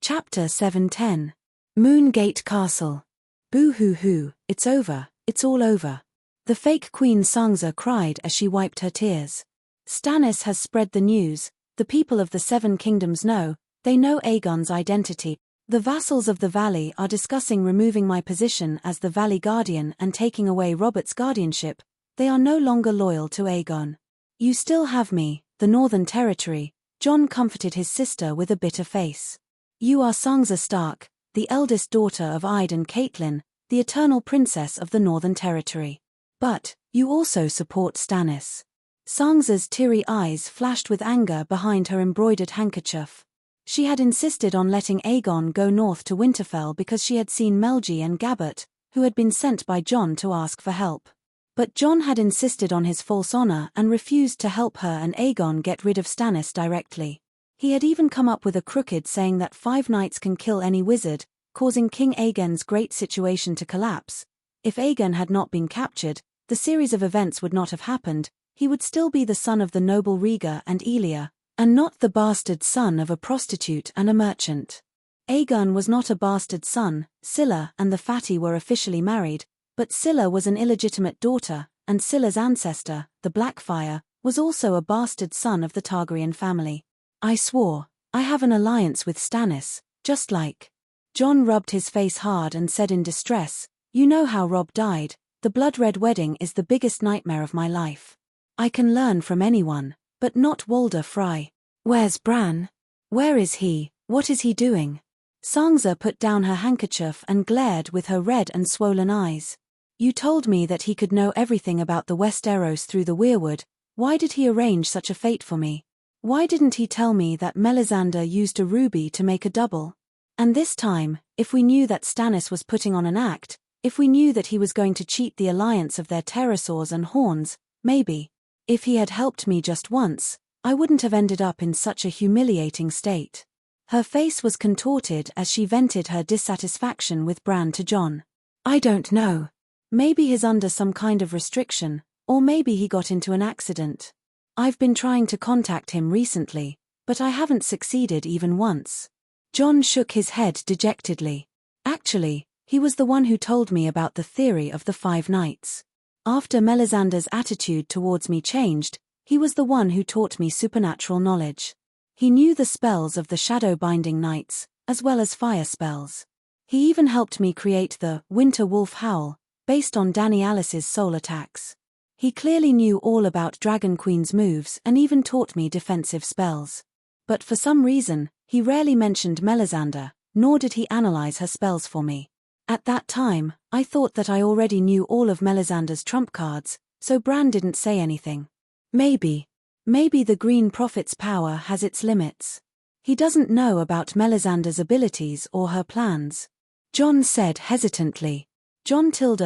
Chapter 710. Moongate Castle. Boo-hoo-hoo, it's over, it's all over. The fake Queen Sansa cried as she wiped her tears. Stannis has spread the news, the people of the Seven Kingdoms know, they know Aegon's identity. The vassals of the Valley are discussing removing my position as the Valley Guardian and taking away Robert's guardianship. They are no longer loyal to Aegon. You still have me, the Northern Territory, Jon comforted his sister with a bitter face. You are Sansa Stark, the eldest daughter of Ide and Catelyn, the eternal princess of the Northern Territory. But, you also support Stannis. Sansa's teary eyes flashed with anger behind her embroidered handkerchief. She had insisted on letting Aegon go north to Winterfell because she had seen Melji and Gabbert, who had been sent by Jon to ask for help. But Jon had insisted on his false honor and refused to help her and Aegon get rid of Stannis directly. He had even come up with a crooked saying that 5 nights can kill any wizard, causing King Aegon's great situation to collapse. If Aegon had not been captured, the series of events would not have happened. He would still be the son of the noble Rhaegar and Elia, and not the bastard son of a prostitute and a merchant. Aegon was not a bastard son. Scylla and the Fatty were officially married, but Scylla was an illegitimate daughter, and Scylla's ancestor, the Blackfyre, was also a bastard son of the Targaryen family. I swore, I have an alliance with Stannis, just like. Jon rubbed his face hard and said in distress, you know how Robb died, the blood-red wedding is the biggest nightmare of my life. I can learn from anyone, but not Walder Frey. Where's Bran? Where is he? What is he doing? Sansa put down her handkerchief and glared with her red and swollen eyes. You told me that he could know everything about the Westeros through the weirwood. Why did he arrange such a fate for me? Why didn't he tell me that Melisandre used a ruby to make a double? And this time, if we knew that Stannis was putting on an act, if we knew that he was going to cheat the alliance of their pterosaurs and horns, maybe, if he had helped me just once, I wouldn't have ended up in such a humiliating state. Her face was contorted as she vented her dissatisfaction with Bran to Jon. I don't know. Maybe he's under some kind of restriction, or maybe he got into an accident. I've been trying to contact him recently, but I haven't succeeded even once. Jon shook his head dejectedly. Actually, he was the one who told me about the theory of the 5 nights. After Melisandre's attitude towards me changed, he was the one who taught me supernatural knowledge. He knew the spells of the shadow-binding nights, as well as fire spells. He even helped me create the Winter Wolf Howl, based on Dany Alice's soul attacks. He clearly knew all about Dragon Queen's moves and even taught me defensive spells. But for some reason, he rarely mentioned Melisandre, nor did he analyze her spells for me. At that time, I thought that I already knew all of Melisandre's trump cards, so Bran didn't say anything. Maybe the Green Prophet's power has its limits. He doesn't know about Melisandre's abilities or her plans. Jon said hesitantly. Jon tilde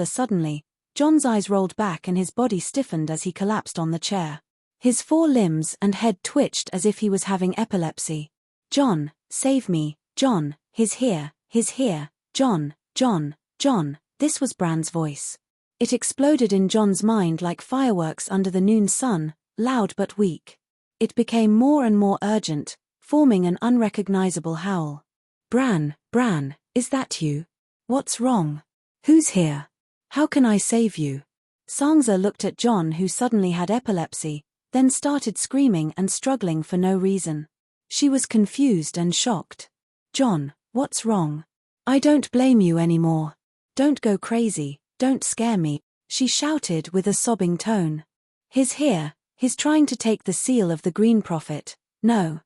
Suddenly, Jon's eyes rolled back and his body stiffened as he collapsed on the chair. His 4 limbs and head twitched as if he was having epilepsy. Jon, save me, Jon, he's here, Jon, this was Bran's voice. It exploded in Jon's mind like fireworks under the noon sun, loud but weak. It became more and more urgent, forming an unrecognizable howl. Bran, is that you? What's wrong? Who's here? How can I save you? Sansa looked at Jon, who suddenly had epilepsy, then started screaming and struggling for no reason. She was confused and shocked. Jon, what's wrong? I don't blame you anymore. Don't go crazy, don't scare me, she shouted with a sobbing tone. He's here, he's trying to take the seal of the Green Prophet. No.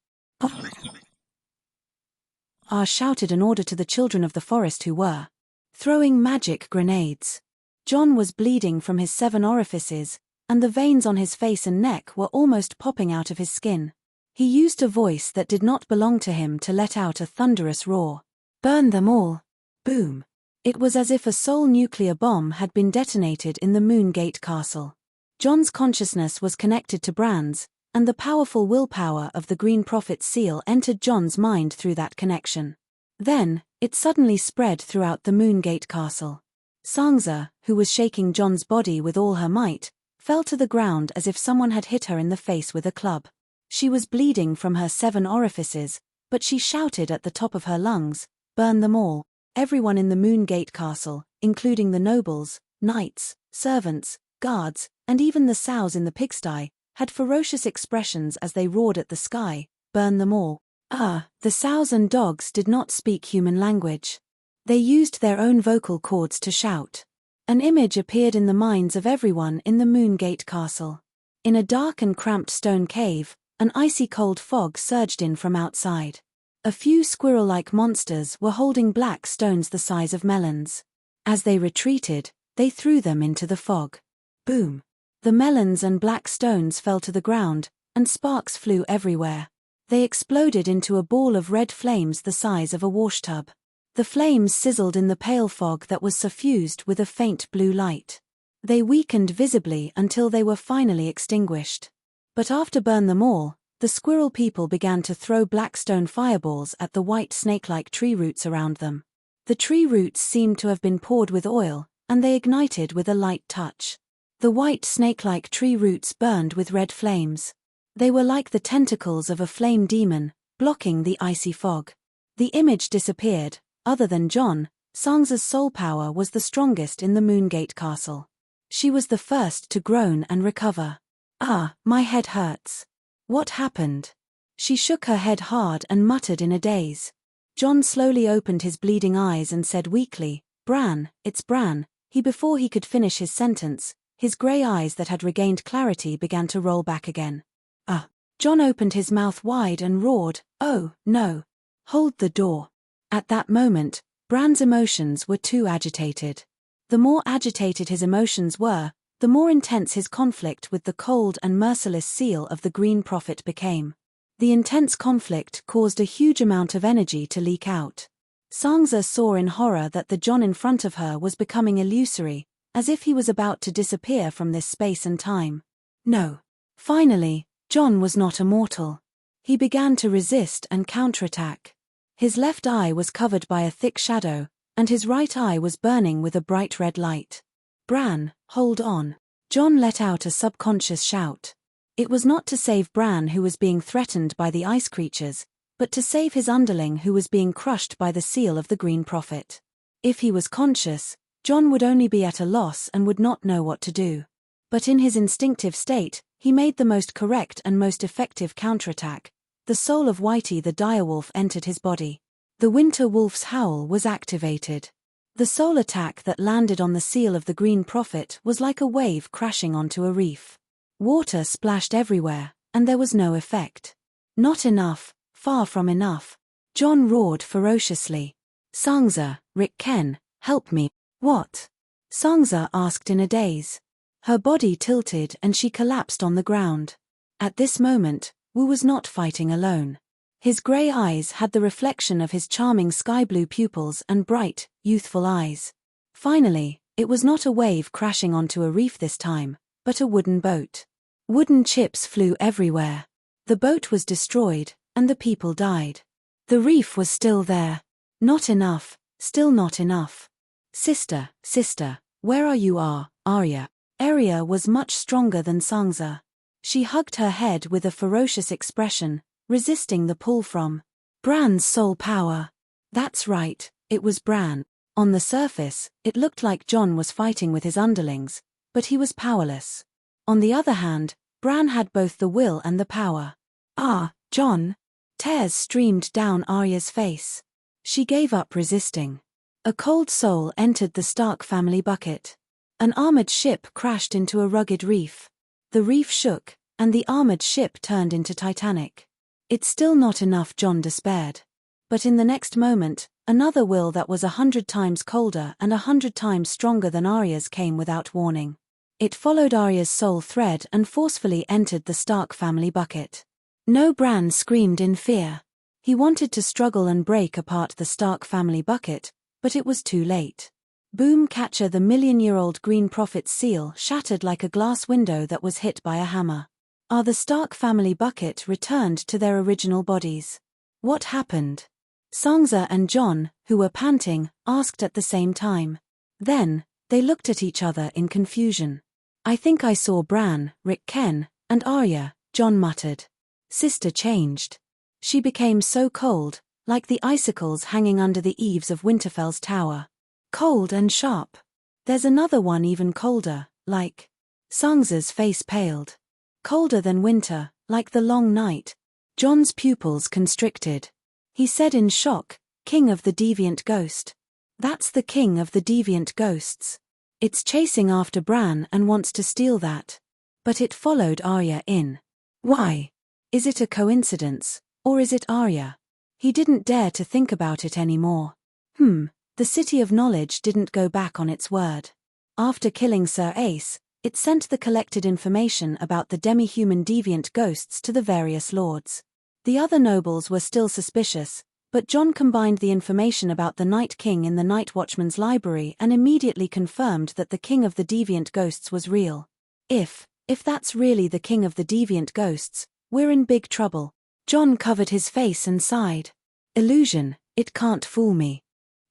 Shouted an order to the children of the forest who were throwing magic grenades. Jon was bleeding from his 7 orifices, and the veins on his face and neck were almost popping out of his skin. He used a voice that did not belong to him to let out a thunderous roar. Burn them all. Boom. It was as if a soul nuclear bomb had been detonated in the Moongate Castle. Jon's consciousness was connected to Bran's, and the powerful willpower of the Green Prophet's seal entered Jon's mind through that connection. Then, it suddenly spread throughout the Moongate Castle. Sansa, who was shaking Jon's body with all her might, fell to the ground as if someone had hit her in the face with a club. She was bleeding from her 7 orifices, but she shouted at the top of her lungs, "Burn them all." Everyone in the Moongate Castle, including the nobles, knights, servants, guards, and even the sows in the pigsty, had ferocious expressions as they roared at the sky, "Burn them all." The sows and dogs did not speak human language. They used their own vocal cords to shout. An image appeared in the minds of everyone in the Moongate Castle. In a dark and cramped stone cave, an icy cold fog surged in from outside. A few squirrel-like monsters were holding black stones the size of melons. As they retreated, they threw them into the fog. Boom! The melons and black stones fell to the ground, and sparks flew everywhere. They exploded into a ball of red flames the size of a washtub. The flames sizzled in the pale fog that was suffused with a faint blue light. They weakened visibly until they were finally extinguished. But after burn them all, the squirrel people began to throw black stone fireballs at the white snake-like tree roots around them. The tree roots seemed to have been poured with oil, and they ignited with a light touch. The white snake-like tree roots burned with red flames. They were like the tentacles of a flame demon, blocking the icy fog. The image disappeared. Other than John, Sangza's soul power was the strongest in the Moongate Castle. She was the first to groan and recover. My head hurts. What happened? She shook her head hard and muttered in a daze. John slowly opened his bleeding eyes and said weakly, "Bran, it's Bran." Before he could finish his sentence, his grey eyes that had regained clarity began to roll back again. John opened his mouth wide and roared, "Oh, no. Hold the door." At that moment, Bran's emotions were too agitated. The more agitated his emotions were, the more intense his conflict with the cold and merciless seal of the Green Prophet became. The intense conflict caused a huge amount of energy to leak out. Sangza saw in horror that the John in front of her was becoming illusory, as if he was about to disappear from this space and time. No. Finally, John was not immortal. He began to resist and counterattack. His left eye was covered by a thick shadow, and his right eye was burning with a bright red light. "Bran, hold on." John let out a subconscious shout. It was not to save Bran who was being threatened by the ice creatures, but to save his underling who was being crushed by the seal of the Green Prophet. If he was conscious, John would only be at a loss and would not know what to do. But in his instinctive state, he made the most correct and most effective counterattack. The soul of Whitey the direwolf entered his body. The winter wolf's howl was activated. The soul attack that landed on the seal of the Green Prophet was like a wave crashing onto a reef. Water splashed everywhere, and there was no effect. Not enough, far from enough. John roared ferociously. "Sangza, Rick Ken, help me." "What?" Sangza asked in a daze. Her body tilted and she collapsed on the ground. At this moment, Wu was not fighting alone. His grey eyes had the reflection of his charming sky-blue pupils and bright, youthful eyes. Finally, it was not a wave crashing onto a reef this time, but a wooden boat. Wooden chips flew everywhere. The boat was destroyed, and the people died. The reef was still there. Not enough, still not enough. Sister, where are you, Arya?" Arya was much stronger than Sangza. She hugged her head with a ferocious expression, resisting the pull from Bran's soul power. That's right, it was Bran. On the surface, it looked like John was fighting with his underlings, but he was powerless. On the other hand, Bran had both the will and the power. John! Tears streamed down Arya's face. She gave up resisting. A cold soul entered the Stark family bucket. An armored ship crashed into a rugged reef. The reef shook, and the armored ship turned into Titanic. "It's still not enough," John despaired. But in the next moment, another will that was 100 times colder and 100 times stronger than Arya's came without warning. It followed Arya's soul thread and forcefully entered the Stark family bucket. No, Bran screamed in fear. He wanted to struggle and break apart the Stark family bucket, but it was too late. Boom catcher, the million-year-old Green Prophet's seal shattered like a glass window that was hit by a hammer. The Stark family bucket returned to their original bodies. What happened? Sangza and John, who were panting, asked at the same time. Then, they looked at each other in confusion. "I think I saw Bran, Rick Ken, and Arya," John muttered. Sister changed. She became so cold, like the icicles hanging under the eaves of Winterfell's tower. Cold and sharp. There's another one even colder, like... Sansa's face paled. Colder than winter, like the long night. Jon's pupils constricted. He said in shock, King of the Deviant Ghost. That's the King of the Deviant Ghosts. It's chasing after Bran and wants to steal that. But it followed Arya in. Why? Is it a coincidence, or is it Arya? He didn't dare to think about it anymore. The City of Knowledge didn't go back on its word. After killing Sir Ace, it sent the collected information about the demi-human deviant ghosts to the various lords. The other nobles were still suspicious, but Jon combined the information about the Night King in the Night Watchman's library and immediately confirmed that the King of the Deviant Ghosts was real. If that's really the King of the Deviant Ghosts, we're in big trouble. Jon covered his face and sighed. Illusion, it can't fool me.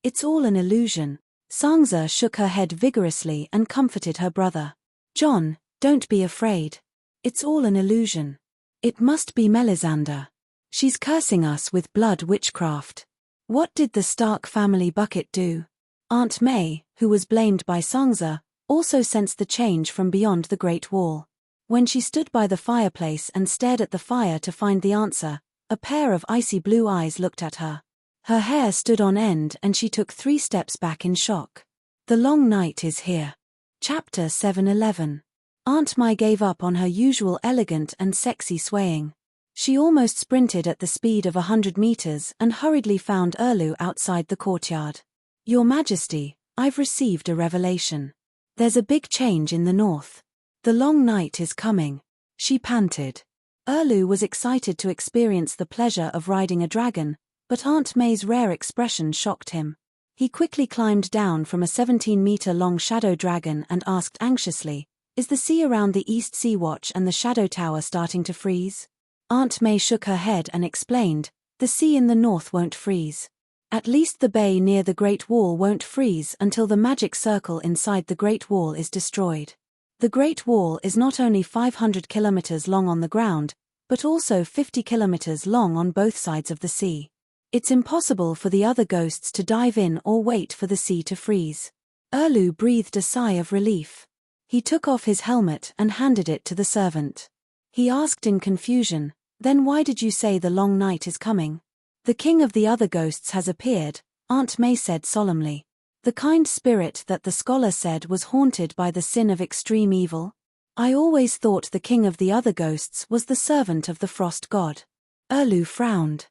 It's all an illusion. Sansa shook her head vigorously and comforted her brother. Jon, don't be afraid. It's all an illusion. It must be Melisandre. She's cursing us with blood witchcraft. What did the Stark family bucket do? Aunt May, who was blamed by Sansa, also sensed the change from beyond the Great Wall. When she stood by the fireplace and stared at the fire to find the answer, a pair of icy blue eyes looked at her. Her hair stood on end and she took 3 steps back in shock. The long night is here. Chapter 7:11. Aunt Mai gave up on her usual elegant and sexy swaying. She almost sprinted at the speed of 100 meters and hurriedly found Erlu outside the courtyard. Your Majesty, I've received a revelation. There's a big change in the north. The long night is coming. She panted. Erlu was excited to experience the pleasure of riding a dragon, but Aunt May's rare expression shocked him. He quickly climbed down from a 17-meter-long shadow dragon and asked anxiously, is the sea around the East Sea Watch and the Shadow Tower starting to freeze? Aunt May shook her head and explained, the sea in the north won't freeze. At least the bay near the Great Wall won't freeze until the magic circle inside the Great Wall is destroyed. The Great Wall is not only 500 kilometers long on the ground, but also 50 kilometers long on both sides of the sea. It's impossible for the other ghosts to dive in or wait for the sea to freeze. Erlu breathed a sigh of relief. He took off his helmet and handed it to the servant. He asked in confusion, then why did you say the long night is coming? The king of the other ghosts has appeared, Aunt May said solemnly. The kind spirit that the scholar said was haunted by the sin of extreme evil. I always thought the king of the other ghosts was the servant of the frost god. Erlu frowned.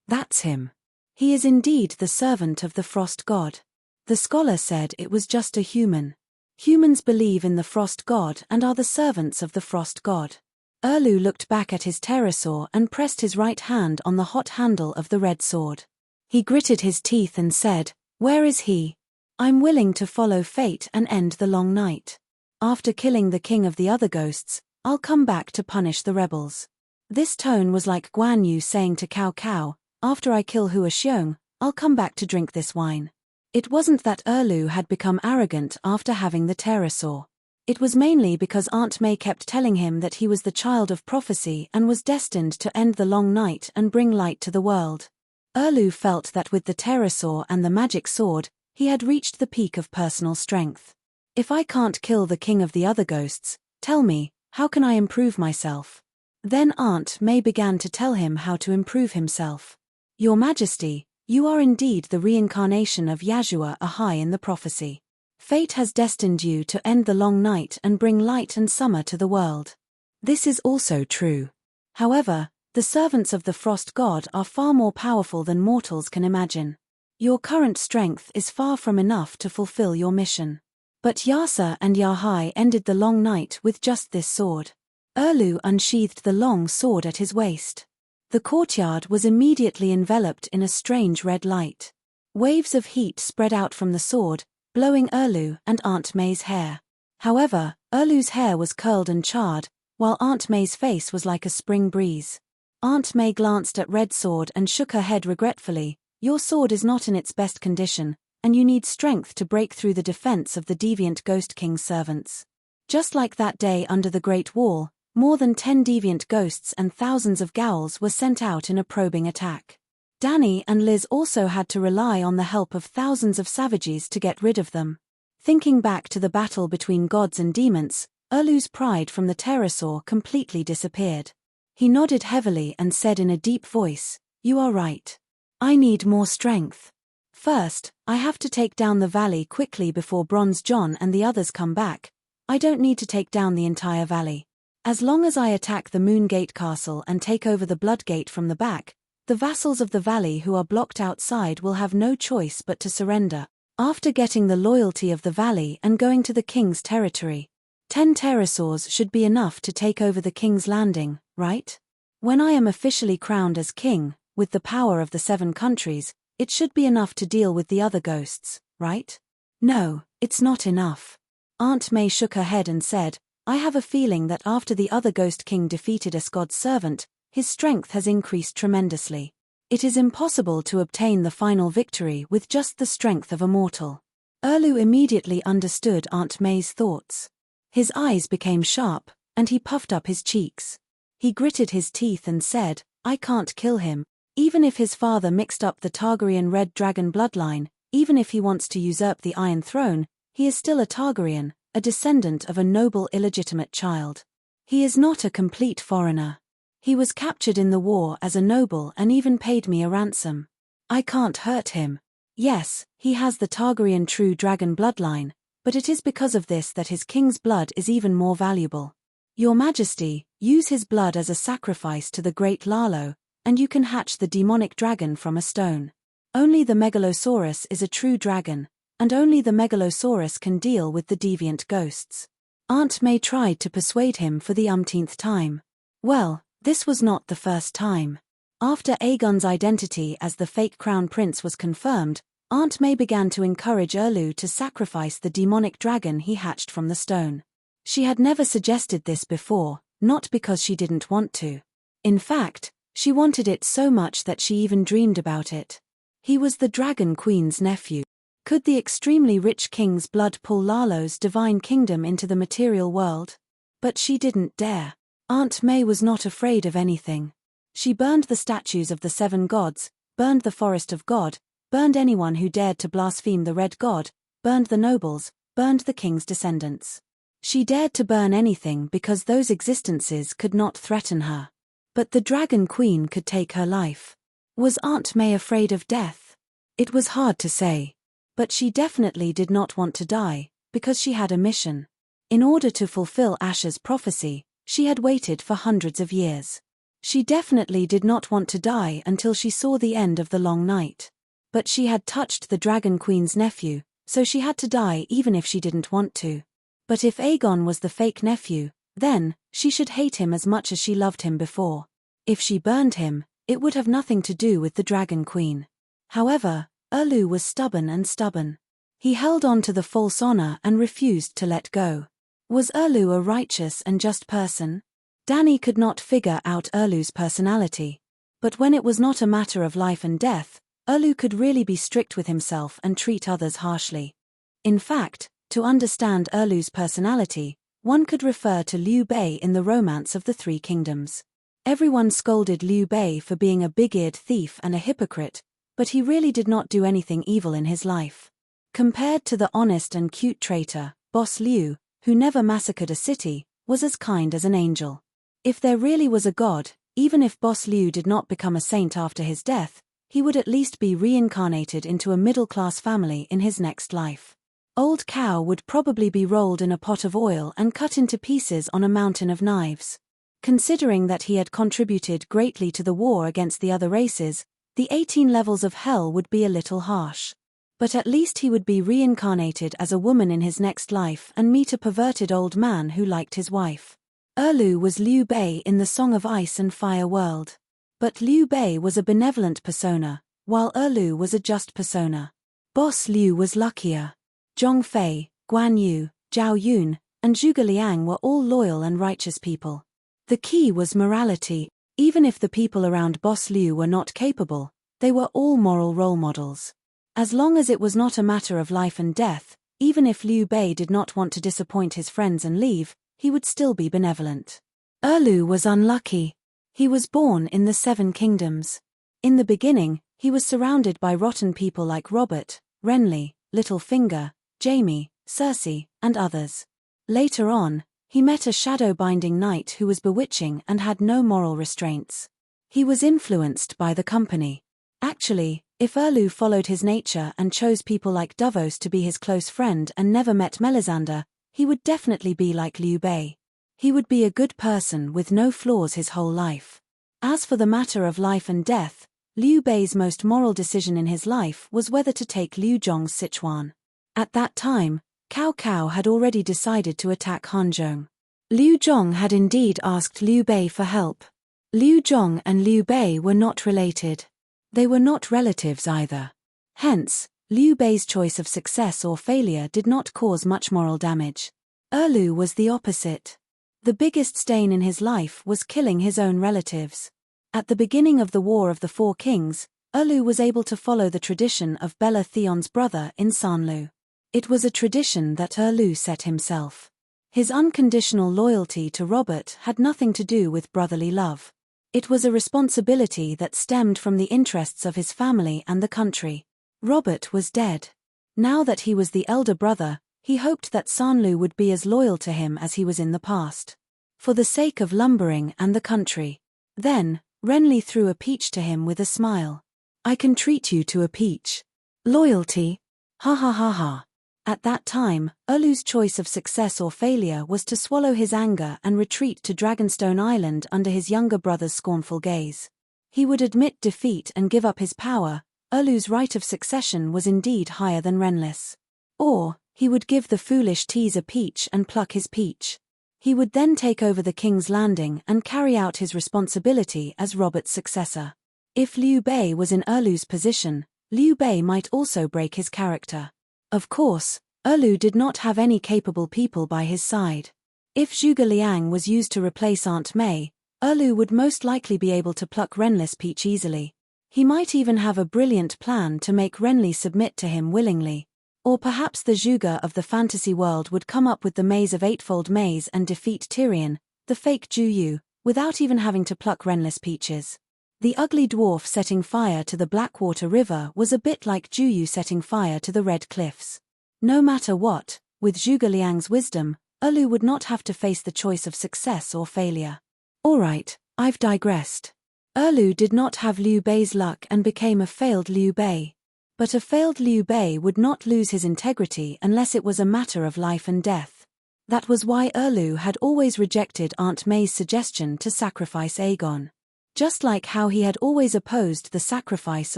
That's him. He is indeed the servant of the frost god. The scholar said it was just a human. Humans believe in the frost god and are the servants of the frost god. Erlu looked back at his pterosaur and pressed his right hand on the hot handle of the red sword. He gritted his teeth and said, where is he? I'm willing to follow fate and end the long night. After killing the king of the other ghosts, I'll come back to punish the rebels. This tone was like Guan Yu saying to Cao Cao, after I kill Hua Xiong, I'll come back to drink this wine. It wasn't that Erlu had become arrogant after having the pterosaur. It was mainly because Aunt May kept telling him that he was the child of prophecy and was destined to end the long night and bring light to the world. Erlu felt that with the pterosaur and the magic sword, he had reached the peak of personal strength. If I can't kill the king of the other ghosts, tell me, how can I improve myself? Then Aunt May began to tell him how to improve himself. Your Majesty, you are indeed the reincarnation of Yazua Ahai in the prophecy. Fate has destined you to end the long night and bring light and summer to the world. This is also true. However, the servants of the frost god are far more powerful than mortals can imagine. Your current strength is far from enough to fulfill your mission. But Yasa and Yahai ended the long night with just this sword. Erlu unsheathed the long sword at his waist. The courtyard was immediately enveloped in a strange red light. Waves of heat spread out from the sword, blowing Erlu and Aunt May's hair. However, Erlu's hair was curled and charred, while Aunt May's face was like a spring breeze. Aunt May glanced at Red Sword and shook her head regretfully. Your sword is not in its best condition, and you need strength to break through the defense of the deviant Ghost King's servants. Just like that day under the Great Wall, More than 10 deviant ghosts and thousands of ghouls were sent out in a probing attack. Danny and Liz also had to rely on the help of thousands of savages to get rid of them. Thinking back to the battle between gods and demons, Erlu's pride from the pterosaur completely disappeared. He nodded heavily and said in a deep voice, "You are right. I need more strength. First, I have to take down the valley quickly before Bronze John and the others come back. I don't need to take down the entire valley. As long as I attack the Moon Gate Castle and take over the Blood Gate from the back, the vassals of the valley who are blocked outside will have no choice but to surrender, after getting the loyalty of the valley and going to the king's territory. 10 pterosaurs should be enough to take over the king's landing, right? When I am officially crowned as king, with the power of the 7 countries, it should be enough to deal with the other ghosts, right?" "No, it's not enough." Aunt May shook her head and said, "I have a feeling that after the other ghost king defeated a God's servant, his strength has increased tremendously. It is impossible to obtain the final victory with just the strength of a mortal." Erlu immediately understood Aunt May's thoughts. His eyes became sharp, and he puffed up his cheeks. He gritted his teeth and said, "I can't kill him. Even if his father mixed up the Targaryen red dragon bloodline, even if he wants to usurp the Iron Throne, he is still a Targaryen, a descendant of a noble illegitimate child. He is not a complete foreigner. He was captured in the war as a noble and even paid me a ransom. I can't hurt him. Yes, he has the Targaryen true dragon bloodline, but it is because of this that his king's blood is even more valuable. Your Majesty, use his blood as a sacrifice to the great Lalo, and you can hatch the demonic dragon from a stone. Only the Megalosaurus is a true dragon, and only the Megalosaurus can deal with the deviant ghosts." Aunt May tried to persuade him for the umpteenth time. Well, this was not the first time. After Aegon's identity as the fake crown prince was confirmed, Aunt May began to encourage Erlu to sacrifice the demonic dragon he hatched from the stone. She had never suggested this before, not because she didn't want to. In fact, she wanted it so much that she even dreamed about it. He was the Dragon Queen's nephew. Could the extremely rich king's blood pull Lalo's divine kingdom into the material world? But she didn't dare. Aunt May was not afraid of anything. She burned the statues of the 7 gods, burned the Forest of God, burned anyone who dared to blaspheme the Red God, burned the nobles, burned the king's descendants. She dared to burn anything because those existences could not threaten her. But the Dragon Queen could take her life. Was Aunt May afraid of death? It was hard to say. But she definitely did not want to die, because she had a mission. In order to fulfill Asher's prophecy, she had waited for hundreds of years. She definitely did not want to die until she saw the end of the long night. But she had touched the Dragon Queen's nephew, so she had to die even if she didn't want to. But if Aegon was the fake nephew, then, she should hate him as much as she loved him before. If she burned him, it would have nothing to do with the Dragon Queen. However, Erlu was stubborn. He held on to the false honor and refused to let go. Was Erlu a righteous and just person? Danny could not figure out Erlu's personality. But when it was not a matter of life and death, Erlu could really be strict with himself and treat others harshly. In fact, to understand Erlu's personality, one could refer to Liu Bei in the Romance of the Three Kingdoms. Everyone scolded Liu Bei for being a big-eared thief and a hypocrite, but he really did not do anything evil in his life. Compared to the honest and cute traitor, Boss Liu, who never massacred a city, was as kind as an angel. If there really was a god, even if Boss Liu did not become a saint after his death, he would at least be reincarnated into a middle-class family in his next life. Old Cow would probably be rolled in a pot of oil and cut into pieces on a mountain of knives. Considering that he had contributed greatly to the war against the other races, the 18 levels of hell would be a little harsh. But at least he would be reincarnated as a woman in his next life and meet a perverted old man who liked his wife. Erlu was Liu Bei in the Song of Ice and Fire world. But Liu Bei was a benevolent persona, while Erlu was a just persona. Boss Liu was luckier. Zhong Fei, Guan Yu, Zhao Yun, and Zhuge Liang were all loyal and righteous people. The key was morality. Even if the people around Boss Liu were not capable, they were all moral role models. As long as it was not a matter of life and death, even if Liu Bei did not want to disappoint his friends and leave, he would still be benevolent. Erlu was unlucky. He was born in the Seven Kingdoms. In the beginning, he was surrounded by rotten people like Robert, Renly, Littlefinger, Jaime, Cersei, and others. Later on, he met a shadow-binding knight who was bewitching and had no moral restraints. He was influenced by the company. Actually, if Erlu followed his nature and chose people like Davos to be his close friend and never met Melisandre, he would definitely be like Liu Bei. He would be a good person with no flaws his whole life. As for the matter of life and death, Liu Bei's most moral decision in his life was whether to take Liu Zhong's Sichuan. At that time, Cao Cao had already decided to attack Hanzhong. Liu Zhong had indeed asked Liu Bei for help. Liu Zhong and Liu Bei were not related. They were not relatives either. Hence, Liu Bei's choice of success or failure did not cause much moral damage. Erlu was the opposite. The biggest stain in his life was killing his own relatives. At the beginning of the War of the Four Kings, Erlu was able to follow the tradition of Bella Theon's brother in Sanlu. It was a tradition that Erlu set himself. His unconditional loyalty to Robert had nothing to do with brotherly love. It was a responsibility that stemmed from the interests of his family and the country. Robert was dead. Now that he was the elder brother, he hoped that Sanlu would be as loyal to him as he was in the past. For the sake of lumbering and the country. Then, Renly threw a peach to him with a smile. "I can treat you to a peach. Loyalty? Ha ha ha ha." At that time, Erlu's choice of success or failure was to swallow his anger and retreat to Dragonstone Island under his younger brother's scornful gaze. He would admit defeat and give up his power. Erlu's right of succession was indeed higher than Renly's. Or, he would give the foolish tease a peach and pluck his peach. He would then take over the King's Landing and carry out his responsibility as Robert's successor. If Liu Bei was in Erlu's position, Liu Bei might also break his character. Of course, Erlu did not have any capable people by his side. If Zhuge Liang was used to replace Aunt May, Erlu would most likely be able to pluck Renly's peach easily. He might even have a brilliant plan to make Renly submit to him willingly. Or perhaps the Zhuge of the fantasy world would come up with the maze of eightfold maze and defeat Tyrion, the fake Zhu Yu, without even having to pluck Renly's peaches. The ugly dwarf setting fire to the Blackwater River was a bit like Zhu Yu setting fire to the Red Cliffs. No matter what, with Zhuge Liang's wisdom, Erlu would not have to face the choice of success or failure. Alright, I've digressed. Erlu did not have Liu Bei's luck and became a failed Liu Bei. But a failed Liu Bei would not lose his integrity unless it was a matter of life and death. That was why Erlu had always rejected Aunt May's suggestion to sacrifice Aegon. Just like how he had always opposed the sacrifice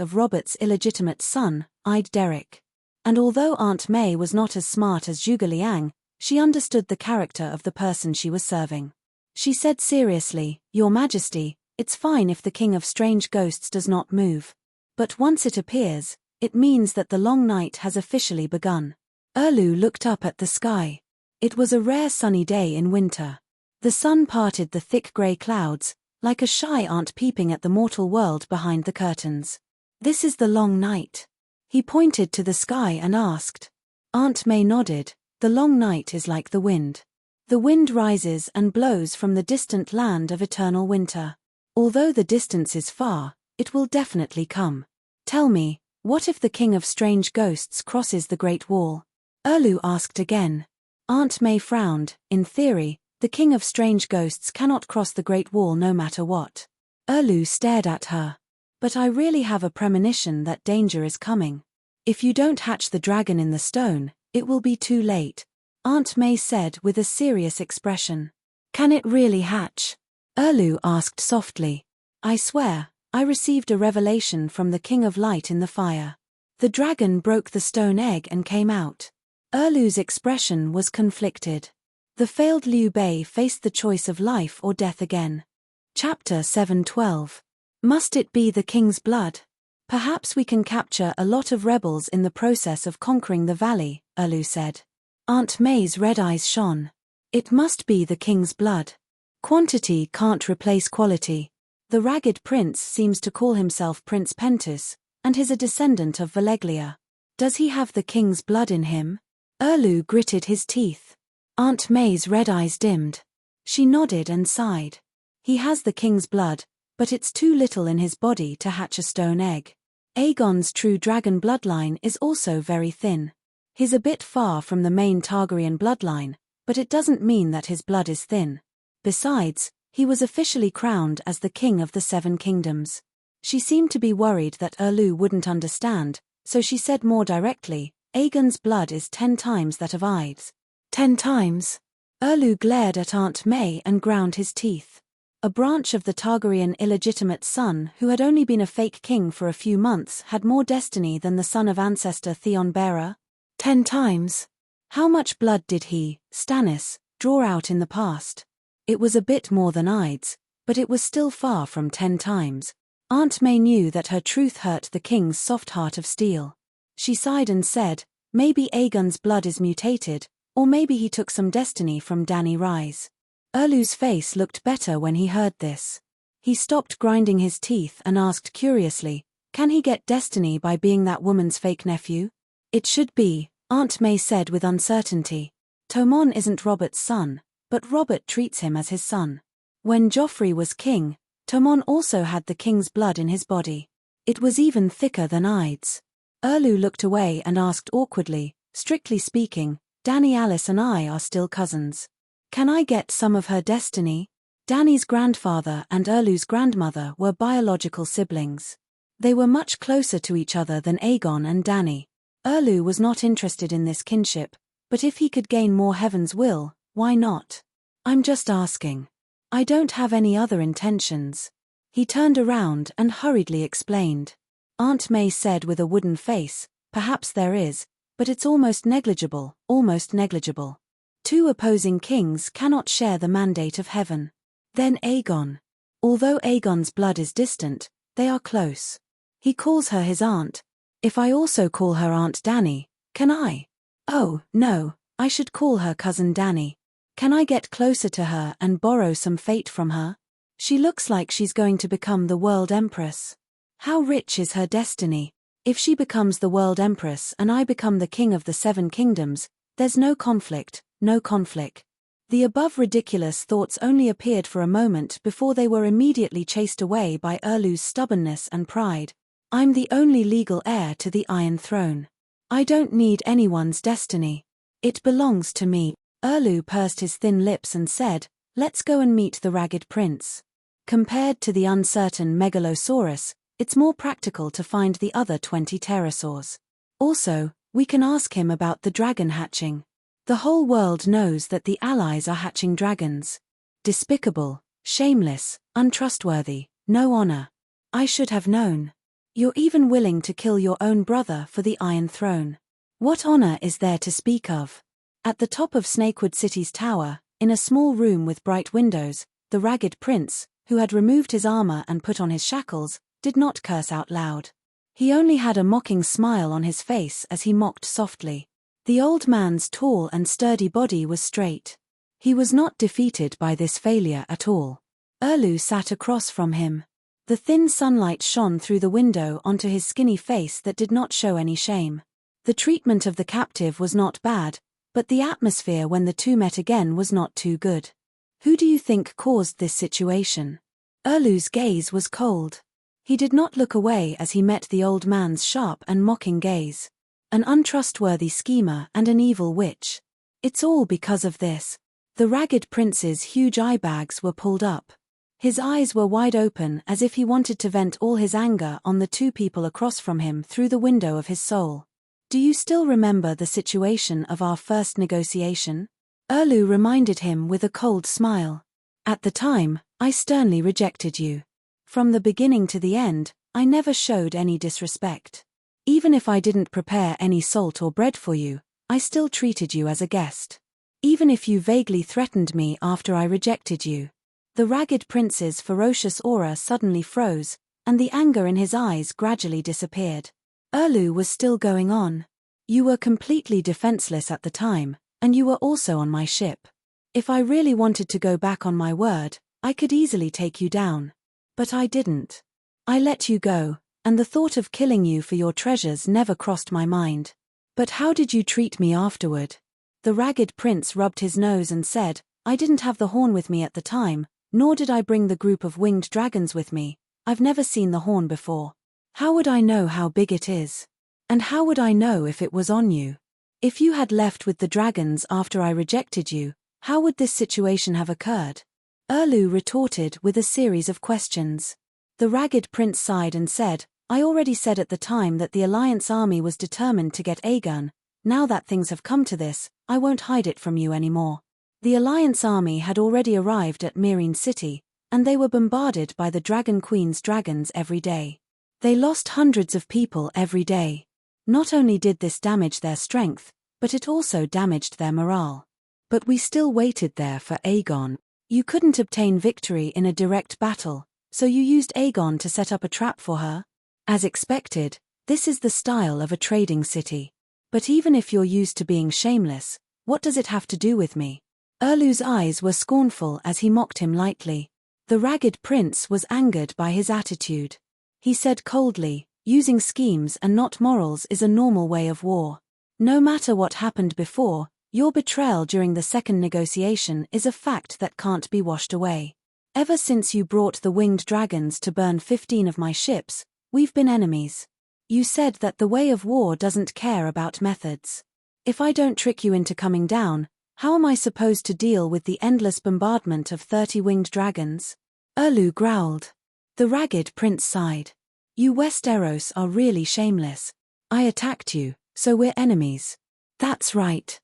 of Robert's illegitimate son, Derek. And although Aunt May was not as smart as Zhuge Liang, she understood the character of the person she was serving. She said seriously, "Your Majesty, it's fine if the King of Strange Ghosts does not move. But once it appears, it means that the long night has officially begun." Erlu looked up at the sky. It was a rare sunny day in winter. The sun parted the thick grey clouds, like a shy aunt peeping at the mortal world behind the curtains. "This is the long night." He pointed to the sky and asked. Aunt May nodded. "The long night is like the wind. The wind rises and blows from the distant land of eternal winter. Although the distance is far, it will definitely come. Tell me, what if the King of Strange Ghosts crosses the Great Wall?" Erlu asked again. Aunt May frowned. "In theory, the King of Strange Ghosts cannot cross the Great Wall no matter what." Erlu stared at her. "But I really have a premonition that danger is coming. If you don't hatch the dragon in the stone, it will be too late," Aunt May said with a serious expression. "Can it really hatch?" Erlu asked softly. "I swear, I received a revelation from the King of Light in the fire. The dragon broke the stone egg and came out." Erlu's expression was conflicted. The failed Liu Bei faced the choice of life or death again. Chapter 7:12. Must it be the king's blood? Perhaps we can capture a lot of rebels in the process of conquering the valley, Erlu said. Aunt May's red eyes shone. It must be the king's blood. Quantity can't replace quality. The ragged prince seems to call himself Prince Pentus, and is a descendant of Valeglia. Does he have the king's blood in him? Erlu gritted his teeth. Aunt May's red eyes dimmed. She nodded and sighed. He has the king's blood, but it's too little in his body to hatch a stone egg. Aegon's true dragon bloodline is also very thin. He's a bit far from the main Targaryen bloodline, but it doesn't mean that his blood is thin. Besides, he was officially crowned as the king of the Seven Kingdoms. She seemed to be worried that Erlu wouldn't understand, so she said more directly, Aegon's blood is 10 times that of Aide's. 10 times? Erlu glared at Aunt May and ground his teeth. A branch of the Targaryen illegitimate son who had only been a fake king for a few months had more destiny than the son of ancestor Theon Bearer? 10 times? How much blood did he, Stannis, draw out in the past? It was a bit more than Aide's, but it was still far from 10 times. Aunt May knew that her truth hurt the king's soft heart of steel. She sighed and said, maybe Aegon's blood is mutated, or maybe he took some destiny from Dany Rise. Erlu's face looked better when he heard this. He stopped grinding his teeth and asked curiously, can he get destiny by being that woman's fake nephew? It should be, Aunt May said with uncertainty. Tomon isn't Robert's son, but Robert treats him as his son. When Joffrey was king, Tomon also had the king's blood in his body. It was even thicker than Aide's. Erlu looked away and asked awkwardly, strictly speaking, Dany Alice and I are still cousins. Can I get some of her destiny? Dany's grandfather and Erlu's grandmother were biological siblings. They were much closer to each other than Aegon and Dany. Erlu was not interested in this kinship, but if he could gain more Heaven's will, why not? I'm just asking. I don't have any other intentions. He turned around and hurriedly explained. Aunt May said with a wooden face, perhaps there is, but it's almost negligible, almost negligible. 2 opposing kings cannot share the mandate of heaven. Then Aegon. Although Aegon's blood is distant, they are close. He calls her his aunt. If I also call her Aunt Dany, can I? Oh, no, I should call her Cousin Dany. Can I get closer to her and borrow some fate from her? She looks like she's going to become the world empress. How rich is her destiny? If she becomes the world empress and I become the king of the 7 kingdoms, there's no conflict, no conflict. The above ridiculous thoughts only appeared for a moment before they were immediately chased away by Erlu's stubbornness and pride. I'm the only legal heir to the Iron Throne. I don't need anyone's destiny. It belongs to me. Erlu pursed his thin lips and said, let's go and meet the Ragged Prince. Compared to the uncertain Megalosaurus, it's more practical to find the other 20 pterosaurs. Also, we can ask him about the dragon hatching. The whole world knows that the allies are hatching dragons. Despicable, shameless, untrustworthy, no honor. I should have known. You're even willing to kill your own brother for the Iron Throne. What honor is there to speak of? At the top of Snakewood City's tower, in a small room with bright windows, the Ragged Prince, who had removed his armor and put on his shackles, did not curse out loud. He only had a mocking smile on his face as he mocked softly. The old man's tall and sturdy body was straight. He was not defeated by this failure at all. Erlu sat across from him. The thin sunlight shone through the window onto his skinny face that did not show any shame. The treatment of the captive was not bad, but the atmosphere when the two met again was not too good. Who do you think caused this situation? Erlu's gaze was cold. He did not look away as he met the old man's sharp and mocking gaze. An untrustworthy schemer and an evil witch. It's all because of this. The Ragged Prince's huge eye bags were pulled up. His eyes were wide open as if he wanted to vent all his anger on the 2 people across from him through the window of his soul. Do you still remember the situation of our first negotiation? Erlu reminded him with a cold smile. At the time, I sternly rejected you. From the beginning to the end, I never showed any disrespect. Even if I didn't prepare any salt or bread for you, I still treated you as a guest. Even if you vaguely threatened me after I rejected you. The Ragged Prince's ferocious aura suddenly froze, and the anger in his eyes gradually disappeared. Erlu was still going on. You were completely defenseless at the time, and you were also on my ship. If I really wanted to go back on my word, I could easily take you down. But I didn't. I let you go, and the thought of killing you for your treasures never crossed my mind. But how did you treat me afterward? The Ragged Prince rubbed his nose and said, I didn't have the horn with me at the time, nor did I bring the group of winged dragons with me. I've never seen the horn before. How would I know how big it is? And how would I know if it was on you? If you had left with the dragons after I rejected you, how would this situation have occurred? Erlu retorted with a series of questions. The ragged prince sighed and said, I already said at the time that the Alliance army was determined to get Aegon. Now that things have come to this, I won't hide it from you anymore. The Alliance army had already arrived at Meereen City, and they were bombarded by the Dragon Queen's dragons every day. They lost hundreds of people every day. Not only did this damage their strength, but it also damaged their morale. But we still waited there for Aegon. You couldn't obtain victory in a direct battle, so you used Aegon to set up a trap for her? As expected, this is the style of a trading city. But even if you're used to being shameless, what does it have to do with me? Erlu's eyes were scornful as he mocked him lightly. The ragged prince was angered by his attitude. He said coldly, using schemes and not morals is a normal way of war. No matter what happened before, your betrayal during the second negotiation is a fact that can't be washed away. Ever since you brought the winged dragons to burn 15 of my ships, we've been enemies. You said that the way of war doesn't care about methods. If I don't trick you into coming down, how am I supposed to deal with the endless bombardment of 30 winged dragons? Erlu growled. The ragged prince sighed. You Westeros are really shameless. I attacked you, so we're enemies. That's right.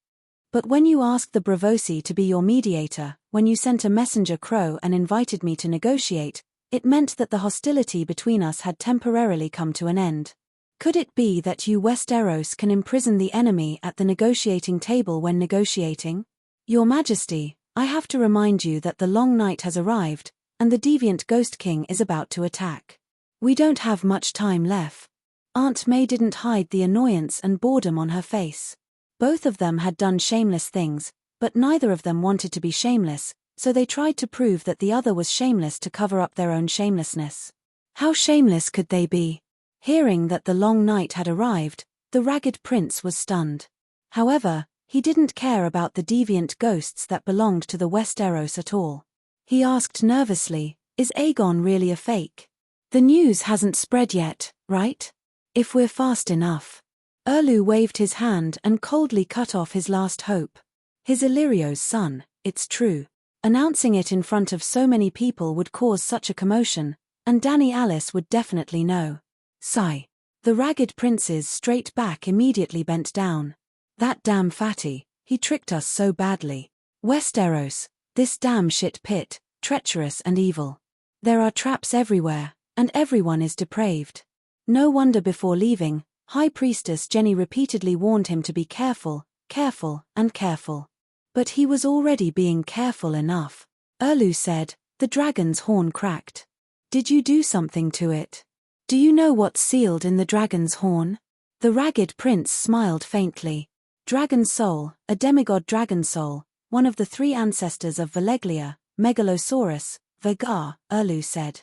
But when you asked the Braavosi to be your mediator, when you sent a messenger crow and invited me to negotiate, it meant that the hostility between us had temporarily come to an end. Could it be that you Westeros can imprison the enemy at the negotiating table when negotiating? Your Majesty, I have to remind you that the long night has arrived, and the deviant Ghost King is about to attack. We don't have much time left. Aunt May didn't hide the annoyance and boredom on her face. Both of them had done shameless things, but neither of them wanted to be shameless, so they tried to prove that the other was shameless to cover up their own shamelessness. How shameless could they be? Hearing that the long night had arrived, the ragged prince was stunned. However, he didn't care about the deviant ghosts that belonged to the Westeros at all. He asked nervously, is Aegon really a fake? The news hasn't spread yet, right? If we're fast enough. Erlu waved his hand and coldly cut off his last hope. His Illyrio's son, it's true. Announcing it in front of so many people would cause such a commotion, and Dany Alice would definitely know. Sigh. The ragged prince's straight back immediately bent down. That damn fatty, he tricked us so badly. Westeros, this damn shit pit, treacherous and evil. There are traps everywhere, and everyone is depraved. No wonder before leaving, High Priestess Jenny repeatedly warned him to be careful, careful, and careful. But he was already being careful enough. Erlu said, the dragon's horn cracked. Did you do something to it? Do you know what's sealed in the dragon's horn? The ragged prince smiled faintly. Dragon soul, a demigod dragon soul, one of the 3 ancestors of Valeglia, Megalosaurus, Vagar, Erlu said.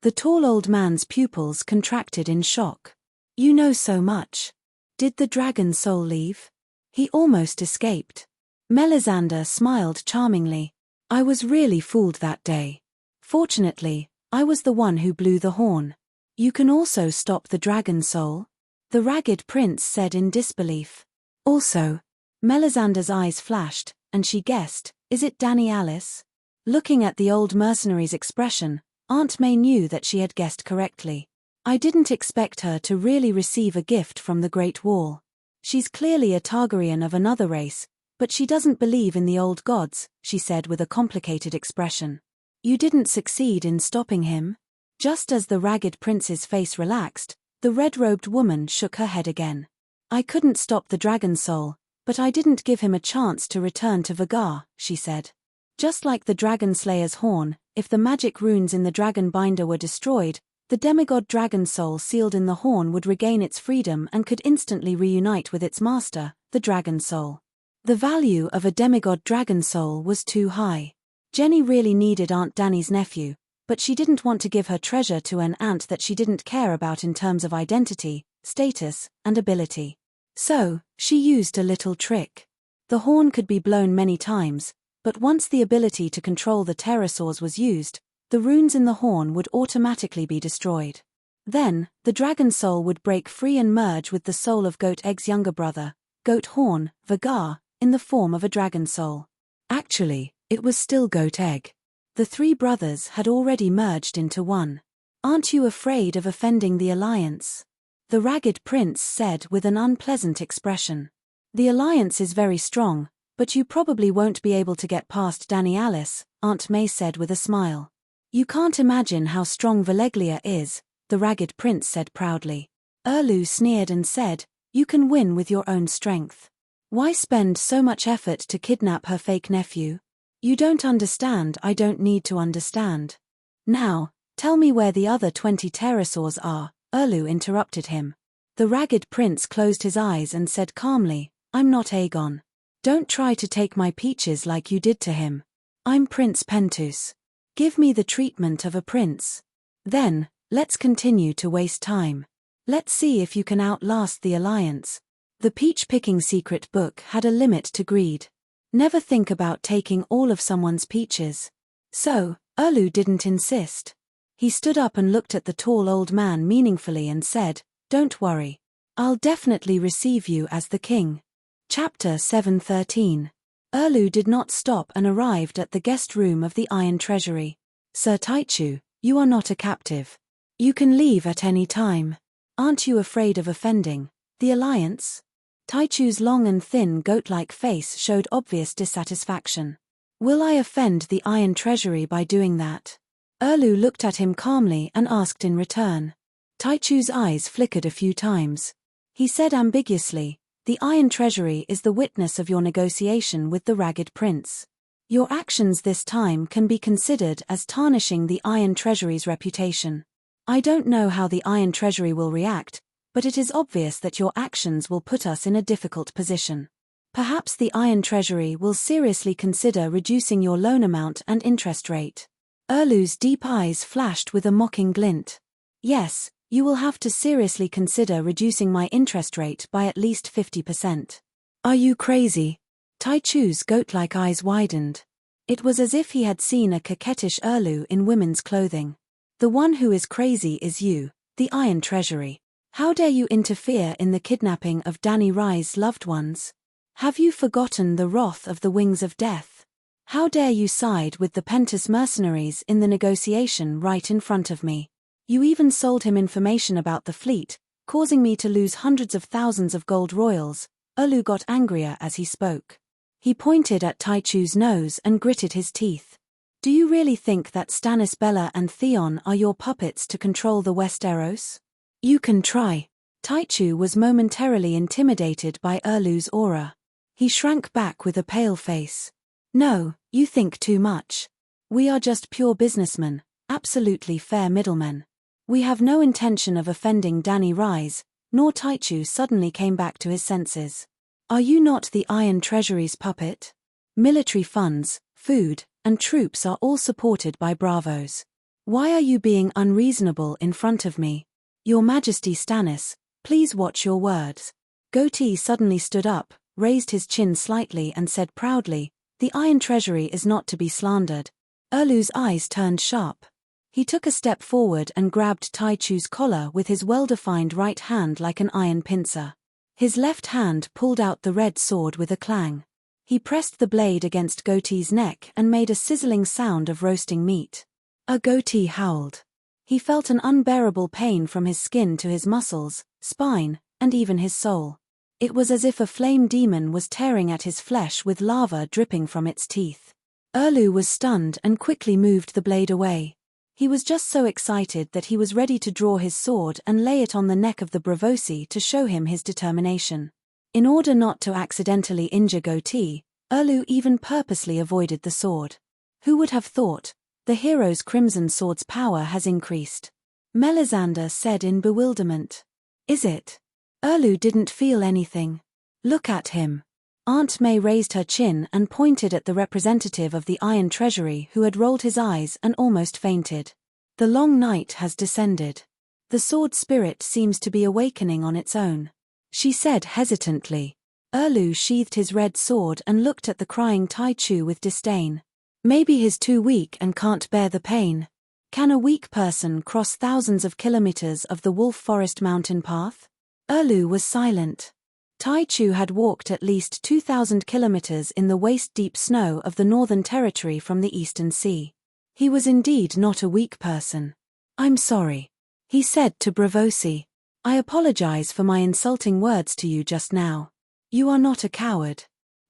The tall old man's pupils contracted in shock. You know so much. Did the dragon soul leave? He almost escaped. Melisandre smiled charmingly. I was really fooled that day. Fortunately, I was the one who blew the horn. You can also stop the dragon soul? The ragged prince said in disbelief. Also, Melisandre's eyes flashed, and she guessed, is it Dany Alice? Looking at the old mercenary's expression, Aunt May knew that she had guessed correctly. I didn't expect her to really receive a gift from the Great Wall. She's clearly a Targaryen of another race, but she doesn't believe in the old gods, she said with a complicated expression. You didn't succeed in stopping him? Just as the ragged prince's face relaxed, the red-robed woman shook her head again. I couldn't stop the dragon soul, but I didn't give him a chance to return to Vagar, she said. Just like the dragon slayer's horn, if the magic runes in the dragon binder were destroyed, the demigod dragon soul sealed in the horn would regain its freedom and could instantly reunite with its master, the dragon soul. The value of a demigod dragon soul was too high. Jenny really needed Aunt Dany's nephew, but she didn't want to give her treasure to an aunt that she didn't care about in terms of identity, status, and ability. So, she used a little trick. The horn could be blown many times, but once the ability to control the pterosaurs was used, the runes in the horn would automatically be destroyed. Then, the dragon soul would break free and merge with the soul of Goat Egg's younger brother, Goat Horn, Vagar, in the form of a dragon soul. Actually, it was still Goat Egg. The three brothers had already merged into one. "Aren't you afraid of offending the Alliance?" the ragged prince said with an unpleasant expression. "The Alliance is very strong, but you probably won't be able to get past Danny Alice," Aunt May said with a smile. "You can't imagine how strong Valeglia is," the ragged prince said proudly. Erlu sneered and said, "You can win with your own strength. Why spend so much effort to kidnap her fake nephew? You don't understand. I don't need to understand. Now, tell me where the other 20 pterosaurs are," Erlu interrupted him. The ragged prince closed his eyes and said calmly, "I'm not Aegon. Don't try to take my peaches like you did to him. I'm Prince Pentus. Give me the treatment of a prince. Then, let's continue to waste time. Let's see if you can outlast the Alliance." The peach-picking secret book had a limit to greed. Never think about taking all of someone's peaches. So, Erlu didn't insist. He stood up and looked at the tall old man meaningfully and said, "Don't worry. I'll definitely receive you as the king." Chapter 7:13. Erlu did not stop and arrived at the guest room of the Iron Treasury. "Sir Taichu, you are not a captive. You can leave at any time. Aren't you afraid of offending the Alliance?" Taichu's long and thin goat-like face showed obvious dissatisfaction. "Will I offend the Iron Treasury by doing that?" Erlu looked at him calmly and asked in return. Taichu's eyes flickered a few times. He said ambiguously, "The Iron Treasury is the witness of your negotiation with the Ragged Prince. Your actions this time can be considered as tarnishing the Iron Treasury's reputation. I don't know how the Iron Treasury will react, but it is obvious that your actions will put us in a difficult position. Perhaps the Iron Treasury will seriously consider reducing your loan amount and interest rate." Erlu's deep eyes flashed with a mocking glint. "Yes, you will have to seriously consider reducing my interest rate by at least 50%. Are you crazy?" Taichu's goat-like eyes widened. It was as if he had seen a coquettish Erlu in women's clothing. "The one who is crazy is you, the Iron Treasury. How dare you interfere in the kidnapping of Danny Rye's loved ones? Have you forgotten the wrath of the Wings of Death? How dare you side with the Pentus mercenaries in the negotiation right in front of me? You even sold him information about the fleet, causing me to lose hundreds of thousands of gold royals." Erlu got angrier as he spoke. He pointed at Taichu's nose and gritted his teeth. "Do you really think that Stannis, Bella and Theon are your puppets to control the Westeros? You can try." Taichu was momentarily intimidated by Erlu's aura. He shrank back with a pale face. "No, you think too much. We are just pure businessmen, absolutely fair middlemen. We have no intention of offending Danny Rise," nor Taichu suddenly came back to his senses. "Are you not the Iron Treasury's puppet? Military funds, food, and troops are all supported by bravos. Why are you being unreasonable in front of me? Your Majesty Stannis, please watch your words." Goatee suddenly stood up, raised his chin slightly and said proudly, "The Iron Treasury is not to be slandered." Erlu's eyes turned sharp. He took a step forward and grabbed Taichu's collar with his well-defined right hand like an iron pincer. His left hand pulled out the red sword with a clang. He pressed the blade against Goatee's neck and made a sizzling sound of roasting meat. Goatee howled. He felt an unbearable pain from his skin to his muscles, spine, and even his soul. It was as if a flame demon was tearing at his flesh with lava dripping from its teeth. Erlu was stunned and quickly moved the blade away. He was just so excited that he was ready to draw his sword and lay it on the neck of the Bravosi to show him his determination. In order not to accidentally injure Goatee, Erlu even purposely avoided the sword. Who would have thought? The hero's Crimson Sword's power has increased. Melisandre said in bewilderment. Is it? Erlu didn't feel anything. Look at him. Aunt May raised her chin and pointed at the representative of the Iron Treasury who had rolled his eyes and almost fainted. The long night has descended. The sword spirit seems to be awakening on its own. She said hesitantly. Erlu sheathed his red sword and looked at the crying Taichu with disdain. Maybe he's too weak and can't bear the pain. Can a weak person cross thousands of kilometers of the wolf forest mountain path? Erlu was silent. Taichu had walked at least 2,000 kilometers in the waist-deep snow of the Northern Territory from the Eastern Sea. He was indeed not a weak person. "I'm sorry," he said to Bravosi. "I apologize for my insulting words to you just now. You are not a coward.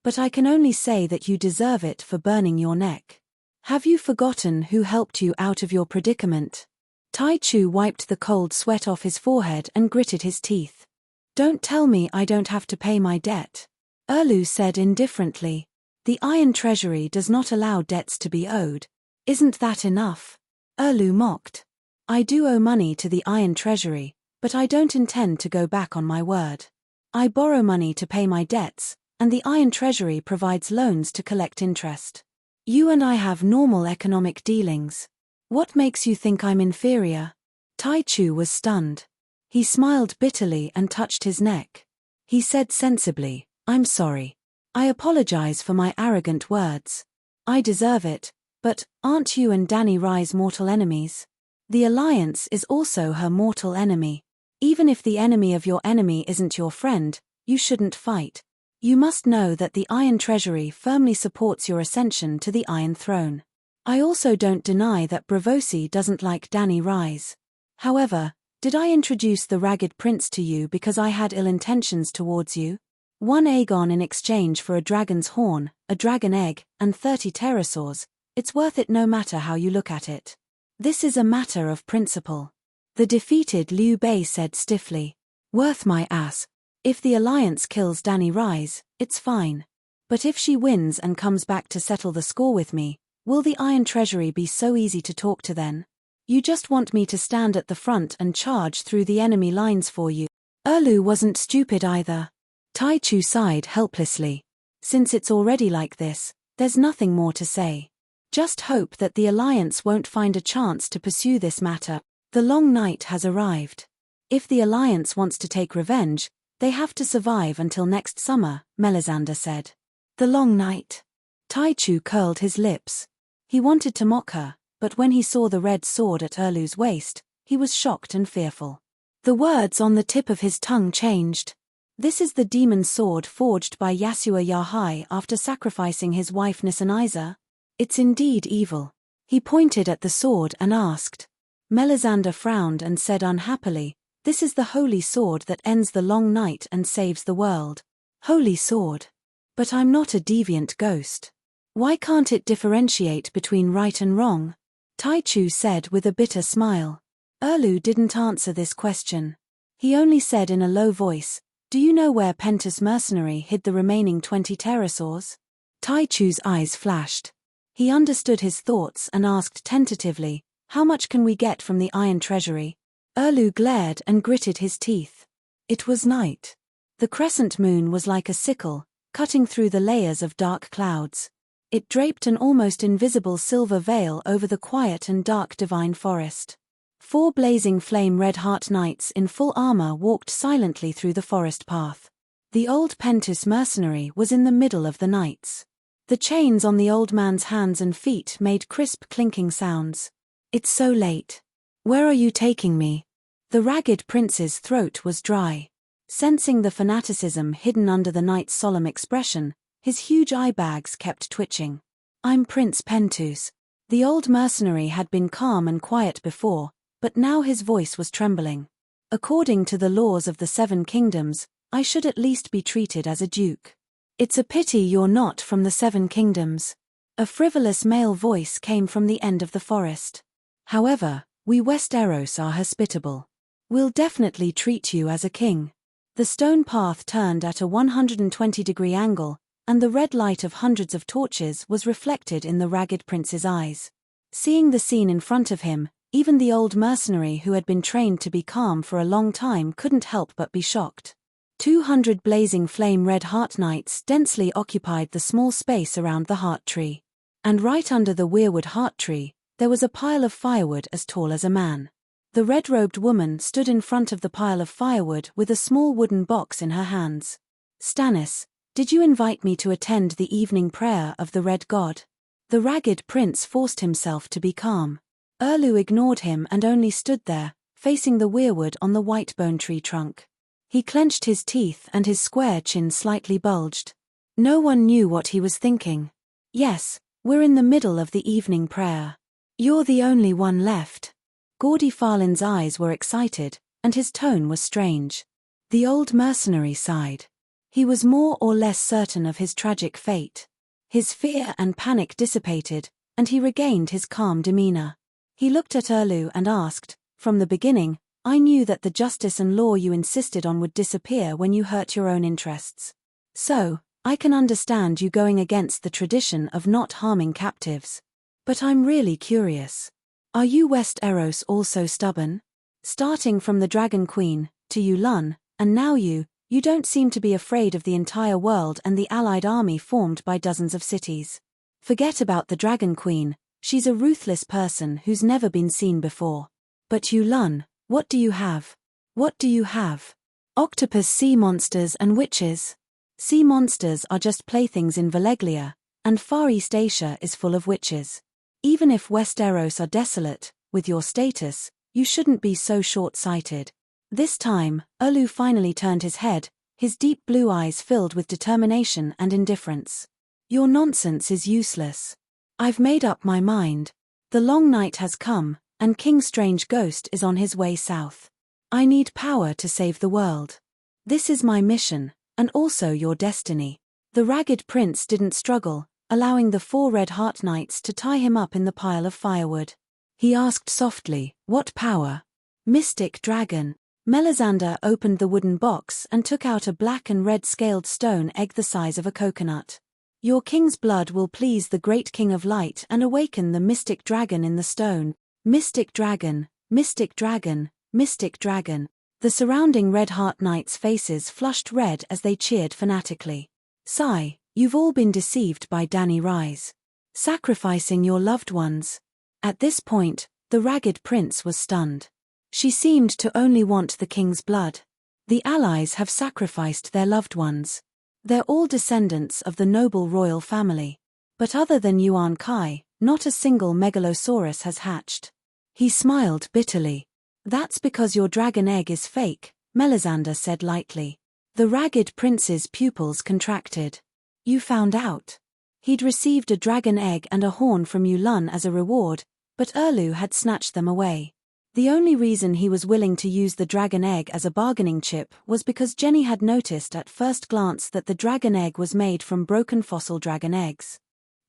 But I can only say that you deserve it for burning your neck. Have you forgotten who helped you out of your predicament?" Taichu wiped the cold sweat off his forehead and gritted his teeth. "Don't tell me I don't have to pay my debt," Erlu said indifferently. "The Iron Treasury does not allow debts to be owed. Isn't that enough?" Erlu mocked. "I do owe money to the Iron Treasury, but I don't intend to go back on my word. I borrow money to pay my debts, and the Iron Treasury provides loans to collect interest. You and I have normal economic dealings. What makes you think I'm inferior?" Taichu was stunned. He smiled bitterly and touched his neck. He said sensibly, "I'm sorry. I apologize for my arrogant words. I deserve it, but aren't you and Danny Rye's mortal enemies? The Alliance is also her mortal enemy. Even if the enemy of your enemy isn't your friend, you shouldn't fight. You must know that the Iron Treasury firmly supports your ascension to the Iron Throne. I also don't deny that Bravosi doesn't like Danny Rye's. However, did I introduce the Ragged Prince to you because I had ill intentions towards you? 1 aegon in exchange for a dragon's horn, a dragon egg, and 30 pterosaurs. It's worth it no matter how you look at it. This is a matter of principle." The defeated Liu Bei said stiffly. "Worth my ass. If the Alliance kills Danny Rise, it's fine. But if she wins and comes back to settle the score with me, will the Iron Treasury be so easy to talk to then? You just want me to stand at the front and charge through the enemy lines for you." Erlu wasn't stupid either. Taichu sighed helplessly. "Since it's already like this, there's nothing more to say. Just hope that the Alliance won't find a chance to pursue this matter. The long night has arrived. If the Alliance wants to take revenge, they have to survive until next summer," Melisandre said. "The long night?" Taichu curled his lips. He wanted to mock her, but when he saw the red sword at Erlu's waist, he was shocked and fearful. The words on the tip of his tongue changed. "This is the demon sword forged by Yasua Yahai after sacrificing his wife Nisaniza? It's indeed evil." He pointed at the sword and asked. Melisandre frowned and said unhappily, "This is the holy sword that ends the long night and saves the world." "Holy sword? But I'm not a deviant ghost. Why can't it differentiate between right and wrong?" Taichu said with a bitter smile. Erlu didn't answer this question. He only said in a low voice, "Do you know where Pentus Mercenary hid the remaining 20 pterosaurs?" Taichu's eyes flashed. He understood his thoughts and asked tentatively, "How much can we get from the Iron Treasury?" Erlu glared and gritted his teeth. It was night. The crescent moon was like a sickle, cutting through the layers of dark clouds. It draped an almost invisible silver veil over the quiet and dark divine forest. 4 blazing flame-red heart knights in full armor walked silently through the forest path. The old Pentus mercenary was in the middle of the knights. The chains on the old man's hands and feet made crisp clinking sounds. "It's so late. Where are you taking me?" The ragged prince's throat was dry. Sensing the fanaticism hidden under the knight's solemn expression, his huge eye bags kept twitching. "I'm Prince Pentus." The old mercenary had been calm and quiet before, but now his voice was trembling. "According to the laws of the 7 kingdoms, I should at least be treated as a duke. It's a pity you're not from the 7 kingdoms." A frivolous male voice came from the end of the forest. "However, we Westeros are hospitable. We'll definitely treat you as a king." The stone path turned at a 120-degree angle, and the red light of hundreds of torches was reflected in the ragged prince's eyes. Seeing the scene in front of him, even the old mercenary who had been trained to be calm for a long time couldn't help but be shocked. 200 blazing flame-red heart knights densely occupied the small space around the heart tree. And right under the weirwood heart tree, there was a pile of firewood as tall as a man. The red-robed woman stood in front of the pile of firewood with a small wooden box in her hands. Stannis, did you invite me to attend the evening prayer of the Red God? The ragged prince forced himself to be calm. Erlu ignored him and only stood there, facing the weirwood on the whitebone tree trunk. He clenched his teeth and his square chin slightly bulged. No one knew what he was thinking. Yes, we're in the middle of the evening prayer. You're the only one left. Gordy Farlin's eyes were excited, and his tone was strange. The old mercenary sighed. He was more or less certain of his tragic fate. His fear and panic dissipated, and he regained his calm demeanor. He looked at Erlu and asked, "From the beginning, I knew that the justice and law you insisted on would disappear when you hurt your own interests. So, I can understand you going against the tradition of not harming captives. But I'm really curious. Are you Westeros also stubborn? Starting from the Dragon Queen, to Yulun, and now you don't seem to be afraid of the entire world and the allied army formed by dozens of cities. Forget about the Dragon Queen, she's a ruthless person who's never been seen before. But Yulun, what do you have? What do you have? Octopus, sea monsters and witches. Sea monsters are just playthings in Valeglia, and Far East Asia is full of witches. Even if Westeros are desolate, with your status, you shouldn't be so short-sighted." This time, Erlu finally turned his head, his deep blue eyes filled with determination and indifference. "Your nonsense is useless. I've made up my mind. The long night has come, and King Strange Ghost is on his way south. I need power to save the world. This is my mission, and also your destiny." The ragged prince didn't struggle, allowing the 4 Red Heart Knights to tie him up in the pile of firewood. He asked softly, "What power?" "Mystic dragon." Melisandre opened the wooden box and took out a black and red scaled stone egg the size of a coconut. "Your king's blood will please the great king of light and awaken the mystic dragon in the stone." Mystic dragon, mystic dragon, mystic dragon. The surrounding Red Heart Knights' faces flushed red as they cheered fanatically. "Sigh, you've all been deceived by Dany Rise. Sacrificing your loved ones." At this point, the ragged prince was stunned. She seemed to only want the king's blood. The allies have sacrificed their loved ones. They're all descendants of the noble royal family. But other than Yuan Kai, not a single megalosaurus has hatched. He smiled bitterly. "That's because your dragon egg is fake," Melisandre said lightly. The ragged prince's pupils contracted. "You found out?" He'd received a dragon egg and a horn from Yulun as a reward, but Erlu had snatched them away. The only reason he was willing to use the dragon egg as a bargaining chip was because Jenny had noticed at first glance that the dragon egg was made from broken fossil dragon eggs.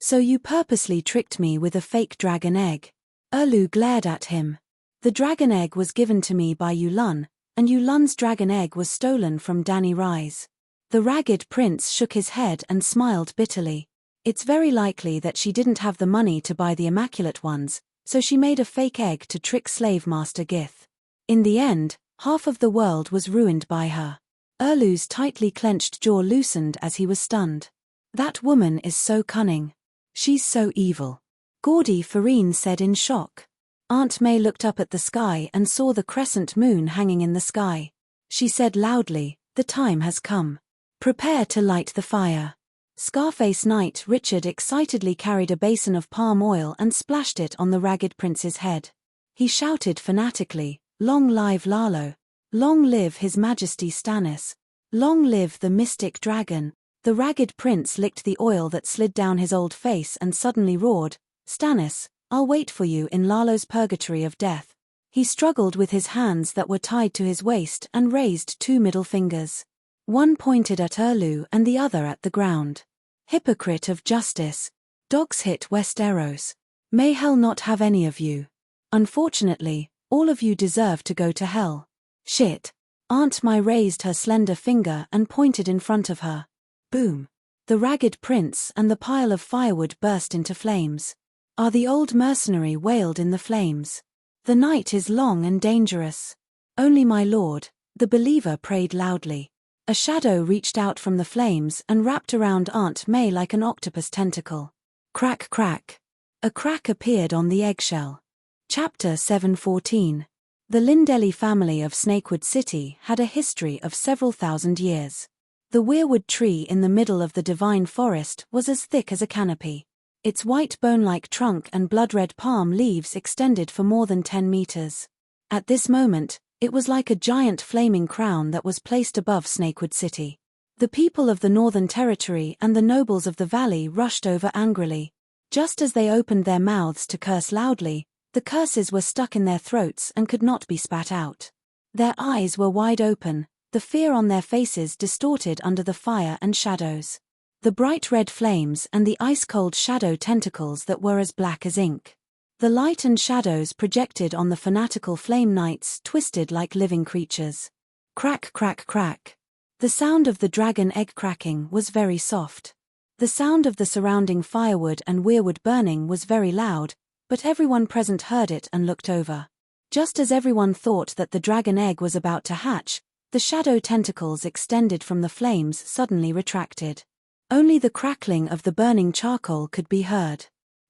"So you purposely tricked me with a fake dragon egg?" Erlu glared at him. "The dragon egg was given to me by Yulun, and Yulun's dragon egg was stolen from Dany Rise." The ragged prince shook his head and smiled bitterly. "It's very likely that she didn't have the money to buy the immaculate ones, so she made a fake egg to trick slave master Gith. In the end, half of the world was ruined by her." Erlu's tightly clenched jaw loosened as he was stunned. "That woman is so cunning. She's so evil." Gordy Farine said in shock. Aunt May looked up at the sky and saw the crescent moon hanging in the sky. She said loudly, "The time has come. Prepare to light the fire." Scarface Knight Richard excitedly carried a basin of palm oil and splashed it on the ragged prince's head. He shouted fanatically, "Long live Lalo! Long live His Majesty Stannis! Long live the mystic dragon!" The ragged prince licked the oil that slid down his old face and suddenly roared, "Stannis, I'll wait for you in Lalo's purgatory of death." He struggled with his hands that were tied to his waist and raised 2 middle fingers. One pointed at Erlu and the other at the ground. "Hypocrite of justice. Dogs hit Westeros. May hell not have any of you. Unfortunately, all of you deserve to go to hell. Shit." Aunt Mai raised her slender finger and pointed in front of her. Boom. The ragged prince and the pile of firewood burst into flames. The old mercenary wailed in the flames. "The night is long and dangerous. Only my lord," the believer prayed loudly. A shadow reached out from the flames and wrapped around Aunt May like an octopus tentacle. Crack crack. A crack appeared on the eggshell. Chapter 7:14. The Lindelli family of Snakewood City had a history of several thousand years. The weirwood tree in the middle of the divine forest was as thick as a canopy. Its white bone-like trunk and blood-red palm leaves extended for more than 10 meters. At this moment, it was like a giant flaming crown that was placed above Snakewood City. The people of the Northern Territory and the nobles of the valley rushed over angrily. Just as they opened their mouths to curse loudly, the curses were stuck in their throats and could not be spat out. Their eyes were wide open, the fear on their faces distorted under the fire and shadows. The bright red flames and the ice-cold shadow tentacles that were as black as ink. The light and shadows projected on the fanatical flame knights twisted like living creatures. Crack, crack, crack. The sound of the dragon egg cracking was very soft. The sound of the surrounding firewood and weirwood burning was very loud, but everyone present heard it and looked over. Just as everyone thought that the dragon egg was about to hatch, the shadow tentacles extended from the flames suddenly retracted. Only the crackling of the burning charcoal could be heard.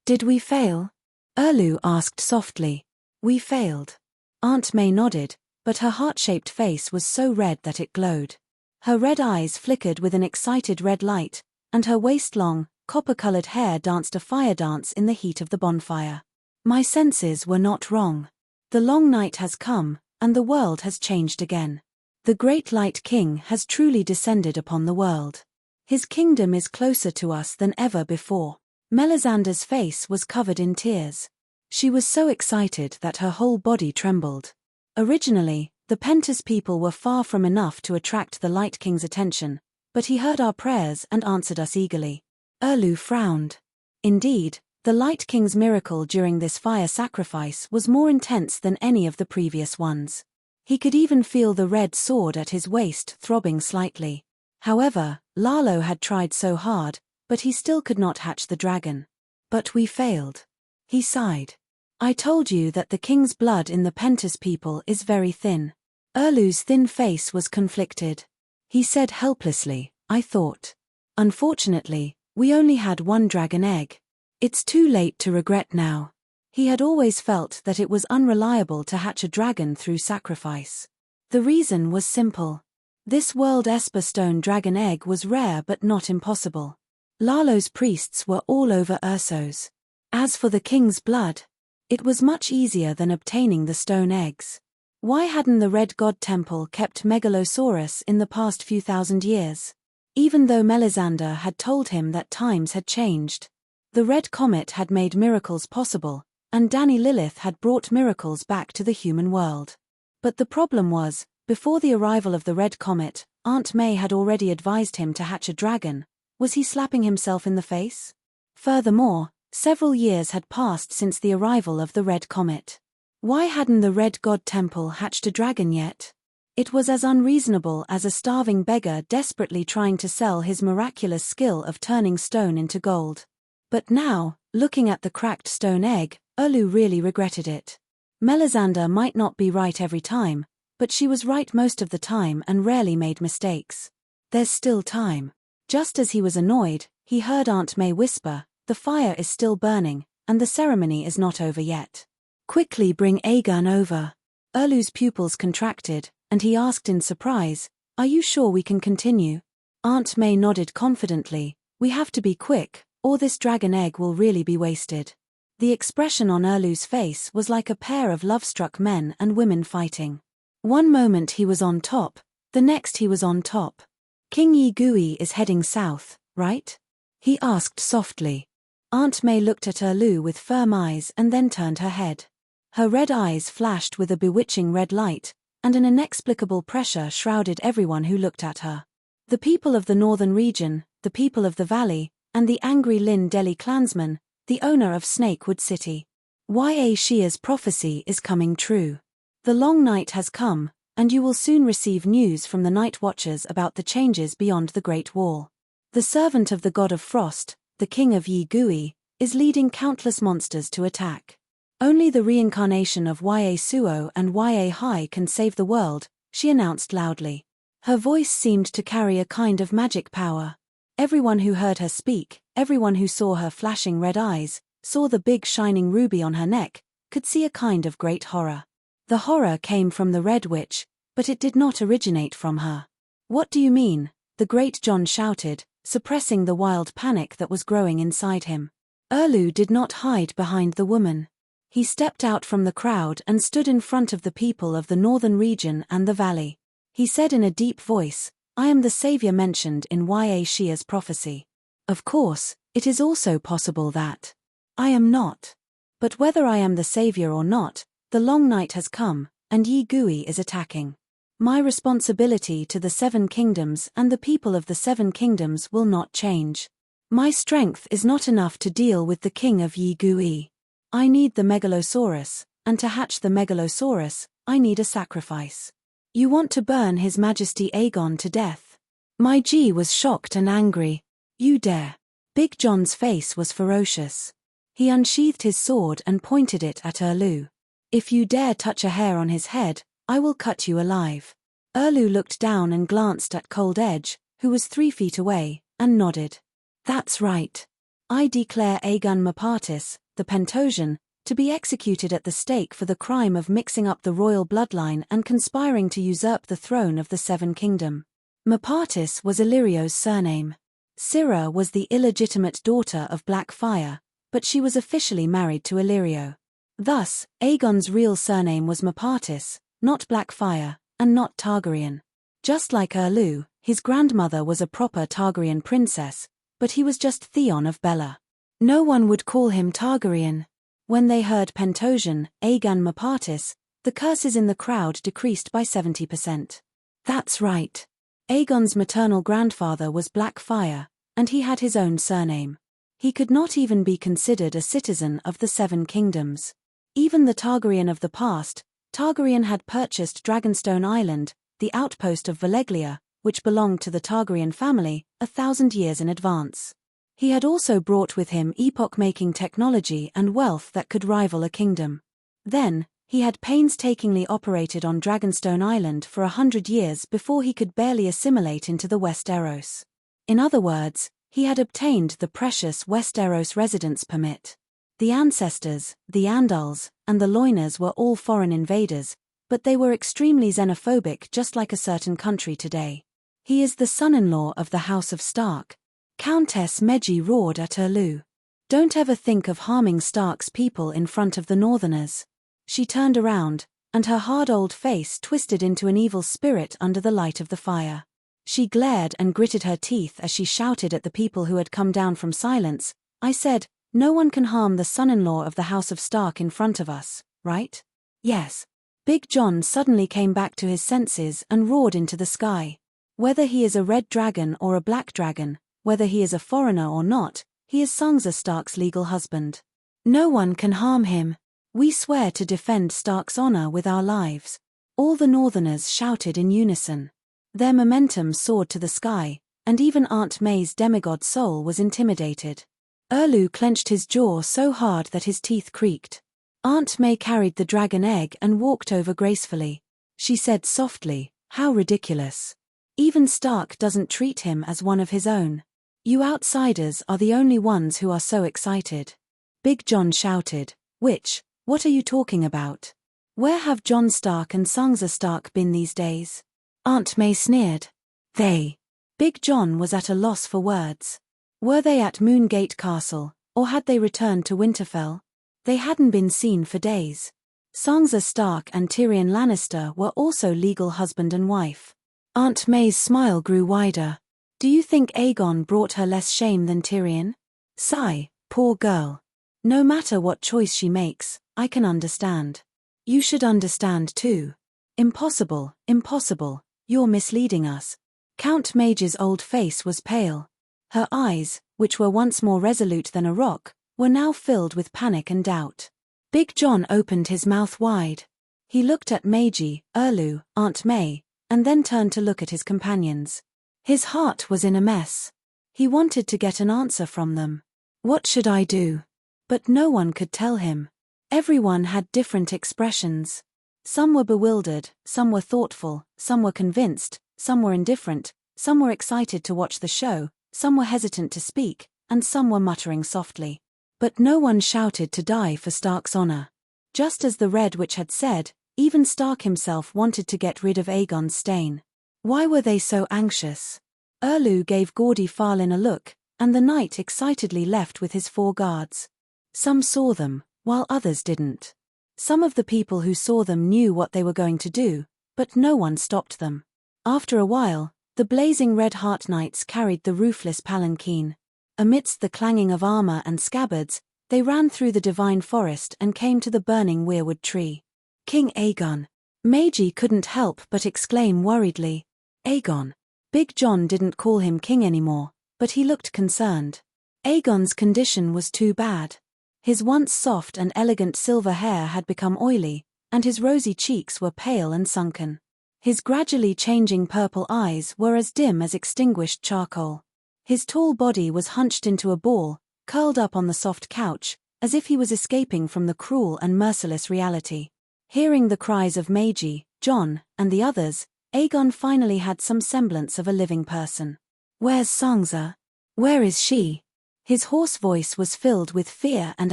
Did we fail? Erlu asked softly. We failed. Aunt May nodded, but her heart-shaped face was so red that it glowed. Her red eyes flickered with an excited red light, and her waist-long, copper-colored hair danced a fire dance in the heat of the bonfire. My senses were not wrong. The long night has come, and the world has changed again. The great Light King has truly descended upon the world. His kingdom is closer to us than ever before. Melisandre's face was covered in tears. She was so excited that her whole body trembled. Originally, the Pentus people were far from enough to attract the Light King's attention, but he heard our prayers and answered us eagerly. Erlu frowned. Indeed, the Light King's miracle during this fire sacrifice was more intense than any of the previous ones. He could even feel the red sword at his waist throbbing slightly. However, Lalo had tried so hard, but he still could not hatch the dragon. But we failed. He sighed. I told you that the king's blood in the Pentus people is very thin. Erlu's thin face was conflicted. He said helplessly, I thought. Unfortunately, we only had one dragon egg. It's too late to regret now. He had always felt that it was unreliable to hatch a dragon through sacrifice. The reason was simple. This world Esper stone dragon egg was rare but not impossible. Lalo's priests were all over Urso's. As for the king's blood, it was much easier than obtaining the stone eggs. Why hadn't the Red God Temple kept Megalosaurus in the past few thousand years? Even though Melisandre had told him that times had changed. The Red Comet had made miracles possible, and Danny Lilith had brought miracles back to the human world. But the problem was, before the arrival of the Red Comet, Aunt May had already advised him to hatch a dragon. Was he slapping himself in the face? Furthermore, several years had passed since the arrival of the Red Comet. Why hadn't the Red God Temple hatched a dragon yet? It was as unreasonable as a starving beggar desperately trying to sell his miraculous skill of turning stone into gold. But now, looking at the cracked stone egg, Erlu really regretted it. Melisandre might not be right every time, but she was right most of the time and rarely made mistakes. There's still time. Just as he was annoyed, he heard Aunt May whisper, the fire is still burning, and the ceremony is not over yet. Quickly bring Aegon over. Erlu's pupils contracted, and he asked in surprise, are you sure we can continue? Aunt May nodded confidently, we have to be quick, or this dragon egg will really be wasted. The expression on Erlu's face was like a pair of love-struck men and women fighting. One moment he was on top, the next he was on top. King Yi Gui is heading south, right? He asked softly. Aunt May looked at Erlu with firm eyes and then turned her head. Her red eyes flashed with a bewitching red light, and an inexplicable pressure shrouded everyone who looked at her. The people of the northern region, the people of the valley, and the angry Lin Deli clansman, the owner of Snakewood City. Ya Shia's prophecy is coming true. The long night has come, and you will soon receive news from the Night Watchers about the changes beyond the Great Wall. The servant of the god of frost, the king of Yi Gui, is leading countless monsters to attack. Only the reincarnation of Ya Suo and Ya Hai can save the world, she announced loudly. Her voice seemed to carry a kind of magic power. Everyone who heard her speak, everyone who saw her flashing red eyes, saw the big shining ruby on her neck, could see a kind of great horror. The horror came from the Red Witch, but it did not originate from her. What do you mean? the great John shouted, suppressing the wild panic that was growing inside him. Erlu did not hide behind the woman. He stepped out from the crowd and stood in front of the people of the northern region and the valley. He said in a deep voice, "I am the savior mentioned in Ya Shia's prophecy. Of course, it is also possible that I am not. But whether I am the savior or not, the long night has come, and Yi Gui is attacking. My responsibility to the Seven Kingdoms and the people of the Seven Kingdoms will not change. My strength is not enough to deal with the king of Yi Gui. I need the Megalosaurus, and to hatch the Megalosaurus, I need a sacrifice. You want to burn His Majesty Aegon to death?" My Ji was shocked and angry. "You dare?" Big John's face was ferocious. He unsheathed his sword and pointed it at Erlu. "If you dare touch a hair on his head, I will cut you alive." Erlu looked down and glanced at Cold Edge, who was 3 feet away, and nodded. "That's right. I declare Aegon Mapartis, the Pentosian, to be executed at the stake for the crime of mixing up the royal bloodline and conspiring to usurp the throne of the Seven Kingdom." Mapartis was Illyrio's surname. Syrah was the illegitimate daughter of Blackfire, but she was officially married to Illyrio. Thus, Aegon's real surname was Mapartis, not Blackfire, and not Targaryen. Just like Erlu, his grandmother was a proper Targaryen princess, but he was just Theon of Bella. No one would call him Targaryen. When they heard Pentosian, Aegon Mapartis, the curses in the crowd decreased by 70%. That's right. Aegon's maternal grandfather was Blackfire, and he had his own surname. He could not even be considered a citizen of the Seven Kingdoms. Even the Targaryen of the past, Targaryen had purchased Dragonstone Island, the outpost of Valeglia, which belonged to the Targaryen family, 1,000 years in advance. He had also brought with him epoch-making technology and wealth that could rival a kingdom. Then, he had painstakingly operated on Dragonstone Island for 100 years before he could barely assimilate into the Westeros. In other words, he had obtained the precious Westeros residence permit. The ancestors, the Andals, and the Loiners were all foreign invaders, but they were extremely xenophobic, just like a certain country today. "He is the son-in-law of the House of Stark." Countess Meji roared at Erlu. "Don't ever think of harming Stark's people in front of the Northerners." She turned around, and her hard old face twisted into an evil spirit under the light of the fire. She glared and gritted her teeth as she shouted at the people who had come down from silence. "I said, no one can harm the son-in-law of the House of Stark in front of us, right?" "Yes." Big John suddenly came back to his senses and roared into the sky. "Whether he is a red dragon or a black dragon, whether he is a foreigner or not, he is Sansa Stark's legal husband. No one can harm him. We swear to defend Stark's honor with our lives." All the Northerners shouted in unison. Their momentum soared to the sky, and even Aunt May's demigod soul was intimidated. Erlu clenched his jaw so hard that his teeth creaked. Aunt May carried the dragon egg and walked over gracefully. She said softly, "How ridiculous. Even Stark doesn't treat him as one of his own. You outsiders are the only ones who are so excited." Big John shouted, What are you talking about? Where have Jon Stark and Sansa Stark been these days?" Aunt May sneered. "They." Big John was at a loss for words. Were they at Moongate Castle, or had they returned to Winterfell? They hadn't been seen for days. Sansa Stark and Tyrion Lannister were also legal husband and wife. Aunt May's smile grew wider. "Do you think Aegon brought her less shame than Tyrion?" Sigh, poor girl. "No matter what choice she makes, I can understand. You should understand too." "Impossible, impossible, you're misleading us." Count Mage's old face was pale. Her eyes, which were once more resolute than a rock, were now filled with panic and doubt. Big John opened his mouth wide. He looked at Meiji, Erlu, Aunt May, and then turned to look at his companions. His heart was in a mess. He wanted to get an answer from them. What should I do? But no one could tell him. Everyone had different expressions. Some were bewildered, some were thoughtful, some were convinced, some were indifferent, some were excited to watch the show, some were hesitant to speak, and some were muttering softly. But no one shouted to die for Stark's honor. Just as the Red Witch had said, even Stark himself wanted to get rid of Aegon's stain. Why were they so anxious? Erlu gave Gordy Farlin a look, and the knight excitedly left with his 4 guards. Some saw them, while others didn't. Some of the people who saw them knew what they were going to do, but no one stopped them. After a while, the blazing red heart knights carried the roofless palanquin. Amidst the clanging of armor and scabbards, they ran through the divine forest and came to the burning weirwood tree. King Aegon. Meiji couldn't help but exclaim worriedly. Aegon. Big John didn't call him king anymore, but he looked concerned. Aegon's condition was too bad. His once soft and elegant silver hair had become oily, and his rosy cheeks were pale and sunken. His gradually changing purple eyes were as dim as extinguished charcoal. His tall body was hunched into a ball, curled up on the soft couch, as if he was escaping from the cruel and merciless reality. Hearing the cries of Meiji, Jon, and the others, Aegon finally had some semblance of a living person. Where's Sansa? Where is she? His hoarse voice was filled with fear and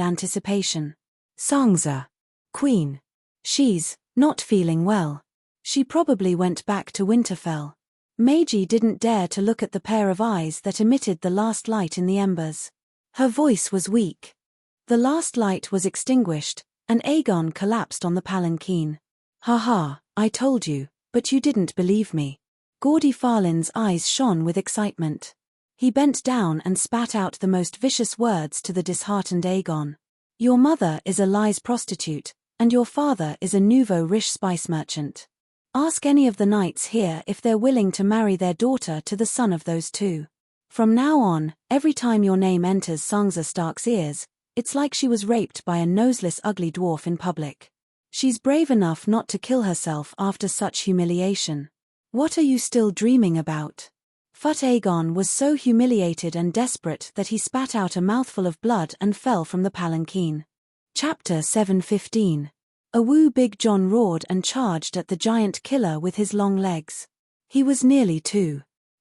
anticipation. Sansa. Queen. She's not feeling well. She probably went back to Winterfell. Meiji didn't dare to look at the pair of eyes that emitted the last light in the embers. Her voice was weak. The last light was extinguished, and Aegon collapsed on the palanquin. Ha ha, I told you, but you didn't believe me. Gordy Farlin's eyes shone with excitement. He bent down and spat out the most vicious words to the disheartened Aegon. Your mother is a lies prostitute, and your father is a nouveau riche spice merchant. Ask any of the knights here if they're willing to marry their daughter to the son of those two. From now on, every time your name enters Sansa Stark's ears, it's like she was raped by a noseless ugly dwarf in public. She's brave enough not to kill herself after such humiliation. What are you still dreaming about? Fut Aegon was so humiliated and desperate that he spat out a mouthful of blood and fell from the palanquin. Chapter 7:15. Awoo! Big John roared and charged at the giant killer with his long legs. He was nearly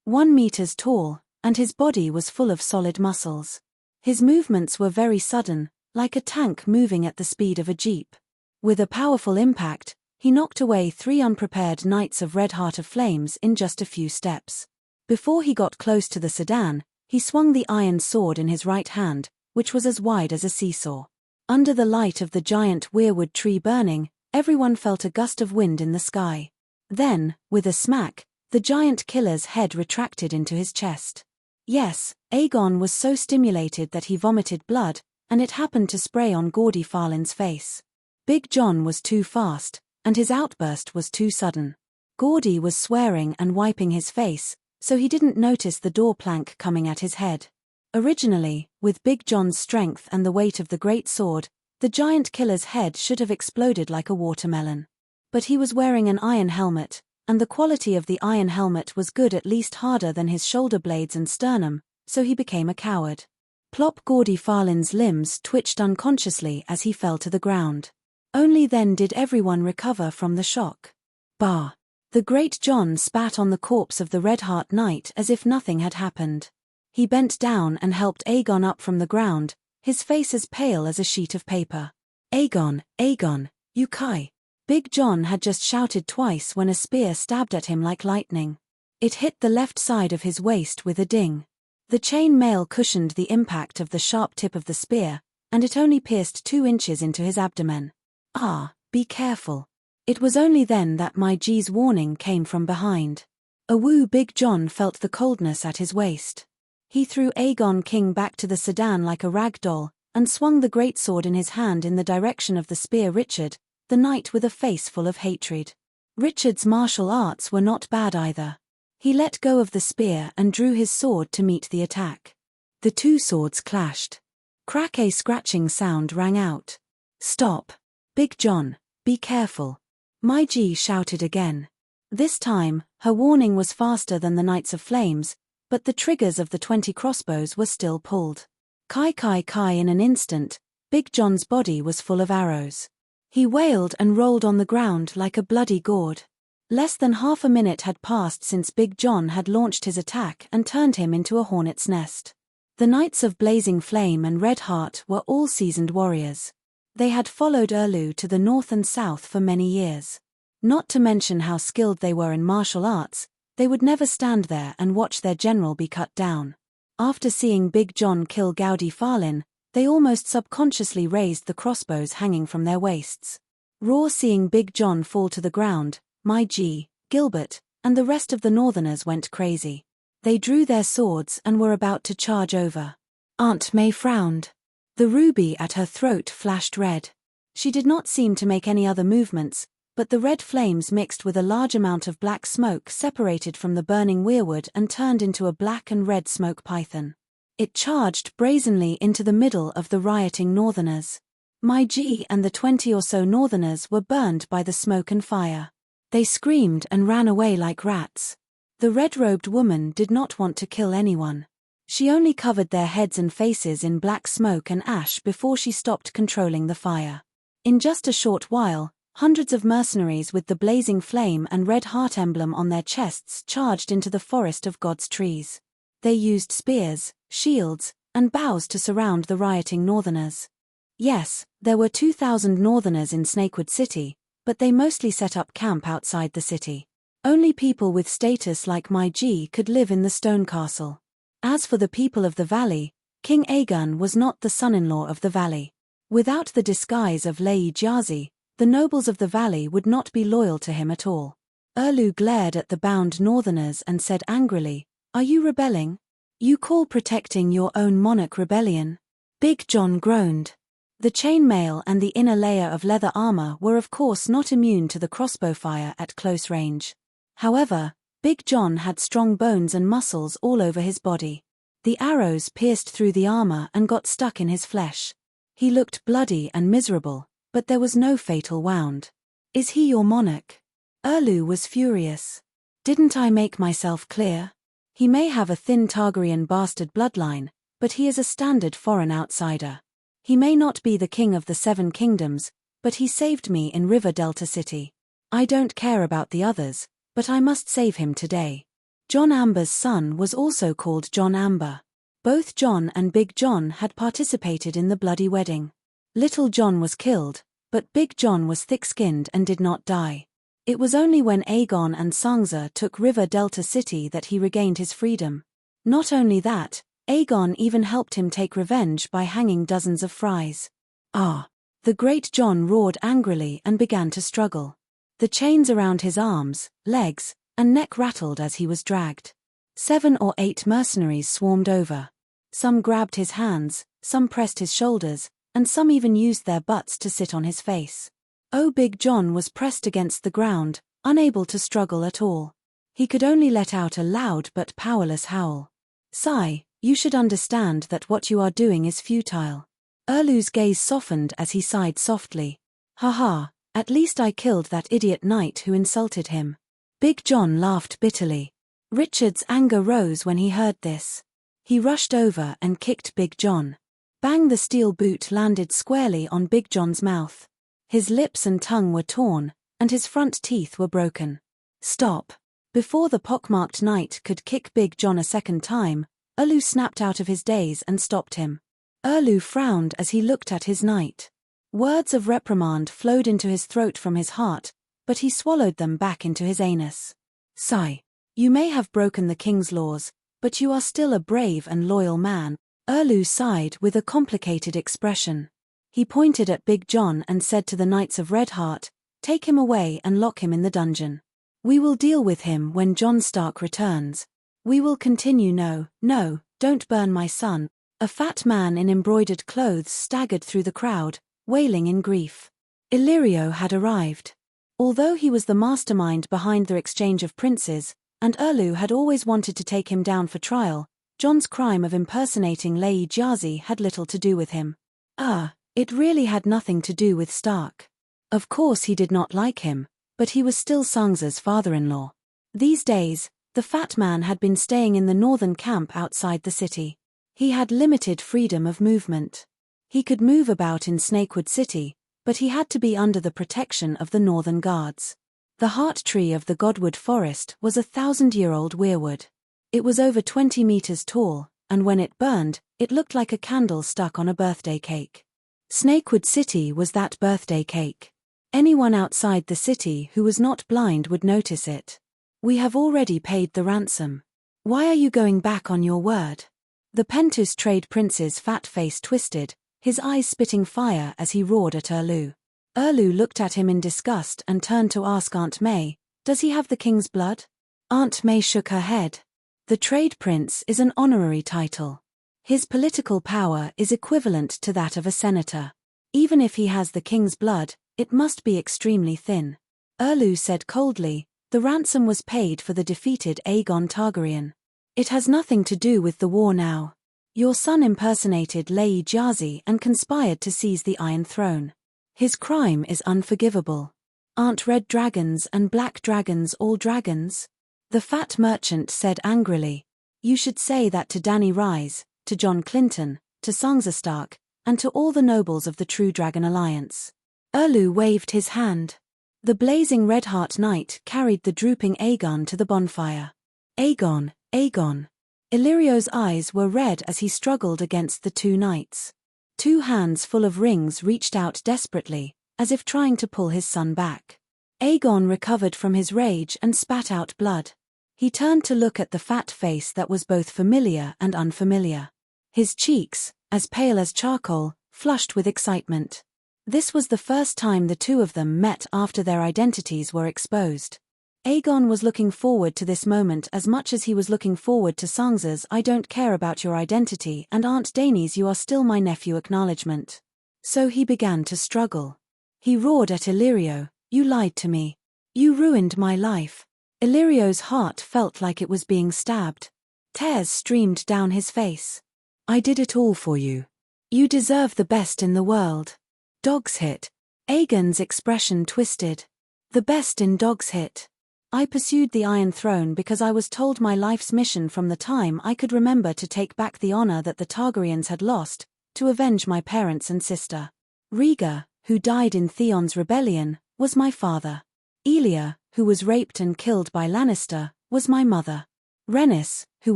1 meters tall, and his body was full of solid muscles. His movements were very sudden, like a tank moving at the speed of a jeep. With a powerful impact, he knocked away 3 unprepared knights of Red Heart of Flames in just a few steps. Before he got close to the sedan, he swung the iron sword in his right hand, which was as wide as a seesaw. Under the light of the giant weirwood tree burning, everyone felt a gust of wind in the sky. Then, with a smack, the giant killer's head retracted into his chest. Yes, Aegon was so stimulated that he vomited blood, and it happened to spray on Gordy Farlin's face. Big John was too fast, and his outburst was too sudden. Gordy was swearing and wiping his face, so he didn't notice the door plank coming at his head. Originally, with Big John's strength and the weight of the great sword, the giant killer's head should have exploded like a watermelon. But he was wearing an iron helmet, and the quality of the iron helmet was good, at least harder than his shoulder blades and sternum, so he became a coward. Plop! Gordy Farlin's limbs twitched unconsciously as he fell to the ground. Only then did everyone recover from the shock. Bah! The great John spat on the corpse of the Red Heart Knight as if nothing had happened. He bent down and helped Aegon up from the ground, his face as pale as a sheet of paper. Aegon, Aegon, you kai! Big John had just shouted twice when a spear stabbed at him like lightning. It hit the left side of his waist with a ding. The chain mail cushioned the impact of the sharp tip of the spear, and it only pierced 2 inches into his abdomen. Ah, be careful. It was only then that my G's warning came from behind. Awoo! Big John felt the coldness at his waist. He threw Aegon King back to the sedan like a rag doll, and swung the greatsword in his hand in the direction of the spear Richard, the knight with a face full of hatred. Richard's martial arts were not bad either. He let go of the spear and drew his sword to meet the attack. The 2 swords clashed. Crack! A scratching sound rang out. Stop! Big John, be careful. My G shouted again. This time, her warning was faster than the Knights of Flames, but the triggers of the 20 crossbows were still pulled. Kai kai kai! In an instant, Big John's body was full of arrows. He wailed and rolled on the ground like a bloody gourd. Less than half a minute had passed since Big John had launched his attack and turned him into a hornet's nest. The Knights of Blazing Flame and Red Heart were all seasoned warriors. They had followed Erlu to the north and south for many years. Not to mention how skilled they were in martial arts, They would never stand there and watch their general be cut down. After seeing Big John kill Gowdy Farlin, they almost subconsciously raised the crossbows hanging from their waists. Raw seeing Big John fall to the ground, my G, Gilbert, and the rest of the Northerners went crazy. They drew their swords and were about to charge over. Aunt May frowned. The ruby at her throat flashed red. She did not seem to make any other movements, but the red flames mixed with a large amount of black smoke separated from the burning weirwood and turned into a black and red smoke python. It charged brazenly into the middle of the rioting Northerners. My G and the 20 or so Northerners were burned by the smoke and fire. They screamed and ran away like rats. The red-robed woman did not want to kill anyone. She only covered their heads and faces in black smoke and ash before she stopped controlling the fire. In just a short while, hundreds of mercenaries with the blazing flame and red heart emblem on their chests charged into the forest of God's trees. They used spears, shields, and bows to surround the rioting Northerners. Yes, there were 2,000 Northerners in Snakewood City, but they mostly set up camp outside the city. Only people with status like my G could live in the stone castle. As for the people of the valley, King Aegon was not the son-in-law of the valley. Without the disguise of Lei Jazi, the nobles of the valley would not be loyal to him at all. Erlu glared at the bound Northerners and said angrily, "Are you rebelling? You call protecting your own monarch rebellion?" Big John groaned. The chainmail and the inner layer of leather armor were of course not immune to the crossbow fire at close range. However, Big John had strong bones and muscles all over his body. The arrows pierced through the armor and got stuck in his flesh. He looked bloody and miserable, but there was no fatal wound. "Is he your monarch?" Erlu was furious. "Didn't I make myself clear? He may have a thin Targaryen bastard bloodline, but he is a standard foreign outsider. He may not be the king of the Seven Kingdoms, but he saved me in River Delta City. I don't care about the others, but I must save him today." John Amber's son was also called John Amber. Both John and Big John had participated in the bloody wedding. Little John was killed, but Big John was thick-skinned and did not die. It was only when Aegon and Sansa took River Delta City that he regained his freedom. Not only that, Aegon even helped him take revenge by hanging dozens of Frys. "Ah!" The great John roared angrily and began to struggle. The chains around his arms, legs, and neck rattled as he was dragged. 7 or 8 mercenaries swarmed over. Some grabbed his hands, some pressed his shoulders, and some even used their butts to sit on his face. Oh, Big John was pressed against the ground, unable to struggle at all. He could only let out a loud but powerless howl. "Sigh, you should understand that what you are doing is futile." Erlu's gaze softened as he sighed softly. "Ha ha, at least I killed that idiot knight who insulted him." Big John laughed bitterly. Richard's anger rose when he heard this. He rushed over and kicked Big John. Bang! The steel boot landed squarely on Big John's mouth. His lips and tongue were torn, and his front teeth were broken. "Stop!" Before the pockmarked knight could kick Big John a second time, Erlu snapped out of his daze and stopped him. Erlu frowned as he looked at his knight. Words of reprimand flowed into his throat from his heart, but he swallowed them back into his anus. "Sigh. You may have broken the king's laws, but you are still a brave and loyal man." Erlu sighed with a complicated expression. He pointed at Big John and said to the Knights of Redheart, "Take him away and lock him in the dungeon. We will deal with him when Jon Stark returns. We will continue." "No, no, don't burn my son." A fat man in embroidered clothes staggered through the crowd, wailing in grief. Illyrio had arrived. Although he was the mastermind behind the exchange of princes, and Erlu had always wanted to take him down for trial, Jon's crime of impersonating Lei Jazi had little to do with him. It really had nothing to do with Stark. Of course he did not like him, but he was still Sansa's father-in-law. These days, the fat man had been staying in the northern camp outside the city. He had limited freedom of movement. He could move about in Snakewood City, but he had to be under the protection of the northern guards. The heart tree of the Godwood Forest was a 1,000-year-old weirwood. It was over 20 meters tall, and when it burned, it looked like a candle stuck on a birthday cake. Snakewood City was that birthday cake. Anyone outside the city who was not blind would notice it. We have already paid the ransom. Why are you going back on your word? The Pentus trade prince's fat face twisted, his eyes spitting fire as he roared at Erlu. Erlu looked at him in disgust and turned to ask Aunt May, "Does he have the king's blood?" Aunt May shook her head. The trade prince is an honorary title. His political power is equivalent to that of a senator. Even if he has the king's blood, it must be extremely thin. Erlu said coldly, "The ransom was paid for the defeated Aegon Targaryen. It has nothing to do with the war now. Your son impersonated Lei Jiazi and conspired to seize the Iron Throne. His crime is unforgivable. Aren't red dragons and black dragons all dragons?" The fat merchant said angrily. "You should say that to Dany Rise, to John Clinton, to Sansa Stark, and to all the nobles of the True Dragon Alliance." Erlu waved his hand. The blazing red-heart knight carried the drooping Aegon to the bonfire. "Aegon, Aegon." Illyrio's eyes were red as he struggled against the two knights. Two hands full of rings reached out desperately, as if trying to pull his son back. Aegon recovered from his rage and spat out blood. He turned to look at the fat face that was both familiar and unfamiliar. His cheeks, as pale as charcoal, flushed with excitement. This was the first time the two of them met after their identities were exposed. Aegon was looking forward to this moment as much as he was looking forward to Sansa's "I don't care about your identity" and Aunt Dany's "you are still my nephew" acknowledgement. So he began to struggle. He roared at Illyrio, "You lied to me. You ruined my life." Illyrio's heart felt like it was being stabbed. Tears streamed down his face. "I did it all for you. You deserve the best in the world." Dog's hit. Aegon's expression twisted. "The best in Dog's hit. I pursued the Iron Throne because I was told my life's mission from the time I could remember to take back the honor that the Targaryens had lost, to avenge my parents and sister. Rhaegar, who died in Theon's rebellion, was my father. Elia, who was raped and killed by Lannister, was my mother. Rhaenys, who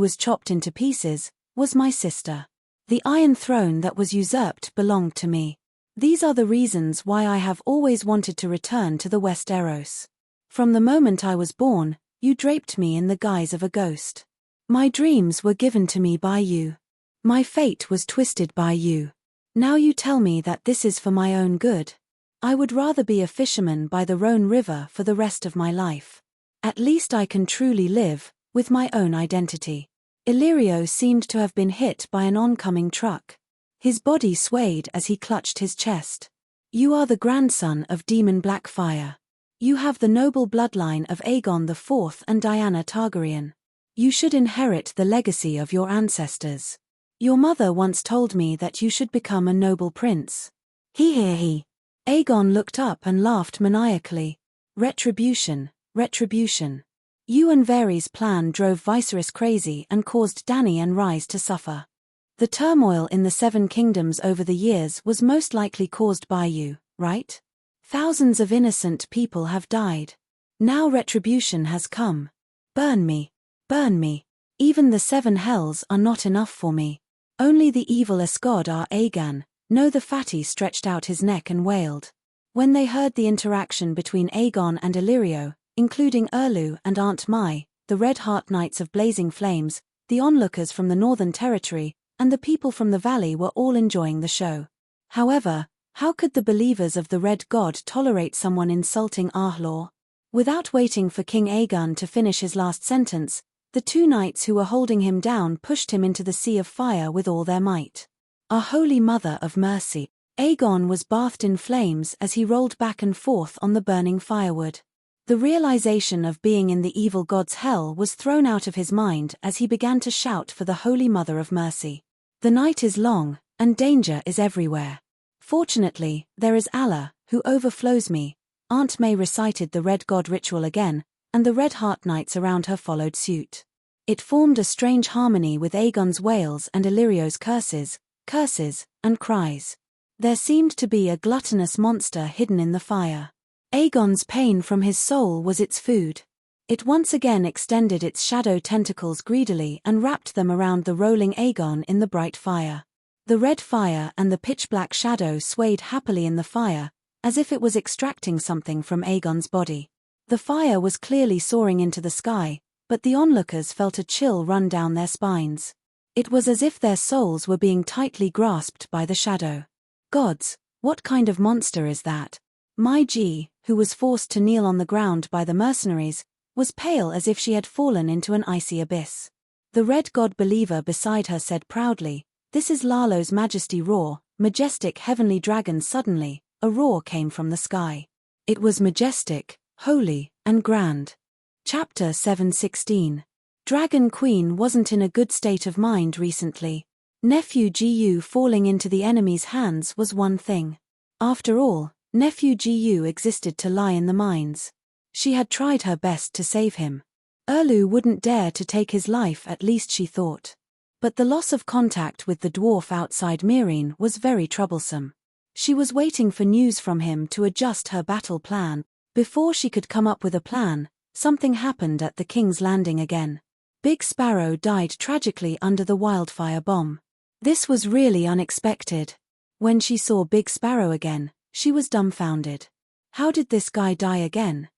was chopped into pieces, was my sister. The Iron Throne that was usurped belonged to me. These are the reasons why I have always wanted to return to the Westeros. From the moment I was born, you draped me in the guise of a ghost. My dreams were given to me by you. My fate was twisted by you. Now you tell me that this is for my own good. I would rather be a fisherman by the Rhone River for the rest of my life. At least I can truly live, with my own identity." Illyrio seemed to have been hit by an oncoming truck. His body swayed as he clutched his chest. "You are the grandson of Demon Blackfire. You have the noble bloodline of Aegon IV and Diana Targaryen. You should inherit the legacy of your ancestors. Your mother once told me that you should become a noble prince." He. Aegon looked up and laughed maniacally. "Retribution, retribution. You and Varys' plan drove Viserys crazy and caused Dany and Rise to suffer. The turmoil in the Seven Kingdoms over the years was most likely caused by you, right? Thousands of innocent people have died. Now retribution has come. Burn me. Burn me. Even the seven hells are not enough for me. Only the evil Escod are Aegon." No, the fatty stretched out his neck and wailed. When they heard the interaction between Aegon and Illyrio, including Erlu and Aunt Mai, the Red Heart Knights of Blazing Flames, the onlookers from the Northern Territory, and the people from the Valley were all enjoying the show. However, how could the believers of the Red God tolerate someone insulting Ahlor? Without waiting for King Aegon to finish his last sentence, the two knights who were holding him down pushed him into the sea of fire with all their might. Our Holy Mother of Mercy. Aegon was bathed in flames as he rolled back and forth on the burning firewood. The realization of being in the evil god's hell was thrown out of his mind as he began to shout for the Holy Mother of Mercy. The night is long, and danger is everywhere. Fortunately, there is Allah, who overflows me. Aunt May recited the Red God ritual again, and the Red Heart Knights around her followed suit. It formed a strange harmony with Aegon's wails and Illyrio's curses, and cries. There seemed to be a gluttonous monster hidden in the fire. Aegon's pain from his soul was its food. It once again extended its shadow tentacles greedily and wrapped them around the rolling Aegon in the bright fire. The red fire and the pitch-black shadow swayed happily in the fire, as if it was extracting something from Aegon's body. The fire was clearly soaring into the sky, but the onlookers felt a chill run down their spines. It was as if their souls were being tightly grasped by the shadow. Gods, what kind of monster is that? Mai Ji, who was forced to kneel on the ground by the mercenaries, was pale as if she had fallen into an icy abyss. The red god believer beside her said proudly, "This is Lalo's Majesty roar, majestic heavenly dragon." Suddenly, a roar came from the sky. It was majestic, holy, and grand. Chapter 7:16. Dragon Queen wasn't in a good state of mind recently. Nephew Gu falling into the enemy's hands was one thing. After all, Nephew Gu existed to lie in the mines. She had tried her best to save him. Erlu wouldn't dare to take his life, at least she thought. But the loss of contact with the dwarf outside Myrine was very troublesome. She was waiting for news from him to adjust her battle plan. Before she could come up with a plan, something happened at the King's Landing again. Big Sparrow died tragically under the wildfire bomb. This was really unexpected. When she saw Big Sparrow again, she was dumbfounded. How did this guy die again?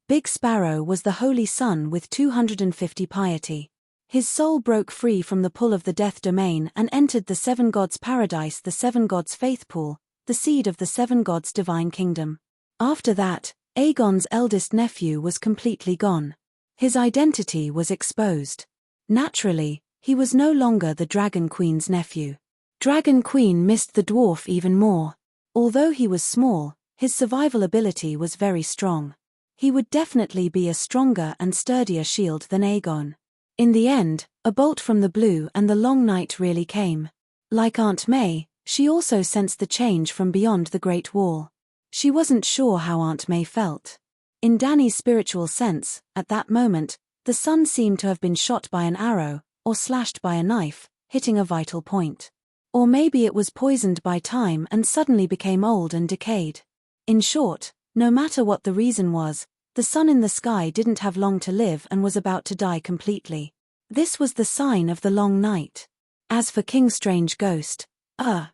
Big Sparrow was the holy son with 250 piety. His soul broke free from the pull of the death domain and entered the seven gods' paradise, the seven gods' faith pool, the seed of the seven gods' divine kingdom. After that, Aegon's eldest nephew was completely gone. His identity was exposed. Naturally, he was no longer the Dragon Queen's nephew. Dragon Queen missed the dwarf even more. Although he was small, his survival ability was very strong. He would definitely be a stronger and sturdier shield than Aegon. In the end, a bolt from the blue and the long night really came. Like Aunt May, she also sensed the change from beyond the Great Wall. She wasn't sure how Aunt May felt. In Dany's spiritual sense, at that moment, the sun seemed to have been shot by an arrow, or slashed by a knife, hitting a vital point. Or maybe it was poisoned by time and suddenly became old and decayed. In short, no matter what the reason was, the sun in the sky didn't have long to live and was about to die completely. This was the sign of the long night. As for King Strange Ghost,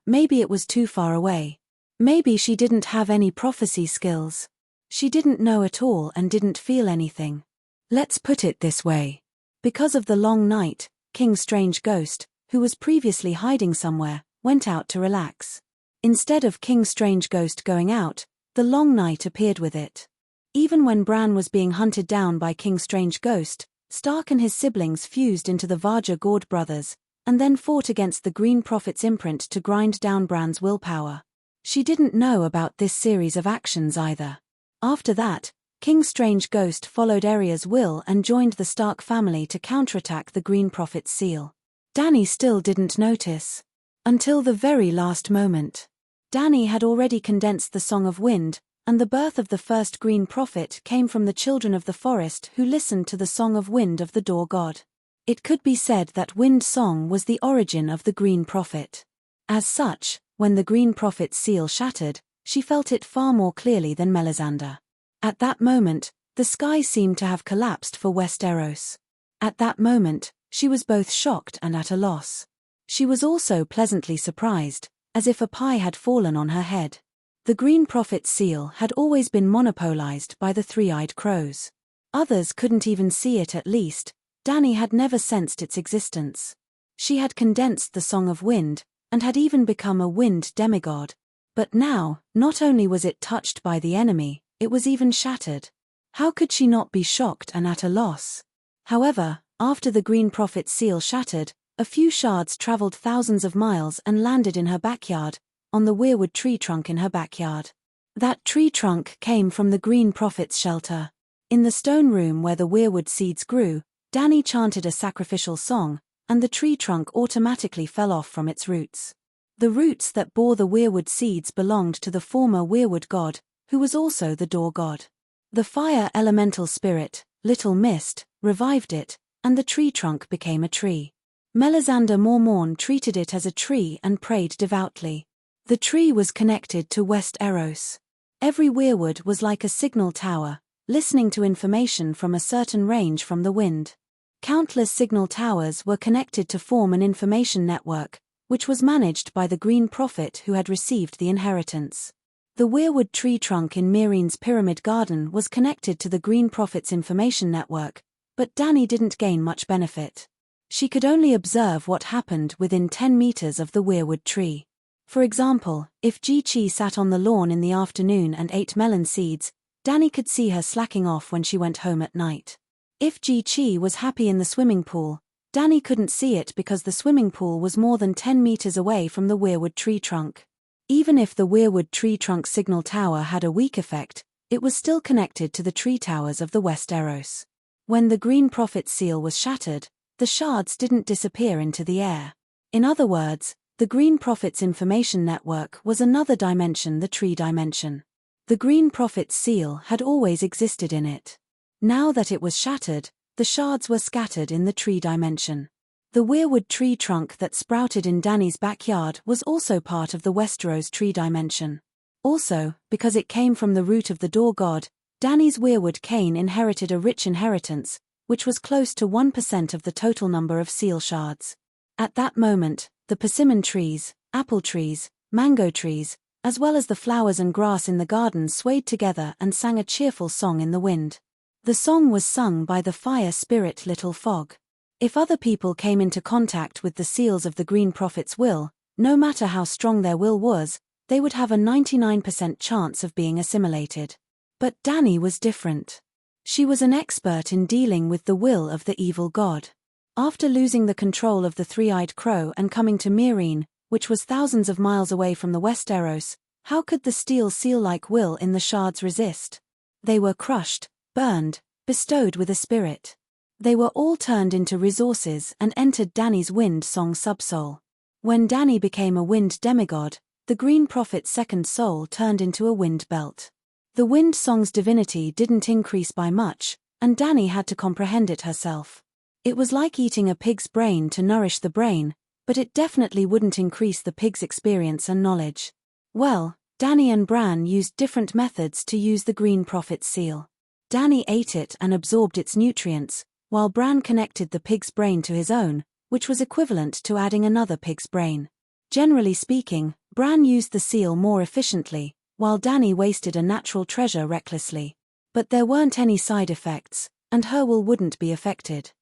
maybe it was too far away. Maybe she didn't have any prophecy skills. She didn't know at all and didn't feel anything. Let's put it this way. Because of the long night, King Strange Ghost, who was previously hiding somewhere, went out to relax. Instead of King Strange Ghost going out, the long night appeared with it. Even when Bran was being hunted down by King Strange Ghost, Stark and his siblings fused into the Varja Gord brothers, and then fought against the Green Prophet's imprint to grind down Bran's willpower. She didn't know about this series of actions either. After that, King Strange Ghost followed Arya's will and joined the Stark family to counterattack the Green Prophet's seal. Dany still didn't notice. Until the very last moment. Dany had already condensed the Song of Wind, and the birth of the first Green Prophet came from the children of the forest who listened to the Song of Wind of the Door God. It could be said that Wind Song was the origin of the Green Prophet. As such, when the Green Prophet's seal shattered, she felt it far more clearly than Melisandre. At that moment, the sky seemed to have collapsed for Westeros. At that moment, she was both shocked and at a loss. She was also pleasantly surprised, as if a pie had fallen on her head. The Green Prophet's seal had always been monopolized by the three-eyed crows. Others couldn't even see it. At least, Dany had never sensed its existence. She had condensed the Song of Wind, and had even become a wind demigod. But now, not only was it touched by the enemy, it was even shattered. How could she not be shocked and at a loss? However, after the Green Prophet's seal shattered, a few shards traveled thousands of miles and landed in her backyard, on the weirwood tree trunk in her backyard. That tree trunk came from the Green Prophet's shelter. In the stone room where the weirwood seeds grew, Dany chanted a sacrificial song, and the tree trunk automatically fell off from its roots. The roots that bore the weirwood seeds belonged to the former weirwood god, who was also the door god. The fire elemental spirit, Little Mist, revived it, and the tree trunk became a tree. Melisandre Mormont treated it as a tree and prayed devoutly. The tree was connected to Westeros. Every weirwood was like a signal tower, listening to information from a certain range from the wind. Countless signal towers were connected to form an information network, which was managed by the Green Prophet who had received the inheritance. The weirwood tree trunk in Meereen's pyramid garden was connected to the Green Prophet's information network, but Dani didn't gain much benefit. She could only observe what happened within 10 meters of the weirwood tree. For example, if Ji-Chi sat on the lawn in the afternoon and ate melon seeds, Dani could see her slacking off when she went home at night. If Ji-Chi was happy in the swimming pool, Dani couldn't see it because the swimming pool was more than 10 meters away from the weirwood tree trunk. Even if the weirwood tree trunk signal tower had a weak effect, it was still connected to the tree towers of the Westeros. When the Green Prophet's seal was shattered, the shards didn't disappear into the air. In other words, the Green Prophet's information network was another dimension, the tree dimension. The Green Prophet's seal had always existed in it. Now that it was shattered, the shards were scattered in the tree dimension. The weirwood tree trunk that sprouted in Dani's backyard was also part of the Westeros tree dimension. Also, because it came from the root of the door god, Dani's weirwood cane inherited a rich inheritance, which was close to 1% of the total number of seal shards. At that moment, the persimmon trees, apple trees, mango trees, as well as the flowers and grass in the garden swayed together and sang a cheerful song in the wind. The song was sung by the fire spirit Little Fog. If other people came into contact with the seals of the Green Prophet's will, no matter how strong their will was, they would have a 99% chance of being assimilated. But Dani was different. She was an expert in dealing with the will of the evil god. After losing the control of the three-eyed crow and coming to Meereen, which was thousands of miles away from the Westeros, how could the steel seal-like will in the shards resist? They were crushed, burned, bestowed with a spirit. They were all turned into resources and entered Dani's wind song subsoul. When Dani became a wind demigod, the Green Prophet's second soul turned into a wind belt. The wind song's divinity didn't increase by much, and Dani had to comprehend it herself. It was like eating a pig's brain to nourish the brain, but it definitely wouldn't increase the pig's experience and knowledge. Well, Dani and Bran used different methods to use the Green Prophet's seal. Dani ate it and absorbed its nutrients, while Bran connected the pig's brain to his own, which was equivalent to adding another pig's brain. Generally speaking, Bran used the seal more efficiently, while Dani wasted a natural treasure recklessly. But there weren't any side effects, and her will wouldn't be affected.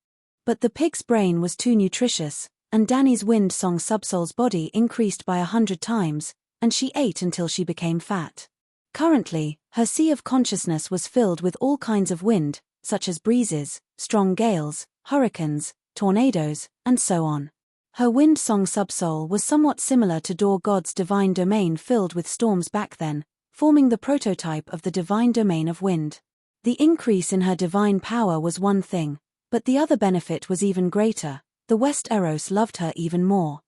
But the pig's brain was too nutritious, and Dani's wind song subsoul's body increased by 100 times, and she ate until she became fat. Currently, her sea of consciousness was filled with all kinds of wind, such as breezes, strong gales, hurricanes, tornadoes, and so on. Her wind song subsoul was somewhat similar to Door God's divine domain filled with storms back then, forming the prototype of the divine domain of wind. The increase in her divine power was one thing, but the other benefit was even greater. The Westeros loved her even more.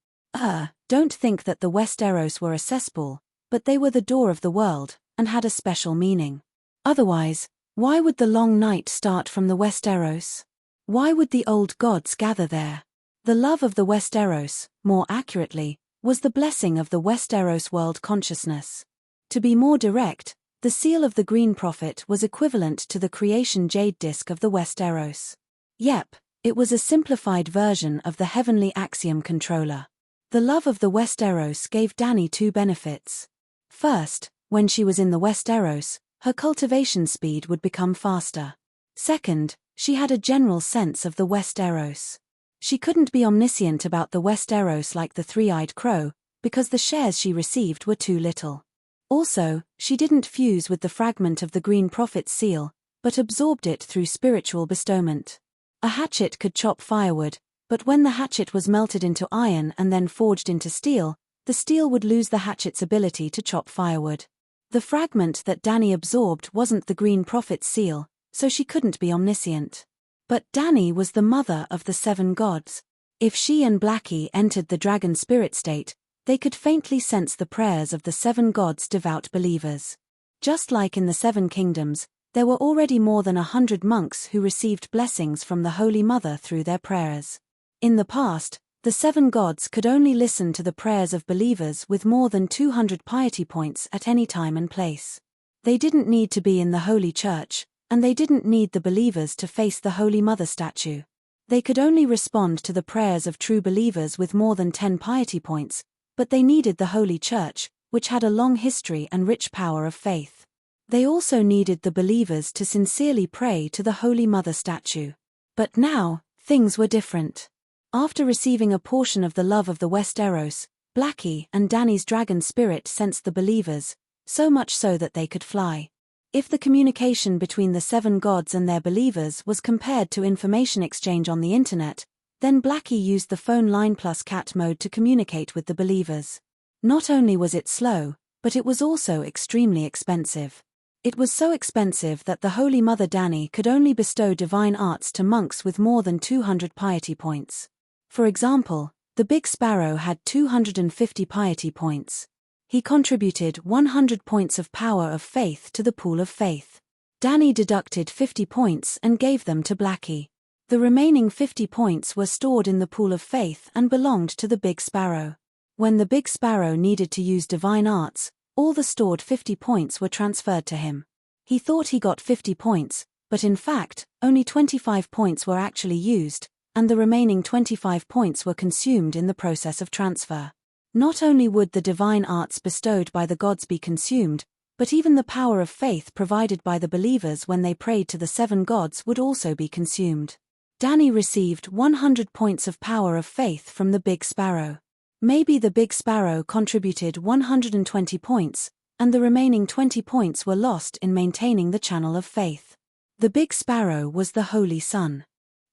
Don't think that the Westeros were a cesspool, but they were the door of the world, and had a special meaning. Otherwise, why would the long night start from the Westeros? Why would the old gods gather there? The love of the Westeros, more accurately, was the blessing of the Westeros world consciousness. To be more direct, the seal of the Green Prophet was equivalent to the creation jade disk of the Westeros. Yep, it was a simplified version of the heavenly axiom controller. The love of the Westeros gave Dani two benefits. First, when she was in the Westeros, her cultivation speed would become faster. Second, she had a general sense of the Westeros. She couldn't be omniscient about the Westeros like the three-eyed crow, because the shares she received were too little. Also, she didn't fuse with the fragment of the Green Prophet's seal, but absorbed it through spiritual bestowment. A hatchet could chop firewood, but when the hatchet was melted into iron and then forged into steel, the steel would lose the hatchet's ability to chop firewood. The fragment that Dani absorbed wasn't the Green Prophet's seal, so she couldn't be omniscient. But Dani was the mother of the seven gods. If she and Blackie entered the dragon spirit state, they could faintly sense the prayers of the seven gods' devout believers. Just like in the Seven Kingdoms, there were already more than 100 monks who received blessings from the Holy Mother through their prayers. In the past, the seven gods could only listen to the prayers of believers with more than 200 piety points at any time and place. They didn't need to be in the Holy Church, and they didn't need the believers to face the Holy Mother statue. They could only respond to the prayers of true believers with more than 10 piety points, but they needed the Holy Church, which had a long history and rich power of faith. They also needed the believers to sincerely pray to the Holy Mother statue. But now, things were different. After receiving a portion of the love of the Westeros, Blackie and Dany's dragon spirit sensed the believers, so much so that they could fly. If the communication between the 7 gods and their believers was compared to information exchange on the internet, then Blackie used the phone line plus cat mode to communicate with the believers. Not only was it slow, but it was also extremely expensive. It was so expensive that the Holy Mother Dany could only bestow divine arts to monks with more than 200 piety points. For example, the Big Sparrow had 250 piety points. He contributed 100 points of power of faith to the pool of faith. Dany deducted 50 points and gave them to Blackie. The remaining 50 points were stored in the pool of faith and belonged to the Big Sparrow. When the Big Sparrow needed to use divine arts, all the stored 50 points were transferred to him. He thought he got 50 points, but in fact, only 25 points were actually used, and the remaining 25 points were consumed in the process of transfer. Not only would the divine arts bestowed by the gods be consumed, but even the power of faith provided by the believers when they prayed to the 7 gods would also be consumed. Dany received 100 points of power of faith from the Big Sparrow. Maybe the Big Sparrow contributed 120 points, and the remaining 20 points were lost in maintaining the channel of faith. The Big Sparrow was the Holy Sun.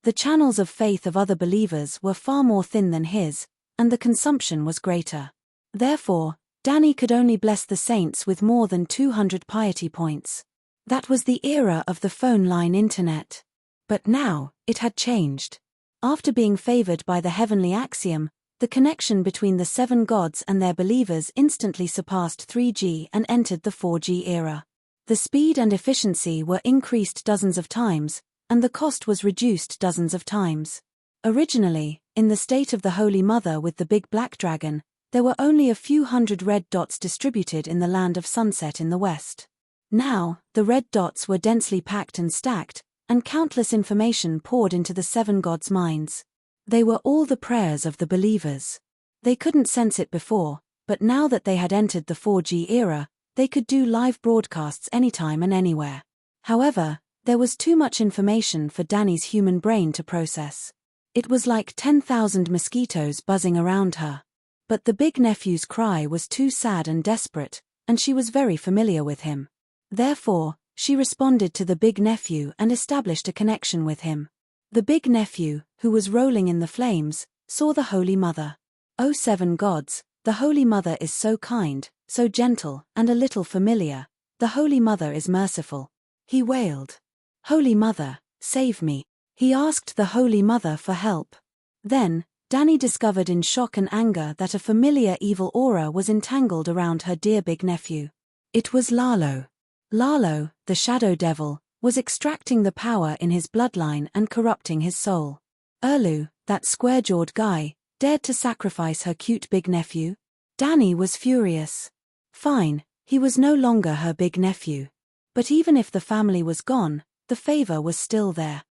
The channels of faith of other believers were far more thin than his, and the consumption was greater. Therefore, Dany could only bless the saints with more than 200 piety points. That was the era of the phone line internet. But now, it had changed. After being favored by the heavenly axiom, the connection between the 7 gods and their believers instantly surpassed 3G and entered the 4G era. The speed and efficiency were increased dozens of times, and the cost was reduced dozens of times. Originally, in the state of the Holy Mother with the big black dragon, there were only a few hundred red dots distributed in the land of sunset in the west. Now, the red dots were densely packed and stacked, and countless information poured into the 7 gods' minds. They were all the prayers of the believers. They couldn't sense it before, but now that they had entered the 4G era, they could do live broadcasts anytime and anywhere. However, there was too much information for Dany's human brain to process. It was like 10,000 mosquitoes buzzing around her. But the big nephew's cry was too sad and desperate, and she was very familiar with him. Therefore, she responded to the big nephew and established a connection with him. The big nephew, who was rolling in the flames, saw the Holy Mother. "O 7 gods, the Holy Mother is so kind, so gentle, and a little familiar. The Holy Mother is merciful," he wailed. "Holy Mother, save me." He asked the Holy Mother for help. Then, Dany discovered in shock and anger that a familiar evil aura was entangled around her dear big nephew. It was Lalo. Lalo, the shadow devil, was extracting the power in his bloodline and corrupting his soul. Erlu, that square-jawed guy, dared to sacrifice her cute big nephew? Dany was furious. Fine, he was no longer her big nephew. But even if the family was gone, the favor was still there.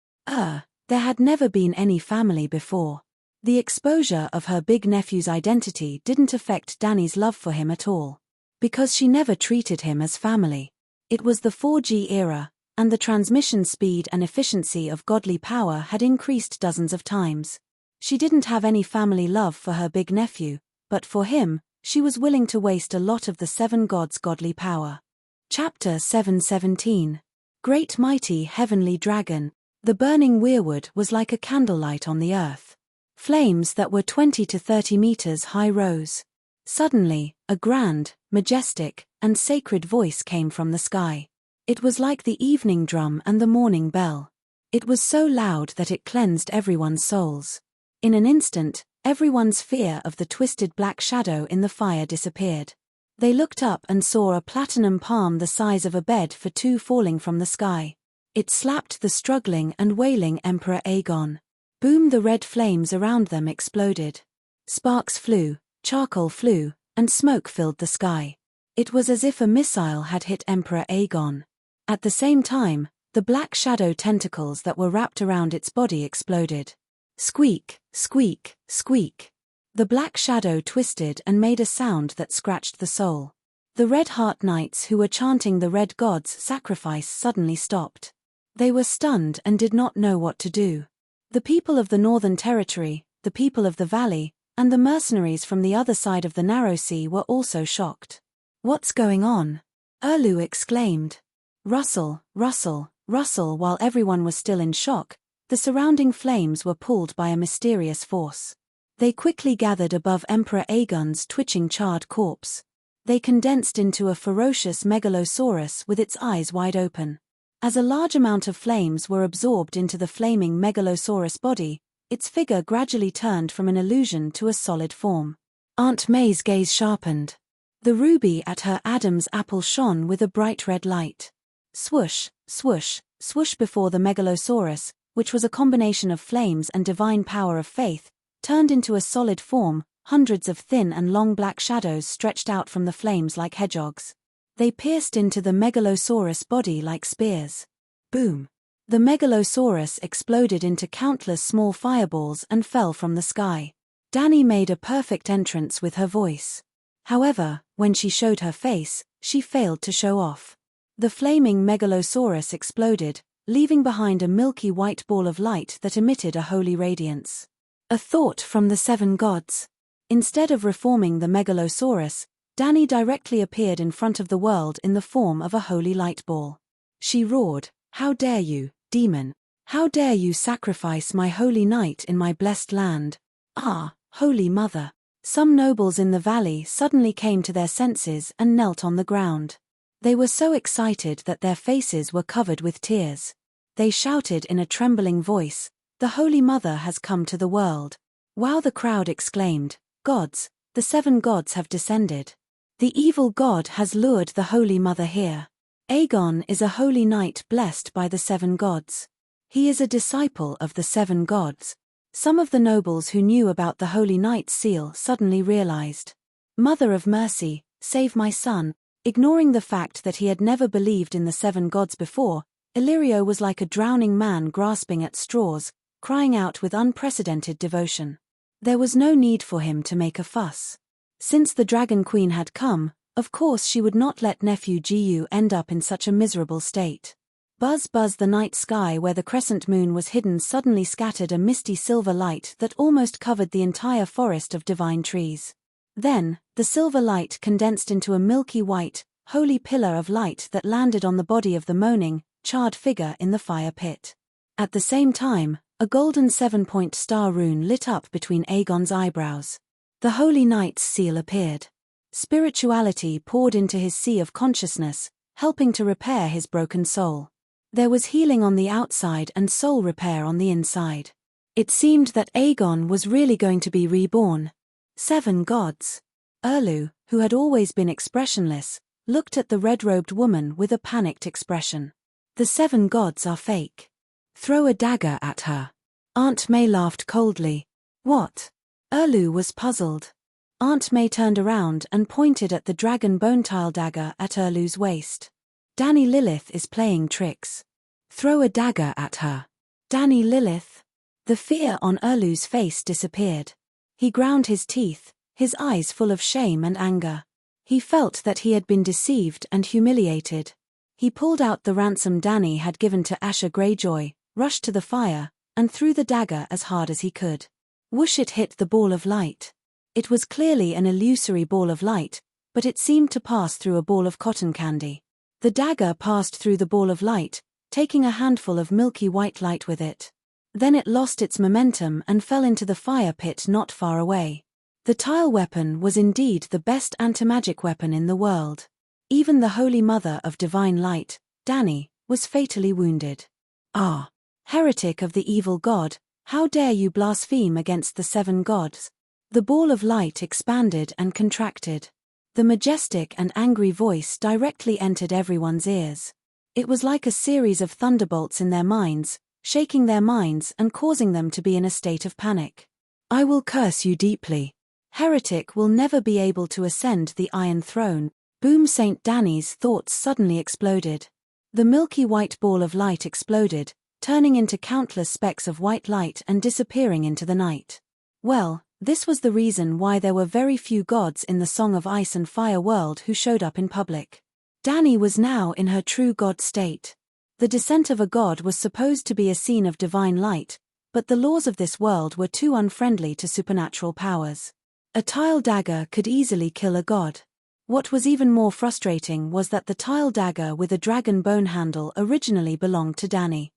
There had never been any family before. The exposure of her big nephew's identity didn't affect Dany's love for him at all. Because she never treated him as family. It was the 4G era, and the transmission speed and efficiency of godly power had increased dozens of times. She didn't have any family love for her big nephew, but for him, she was willing to waste a lot of the 7 gods' godly power. Chapter 717. Great Mighty Heavenly Dragon. The burning weirwood was like a candlelight on the earth. Flames that were 20 to 30 meters high rose. Suddenly, a grand, majestic, and sacred voice came from the sky. It was like the evening drum and the morning bell. It was so loud that it cleansed everyone's souls. In an instant, everyone's fear of the twisted black shadow in the fire disappeared. They looked up and saw a platinum palm the size of a bed for 2 falling from the sky. It slapped the struggling and wailing Emperor Aegon. Boom! The red flames around them exploded. Sparks flew, charcoal flew, and smoke filled the sky. It was as if a missile had hit Emperor Aegon. At the same time, the black shadow tentacles that were wrapped around its body exploded. Squeak, squeak, squeak. The black shadow twisted and made a sound that scratched the soul. The Red Heart Knights who were chanting the Red God's sacrifice suddenly stopped. They were stunned and did not know what to do. The people of the Northern Territory, the people of the valley, and the mercenaries from the other side of the narrow sea were also shocked. "What's going on?" Erlu exclaimed. Rustle, rustle, rustle. While everyone was still in shock, the surrounding flames were pulled by a mysterious force. They quickly gathered above Emperor Aegon's twitching charred corpse. They condensed into a ferocious megalosaurus with its eyes wide open. As a large amount of flames were absorbed into the flaming megalosaurus body, its figure gradually turned from an illusion to a solid form. Aunt May's gaze sharpened. The ruby at her Adam's apple shone with a bright red light. Swoosh, swoosh, swoosh before the megalosaurus, which was a combination of flames and divine power of faith, turned into a solid form. Hundreds of thin and long black shadows stretched out from the flames like hedgehogs. They pierced into the megalosaurus body like spears. Boom! The megalosaurus exploded into countless small fireballs and fell from the sky. Dany made a perfect entrance with her voice. However, when she showed her face, she failed to show off. The flaming megalosaurus exploded, leaving behind a milky white ball of light that emitted a holy radiance. A thought from the seven gods. Instead of reforming the megalosaurus, Dany directly appeared in front of the world in the form of a holy light ball. She roared, "How dare you, demon! How dare you sacrifice my holy night in my blessed land? Ah, Holy Mother!" Some nobles in the valley suddenly came to their senses and knelt on the ground. They were so excited that their faces were covered with tears. They shouted in a trembling voice, "The Holy Mother has come to the world!" Wow! The crowd exclaimed, "Gods, the seven gods have descended. The evil god has lured the Holy Mother here. Aegon is a holy knight blessed by the seven gods. He is a disciple of the seven gods." Some of the nobles who knew about the Holy Knight's seal suddenly realized. "Mother of mercy, save my son." Ignoring the fact that he had never believed in the seven gods before, Illyrio was like a drowning man grasping at straws, crying out with unprecedented devotion. There was no need for him to make a fuss. Since the Dragon Queen had come, of course she would not let nephew Gu end up in such a miserable state. Buzz buzz, the night sky where the crescent moon was hidden suddenly scattered a misty silver light that almost covered the entire forest of divine trees. Then, the silver light condensed into a milky white, holy pillar of light that landed on the body of the moaning, charred figure in the fire pit. At the same time, a golden 7-point star rune lit up between Aegon's eyebrows. The Holy Knight's seal appeared. Spirituality poured into his sea of consciousness, helping to repair his broken soul. There was healing on the outside and soul repair on the inside. It seemed that Aegon was really going to be reborn. Seven gods. Erlu, who had always been expressionless, looked at the red-robed woman with a panicked expression. "The seven gods are fake. Throw a dagger at her." Aunt May laughed coldly. "What?" Erlu was puzzled. Aunt May turned around and pointed at the dragon bone tile dagger at Erlu's waist. "Dany Lilith is playing tricks. Throw a dagger at her." "Dany Lilith?" The fear on Erlu's face disappeared. He ground his teeth, his eyes full of shame and anger. He felt that he had been deceived and humiliated. He pulled out the ransom Dany had given to Asher Greyjoy, rushed to the fire, and threw the dagger as hard as he could. Whoosh! It hit the ball of light. It was clearly an illusory ball of light, but it seemed to pass through a ball of cotton candy. The dagger passed through the ball of light, taking a handful of milky white light with it. Then it lost its momentum and fell into the fire pit not far away. The tile weapon was indeed the best anti-magic weapon in the world. Even the Holy Mother of Divine Light, Dany, was fatally wounded. "Ah! Heretic of the evil god, how dare you blaspheme against the seven gods?" The ball of light expanded and contracted. The majestic and angry voice directly entered everyone's ears. It was like a series of thunderbolts in their minds, shaking their minds and causing them to be in a state of panic. "I will curse you deeply. Heretic will never be able to ascend the Iron Throne." Boom! Saint Dany's thoughts suddenly exploded. The milky white ball of light exploded, turning into countless specks of white light and disappearing into the night. "Well, This was the reason why there were very few gods in the Song of Ice and Fire world who showed up in public. Dani was now in her true god state. The descent of a god was supposed to be a scene of divine light, but the laws of this world were too unfriendly to supernatural powers. A tile dagger could easily kill a god. What was even more frustrating was that the tile dagger with a dragon bone handle originally belonged to Dani.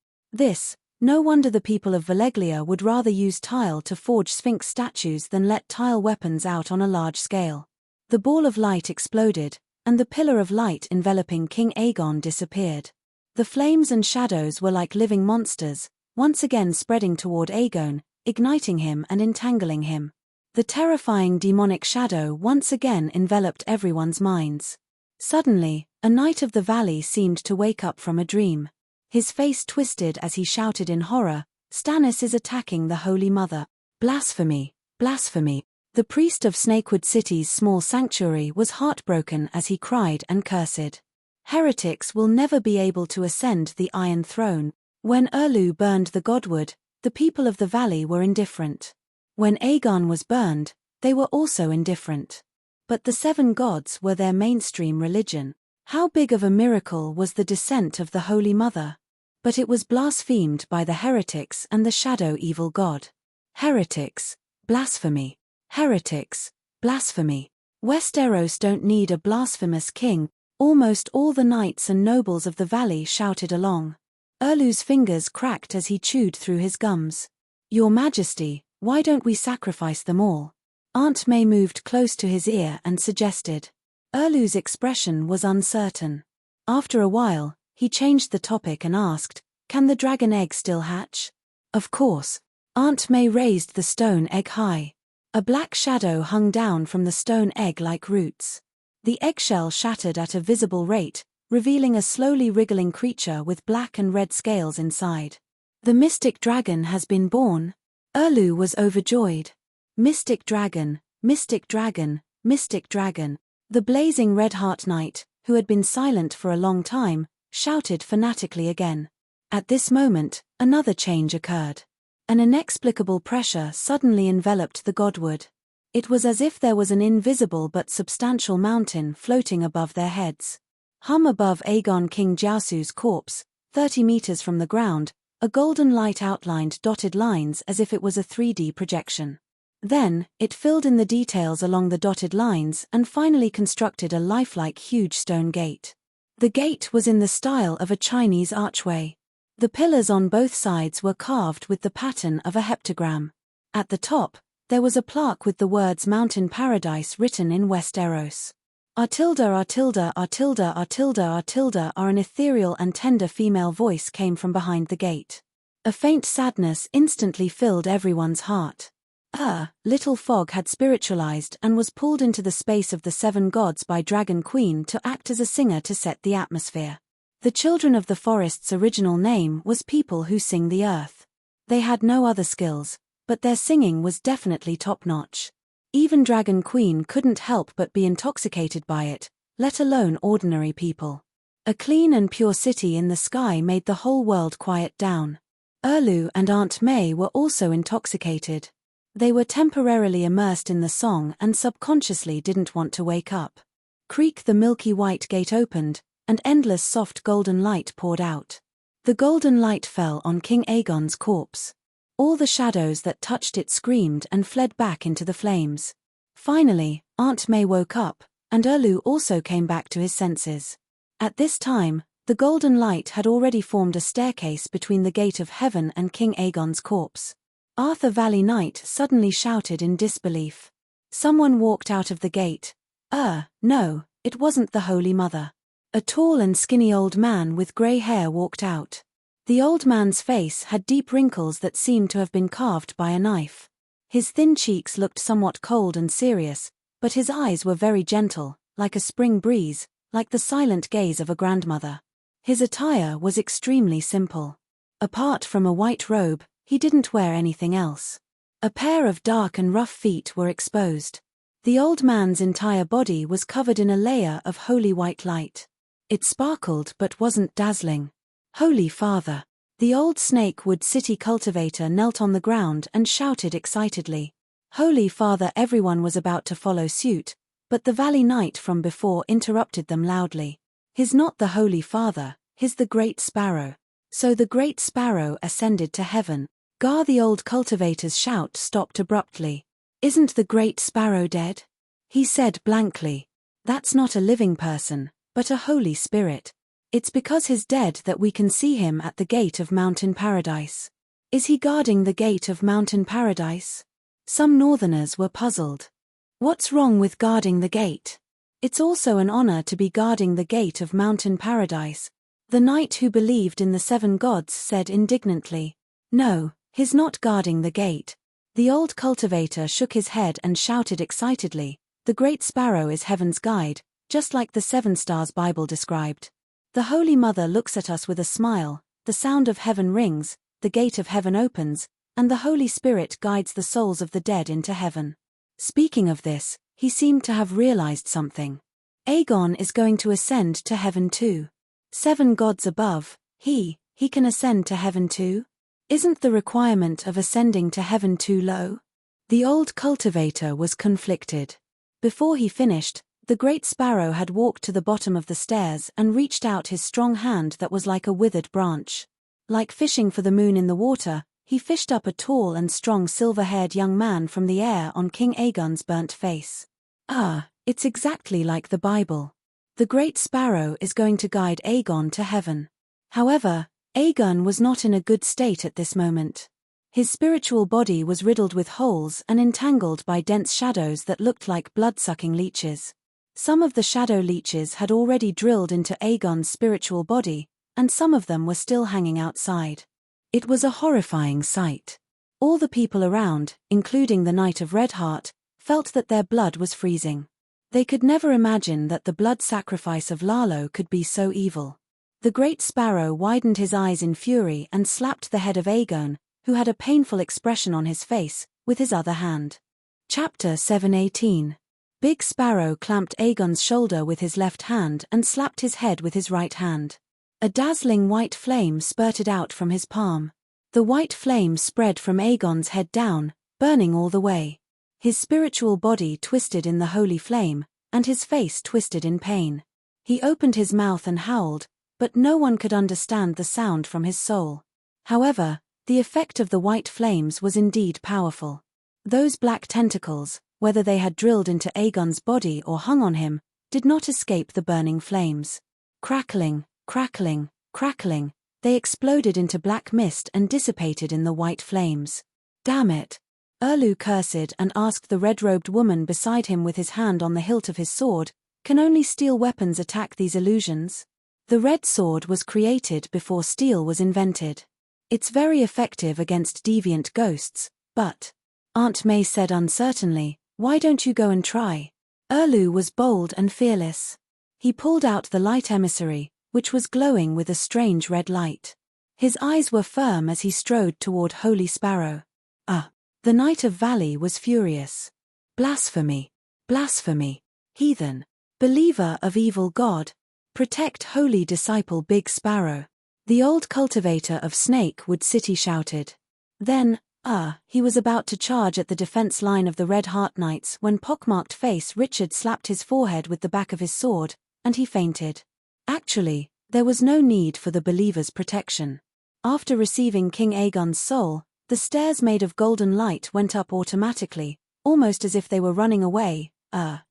No wonder the people of Valeglia would rather use tile to forge sphinx statues than let tile weapons out on a large scale. The ball of light exploded, and the pillar of light enveloping King Aegon disappeared. The flames and shadows were like living monsters, once again spreading toward Aegon, igniting him and entangling him. The terrifying demonic shadow once again enveloped everyone's minds. Suddenly, a knight of the valley seemed to wake up from a dream. His face twisted as he shouted in horror, "Stannis is attacking the Holy Mother. Blasphemy! Blasphemy!" The priest of Snakewood City's small sanctuary was heartbroken as he cried and cursed. Heretics will never be able to ascend the Iron Throne. When Erlu burned the Godwood, the people of the valley were indifferent. When Aegon was burned, they were also indifferent. But the Seven Gods were their mainstream religion. How big of a miracle was the descent of the Holy Mother? But it was blasphemed by the heretics and the shadow evil god. Heretics, blasphemy. Heretics, blasphemy. Westeros don't need a blasphemous king. Almost all the knights and nobles of the valley shouted along. Erlu's fingers cracked as he chewed through his gums. "Your Majesty, why don't we sacrifice them all?" Aunt May moved close to his ear and suggested. Erlu's expression was uncertain. After a while, he changed the topic and asked, "Can the dragon egg still hatch?" "Of course." Aunt May raised the stone egg high. A black shadow hung down from the stone egg like roots. The eggshell shattered at a visible rate, revealing a slowly wriggling creature with black and red scales inside. "The mystic dragon has been born." Erlu was overjoyed. Mystic dragon, mystic dragon, mystic dragon. The blazing red-heart knight, who had been silent for a long time, shouted fanatically again. At this moment, another change occurred. An inexplicable pressure suddenly enveloped the Godwood. It was as if there was an invisible but substantial mountain floating above their heads. Above Aegon King Jiaosu's corpse, 30 meters from the ground, a golden light outlined dotted lines as if it was a 3D projection. Then, it filled in the details along the dotted lines and finally constructed a lifelike huge stone gate. The gate was in the style of a Chinese archway. The pillars on both sides were carved with the pattern of a heptagram. At the top, there was a plaque with the words Mountain Paradise written in Westeros. Artilda, Artilda, Artilda, Artilda, Artilda. An ethereal and tender female voice came from behind the gate. A faint sadness instantly filled everyone's heart. Little Fog had spiritualized and was pulled into the space of the Seven Gods by Dragon Queen to act as a singer to set the atmosphere. The Children of the Forest's original name was People Who Sing the Earth. They had no other skills, but their singing was definitely top-notch. Even Dragon Queen couldn't help but be intoxicated by it, let alone ordinary people. A clean and pure city in the sky made the whole world quiet down. Erlu and Aunt May were also intoxicated. They were temporarily immersed in the song and subconsciously didn't want to wake up. Creak, the milky white gate opened, and endless soft golden light poured out. The golden light fell on King Aegon's corpse. All the shadows that touched it screamed and fled back into the flames. Finally, Aunt May woke up, and Erlu also came back to his senses. At this time, the golden light had already formed a staircase between the gate of heaven and King Aegon's corpse. Arthur Valley Knight suddenly shouted in disbelief. Someone walked out of the gate. No, it wasn't the Holy Mother. A tall and skinny old man with grey hair walked out. The old man's face had deep wrinkles that seemed to have been carved by a knife. His thin cheeks looked somewhat cold and serious, but his eyes were very gentle, like a spring breeze, like the silent gaze of a grandmother. His attire was extremely simple. Apart from a white robe, he didn't wear anything else. A pair of dark and rough feet were exposed. The old man's entire body was covered in a layer of holy white light. It sparkled but wasn't dazzling. Holy Father! The old Snakewood City cultivator knelt on the ground and shouted excitedly. Holy Father, everyone was about to follow suit, but the Valley Knight from before interrupted them loudly. "He's not the Holy Father, he's the Great Sparrow." So the Great Sparrow ascended to heaven. Gar, the old cultivator's shout stopped abruptly. "Isn't the Great Sparrow dead?" he said blankly. "That's not a living person, but a Holy Spirit. It's because he's dead that we can see him at the gate of Mountain Paradise." "Is he guarding the gate of Mountain Paradise?" Some northerners were puzzled. "What's wrong with guarding the gate? It's also an honor to be guarding the gate of Mountain Paradise," the knight who believed in the 7 gods said indignantly. "No, he's not guarding the gate." The old cultivator shook his head and shouted excitedly, "The Great Sparrow is heaven's guide, just like the 7 stars Bible described. The Holy Mother looks at us with a smile, the sound of heaven rings, the gate of heaven opens, and the Holy Spirit guides the souls of the dead into heaven." Speaking of this, he seemed to have realized something. Aegon is going to ascend to heaven too. 7 gods above, he can ascend to heaven too? Isn't the requirement of ascending to heaven too low? The old cultivator was conflicted. Before he finished, the Great Sparrow had walked to the bottom of the stairs and reached out his strong hand that was like a withered branch. Like fishing for the moon in the water, he fished up a tall and strong silver-haired young man from the air on King Aegon's burnt face. "Ah, it's exactly like the Bible. The Great Sparrow is going to guide Aegon to heaven." However, Aegon was not in a good state at this moment. His spiritual body was riddled with holes and entangled by dense shadows that looked like blood-sucking leeches. Some of the shadow leeches had already drilled into Aegon's spiritual body, and some of them were still hanging outside. It was a horrifying sight. All the people around, including the Knight of Redheart, felt that their blood was freezing. They could never imagine that the blood sacrifice of Lalo could be so evil. The Great Sparrow widened his eyes in fury and slapped the head of Aegon, who had a painful expression on his face, with his other hand. Chapter 7:18. Big Sparrow clamped Aegon's shoulder with his left hand and slapped his head with his right hand. A dazzling white flame spurted out from his palm. The white flame spread from Aegon's head down, burning all the way. His spiritual body twisted in the holy flame, and his face twisted in pain. He opened his mouth and howled, but no one could understand the sound from his soul. However, the effect of the white flames was indeed powerful. Those black tentacles, whether they had drilled into Aegon's body or hung on him, did not escape the burning flames. Crackling, crackling, crackling, they exploded into black mist and dissipated in the white flames. "Damn it!" Erlu cursed and asked the red-robed woman beside him with his hand on the hilt of his sword, "Can only steel weapons attack these illusions?" The red sword was created before steel was invented. It's very effective against deviant ghosts, but, Aunt May said uncertainly, "Why don't you go and try?" Erlu was bold and fearless. He pulled out the light emissary, which was glowing with a strange red light. His eyes were firm as he strode toward Holy Sparrow. The Knight of Valley was furious. "Blasphemy! Blasphemy! Heathen! Believer of evil God! Protect holy disciple Big Sparrow!" The old cultivator of Snakewood City shouted. Then, he was about to charge at the defense line of the Red Heart Knights when pockmarked face Richard slapped his forehead with the back of his sword, and he fainted. Actually, there was no need for the believer's protection. After receiving King Aegon's soul, the stairs made of golden light went up automatically, almost as if they were running away.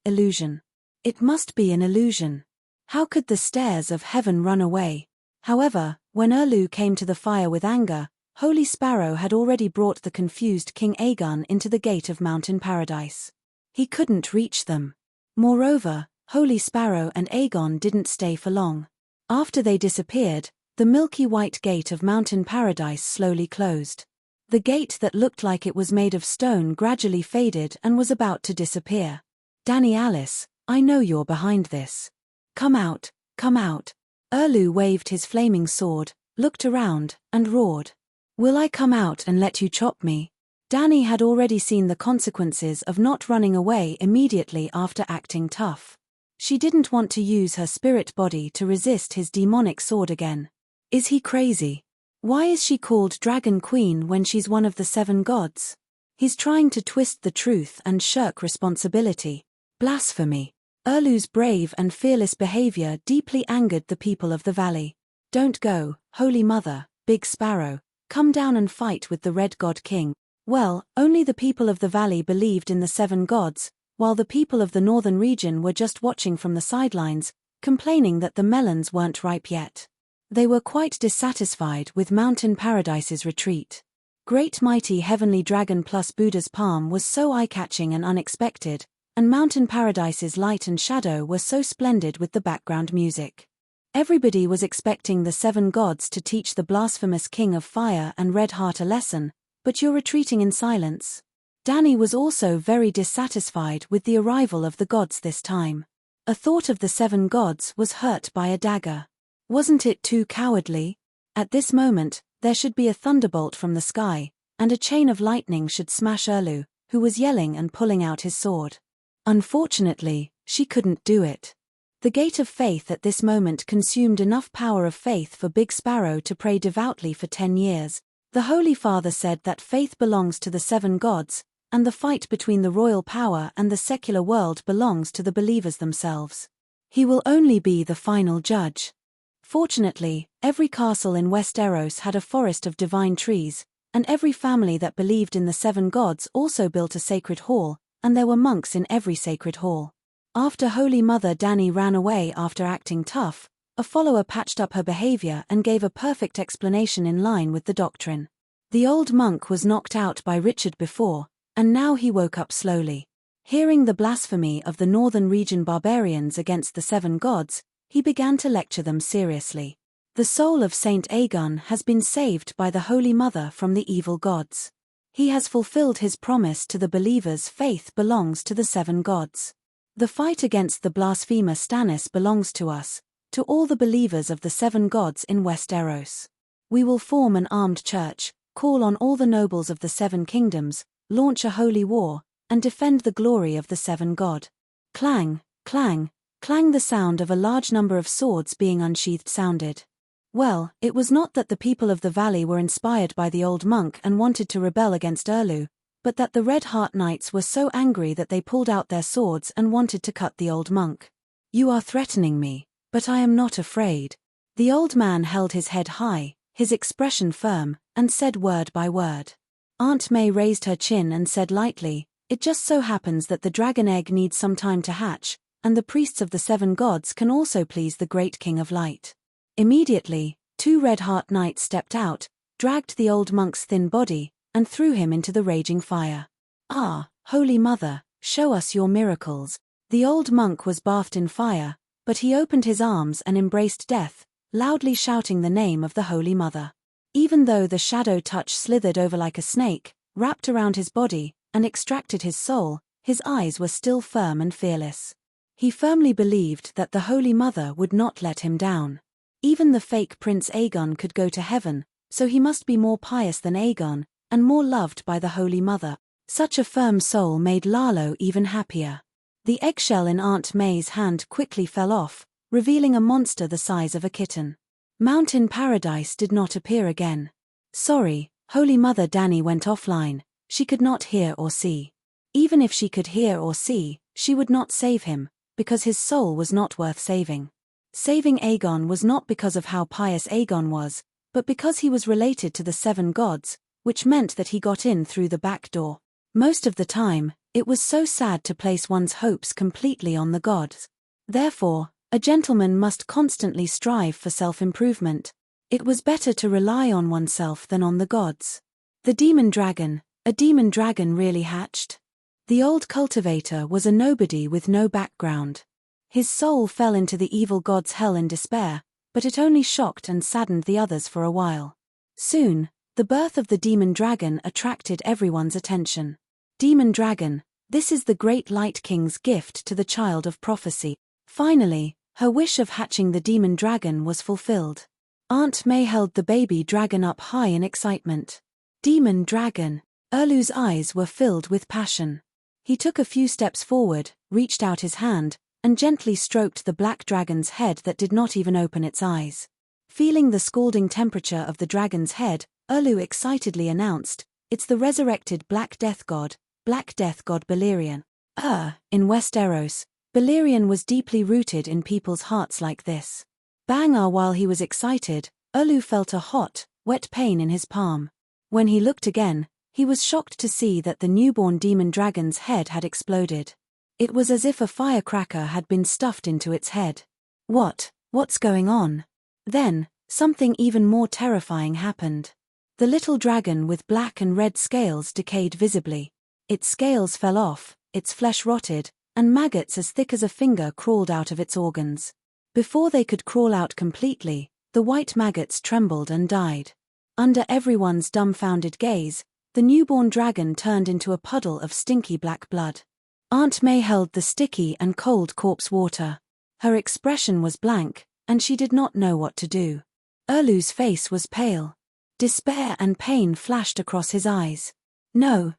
Illusion. It must be an illusion. How could the stairs of heaven run away? However, when Erlu came to the fire with anger, Holy Sparrow had already brought the confused King Aegon into the gate of Mountain Paradise. He couldn't reach them. Moreover, Holy Sparrow and Aegon didn't stay for long. After they disappeared, the milky white gate of Mountain Paradise slowly closed. The gate that looked like it was made of stone gradually faded and was about to disappear. "Danny Alice, I know you're behind this. Come out, come out." Erlu waved his flaming sword, looked around, and roared. "Will I come out and let you chop me?" Danny had already seen the consequences of not running away immediately after acting tough. She didn't want to use her spirit body to resist his demonic sword again. Is he crazy? Why is she called Dragon Queen when she's one of the 7 gods? He's trying to twist the truth and shirk responsibility. Blasphemy. Erlu's brave and fearless behavior deeply angered the people of the valley. Don't go, Holy Mother, Big Sparrow, come down and fight with the Red God King. Well, only the people of the valley believed in the 7 gods, while the people of the northern region were just watching from the sidelines, complaining that the melons weren't ripe yet. They were quite dissatisfied with Mountain Paradise's retreat. Great mighty heavenly dragon plus Buddha's palm was so eye-catching and unexpected, and Mountain Paradise's light and shadow were so splendid with the background music. Everybody was expecting the 7 gods to teach the blasphemous King of Fire and Red Heart a lesson, but you're retreating in silence. Danny was also very dissatisfied with the arrival of the gods this time. A thought of the 7 gods was hurt by a dagger. Wasn't it too cowardly? At this moment, there should be a thunderbolt from the sky, and a chain of lightning should smash Erlu, who was yelling and pulling out his sword. Unfortunately, she couldn't do it. The gate of faith at this moment consumed enough power of faith for Big Sparrow to pray devoutly for 10 years. The Holy Father said that faith belongs to the 7 gods, and the fight between the royal power and the secular world belongs to the believers themselves. He will only be the final judge. Fortunately, every castle in Westeros had a forest of divine trees, and every family that believed in the 7 gods also built a sacred hall, and there were monks in every sacred hall. After Holy Mother Danny ran away after acting tough, a follower patched up her behavior and gave a perfect explanation in line with the doctrine. The old monk was knocked out by Richard before, and now he woke up slowly. Hearing the blasphemy of the northern region barbarians against the 7 gods, he began to lecture them seriously. The soul of Saint Aegon has been saved by the Holy Mother from the evil gods. He has fulfilled his promise to the believers. Faith belongs to the 7 gods. The fight against the blasphemer Stannis belongs to us, to all the believers of the 7 gods in Westeros. We will form an armed church, call on all the nobles of the 7 kingdoms, launch a holy war, and defend the glory of the 7 god. Clang, clang, clang. The sound of a large number of swords being unsheathed sounded. Well, it was not that the people of the valley were inspired by the old monk and wanted to rebel against Erlu, but that the Red Heart Knights were so angry that they pulled out their swords and wanted to cut the old monk. You are threatening me, but I am not afraid. The old man held his head high, his expression firm, and said word by word. Aunt May raised her chin and said lightly, "It just so happens that the dragon egg needs some time to hatch, and the priests of the 7 gods can also please the great King of Light." Immediately, 2 Red Heart Knights stepped out, dragged the old monk's thin body, and threw him into the raging fire. "Ah, Holy Mother, show us your miracles." The old monk was bathed in fire, but he opened his arms and embraced death, loudly shouting the name of the Holy Mother. Even though the shadow touch slithered over like a snake, wrapped around his body, and extracted his soul, his eyes were still firm and fearless. He firmly believed that the Holy Mother would not let him down. Even the fake Prince Aegon could go to heaven, so he must be more pious than Aegon, and more loved by the Holy Mother. Such a firm soul made Lalo even happier. The eggshell in Aunt May's hand quickly fell off, revealing a monster the size of a kitten. Mountain Paradise did not appear again. Sorry, Holy Mother Danny went offline. She could not hear or see. Even if she could hear or see, she would not save him, because his soul was not worth saving. Saving Aegon was not because of how pious Aegon was, but because he was related to the 7 gods, which meant that he got in through the back door. Most of the time, it was so sad to place one's hopes completely on the gods. Therefore, a gentleman must constantly strive for self-improvement. It was better to rely on oneself than on the gods. The demon dragon, a demon dragon really hatched? The old cultivator was a nobody with no background. His soul fell into the evil god's hell in despair, but it only shocked and saddened the others for a while. Soon, the birth of the demon dragon attracted everyone's attention. Demon dragon, this is the great Light King's gift to the child of prophecy. Finally, her wish of hatching the demon dragon was fulfilled. Aunt May held the baby dragon up high in excitement. Demon dragon. Erlu's eyes were filled with passion. He took a few steps forward, reached out his hand, and gently stroked the black dragon's head that did not even open its eyes. Feeling the scalding temperature of the dragon's head, Erlu excitedly announced, It's the resurrected Black Death God Balerion. In Westeros, Balerion was deeply rooted in people's hearts like this. While he was excited, Olu felt a hot, wet pain in his palm. When he looked again, he was shocked to see that the newborn demon dragon's head had exploded. It was as if a firecracker had been stuffed into its head. What's going on? Then, something even more terrifying happened. The little dragon with black and red scales decayed visibly. Its scales fell off, its flesh rotted, and maggots as thick as a finger crawled out of its organs. Before they could crawl out completely, the white maggots trembled and died. Under everyone's dumbfounded gaze, the newborn dragon turned into a puddle of stinky black blood. Aunt May held the sticky and cold corpse water. Her expression was blank, and she did not know what to do. Olu's face was pale. Despair and pain flashed across his eyes. No,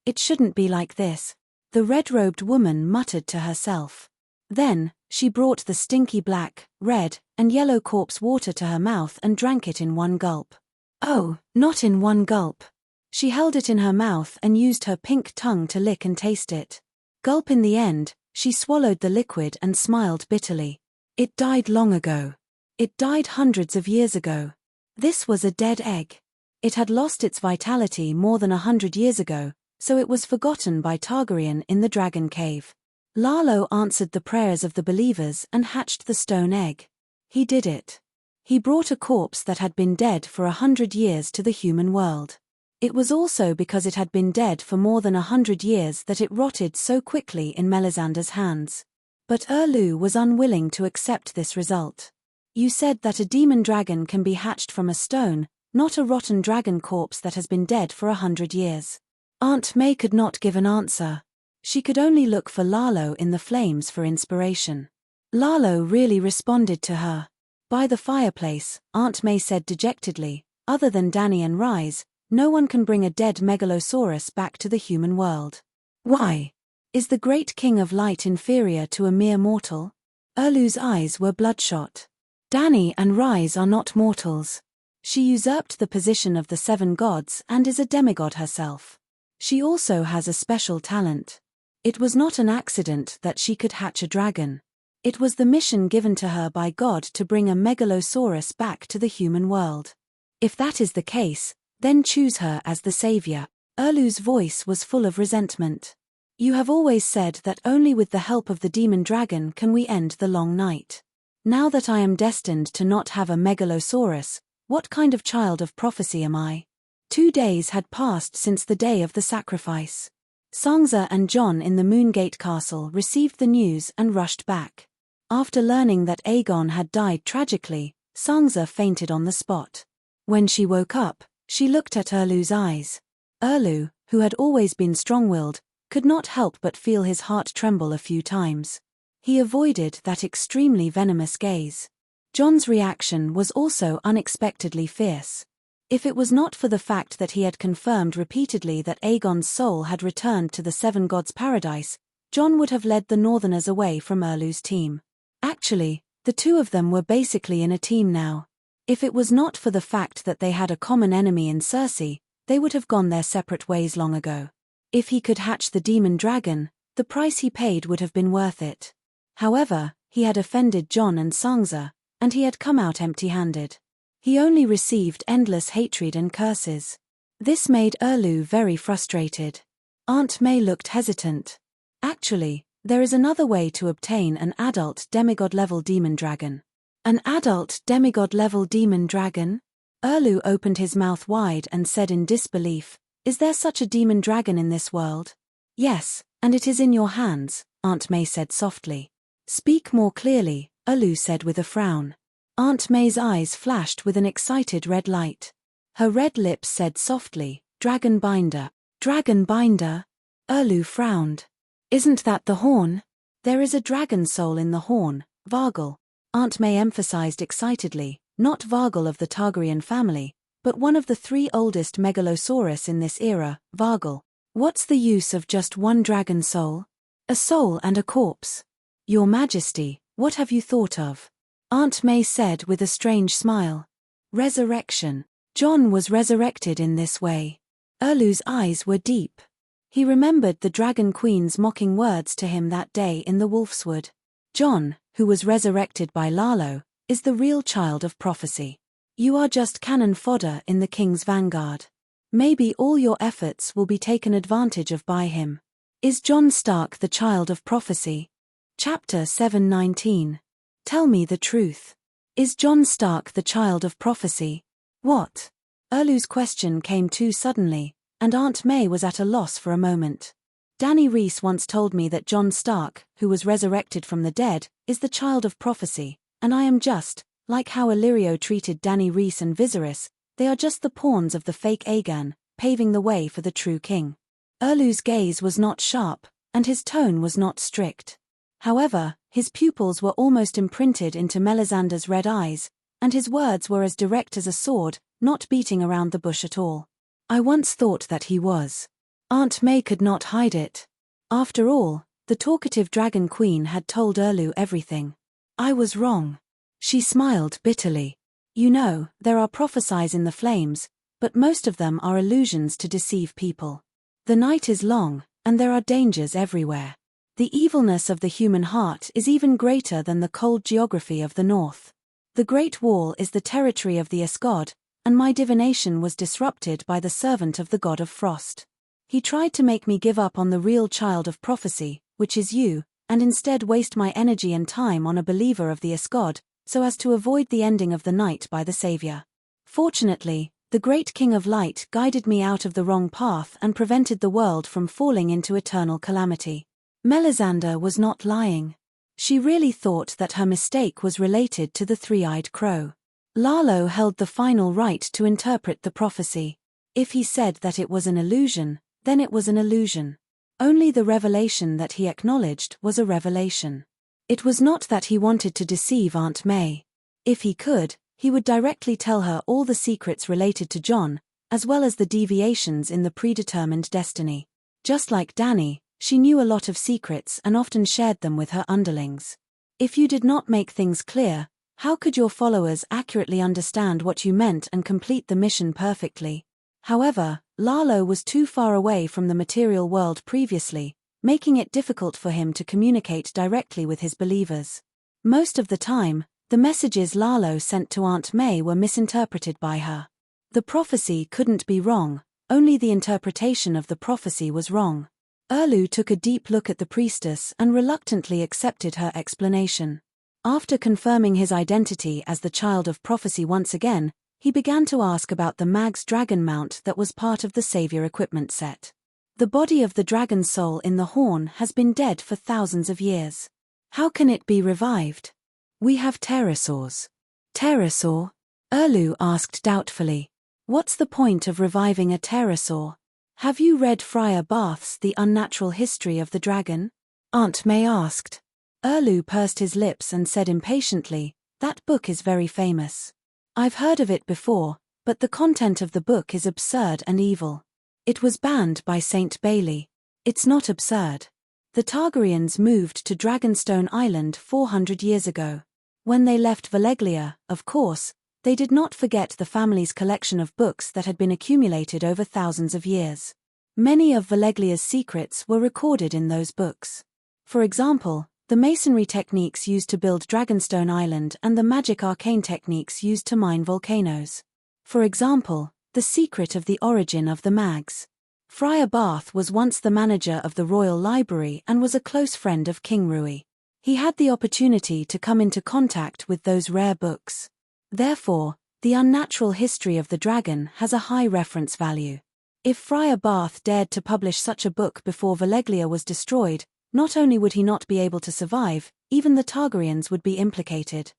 it shouldn't be like this, the red-robed woman muttered to herself. Then, she brought the stinky black, red, and yellow corpse water to her mouth and drank it in one gulp. Oh, not in one gulp. She held it in her mouth and used her pink tongue to lick and taste it. Gulp in the end, she swallowed the liquid and smiled bitterly. It died long ago. It died hundreds of years ago. This was a dead egg. It had lost its vitality more than 100 years ago, so it was forgotten by Targaryen in the Dragon Cave. Lalo answered the prayers of the believers and hatched the stone egg. He did it. He brought a corpse that had been dead for 100 years to the human world. It was also because it had been dead for more than 100 years that it rotted so quickly in Melisandre's hands. But Olu was unwilling to accept this result. You said that a demon dragon can be hatched from a stone, not a rotten dragon corpse that has been dead for 100 years. Aunt May could not give an answer. She could only look for Lalo in the flames for inspiration. Lalo really responded to her. By the fireplace, Aunt May said dejectedly, other than Dany and Rise, no one can bring a dead megalosaurus back to the human world. Why? Is the great king of light inferior to a mere mortal? Olu's eyes were bloodshot. Dany and Rise are not mortals. She usurped the position of the 7 gods and is a demigod herself. She also has a special talent. It was not an accident that she could hatch a dragon. It was the mission given to her by God to bring a megalosaurus back to the human world. If that is the case, then choose her as the savior. Olu's voice was full of resentment. You have always said that only with the help of the demon dragon can we end the long night. Now that I am destined to not have a megalosaurus, what kind of child of prophecy am I? 2 days had passed since the day of the sacrifice. Sansa and Jon in the Moongate Castle received the news and rushed back. After learning that Aegon had died tragically, Sansa fainted on the spot. When she woke up, she looked at Olu's eyes. Olu, who had always been strong-willed, could not help but feel his heart tremble a few times. He avoided that extremely venomous gaze. Jon's reaction was also unexpectedly fierce. If it was not for the fact that he had confirmed repeatedly that Aegon's soul had returned to the 7 gods' paradise, Jon would have led the Northerners away from Olu's team. Actually, the two of them were basically in a team now. If it was not for the fact that they had a common enemy in Cersei, they would have gone their separate ways long ago. If he could hatch the demon dragon, the price he paid would have been worth it. However, he had offended Jon and Sansa, and he had come out empty-handed. He only received endless hatred and curses. This made Olu very frustrated. Aunt May looked hesitant. Actually, there is another way to obtain an adult demigod-level demon dragon. An adult demigod-level demon dragon? Olu opened his mouth wide and said in disbelief, "Is there such a demon dragon in this world?" "Yes, and it is in your hands," Aunt May said softly. "Speak more clearly," Olu said with a frown. Aunt May's eyes flashed with an excited red light. Her red lips said softly, "Dragon binder." "Dragon binder?" Olu frowned. "Isn't that the horn?" "There is a dragon soul in the horn, Vargal," Aunt May emphasized excitedly, not Vargal of the Targaryen family, but one of the 3 oldest megalosaurus in this era, Vargal. "What's the use of just one dragon soul? A soul and a corpse." "Your Majesty, what have you thought of?" Aunt May said with a strange smile. "Resurrection. Jon was resurrected in this way." Erlu's eyes were deep. He remembered the Dragon Queen's mocking words to him that day in the Wolfswood. John, who was resurrected by Lalo, is the real child of prophecy. You are just cannon fodder in the king's vanguard. Maybe all your efforts will be taken advantage of by him. Is John Stark the child of prophecy? Chapter 7:19. Tell me the truth. Is John Stark the child of prophecy? What? Erlu's question came too suddenly, and Aunt May was at a loss for a moment. Dany Reese once told me that John Stark, who was resurrected from the dead, is the child of prophecy, and I am just, like how Illyrio treated Dany Reese and Viserys, they are just the pawns of the fake Aegon, paving the way for the true king. Erlu's gaze was not sharp, and his tone was not strict. However, his pupils were almost imprinted into Melisandre's red eyes, and his words were as direct as a sword, not beating around the bush at all. I once thought that he was. Aunt May could not hide it. After all, the talkative Dragon Queen had told Erlu everything. I was wrong. She smiled bitterly. You know, there are prophecies in the flames, but most of them are illusions to deceive people. The night is long, and there are dangers everywhere. The evilness of the human heart is even greater than the cold geography of the north. The Great Wall is the territory of the Escod, and my divination was disrupted by the servant of the god of frost. He tried to make me give up on the real child of prophecy, which is you, and instead waste my energy and time on a believer of the Escod, so as to avoid the ending of the night by the Savior. Fortunately, the great King of Light guided me out of the wrong path and prevented the world from falling into eternal calamity. Melisandre was not lying. She really thought that her mistake was related to the three-eyed crow. Lalo held the final right to interpret the prophecy. If he said that it was an illusion, then it was an illusion. Only the revelation that he acknowledged was a revelation. It was not that he wanted to deceive Aunt May. If he could, he would directly tell her all the secrets related to John, as well as the deviations in the predetermined destiny. Just like Dany, she knew a lot of secrets and often shared them with her underlings. If you did not make things clear, how could your followers accurately understand what you meant and complete the mission perfectly? However, Lalo was too far away from the material world previously, making it difficult for him to communicate directly with his believers. Most of the time, the messages Lalo sent to Aunt May were misinterpreted by her. The prophecy couldn't be wrong, only the interpretation of the prophecy was wrong. Erlu took a deep look at the priestess and reluctantly accepted her explanation. After confirming his identity as the child of prophecy once again, he began to ask about the Mag's dragon mount that was part of the Savior equipment set. The body of the dragon soul in the horn has been dead for thousands of years. How can it be revived? We have pterosaurs. Pterosaur? Erlu asked doubtfully. What's the point of reviving a pterosaur? Have you read Friar Barth's The Unnatural History of the Dragon? Aunt May asked. Erlu pursed his lips and said impatiently, that book is very famous. I've heard of it before, but the content of the book is absurd and evil. It was banned by St. Bailey. It's not absurd. The Targaryens moved to Dragonstone Island 400 years ago. When they left Valeglia, of course, they did not forget the family's collection of books that had been accumulated over thousands of years. Many of Valeglia's secrets were recorded in those books. For example, the masonry techniques used to build Dragonstone Island and the magic arcane techniques used to mine volcanoes. For example, the secret of the origin of the mags. Friar Barth was once the manager of the Royal Library and was a close friend of King Rui. He had the opportunity to come into contact with those rare books. Therefore, the unnatural history of the dragon has a high reference value. If Friar Barth dared to publish such a book before Valeglia was destroyed, not only would he not be able to survive, even the Targaryens would be implicated.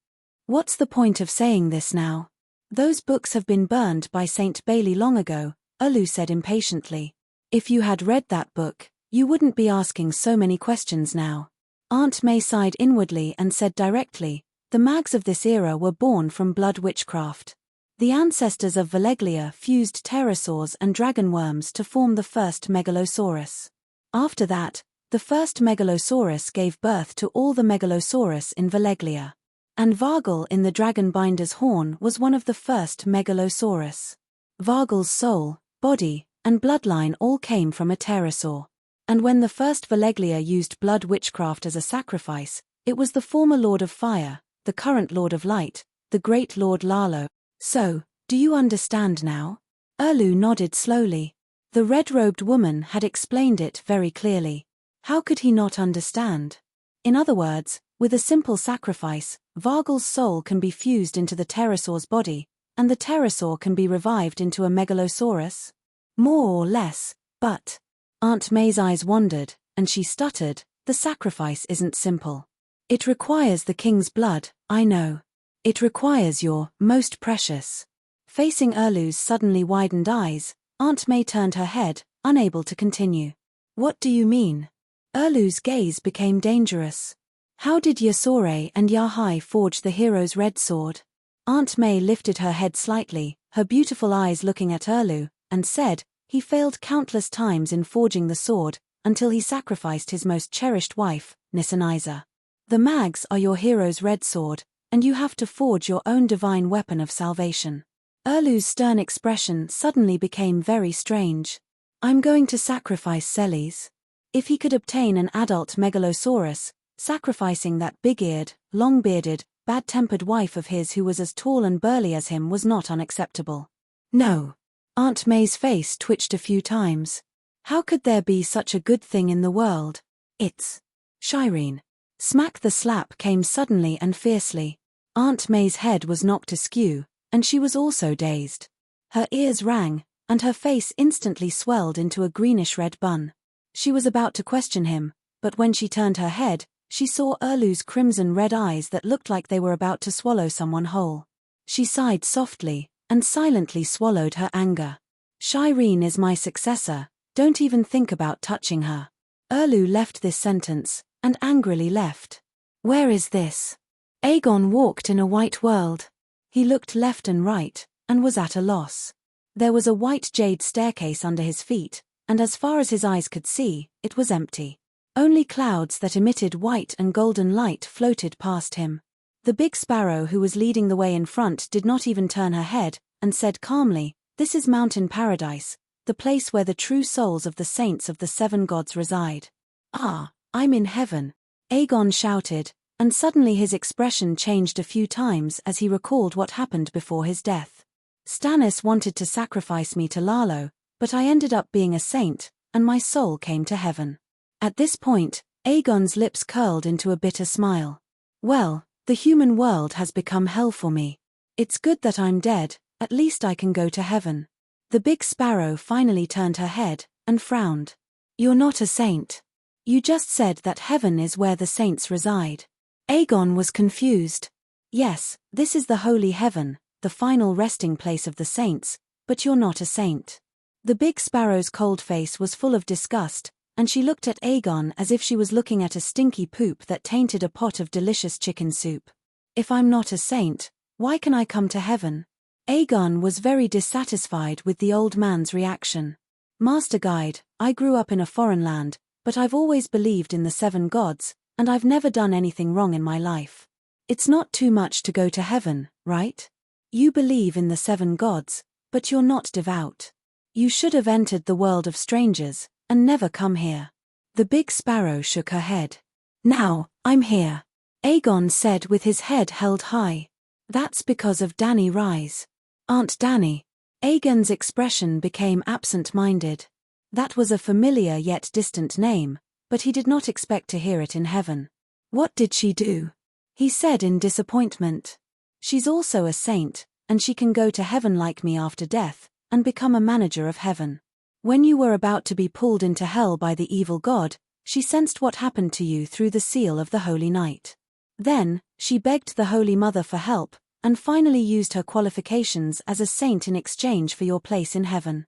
What's the point of saying this now? Those books have been burned by St. Bailey long ago, Erlu said impatiently. If you had read that book, you wouldn't be asking so many questions now. Aunt May sighed inwardly and said directly, the mags of this era were born from blood witchcraft. The ancestors of Valeglia fused pterosaurs and dragonworms to form the first megalosaurus. After that, the first megalosaurus gave birth to all the megalosaurus in Valeglia. And Vargal in the dragon binder's horn was one of the first megalosaurus. Vargal's soul, body, and bloodline all came from a pterosaur. And when the first Valeglia used blood witchcraft as a sacrifice, it was the former Lord of Fire, the current Lord of Light, the great Lord Lalo. So, do you understand now? Erlu nodded slowly. The red-robed woman had explained it very clearly. How could he not understand? In other words, with a simple sacrifice, Vargal's soul can be fused into the pterosaur's body, and the pterosaur can be revived into a megalosaurus? More or less, but… Aunt May's eyes wandered, and she stuttered, the sacrifice isn't simple. It requires the king's blood, I know. It requires your most precious. Facing Erlu's suddenly widened eyes, Aunt May turned her head, unable to continue. What do you mean? Erlu's gaze became dangerous. How did Yasore and Yahai forge the hero's red sword? Aunt May lifted her head slightly, her beautiful eyes looking at Erlu, and said, he failed countless times in forging the sword, until he sacrificed his most cherished wife, Nisaniza. The mags are your hero's red sword, and you have to forge your own divine weapon of salvation. Erlu's stern expression suddenly became very strange. I'm going to sacrifice Celes. If he could obtain an adult megalosaurus, sacrificing that big-eared, long-bearded, bad-tempered wife of his who was as tall and burly as him was not unacceptable. No. Aunt May's face twitched a few times. How could there be such a good thing in the world? It's… Shireen. Smack the slap came suddenly and fiercely. Aunt May's head was knocked askew, and she was also dazed. Her ears rang, and her face instantly swelled into a greenish-red bun. She was about to question him, but when she turned her head, she saw Erlu's crimson-red eyes that looked like they were about to swallow someone whole. She sighed softly, and silently swallowed her anger. Shireen is my successor, don't even think about touching her. Erlu left this sentence, and angrily left. Where is this? Aegon walked in a white world. He looked left and right, and was at a loss. There was a white jade staircase under his feet, and as far as his eyes could see, it was empty. Only clouds that emitted white and golden light floated past him. The big sparrow who was leading the way in front did not even turn her head, and said calmly, "This is Mountain Paradise, the place where the true souls of the saints of the 7 gods reside." Ah, I'm in heaven, Aegon shouted, and suddenly his expression changed a few times as he recalled what happened before his death. Stannis wanted to sacrifice me to Lalo, but I ended up being a saint, and my soul came to heaven. At this point, Aegon's lips curled into a bitter smile. Well, the human world has become hell for me. It's good that I'm dead, at least I can go to heaven. The big sparrow finally turned her head, and frowned. You're not a saint. You just said that heaven is where the saints reside. Aegon was confused. Yes, this is the holy heaven, the final resting place of the saints, but you're not a saint. The big sparrow's cold face was full of disgust, and she looked at Aegon as if she was looking at a stinky poop that tainted a pot of delicious chicken soup. If I'm not a saint, why can I come to heaven? Aegon was very dissatisfied with the old man's reaction. Master Guide, I grew up in a foreign land, but I've always believed in the 7 gods, and I've never done anything wrong in my life. It's not too much to go to heaven, right? You believe in the 7 gods, but you're not devout. You should have entered the world of strangers, and never come here. The big sparrow shook her head. Now, I'm here, Aegon said with his head held high. That's because of Dany Rise. Aunt Dany. Aegon's expression became absent-minded. That was a familiar yet distant name, but he did not expect to hear it in heaven. What did she do? He said in disappointment. She's also a saint, and she can go to heaven like me after death, and become a manager of heaven. When you were about to be pulled into hell by the evil god, she sensed what happened to you through the seal of the Holy Night. Then, she begged the Holy Mother for help, and finally used her qualifications as a saint in exchange for your place in heaven.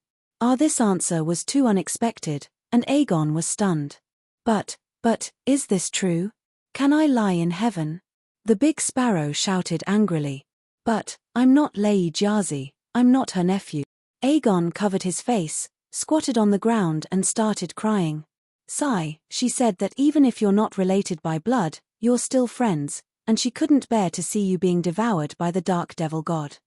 This answer was too unexpected, and Aegon was stunned. But, is this true? Can I lie in heaven? The big sparrow shouted angrily. But, I'm not Lei Jazi, I'm not her nephew. Aegon covered his face, squatted on the ground and started crying. Sigh, she said that even if you're not related by blood, you're still friends, and she couldn't bear to see you being devoured by the dark devil god.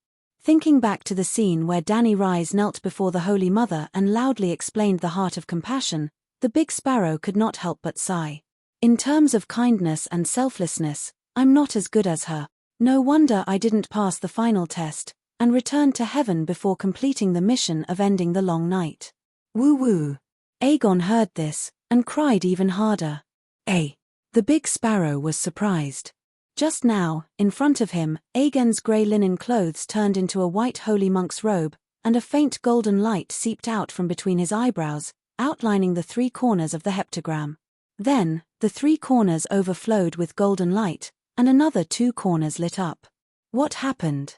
Thinking back to the scene where Danny Rise knelt before the Holy Mother and loudly explained the heart of compassion, the big sparrow could not help but sigh. In terms of kindness and selflessness, I'm not as good as her. No wonder I didn't pass the final test, and returned to heaven before completing the mission of ending the long night. Woo woo. Aegon heard this, and cried even harder. The big sparrow was surprised. Just now, in front of him, Aegon's grey linen clothes turned into a white holy monk's robe, and a faint golden light seeped out from between his eyebrows, outlining the 3 corners of the heptagram. Then, the 3 corners overflowed with golden light, and another 2 corners lit up. What happened?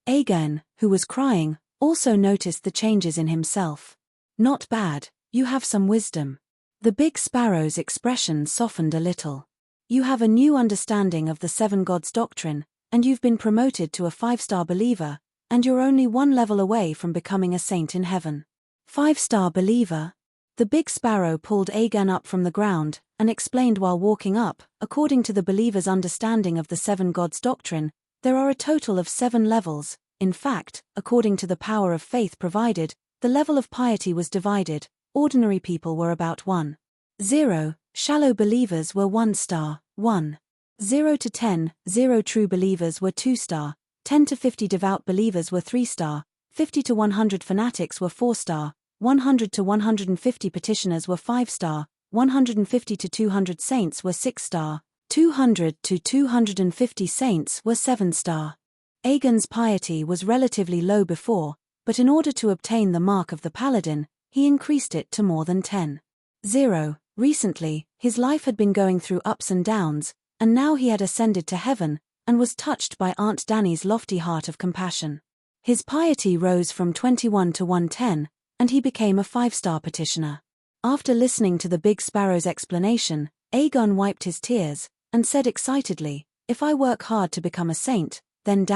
Aegon, who was crying, also noticed the changes in himself. Not bad, you have some wisdom. The big sparrow's expression softened a little. You have a new understanding of the 7 gods doctrine, and you've been promoted to a 5-star believer, and you're only 1 level away from becoming a saint in heaven. 5-star believer? The big sparrow pulled Aegon up from the ground, and explained while walking up, according to the believer's understanding of the 7 gods doctrine, there are a total of 7 levels. In fact, according to the power of faith provided, the level of piety was divided. Ordinary people were about 1. 0, shallow believers were 1 star, 1. 0 to 10, 0 true believers were 2 star, 10 to 50 devout believers were 3 star, 50 to 100 fanatics were 4 star, 100 to 150 petitioners were 5 star, 150 to 200 saints were 6 star, 200 to 250 saints were 7 star. Aegon's piety was relatively low before, but in order to obtain the mark of the paladin, he increased it to more than 10. 0. Recently, his life had been going through ups and downs, and now he had ascended to heaven, and was touched by Aunt Danny's lofty heart of compassion. His piety rose from 21 to 110, and he became a 5-star petitioner. After listening to the big sparrow's explanation, Aegon wiped his tears, and said excitedly, "If I work hard to become a saint, then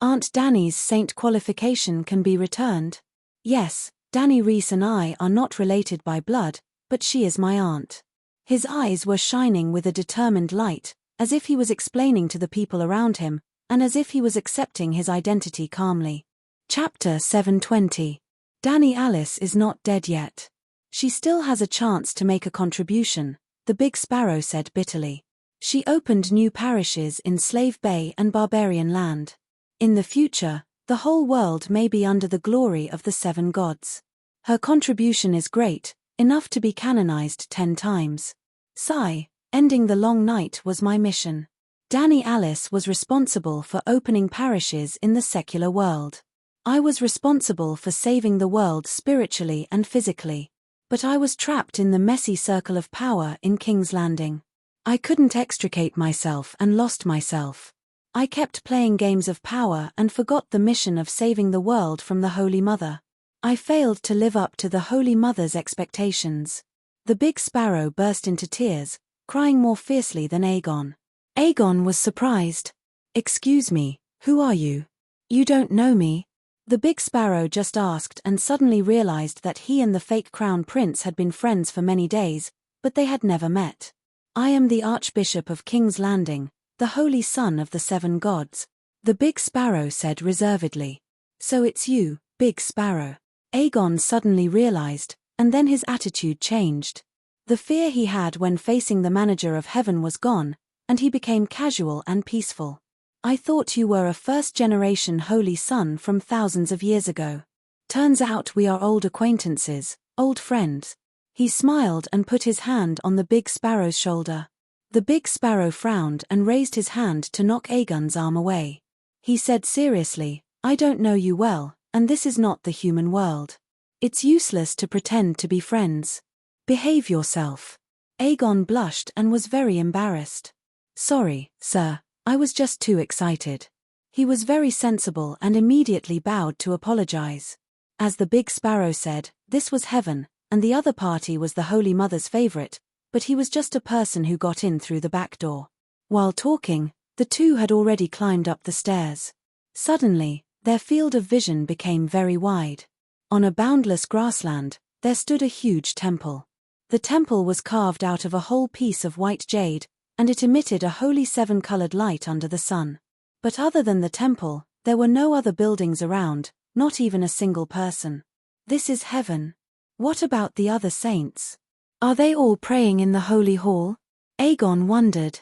Aunt Danny's saint qualification can be returned?" "Yes, Danny Reese and I are not related by blood, but she is my aunt." His eyes were shining with a determined light, as if he was explaining to the people around him, and as if he was accepting his identity calmly. Chapter 720. Danny Alice is not dead yet. She still has a chance to make a contribution, the big sparrow said bitterly. She opened new parishes in Slave Bay and Barbarian Land. In the future, the whole world may be under the glory of the 7 gods. Her contribution is great, enough to be canonized 10 times. Sigh, ending the long night was my mission. Danny Alice was responsible for opening parishes in the secular world. I was responsible for saving the world spiritually and physically. But I was trapped in the messy circle of power in King's Landing. I couldn't extricate myself and lost myself. I kept playing games of power and forgot the mission of saving the world from the Holy Mother. I failed to live up to the Holy Mother's expectations. The big sparrow burst into tears, crying more fiercely than Aegon. Aegon was surprised. "Excuse me, who are you? You don't know me?" The big sparrow just asked and suddenly realized that he and the fake crown prince had been friends for many days, but they had never met. "I am the Archbishop of King's Landing, the holy son of the 7 gods," the big sparrow said reservedly. "So it's you, big sparrow." Aegon suddenly realized, and then his attitude changed. The fear he had when facing the manager of heaven was gone, and he became casual and peaceful. "I thought you were a first-generation holy son from thousands of years ago. Turns out we are old acquaintances, old friends." He smiled and put his hand on the big sparrow's shoulder. The big sparrow frowned and raised his hand to knock Aegon's arm away. He said seriously, "I don't know you well, and this is not the human world. It's useless to pretend to be friends. Behave yourself." Aegon blushed and was very embarrassed. "Sorry, sir. I was just too excited." He was very sensible and immediately bowed to apologize. As the big sparrow said, this was heaven, and the other party was the Holy Mother's favorite, but he was just a person who got in through the back door. While talking, the two had already climbed up the stairs. Suddenly, their field of vision became very wide. On a boundless grassland, there stood a huge temple. The temple was carved out of a whole piece of white jade, and it emitted a holy 7-colored light under the sun. But other than the temple, There were no other buildings around, not even a single person. This is heaven. What about the other saints? Are they all praying in the holy hall? Aegon wondered.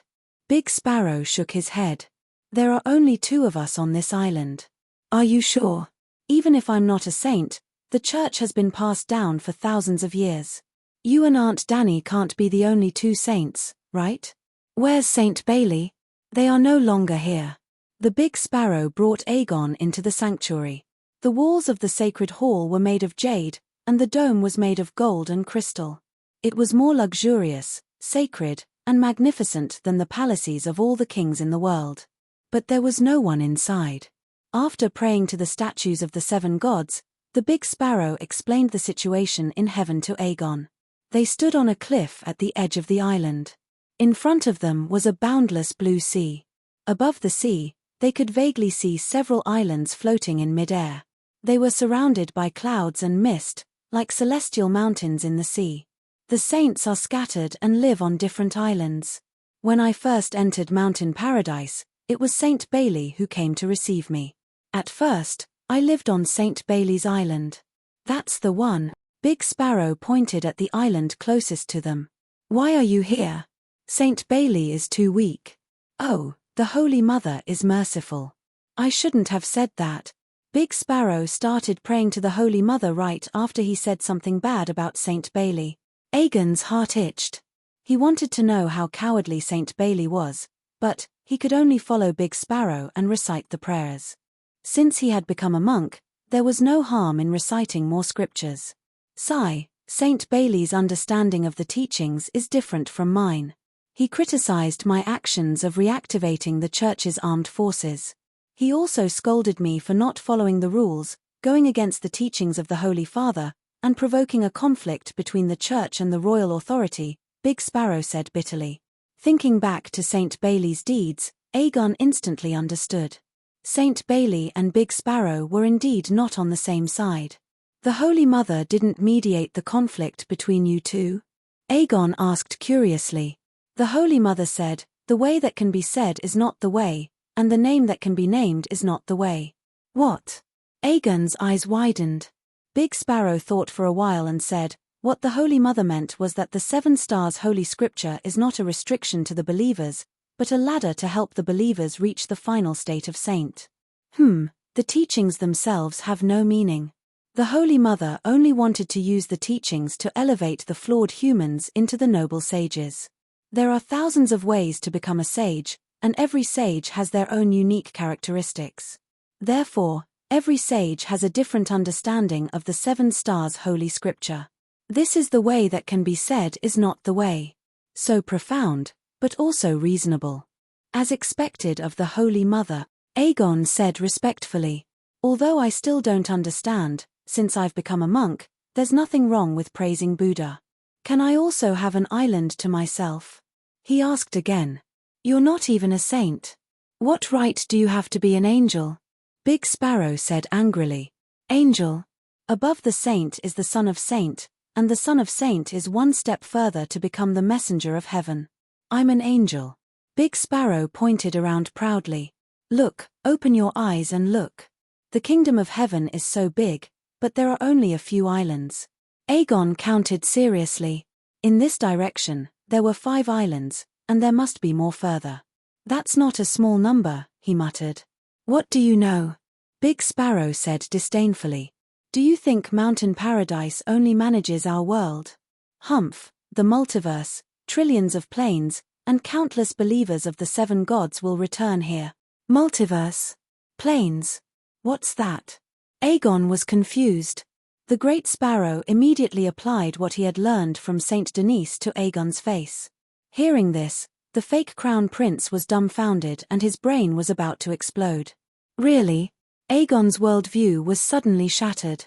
Big Sparrow shook his head. There are only 2 of us on this island. Are you sure? Even if I'm not a saint, the church has been passed down for thousands of years. You and Aunt Dani can't be the only 2 saints, right? Where's Saint Bailey? They are no longer here. The Big Sparrow brought Aegon into the sanctuary. The walls of the sacred hall were made of jade, and the dome was made of gold and crystal. It was more luxurious, sacred, and magnificent than the palaces of all the kings in the world. But there was no one inside. After praying to the statues of the 7 gods, the Big Sparrow explained the situation in heaven to Aegon. They stood on a cliff at the edge of the island. In front of them was a boundless blue sea. Above the sea, they could vaguely see several islands floating in mid-air. They were surrounded by clouds and mist, like celestial mountains in the sea. The saints are scattered and live on different islands. When I first entered Mountain Paradise, it was Saint Bailey who came to receive me. At first, I lived on Saint Bailey's Island. That's the one. Big Sparrow pointed at the island closest to them. Why are you here? Saint Bailey is too weak. Oh, the Holy Mother is merciful. I shouldn't have said that. Big Sparrow started praying to the Holy Mother right after he said something bad about Saint Bailey. Aegon's heart itched. He wanted to know how cowardly Saint Bailey was, but he could only follow Big Sparrow and recite the prayers. Since he had become a monk, there was no harm in reciting more scriptures. Sigh, Saint Bailey's understanding of the teachings is different from mine. He criticized my actions of reactivating the church's armed forces. He also scolded me for not following the rules, going against the teachings of the Holy Father, and provoking a conflict between the church and the royal authority, Big Sparrow said bitterly. Thinking back to Saint Bailey's deeds, Aegon instantly understood. Saint Bailey and Big Sparrow were indeed not on the same side. The Holy Mother didn't mediate the conflict between you 2? Aegon asked curiously. The Holy Mother said, the way that can be said is not the way, and the name that can be named is not the way. What? Aegon's eyes widened. Big Sparrow thought for a while and said, what the Holy Mother meant was that the 7 stars Holy Scripture is not a restriction to the believers, but a ladder to help the believers reach the final state of saint. The teachings themselves have no meaning. The Holy Mother only wanted to use the teachings to elevate the flawed humans into the noble sages. There are thousands of ways to become a sage, and every sage has their own unique characteristics. Therefore, every sage has a different understanding of the 7 stars Holy Scripture. This is the way that can be said is not the way. So profound, but also reasonable. As expected of the Holy Mother, Aegon said respectfully, although I still don't understand, since I've become a monk, there's nothing wrong with praising Buddha. Can I also have an island to myself? He asked again. You're not even a saint. What right do you have to be an angel? Big Sparrow said angrily. Angel? Above the saint is the son of saint, and the son of saint is one step further to become the messenger of heaven. I'm an angel. Big Sparrow pointed around proudly. Look, open your eyes and look. The kingdom of heaven is so big, but there are only a few islands. Aegon counted seriously. In this direction, there were 5 islands, and there must be more further. That's not a small number, he muttered. What do you know? Big Sparrow said disdainfully. Do you think Mountain Paradise only manages our world? Humph, the multiverse, trillions of planes, and countless believers of the 7 gods will return here. Multiverse? Planes? What's that? Aegon was confused. The Great Sparrow immediately applied what he had learned from Saint Denis to Aegon's face. Hearing this, the fake crown prince was dumbfounded and his brain was about to explode. Really? Aegon's worldview was suddenly shattered.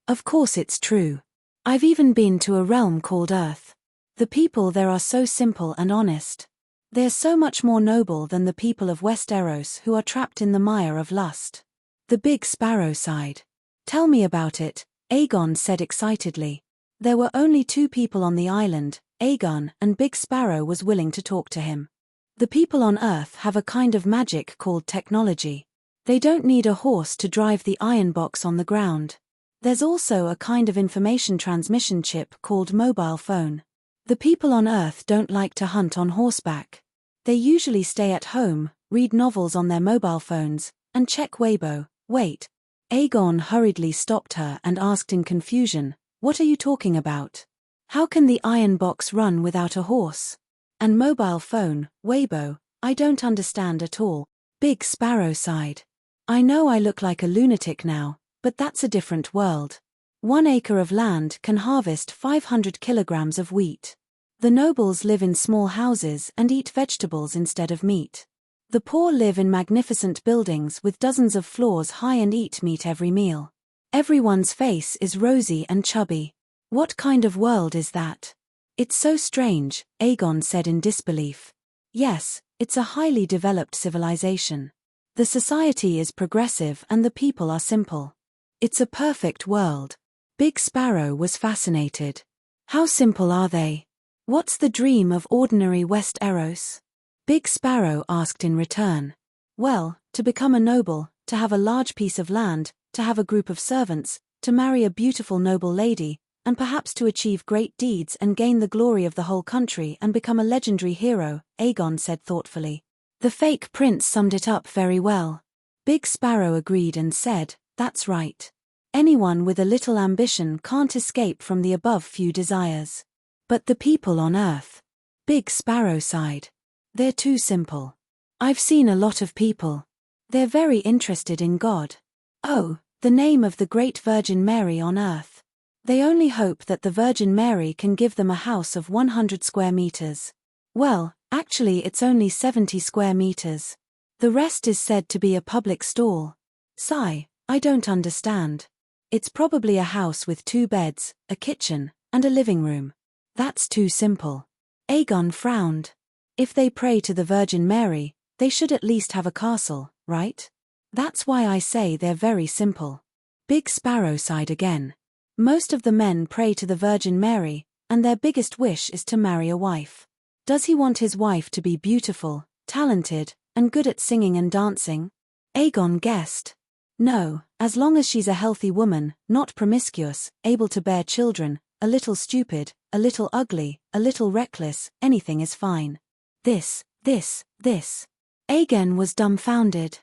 Of course it's true. I've even been to a realm called Earth. The people there are so simple and honest. They're so much more noble than the people of Westeros who are trapped in the mire of lust. The Big Sparrow sighed. Tell me about it, Aegon said excitedly. There were only 2 people on the island, Aegon, and Big Sparrow was willing to talk to him. The people on Earth have a kind of magic called technology. They don't need a horse to drive the iron box on the ground. There's also a kind of information transmission chip called mobile phone. The people on Earth don't like to hunt on horseback. They usually stay at home, read novels on their mobile phones, and check Weibo. Wait. Aegon hurriedly stopped her and asked in confusion, "What are you talking about? How can the iron box run without a horse? And mobile phone, Weibo, I don't understand at all." Big Sparrow sighed. "I know I look like a lunatic now, but that's a different world. 1 acre of land can harvest 500 kilograms of wheat. The nobles live in small houses and eat vegetables instead of meat. The poor live in magnificent buildings with dozens of floors high and eat meat every meal. Everyone's face is rosy and chubby. What kind of world is that?" "It's so strange," Aegon said in disbelief. "Yes, it's a highly developed civilization. The society is progressive and the people are simple. It's a perfect world." Big Sparrow was fascinated. "How simple are they? What's the dream of ordinary Westeros?" Big Sparrow asked in return. "Well, to become a noble, to have a large piece of land, to have a group of servants, to marry a beautiful noble lady, and perhaps to achieve great deeds and gain the glory of the whole country and become a legendary hero," Aegon said thoughtfully. The fake prince summed it up very well. Big Sparrow agreed and said, "That's right. Anyone with a little ambition can't escape from the above few desires. But the people on Earth," Big Sparrow sighed. "They're too simple. I've seen a lot of people. They're very interested in God. Oh, the name of the great Virgin Mary on Earth. They only hope that the Virgin Mary can give them a house of 100 square meters. Well, actually it's only 70 square meters. The rest is said to be a public stall." "Sigh, I don't understand. It's probably a house with 2 beds, a kitchen, and a living room." "That's too simple." Aegon frowned. "If they pray to the Virgin Mary, they should at least have a castle, right? That's why I say they're very simple." Big Sparrow sighed again. "Most of the men pray to the Virgin Mary, and their biggest wish is to marry a wife. Does he want his wife to be beautiful, talented, and good at singing and dancing?" Aegon guessed. "No, as long as she's a healthy woman, not promiscuous, able to bear children, a little stupid, a little ugly, a little reckless, anything is fine." This. Aegon was dumbfounded.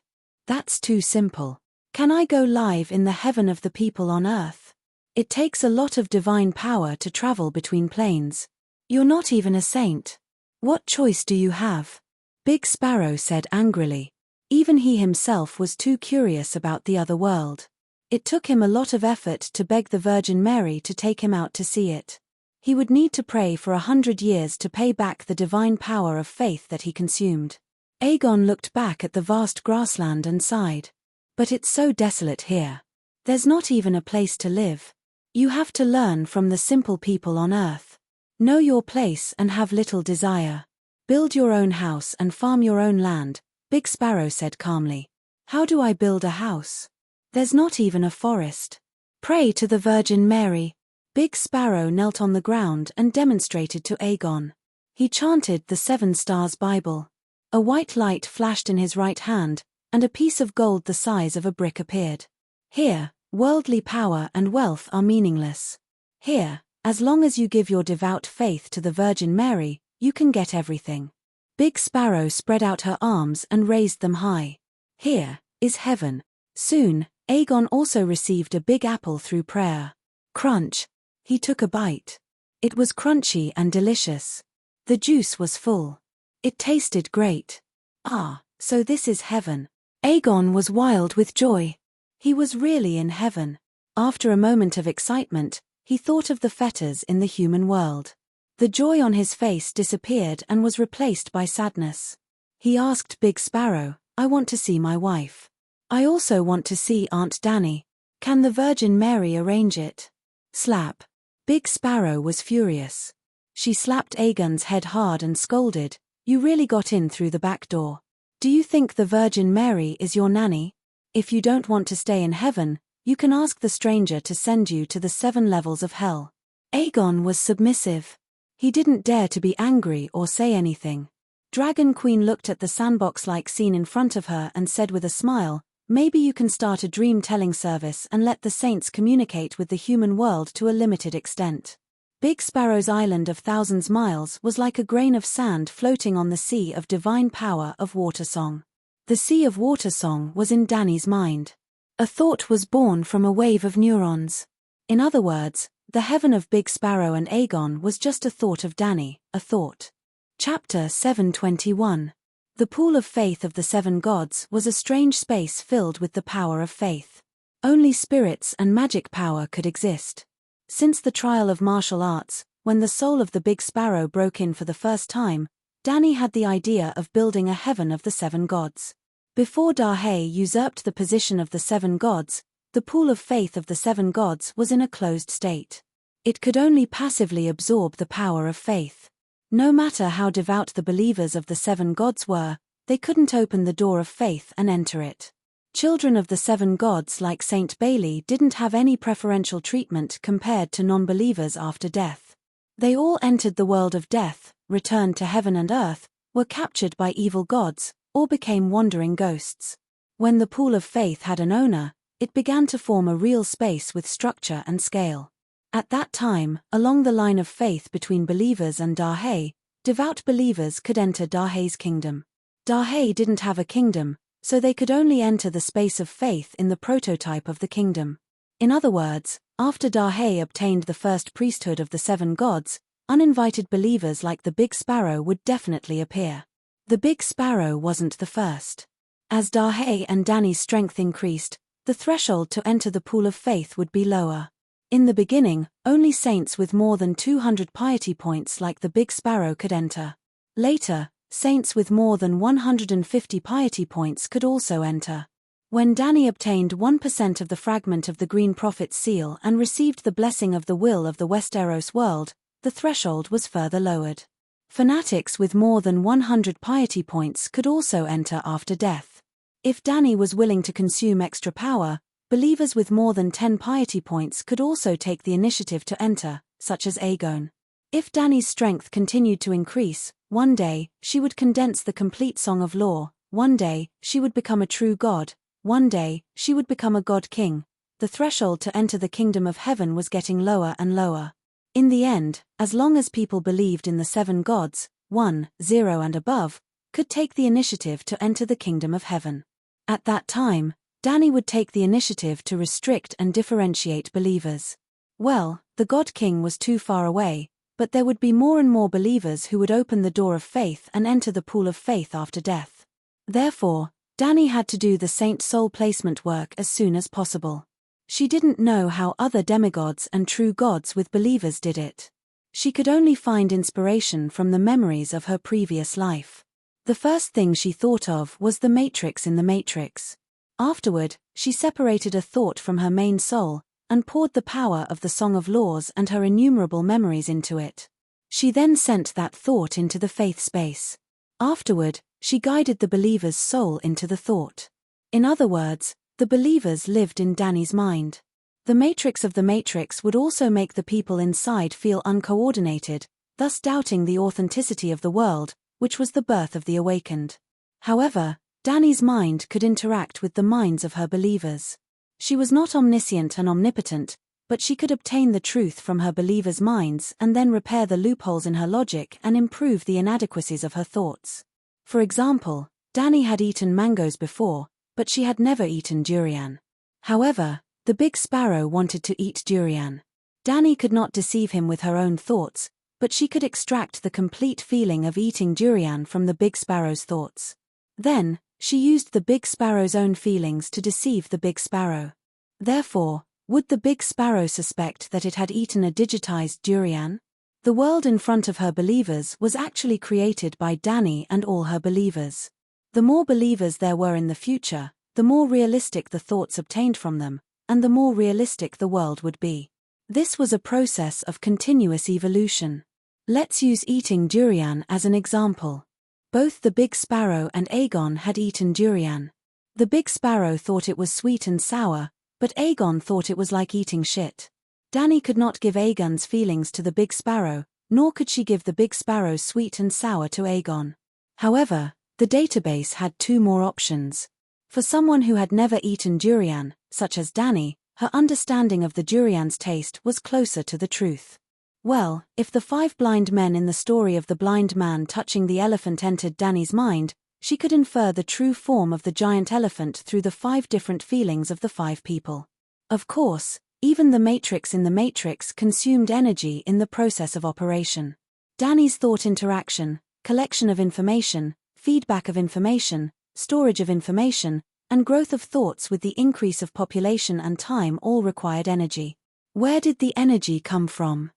"That's too simple. Can I go live in the heaven of the people on Earth? It takes a lot of divine power to travel between planes. You're not even a saint. What choice do you have?" Big Sparrow said angrily. Even he himself was too curious about the other world. It took him a lot of effort to beg the Virgin Mary to take him out to see it. He would need to pray for 100 years to pay back the divine power of faith that he consumed. Aegon looked back at the vast grassland and sighed. "But it's so desolate here. There's not even a place to live. You have to learn from the simple people on Earth. Know your place and have little desire. Build your own house and farm your own land," Big Sparrow said calmly. "How do I build a house? There's not even a forest." "Pray to the Virgin Mary." Big Sparrow knelt on the ground and demonstrated to Aegon. He chanted the 7 Stars Bible. A white light flashed in his right hand, and a piece of gold the size of a brick appeared. "Here, worldly power and wealth are meaningless. Here, as long as you give your devout faith to the Virgin Mary, you can get everything." Big Sparrow spread out her arms and raised them high. "Here is heaven." Soon, Aegon also received a big apple through prayer. Crunch. He took a bite. It was crunchy and delicious. The juice was full. It tasted great. "Ah, so this is heaven." Aegon was wild with joy. He was really in heaven. After a moment of excitement, he thought of the fetters in the human world. The joy on his face disappeared and was replaced by sadness. He asked Big Sparrow, "I want to see my wife. I also want to see Aunt Dany. Can the Virgin Mary arrange it?" Slap. Big Sparrow was furious. She slapped Aegon's head hard and scolded, "You really got in through the back door. Do you think the Virgin Mary is your nanny? If you don't want to stay in heaven, you can ask the stranger to send you to the 7 levels of hell." Aegon was submissive. He didn't dare to be angry or say anything. Dragon Queen looked at the sandbox-like scene in front of her and said with a smile, Maybe you can start a dream-telling service and let the saints communicate with the human world to a limited extent. Big Sparrow's island of thousands miles was like a grain of sand floating on the sea of divine power of water song. The sea of water song was in Danny's mind. A thought was born from a wave of neurons. In other words, the heaven of Big Sparrow and Aegon was just a thought of Danny, a thought. Chapter 721. The pool of faith of the seven gods was a strange space filled with the power of faith. Only spirits and magic power could exist. Since the trial of martial arts, when the soul of the Big Sparrow broke in for the first time, Danny had the idea of building a heaven of the seven gods. Before Dahé usurped the position of the seven gods, the pool of faith of the seven gods was in a closed state. It could only passively absorb the power of faith. No matter how devout the believers of the seven gods were, they couldn't open the door of faith and enter it. Children of the seven gods like Saint Bailey didn't have any preferential treatment compared to non-believers after death. They all entered the world of death, returned to heaven and earth, were captured by evil gods, or became wandering ghosts. When the pool of faith had an owner, it began to form a real space with structure and scale. At that time, along the line of faith between believers and Dahé, devout believers could enter Dahé's kingdom. Dahé didn't have a kingdom, so they could only enter the space of faith in the prototype of the kingdom. In other words, after Dahé obtained the first priesthood of the seven gods, uninvited believers like the Big Sparrow would definitely appear. The Big Sparrow wasn't the first. As Dahé and Danny's strength increased, the threshold to enter the pool of faith would be lower. In the beginning, only saints with more than 200 piety points like the Big Sparrow could enter. Later, saints with more than 150 piety points could also enter. When Danny obtained 1% of the fragment of the Green Prophet's seal and received the blessing of the will of the Westeros world, the threshold was further lowered. Fanatics with more than 100 piety points could also enter after death. If Danny was willing to consume extra power, believers with more than 10 piety points could also take the initiative to enter, such as Aegon. If Danny's strength continued to increase, one day, she would condense the complete Song of Law, one day, she would become a true god, one day, she would become a god king. The threshold to enter the kingdom of heaven was getting lower and lower. In the end, as long as people believed in the seven gods, 1, 0 and above, could take the initiative to enter the kingdom of heaven. At that time, Danny would take the initiative to restrict and differentiate believers. Well, the God King was too far away, but there would be more and more believers who would open the door of faith and enter the pool of faith after death. Therefore, Danny had to do the saint soul placement work as soon as possible. She didn't know how other demigods and true gods with believers did it. She could only find inspiration from the memories of her previous life. The first thing she thought of was the matrix in the matrix. Afterward, she separated a thought from her main soul, and poured the power of the Song of Laws and her innumerable memories into it. She then sent that thought into the faith space. Afterward, she guided the believer's soul into the thought. In other words, the believers lived in Danny's mind. The matrix of the matrix would also make the people inside feel uncoordinated, thus doubting the authenticity of the world, which was the birth of the awakened. However, Danny's mind could interact with the minds of her believers. She was not omniscient and omnipotent, but she could obtain the truth from her believers' minds and then repair the loopholes in her logic and improve the inadequacies of her thoughts. For example, Danny had eaten mangoes before, but she had never eaten durian. However, the Big Sparrow wanted to eat durian. Danny could not deceive him with her own thoughts, but she could extract the complete feeling of eating durian from the Big Sparrow's thoughts. Then, she used the Big Sparrow's own feelings to deceive the Big Sparrow. Therefore, would the Big Sparrow suspect that it had eaten a digitized durian? The world in front of her believers was actually created by Danny and all her believers. The more believers there were in the future, the more realistic the thoughts obtained from them, and the more realistic the world would be. This was a process of continuous evolution. Let's use eating durian as an example. Both the Big Sparrow and Aegon had eaten durian. The Big Sparrow thought it was sweet and sour, but Aegon thought it was like eating shit. Danny could not give Aegon's feelings to the Big Sparrow, nor could she give the Big Sparrow's sweet and sour to Aegon. However, the database had two more options. For someone who had never eaten durian, such as Danny, her understanding of the durian's taste was closer to the truth. Well, if the 5 blind men in the story of the blind man touching the elephant entered Danny's mind, she could infer the true form of the giant elephant through the 5 different feelings of the 5 people. Of course, even the matrix in the matrix consumed energy in the process of operation. Danny's thought interaction, collection of information, feedback of information, storage of information, and growth of thoughts with the increase of population and time all required energy. Where did the energy come from?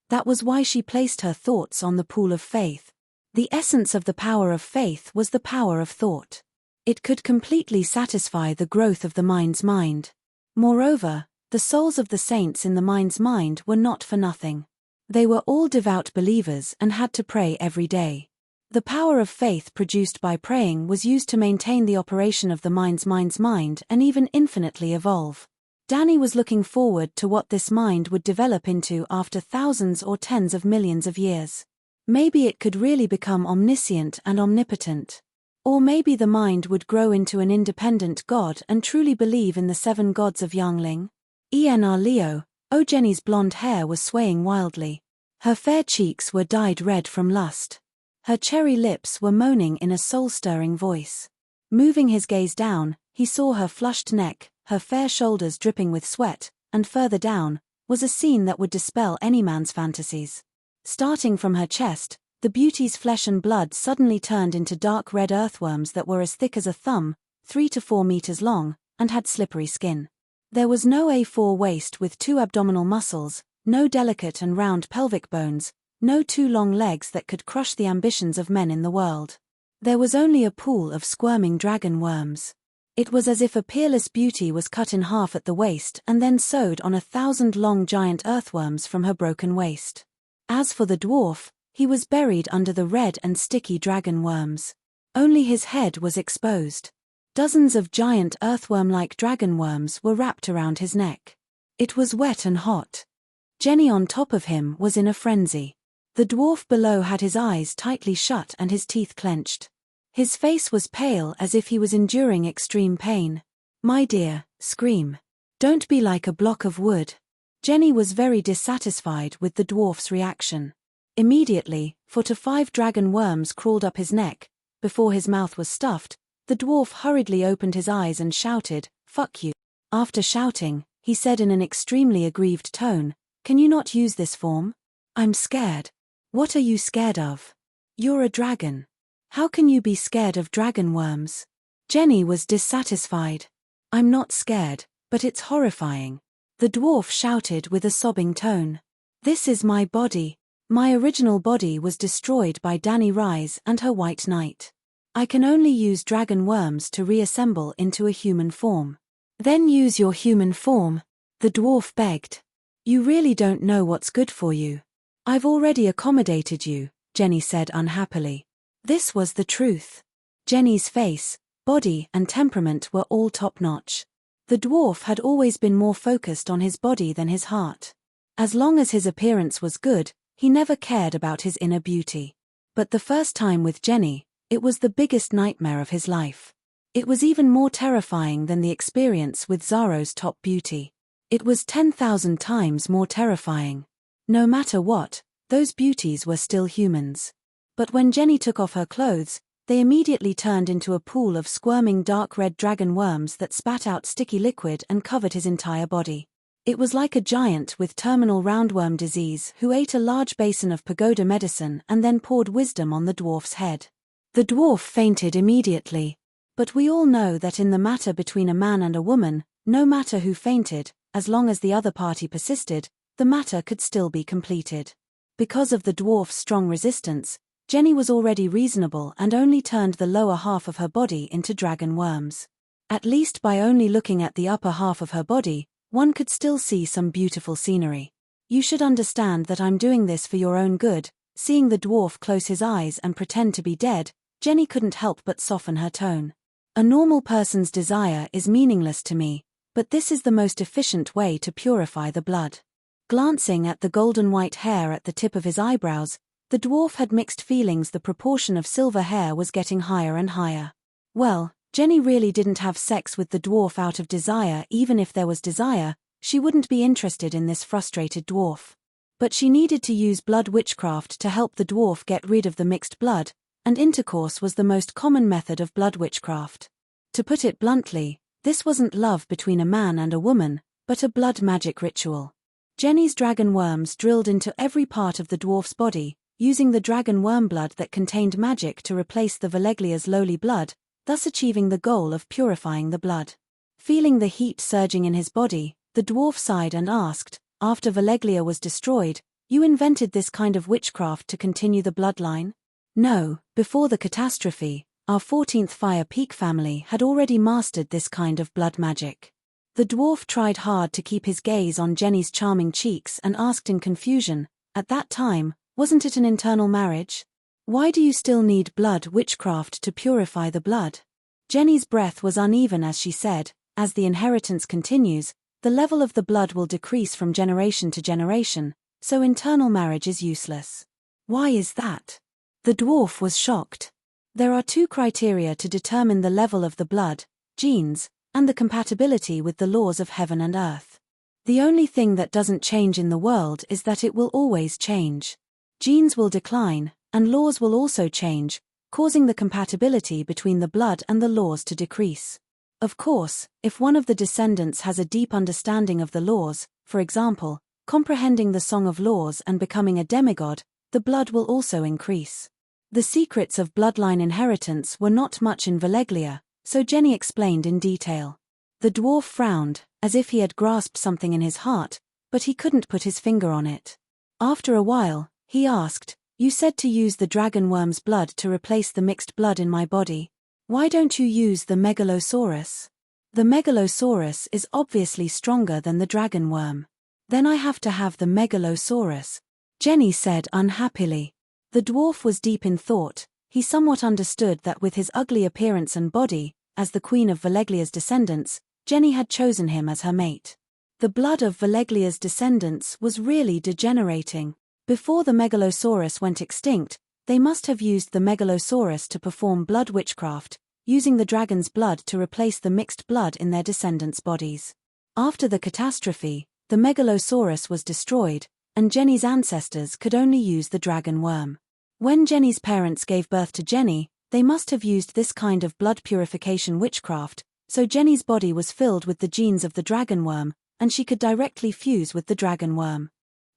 That was why she placed her thoughts on the pool of faith. The essence of the power of faith was the power of thought. It could completely satisfy the growth of the mind's mind. Moreover, the souls of the saints in the mind's mind were not for nothing. They were all devout believers and had to pray every day. The power of faith produced by praying was used to maintain the operation of the mind's mind and even infinitely evolve. Danny was looking forward to what this mind would develop into after thousands or tens of millions of years. Maybe it could really become omniscient and omnipotent. Or maybe the mind would grow into an independent god and truly believe in the 7 gods of Yangling. Leo, Jenny's blonde hair was swaying wildly. Her fair cheeks were dyed red from lust. Her cherry lips were moaning in a soul-stirring voice. Moving his gaze down, he saw her flushed neck, her fair shoulders dripping with sweat, and further down, was a scene that would dispel any man's fantasies. Starting from her chest, the beauty's flesh and blood suddenly turned into dark red earthworms that were as thick as a thumb, 3 to 4 meters long, and had slippery skin. There was no A4 waist with 2 abdominal muscles, no delicate and round pelvic bones, no 2 long legs that could crush the ambitions of men in the world. There was only a pool of squirming dragon worms. It was as if a peerless beauty was cut in half at the waist and then sewed on 1,000 long giant earthworms from her broken waist. As for the dwarf, he was buried under the red and sticky dragon worms. Only his head was exposed. Dozens of giant earthworm-like dragon worms were wrapped around his neck. It was wet and hot. Jenny on top of him was in a frenzy. The dwarf below had his eyes tightly shut and his teeth clenched. His face was pale as if he was enduring extreme pain. "My dear, scream. Don't be like a block of wood." Jenny was very dissatisfied with the dwarf's reaction. Immediately, 4 to 5 dragon worms crawled up his neck. Before his mouth was stuffed, the dwarf hurriedly opened his eyes and shouted, "Fuck you." After shouting, he said in an extremely aggrieved tone, "Can you not use this form? I'm scared." "What are you scared of? You're a dragon. How can you be scared of dragon worms?" Jenny was dissatisfied. "I'm not scared, but it's horrifying," the dwarf shouted with a sobbing tone. "This is my body. My original body was destroyed by Danny Rise and her White Knight. I can only use dragon worms to reassemble into a human form." "Then use your human form," the dwarf begged. "You really don't know what's good for you." "I've already accommodated you," Jenny said unhappily. This was the truth. Jenny's face, body and temperament were all top-notch. The dwarf had always been more focused on his body than his heart. As long as his appearance was good, he never cared about his inner beauty. But the first time with Jenny, it was the biggest nightmare of his life. It was even more terrifying than the experience with Zaro's top beauty. It was 10,000 times more terrifying. No matter what, those beauties were still humans. But when Jenny took off her clothes, they immediately turned into a pool of squirming dark red dragon worms that spat out sticky liquid and covered his entire body. It was like a giant with terminal roundworm disease who ate a large basin of pagoda medicine and then poured wisdom on the dwarf's head. The dwarf fainted immediately. But we all know that in the matter between a man and a woman, no matter who fainted, as long as the other party persisted, the matter could still be completed. Because of the dwarf's strong resistance, Jenny was already reasonable and only turned the lower half of her body into dragon worms. At least by only looking at the upper half of her body, one could still see some beautiful scenery. "You should understand that I'm doing this for your own good." Seeing the dwarf close his eyes and pretend to be dead, Jenny couldn't help but soften her tone. "A normal person's desire is meaningless to me, but this is the most efficient way to purify the blood." Glancing at the golden white hair at the tip of his eyebrows, the dwarf had mixed feelings. The proportion of silver hair was getting higher and higher. Well, Jenny really didn't have sex with the dwarf out of desire. Even if there was desire, she wouldn't be interested in this frustrated dwarf. But she needed to use blood witchcraft to help the dwarf get rid of the mixed blood, and intercourse was the most common method of blood witchcraft. To put it bluntly, this wasn't love between a man and a woman, but a blood magic ritual. Jenny's dragon worms drilled into every part of the dwarf's body, using the dragon worm blood that contained magic to replace the Veleglia's lowly blood, thus achieving the goal of purifying the blood. Feeling the heat surging in his body, the dwarf sighed and asked, after Veleglia was destroyed, "You invented this kind of witchcraft to continue the bloodline?" No, before the catastrophe, our 14th Fire Peak family had already mastered this kind of blood magic. The dwarf tried hard to keep his gaze on Jenny's charming cheeks and asked in confusion, "At that time, wasn't it an internal marriage? Why do you still need blood witchcraft to purify the blood?" Jenny's breath was uneven as she said, "As the inheritance continues, the level of the blood will decrease from generation to generation, so internal marriage is useless." "Why is that?" The dwarf was shocked. There are 2 criteria to determine the level of the blood: genes, and the compatibility with the laws of heaven and earth. The only thing that doesn't change in the world is that it will always change. Genes will decline, and laws will also change, causing the compatibility between the blood and the laws to decrease. Of course, if one of the descendants has a deep understanding of the laws, for example, comprehending the Song of Laws and becoming a demigod, the blood will also increase. The secrets of bloodline inheritance were not much in Veleglia, so Jenny explained in detail. The dwarf frowned, as if he had grasped something in his heart, but he couldn't put his finger on it. After a while, he asked, "You said to use the dragon worm's blood to replace the mixed blood in my body. Why don't you use the megalosaurus?" "The megalosaurus is obviously stronger than the dragon worm." "Then I have to have the megalosaurus," Jenny said unhappily. The dwarf was deep in thought. He somewhat understood that with his ugly appearance and body, as the queen of Veleglia's descendants, Jenny had chosen him as her mate. The blood of Veleglia's descendants was really degenerating. Before the megalosaurus went extinct, they must have used the megalosaurus to perform blood witchcraft, using the dragon's blood to replace the mixed blood in their descendants' bodies. After the catastrophe, the megalosaurus was destroyed, and Jenny's ancestors could only use the dragon worm. When Jenny's parents gave birth to Jenny, they must have used this kind of blood purification witchcraft, so Jenny's body was filled with the genes of the dragon worm, and she could directly fuse with the dragon worm.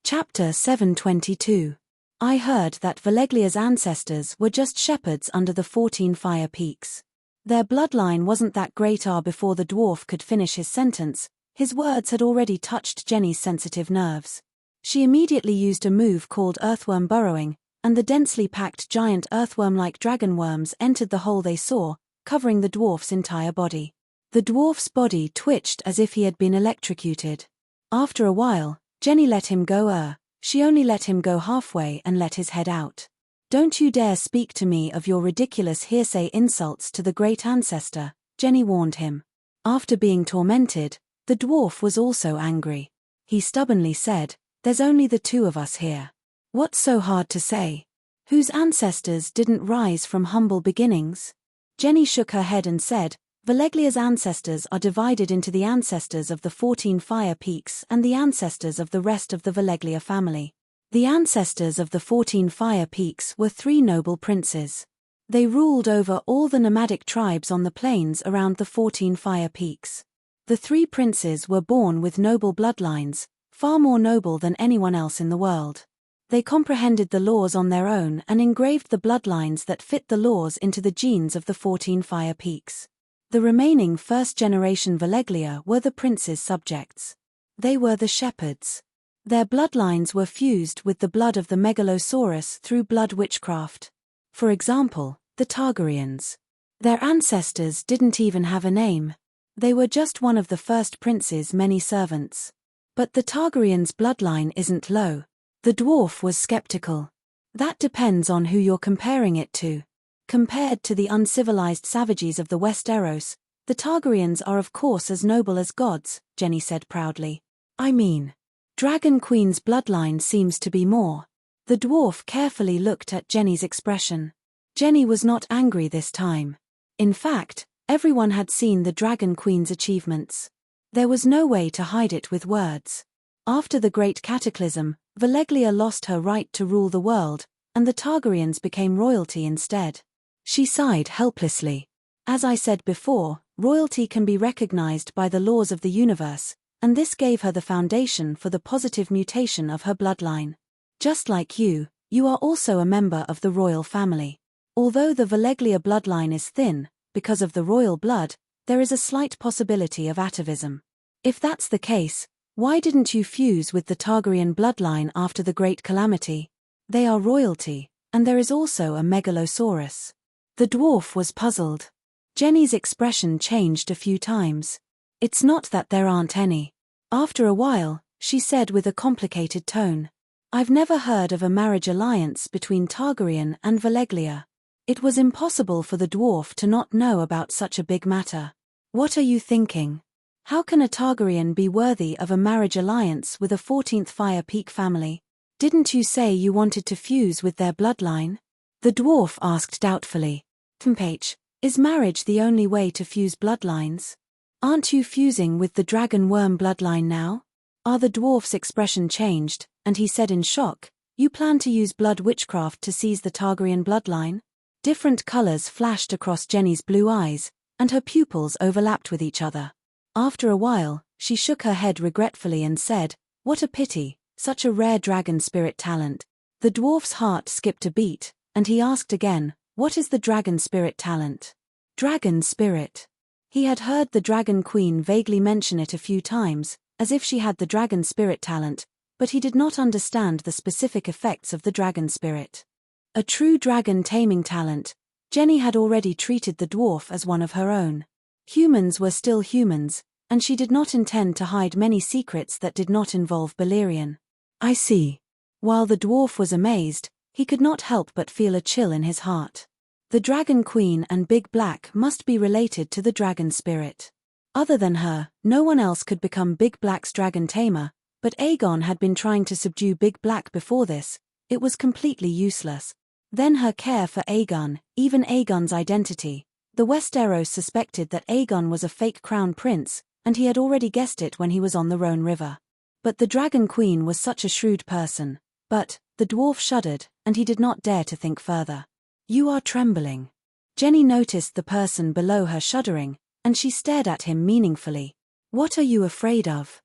Chapter 722. I heard that Veleglia's ancestors were just shepherds under the 14 Fire Peaks. Their bloodline wasn't that great. Before the dwarf could finish his sentence, his words had already touched Jenny's sensitive nerves. She immediately used a move called earthworm burrowing, and the densely packed giant earthworm-like dragon worms entered the hole they saw, covering the dwarf's entire body. The dwarf's body twitched as if he had been electrocuted. After a while, Jenny let him go. She only let him go halfway and let his head out. "Don't you dare speak to me of your ridiculous hearsay insults to the great ancestor," Jenny warned him. After being tormented, the dwarf was also angry. He stubbornly said, "There's only the 2 of us here. What's so hard to say? Whose ancestors didn't rise from humble beginnings?" Jenny shook her head and said, "Veleglia's ancestors are divided into the ancestors of the 14 Fire Peaks and the ancestors of the rest of the Veleglia family. The ancestors of the 14 Fire Peaks were 3 noble princes. They ruled over all the nomadic tribes on the plains around the 14 Fire Peaks. The 3 princes were born with noble bloodlines, far more noble than anyone else in the world. They comprehended the laws on their own and engraved the bloodlines that fit the laws into the genes of the 14 Fire Peaks. The remaining first-generation Veleglia were the prince's subjects. They were the shepherds. Their bloodlines were fused with the blood of the megalosaurus through blood witchcraft. For example, the Targaryens. Their ancestors didn't even have a name. They were just one of the first prince's many servants. But the Targaryens' bloodline isn't low. The dwarf was skeptical. That depends on who you're comparing it to. Compared to the uncivilized savages of the Westeros, the Targaryens are of course as noble as gods, Jenny said proudly. I mean, Dragon Queen's bloodline seems to be more. The dwarf carefully looked at Jenny's expression. Jenny was not angry this time. In fact, Everyone had seen the Dragon Queen's achievements. There was no way to hide it with words. After the Great Cataclysm, Valeglia lost her right to rule the world, and the Targaryens became royalty instead. She sighed helplessly. As I said before, royalty can be recognized by the laws of the universe, and this gave her the foundation for the positive mutation of her bloodline. Just like you are also a member of the royal family. Although the Valeglia bloodline is thin, because of the royal blood, there is a slight possibility of atavism. If that's the case, why didn't you fuse with the Targaryen bloodline after the Great Calamity? They are royalty, and there is also a megalosaurus. The dwarf was puzzled. Jenny's expression changed a few times. It's not that there aren't any. After a while, she said with a complicated tone. I've never heard of a marriage alliance between Targaryen and Valeglia. It was impossible for the dwarf to not know about such a big matter. What are you thinking? How can a Targaryen be worthy of a marriage alliance with a 14th Fire Peak family? Didn't you say you wanted to fuse with their bloodline? The dwarf asked doubtfully. Tempage, is marriage the only way to fuse bloodlines? Aren't you fusing with the dragon worm bloodline now? The dwarf's expression changed, and he said in shock, you plan to use blood witchcraft to seize the Targaryen bloodline? Different colors flashed across Jenny's blue eyes, and her pupils overlapped with each other. After a while, she shook her head regretfully and said, what a pity, such a rare dragon spirit talent. The dwarf's heart skipped a beat, and he asked again, what is the dragon spirit talent? Dragon spirit. He had heard the Dragon Queen vaguely mention it a few times, as if she had the dragon spirit talent, but he did not understand the specific effects of the dragon spirit. A true dragon taming talent, Jenny had already treated the dwarf as one of her own. Humans were still humans, and she did not intend to hide many secrets that did not involve Balerion. I see. While the dwarf was amazed, he could not help but feel a chill in his heart. The Dragon Queen and Big Black must be related to the dragon spirit. Other than her, no one else could become Big Black's dragon tamer, but Aegon had been trying to subdue Big Black before this. It was completely useless. Then her care for Aegon, even Aegon's identity. The Westeros suspected that Aegon was a fake crown prince, and he had already guessed it when he was on the Rhone River. But the Dragon Queen was such a shrewd person. But, the dwarf shuddered, and he did not dare to think further. You are trembling. Jenny noticed the person below her shuddering, and she stared at him meaningfully. What are you afraid of?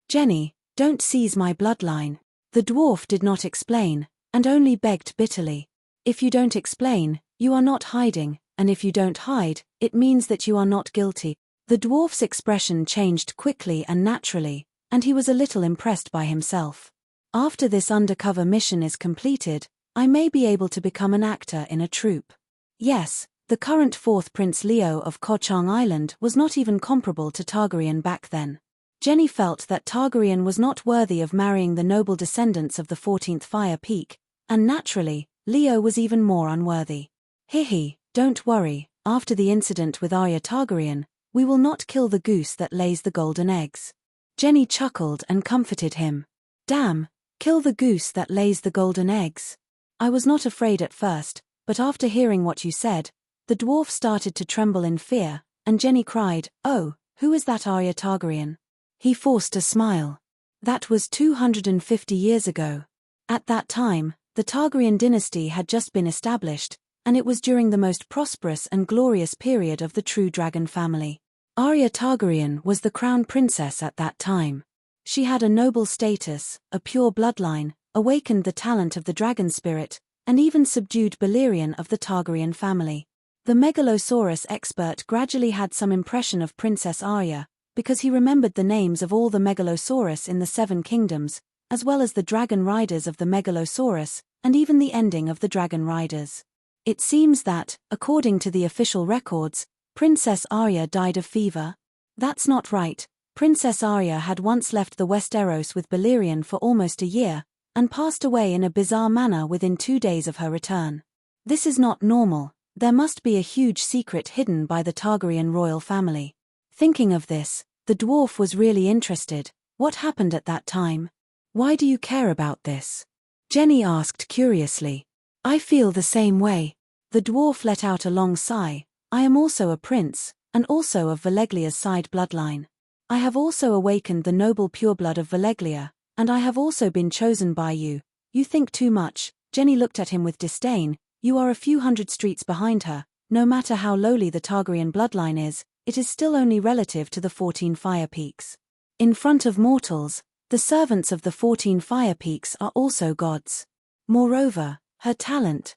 Jenny, don't seize my bloodline. The dwarf did not explain, and only begged bitterly. If you don't explain, you are not hiding, and if you don't hide, it means that you are not guilty. The dwarf's expression changed quickly and naturally, and he was a little impressed by himself. After this undercover mission is completed, I may be able to become an actor in a troupe. Yes, the current 4th Prince Leo of Kochang Island was not even comparable to Targaryen back then. Jenny felt that Targaryen was not worthy of marrying the noble descendants of the 14th Fire Peak, and naturally, Leo was even more unworthy. Hihi, don't worry, after the incident with Arya Targaryen, we will not kill the goose that lays the golden eggs. Jenny chuckled and comforted him. Damn, kill the goose that lays the golden eggs. I was not afraid at first, but after hearing what you said, the dwarf started to tremble in fear, and Jenny cried, oh, who is that Arya Targaryen? He forced a smile. That was 250 years ago. At that time, the Targaryen dynasty had just been established, and it was during the most prosperous and glorious period of the true dragon family. Arya Targaryen was the crown princess at that time. She had a noble status, a pure bloodline, awakened the talent of the dragon spirit, and even subdued Balerion of the Targaryen family. The Megalosaurus expert gradually had some impression of Princess Arya, because he remembered the names of all the Megalosaurus in the 7 kingdoms, as well as the dragon riders of the Megalosaurus, and even the ending of the dragon riders. It seems that, according to the official records, Princess Arya died of fever. That's not right. Princess Arya had once left the Westeros with Balerion for almost a year, and passed away in a bizarre manner within 2 days of her return. This is not normal. There must be a huge secret hidden by the Targaryen royal family. Thinking of this, the dwarf was really interested. What happened at that time? Why do you care about this? Jenny asked curiously. I feel the same way. The dwarf let out a long sigh. I am also a prince, and also of Valeglia's side bloodline. I have also awakened the noble pureblood of Valeglia, and I have also been chosen by you. You think too much." Jenny looked at him with disdain. "You are a few hundred streets behind her. No matter how lowly the Targaryen bloodline is, it is still only relative to the 14 Fire Peaks. In front of mortals, the servants of the 14 Fire Peaks are also gods. Moreover, her talent,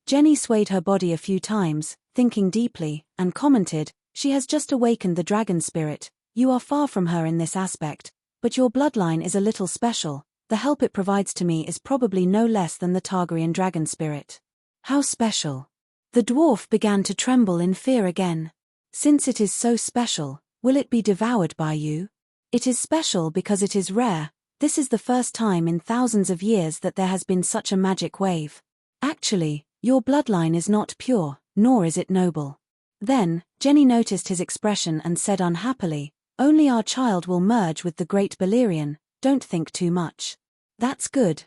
Jenny swayed her body a few times, thinking deeply, and commented, "She has just awakened the dragon spirit. You are far from her in this aspect, but your bloodline is a little special. The help it provides to me is probably no less than the Targaryen dragon spirit." "How special?" The dwarf began to tremble in fear again. "Since it is so special, will it be devoured by you?" "It is special because it is rare. This is the first time in thousands of years that there has been such a magic wave. Actually, your bloodline is not pure, nor is it noble." Then, Jenny noticed his expression and said unhappily, "Only our child will merge with the great Balerion. Don't think too much." That's good.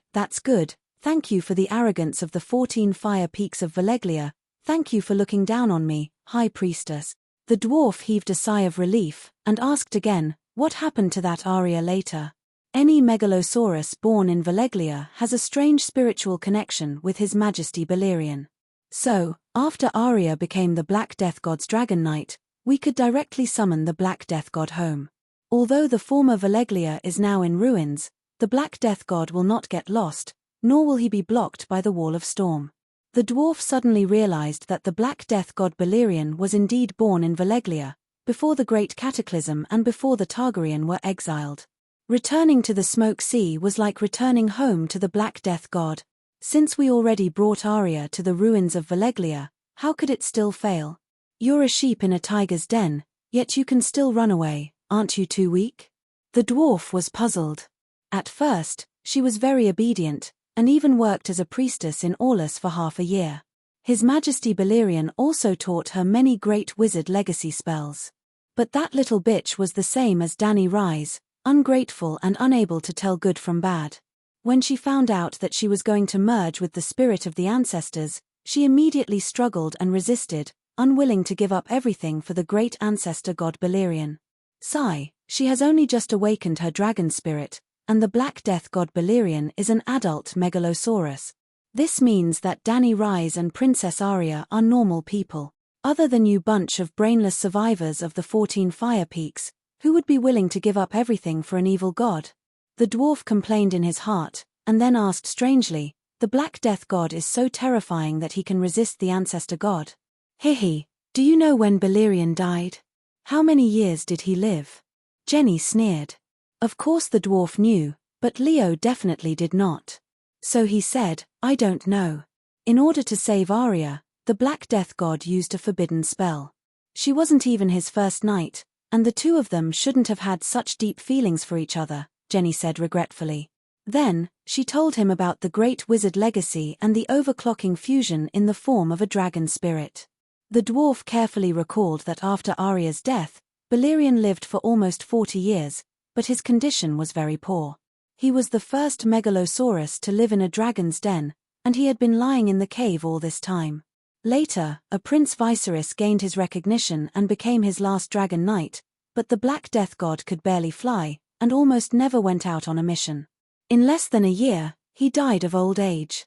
Thank you for the arrogance of the 14 Fire Peaks of Valeglia. Thank you for looking down on me, High Priestess." The dwarf heaved a sigh of relief, and asked again, "What happened to that Arya later?" "Any megalosaurus born in Valeglia has a strange spiritual connection with His Majesty Balerion. So, after Arya became the Black Death God's Dragon Knight, we could directly summon the Black Death God home. Although the former Valeglia is now in ruins, the Black Death God will not get lost, nor will he be blocked by the Wall of Storm." The dwarf suddenly realized that the Black Death God Balerion was indeed born in Valeglia, before the Great Cataclysm and before the Targaryen were exiled. Returning to the Smoke Sea was like returning home to the Black Death God. Since we already brought Arya to the ruins of Valeglia, how could it still fail? "You're a sheep in a tiger's den, yet you can still run away, aren't you too weak?" The dwarf was puzzled. At first, she was very obedient, and even worked as a priestess in Aulus for half a year. His Majesty Balerion also taught her many great wizard legacy spells. But that little bitch was the same as Dany Rise, ungrateful and unable to tell good from bad. When she found out that she was going to merge with the spirit of the ancestors, she immediately struggled and resisted, unwilling to give up everything for the great ancestor god Balerion. Sigh, she has only just awakened her dragon spirit, and the Black Death god Balerion is an adult megalosaurus. This means that Dany Rise and Princess Arya are normal people. Other than you bunch of brainless survivors of the 14 Fire Peaks, who would be willing to give up everything for an evil god? The dwarf complained in his heart, and then asked strangely, "The Black Death God is so terrifying that he can resist the ancestor god?" "Hihi, do you know when Balerion died? How many years did he live?" Jenny sneered. Of course the dwarf knew, but Leo definitely did not. So he said, "I don't know." In order to save Arya, the Black Death God used a forbidden spell. She wasn't even his first night, and the two of them shouldn't have had such deep feelings for each other, Jenny said regretfully. Then, she told him about the great wizard legacy and the overclocking fusion in the form of a dragon spirit. The dwarf carefully recalled that after Arya's death, Balerion lived for almost 40 years, but his condition was very poor. He was the first megalosaurus to live in a dragon's den, and he had been lying in the cave all this time. Later, a Prince Viserys gained his recognition and became his last dragon knight, but the Black Death God could barely fly, and almost never went out on a mission. In less than a year, he died of old age.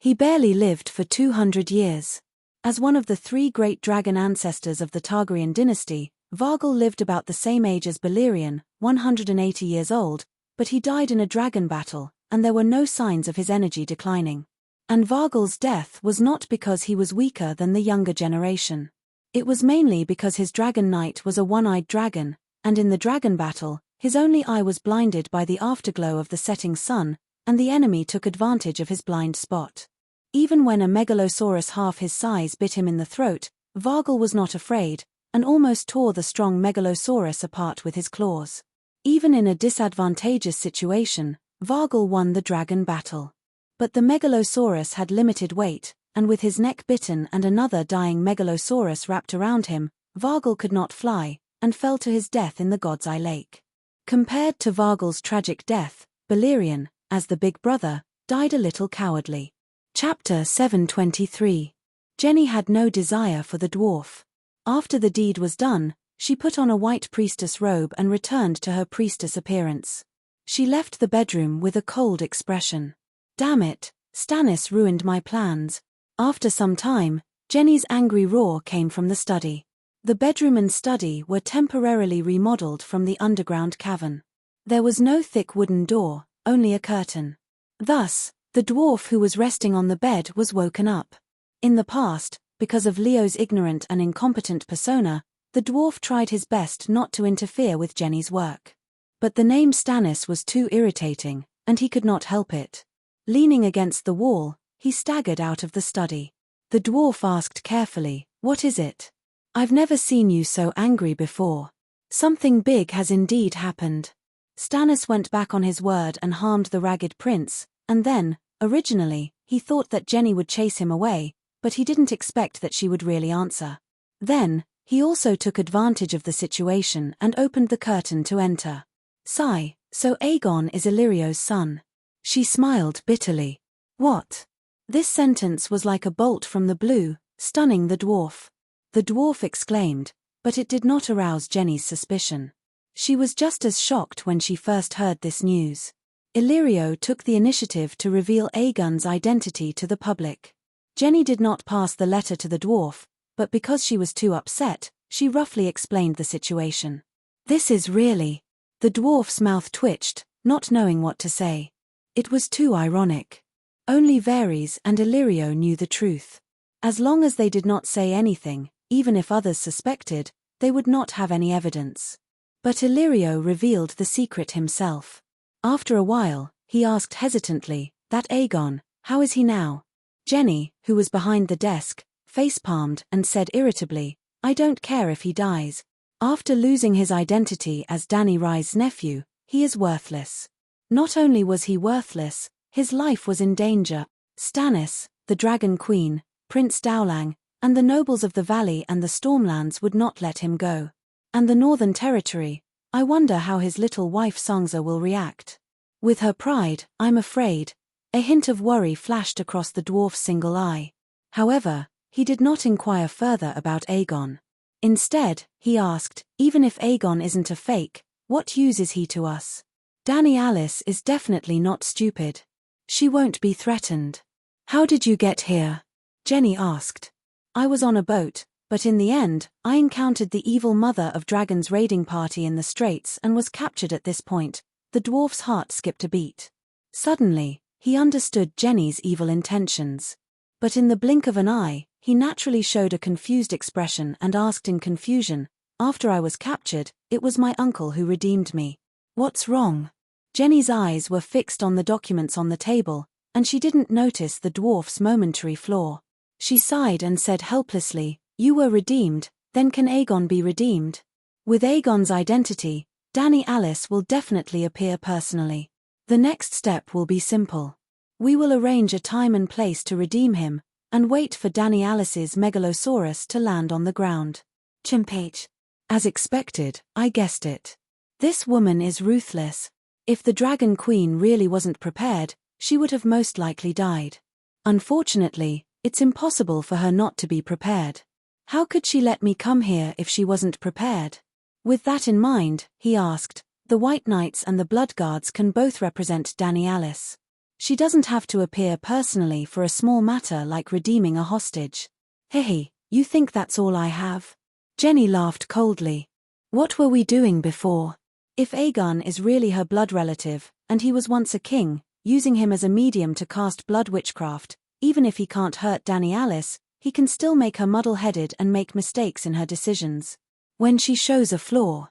He barely lived for 200 years. As one of the 3 great dragon ancestors of the Targaryen dynasty, Vargal lived about the same age as Balerion, 180 years old, but he died in a dragon battle, and there were no signs of his energy declining. And Vargal's death was not because he was weaker than the younger generation. It was mainly because his dragon knight was a one-eyed dragon, and in the dragon battle, his only eye was blinded by the afterglow of the setting sun, and the enemy took advantage of his blind spot. Even when a megalosaurus half his size bit him in the throat, Vargal was not afraid, and almost tore the strong megalosaurus apart with his claws. Even in a disadvantageous situation, Vargal won the dragon battle. But the megalosaurus had limited weight, and with his neck bitten and another dying megalosaurus wrapped around him, Vargal could not fly, and fell to his death in the God's Eye Lake. Compared to Vargal's tragic death, Balerion, as the big brother, died a little cowardly. Chapter 723. Jenny had no desire for the dwarf. After the deed was done, she put on a white priestess robe and returned to her priestess appearance. She left the bedroom with a cold expression. Damn it, Stannis ruined my plans. After some time, Jenny's angry roar came from the study. The bedroom and study were temporarily remodeled from the underground cavern. There was no thick wooden door, only a curtain. Thus, the dwarf who was resting on the bed was woken up. In the past, because of Leo's ignorant and incompetent persona, the dwarf tried his best not to interfere with Jenny's work. But the name Stannis was too irritating, and he could not help it. Leaning against the wall, he staggered out of the study. The dwarf asked carefully, "What is it? I've never seen you so angry before. Something big has indeed happened." Stannis went back on his word and harmed the ragged prince, and then, originally, he thought that Jenny would chase him away, but he didn't expect that she would really answer. Then, he also took advantage of the situation and opened the curtain to enter. Sigh, so Aegon is Illyrio's son. She smiled bitterly. What? This sentence was like a bolt from the blue, stunning the dwarf. The dwarf exclaimed, but it did not arouse Jenny's suspicion. She was just as shocked when she first heard this news. Illyrio took the initiative to reveal Aegon's identity to the public. Jenny did not pass the letter to the dwarf, but because she was too upset, she roughly explained the situation. This is really... The dwarf's mouth twitched, not knowing what to say. It was too ironic. Only Varys and Illyrio knew the truth. As long as they did not say anything, even if others suspected, they would not have any evidence. But Illyrio revealed the secret himself. After a while, he asked hesitantly, "That Aegon, how is he now?" Jenny, who was behind the desk, face-palmed and said irritably, "I don't care if he dies. After losing his identity as Dany Rye's nephew, he is worthless." Not only was he worthless, his life was in danger. Stannis, the Dragon Queen, Prince Dowlang, and the nobles of the Valley and the Stormlands would not let him go. And the Northern Territory, I wonder how his little wife Sansa will react. With her pride, I'm afraid. A hint of worry flashed across the dwarf's single eye. However, he did not inquire further about Aegon. Instead, he asked, "Even if Aegon isn't a fake, what use is he to us? Dany Alice is definitely not stupid. She won't be threatened." "How did you get here?" Jenny asked. "I was on a boat, but in the end, I encountered the evil mother of dragons raiding party in the Straits and was captured at this point." The dwarf's heart skipped a beat. Suddenly, he understood Jenny's evil intentions. But in the blink of an eye, he naturally showed a confused expression and asked in confusion, "After I was captured, it was my uncle who redeemed me. What's wrong?" Jenny's eyes were fixed on the documents on the table, and she didn't notice the dwarf's momentary flaw. She sighed and said helplessly, "You were redeemed, then can Aegon be redeemed? With Aegon's identity, Dany Alice will definitely appear personally. The next step will be simple. We will arrange a time and place to redeem him, and wait for Dany Alice's Megalosaurus to land on the ground." Chimpage. As expected, I guessed it. This woman is ruthless. If the Dragon Queen really wasn't prepared, she would have most likely died. Unfortunately, it's impossible for her not to be prepared. How could she let me come here if she wasn't prepared? With that in mind, he asked, "The White Knights and the Bloodguards can both represent Dany Alice. She doesn't have to appear personally for a small matter like redeeming a hostage." "Hehe, you think that's all I have?" Jenny laughed coldly. "What were we doing before? If Aegon is really her blood relative, and he was once a king, using him as a medium to cast blood witchcraft, even if he can't hurt Dany Alice, he can still make her muddle-headed and make mistakes in her decisions. When she shows a flaw.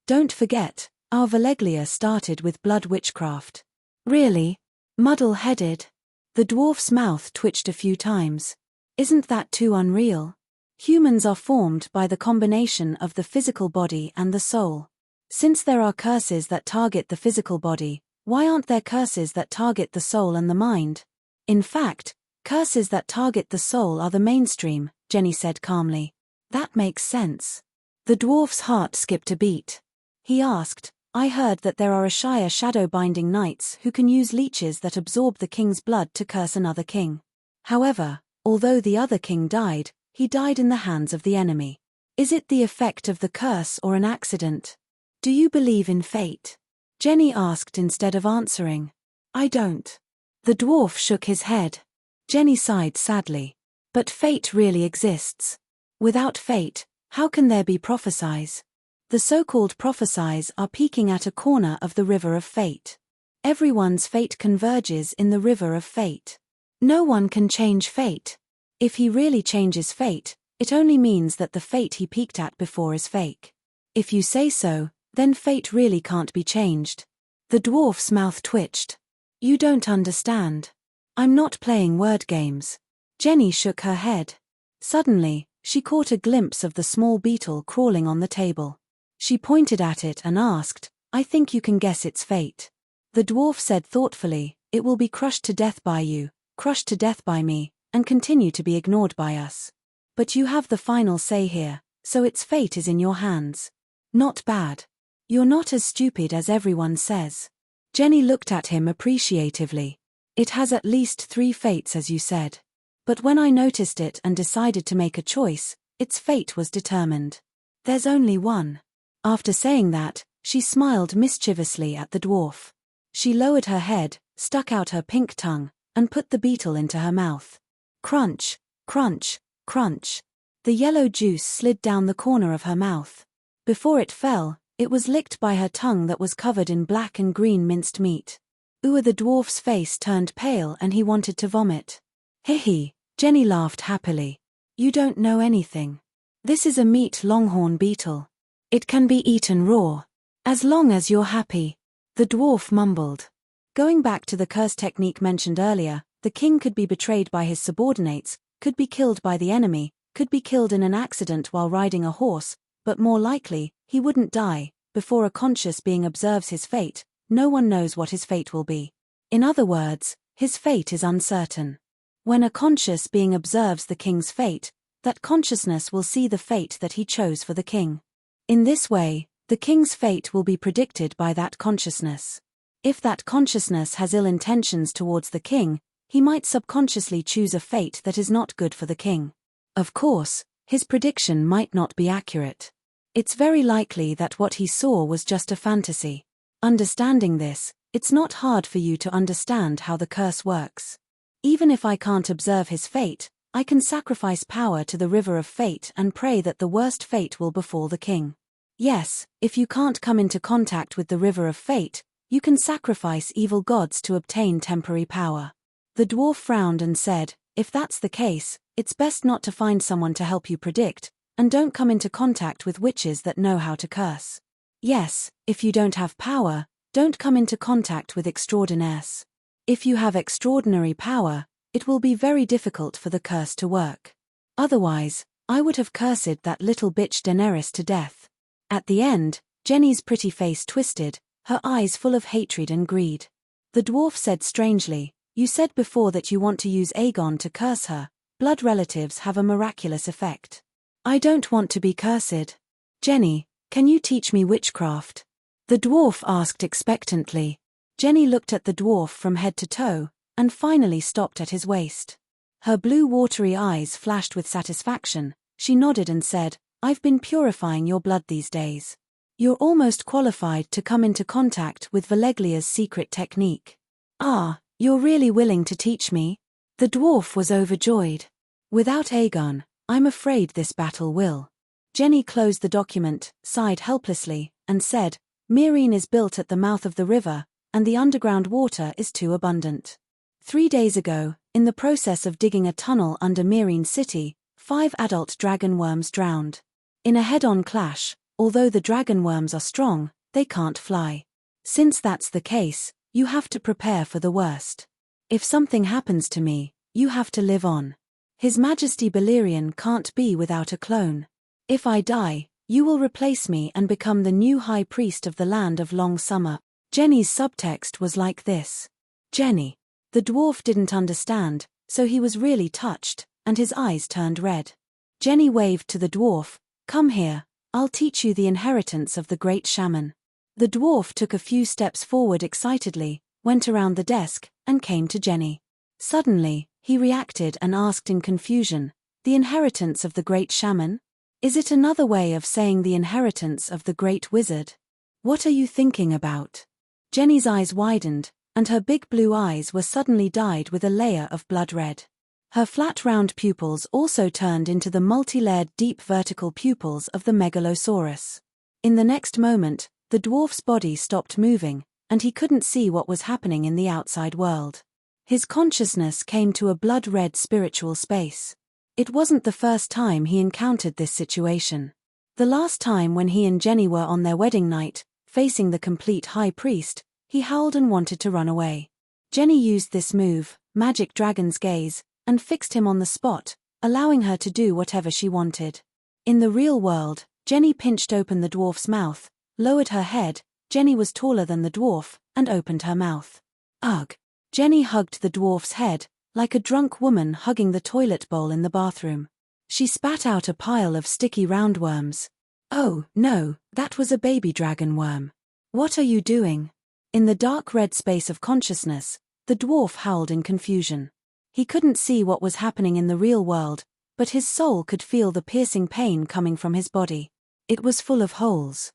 Don't forget, our Valeglia started with blood witchcraft." "Really? Muddle-headed?" The dwarf's mouth twitched a few times. "Isn't that too unreal? Humans are formed by the combination of the physical body and the soul. Since there are curses that target the physical body, why aren't there curses that target the soul and the mind? In fact, curses that target the soul are the mainstream," Jenny said calmly. "That makes sense." The dwarf's heart skipped a beat. He asked, "I heard that there are Ashaya shadow-binding knights who can use leeches that absorb the king's blood to curse another king. However, Although the other king died, he died in the hands of the enemy. Is it the effect of the curse or an accident? Do you believe in fate? Jenny asked instead of answering. I don't. The dwarf shook his head. Jenny sighed sadly. But fate really exists. Without fate, how can there be prophecies? The so-called prophecies are peaking at a corner of the river of fate. Everyone's fate converges in the river of fate. No one can change fate. If he really changes fate, it only means that the fate he peaked at before is fake. If you say so, then fate really can't be changed. The dwarf's mouth twitched. You don't understand. I'm not playing word games. Jenny shook her head. Suddenly, she caught a glimpse of the small beetle crawling on the table. She pointed at it and asked, I think you can guess its fate. The dwarf said thoughtfully, it will be crushed to death by you, crushed to death by me, and continue to be ignored by us. But you have the final say here, so its fate is in your hands. Not bad. You're not as stupid as everyone says. Jenny looked at him appreciatively. It has at least 3 fates as you said. But when I noticed it and decided to make a choice, its fate was determined. There's only one. After saying that, she smiled mischievously at the dwarf. She lowered her head, stuck out her pink tongue, and put the beetle into her mouth. Crunch, crunch, crunch. The yellow juice slid down the corner of her mouth. Before it fell, it was licked by her tongue that was covered in black and green minced meat. Ooh, the dwarf's face turned pale and he wanted to vomit. Hee. Jenny laughed happily. You don't know anything. This is a meat longhorn beetle. It can be eaten raw. As long as you're happy. The dwarf mumbled. Going back to the curse technique mentioned earlier, the king could be betrayed by his subordinates, could be killed by the enemy, could be killed in an accident while riding a horse, but more likely, he wouldn't die. Before a conscious being observes his fate, no one knows what his fate will be. In other words, his fate is uncertain. When a conscious being observes the king's fate, that consciousness will see the fate that he chose for the king. In this way, the king's fate will be predicted by that consciousness. If that consciousness has ill intentions towards the king, he might subconsciously choose a fate that is not good for the king. Of course, his prediction might not be accurate. It's very likely that what he saw was just a fantasy. Understanding this, it's not hard for you to understand how the curse works. Even if I can't observe his fate, I can sacrifice power to the river of fate and pray that the worst fate will befall the king. Yes, if you can't come into contact with the river of fate, you can sacrifice evil gods to obtain temporary power. The dwarf frowned and said, if that's the case, it's best not to find someone to help you predict, and don't come into contact with witches that know how to curse. Yes, if you don't have power, don't come into contact with extraordinaires. If you have extraordinary power, it will be very difficult for the curse to work. Otherwise, I would have cursed that little bitch Daenerys to death. At the end, Jenny's pretty face twisted, her eyes full of hatred and greed. The dwarf said strangely, you said before that you want to use Aegon to curse her. Blood relatives have a miraculous effect. I don't want to be cursed. Jenny, can you teach me witchcraft? The dwarf asked expectantly. Jenny looked at the dwarf from head to toe, and finally stopped at his waist. Her blue watery eyes flashed with satisfaction. She nodded and said, I've been purifying your blood these days. You're almost qualified to come into contact with Valeglia's secret technique. Ah, you're really willing to teach me? The dwarf was overjoyed. Without Aegon, I'm afraid this battle will. Jenny closed the document, sighed helplessly, and said, Meereen is built at the mouth of the river, and the underground water is too abundant. 3 days ago, in the process of digging a tunnel under Meereen City, 5 adult dragon worms drowned. In a head-on clash, although the dragon worms are strong, they can't fly. Since that's the case, you have to prepare for the worst. If something happens to me, you have to live on. His Majesty Balerion can't be without a clone. If I die, you will replace me and become the new High Priest of the Land of Long Summer. Jenny's subtext was like this. Jenny. The dwarf didn't understand, so he was really touched, and his eyes turned red. Jenny waved to the dwarf, come here, I'll teach you the inheritance of the great shaman. The dwarf took a few steps forward excitedly, went around the desk, and came to Jenny. Suddenly, He reacted and asked in confusion, "The inheritance of the great shaman? Is it another way of saying the inheritance of the great wizard? What are you thinking about?" Jenny's eyes widened, and her big blue eyes were suddenly dyed with a layer of blood red. Her flat round pupils also turned into the multi-layered deep vertical pupils of the megalosaurus. In the next moment, the dwarf's body stopped moving, and he couldn't see what was happening in the outside world. His consciousness came to a blood-red spiritual space. It wasn't the first time he encountered this situation. The last time when he and Jenny were on their wedding night, facing the complete high priest, he howled and wanted to run away. Jenny used this move, Magic Dragon's Gaze, and fixed him on the spot, allowing her to do whatever she wanted. In the real world, Jenny pinched open the dwarf's mouth, lowered her head. Jenny was taller than the dwarf, and opened her mouth. Ugh! Jenny hugged the dwarf's head, like a drunk woman hugging the toilet bowl in the bathroom. She spat out a pile of sticky roundworms. "Oh, no, that was a baby dragon worm. What are you doing?" In the dark red space of consciousness, the dwarf howled in confusion. He couldn't see what was happening in the real world, but his soul could feel the piercing pain coming from his body. It was full of holes.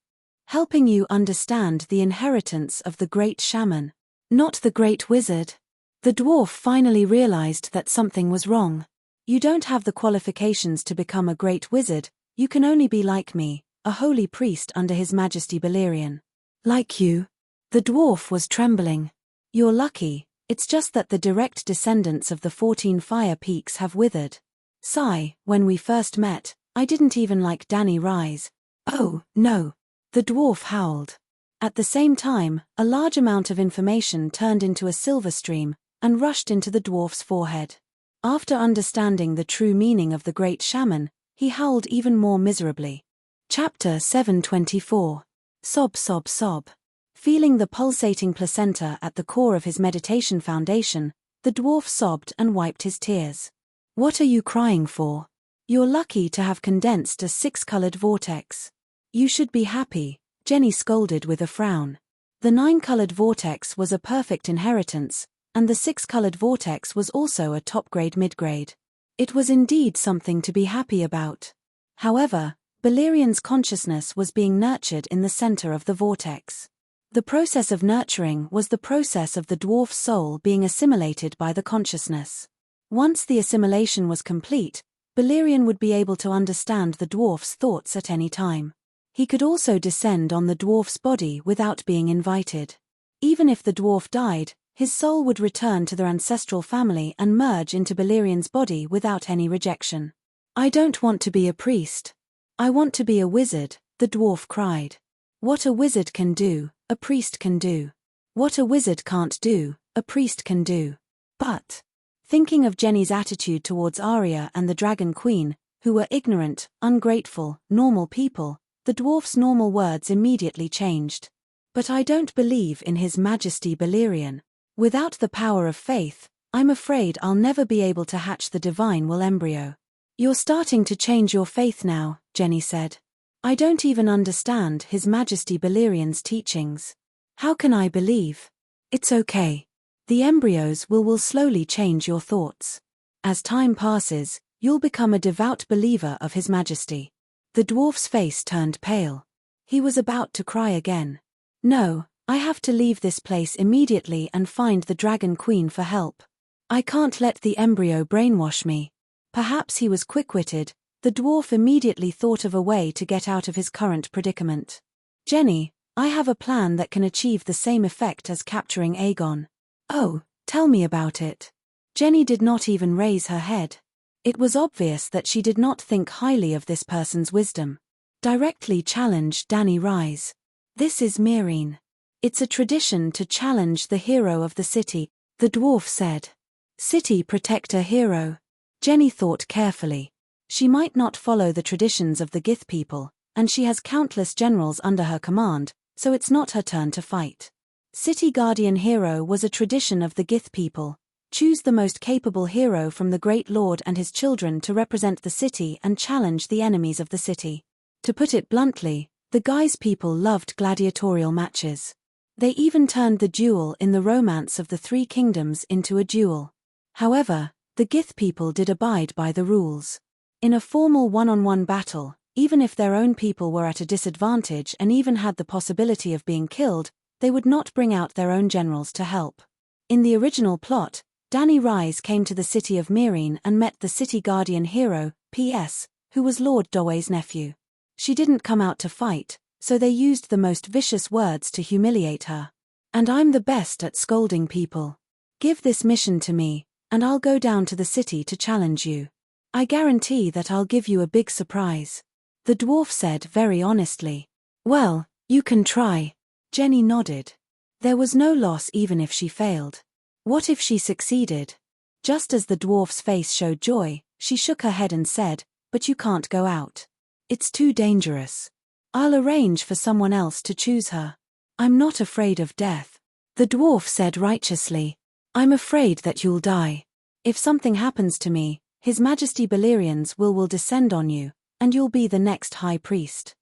"Helping you understand the inheritance of the great shaman, not the great wizard." The dwarf finally realized that something was wrong. "You don't have the qualifications to become a great wizard, you can only be like me, a holy priest under His Majesty Balerion." "Like you?" The dwarf was trembling. "You're lucky, it's just that the direct descendants of the 14 fire peaks have withered. Sigh, when we first met, I didn't even like Danny Rise." "Oh, no!" the dwarf howled. At the same time, a large amount of information turned into a silver stream, and rushed into the dwarf's forehead. After understanding the true meaning of the great shaman, he howled even more miserably. Chapter 724. Sob sob sob. Feeling the pulsating placenta at the core of his meditation foundation, the dwarf sobbed and wiped his tears. "What are you crying for? You're lucky to have condensed a 6-colored vortex. You should be happy," Jenny scolded with a frown. The 9-colored vortex was a perfect inheritance, and the 6-colored vortex was also a top-grade mid-grade. It was indeed something to be happy about. However, Balerion's consciousness was being nurtured in the center of the vortex. The process of nurturing was the process of the dwarf's soul being assimilated by the consciousness. Once the assimilation was complete, Balerion would be able to understand the dwarf's thoughts at any time. He could also descend on the dwarf's body without being invited. Even if the dwarf died, his soul would return to their ancestral family and merge into Balerion's body without any rejection. "I don't want to be a priest. I want to be a wizard," the dwarf cried. "What a wizard can do, a priest can do. What a wizard can't do, a priest can do." But, thinking of Jenny's attitude towards Arya and the Dragon Queen, who were ignorant, ungrateful, normal people, the dwarf's normal words immediately changed. "But I don't believe in His Majesty Balerion. Without the power of faith, I'm afraid I'll never be able to hatch the divine will embryo." "You're starting to change your faith now," Jenny said. "I don't even understand His Majesty Balerion's teachings. How can I believe?" "It's okay. The embryos will slowly change your thoughts. As time passes, you'll become a devout believer of His Majesty." The dwarf's face turned pale. He was about to cry again. "No, I have to leave this place immediately and find the Dragon Queen for help. I can't let the embryo brainwash me." Perhaps he was quick-witted, the dwarf immediately thought of a way to get out of his current predicament. "Jenny, I have a plan that can achieve the same effect as capturing Aegon." "Oh, tell me about it." Jenny did not even raise her head. It was obvious that she did not think highly of this person's wisdom. Directly challenge Danny Rise. "This is Myrene. It's a tradition to challenge the hero of the city," the dwarf said. "City protector hero." Jenny thought carefully. She might not follow the traditions of the Gith people, and she has countless generals under her command, so it's not her turn to fight. City guardian hero was a tradition of the Gith people. Choose the most capable hero from the Great Lord and his children to represent the city and challenge the enemies of the city. To put it bluntly, the Guy's people loved gladiatorial matches. They even turned the duel in the Romance of the Three Kingdoms into a duel. However, The Gith people did abide by the rules. In a formal one-on-one battle, even if their own people were at a disadvantage and even had the possibility of being killed, they would not bring out their own generals to help. In the original plot, Dany Rise came to the city of Meereen and met the city guardian hero, P.S., who was Lord Doway's nephew. She didn't come out to fight, so they used the most vicious words to humiliate her. "And I'm the best at scolding people. Give this mission to me, and I'll go down to the city to challenge you. I guarantee that I'll give you a big surprise." The dwarf said very honestly. "Well, you can try." Jenny nodded. There was no loss even if she failed. What if she succeeded? Just as the dwarf's face showed joy, she shook her head and said, "But you can't go out. It's too dangerous. I'll arrange for someone else to choose her. I'm not afraid of death." The dwarf said righteously, "I'm afraid that you'll die. If something happens to me, His Majesty Balerian's will descend on you, and you'll be the next high priest."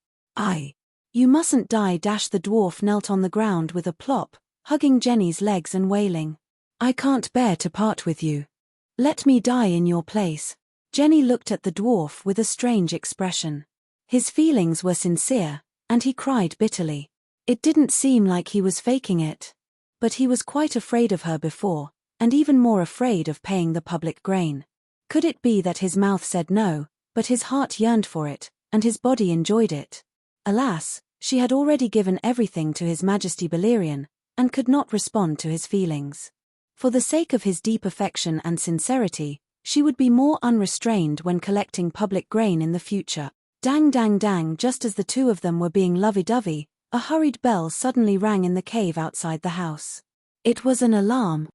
"You mustn't die." The dwarf knelt on the ground with a plop, hugging Jenny's legs and wailing, "I can't bear to part with you. Let me die in your place." Jenny looked at the dwarf with a strange expression. His feelings were sincere, and he cried bitterly. It didn't seem like he was faking it. But he was quite afraid of her before, and even more afraid of paying the public grain. Could it be that his mouth said no, but his heart yearned for it, and his body enjoyed it? Alas, she had already given everything to His Majesty Balerian, and could not respond to his feelings. For the sake of his deep affection and sincerity, she would be more unrestrained when collecting public grain in the future. Dang dang dang! Just as the two of them were being lovey-dovey, a hurried bell suddenly rang in the cave outside the house. It was an alarm.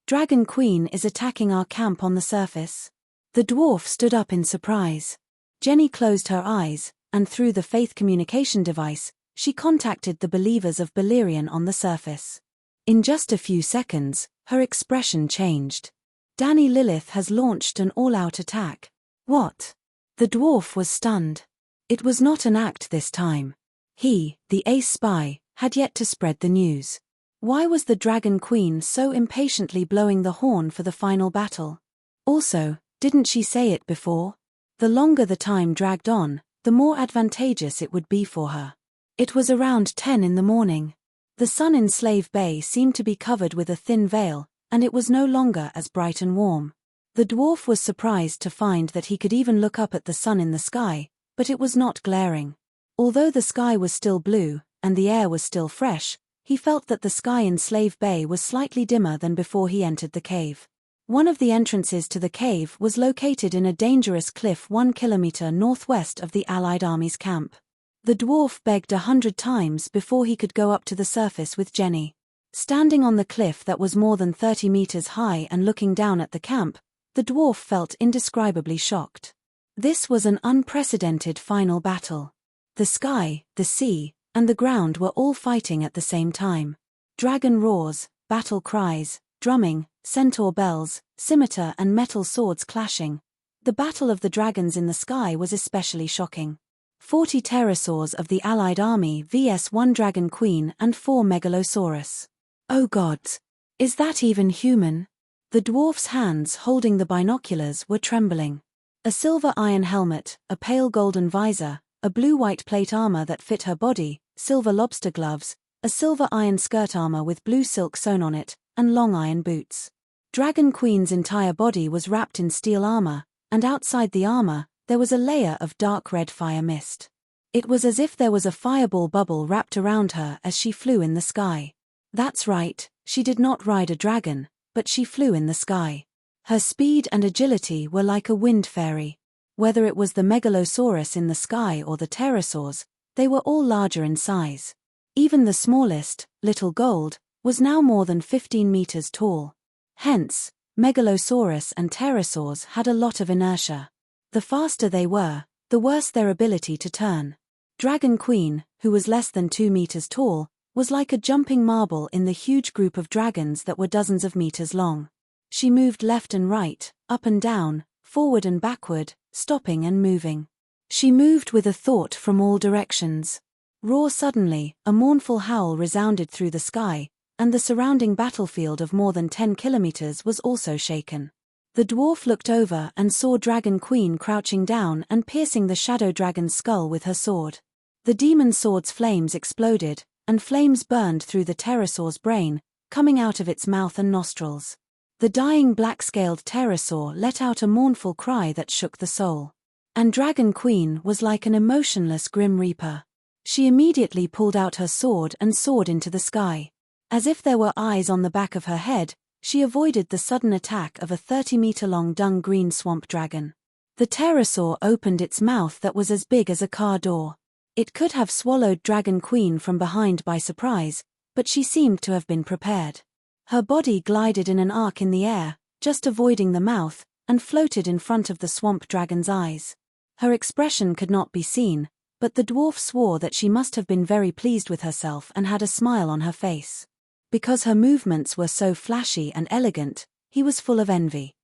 Dragon Queen is attacking our camp on the surface. The dwarf stood up in surprise. Jenny closed her eyes, and through the faith communication device, she contacted the believers of Balerian on the surface. In just a few seconds, her expression changed. Dany Lilith has launched an all-out attack. What? The dwarf was stunned. It was not an act this time. He, the ace spy, had yet to spread the news. Why was the Dragon Queen so impatiently blowing the horn for the final battle? Also, didn't she say it before? The longer the time dragged on, the more advantageous it would be for her. It was around 10 in the morning. The sun in Slave Bay seemed to be covered with a thin veil, and it was no longer as bright and warm. The dwarf was surprised to find that he could even look up at the sun in the sky, but it was not glaring. Although the sky was still blue, and the air was still fresh, he felt that the sky in Slave Bay was slightly dimmer than before he entered the cave. One of the entrances to the cave was located in a dangerous cliff 1 kilometer northwest of the Allied Army's camp. The dwarf begged 100 times before he could go up to the surface with Jenny. Standing on the cliff that was more than 30 meters high and looking down at the camp, the dwarf felt indescribably shocked. This was an unprecedented final battle. The sky, the sea, and the ground were all fighting at the same time. Dragon roars, battle cries, drumming, centaur bells, scimitar and metal swords clashing. The battle of the dragons in the sky was especially shocking. 40 pterosaurs of the Allied army vs 1 Dragon Queen and 4 Megalosaurus. Oh gods! Is that even human? The dwarf's hands holding the binoculars were trembling. A silver iron helmet, a pale golden visor, a blue-white plate armor that fit her body, silver lobster gloves, a silver iron skirt armor with blue silk sewn on it, and long iron boots. Dragon Queen's entire body was wrapped in steel armor, and outside the armor, there was a layer of dark red fire mist. It was as if there was a fireball bubble wrapped around her as she flew in the sky. That's right, she did not ride a dragon, but she flew in the sky. Her speed and agility were like a wind fairy. Whether it was the Megalosaurus in the sky or the pterosaurs, they were all larger in size. Even the smallest, Little Gold, was now more than 15 meters tall. Hence, Megalosaurus and pterosaurs had a lot of inertia. The faster they were, the worse their ability to turn. Dragon Queen, who was less than 2 meters tall, was like a jumping marble in the huge group of dragons that were dozens of meters long. She moved left and right, up and down, forward and backward, stopping and moving. She moved with a thought from all directions. Roar! Suddenly, a mournful howl resounded through the sky, and the surrounding battlefield of more than 10 kilometers was also shaken. The dwarf looked over and saw Dragon Queen crouching down and piercing the shadow dragon's skull with her sword. The demon sword's flames exploded, and flames burned through the pterosaur's brain, coming out of its mouth and nostrils. The dying black-scaled pterosaur let out a mournful cry that shook the soul. And Dragon Queen was like an emotionless Grim Reaper. She immediately pulled out her sword and soared into the sky. As if there were eyes on the back of her head, she avoided the sudden attack of a 30-meter-long dung-green swamp dragon. The pterosaur opened its mouth that was as big as a car door. It could have swallowed Dragon Queen from behind by surprise, but she seemed to have been prepared. Her body glided in an arc in the air, just avoiding the mouth, and floated in front of the swamp dragon's eyes. Her expression could not be seen, but the dwarf swore that she must have been very pleased with herself and had a smile on her face. Because her movements were so flashy and elegant, he was full of envy.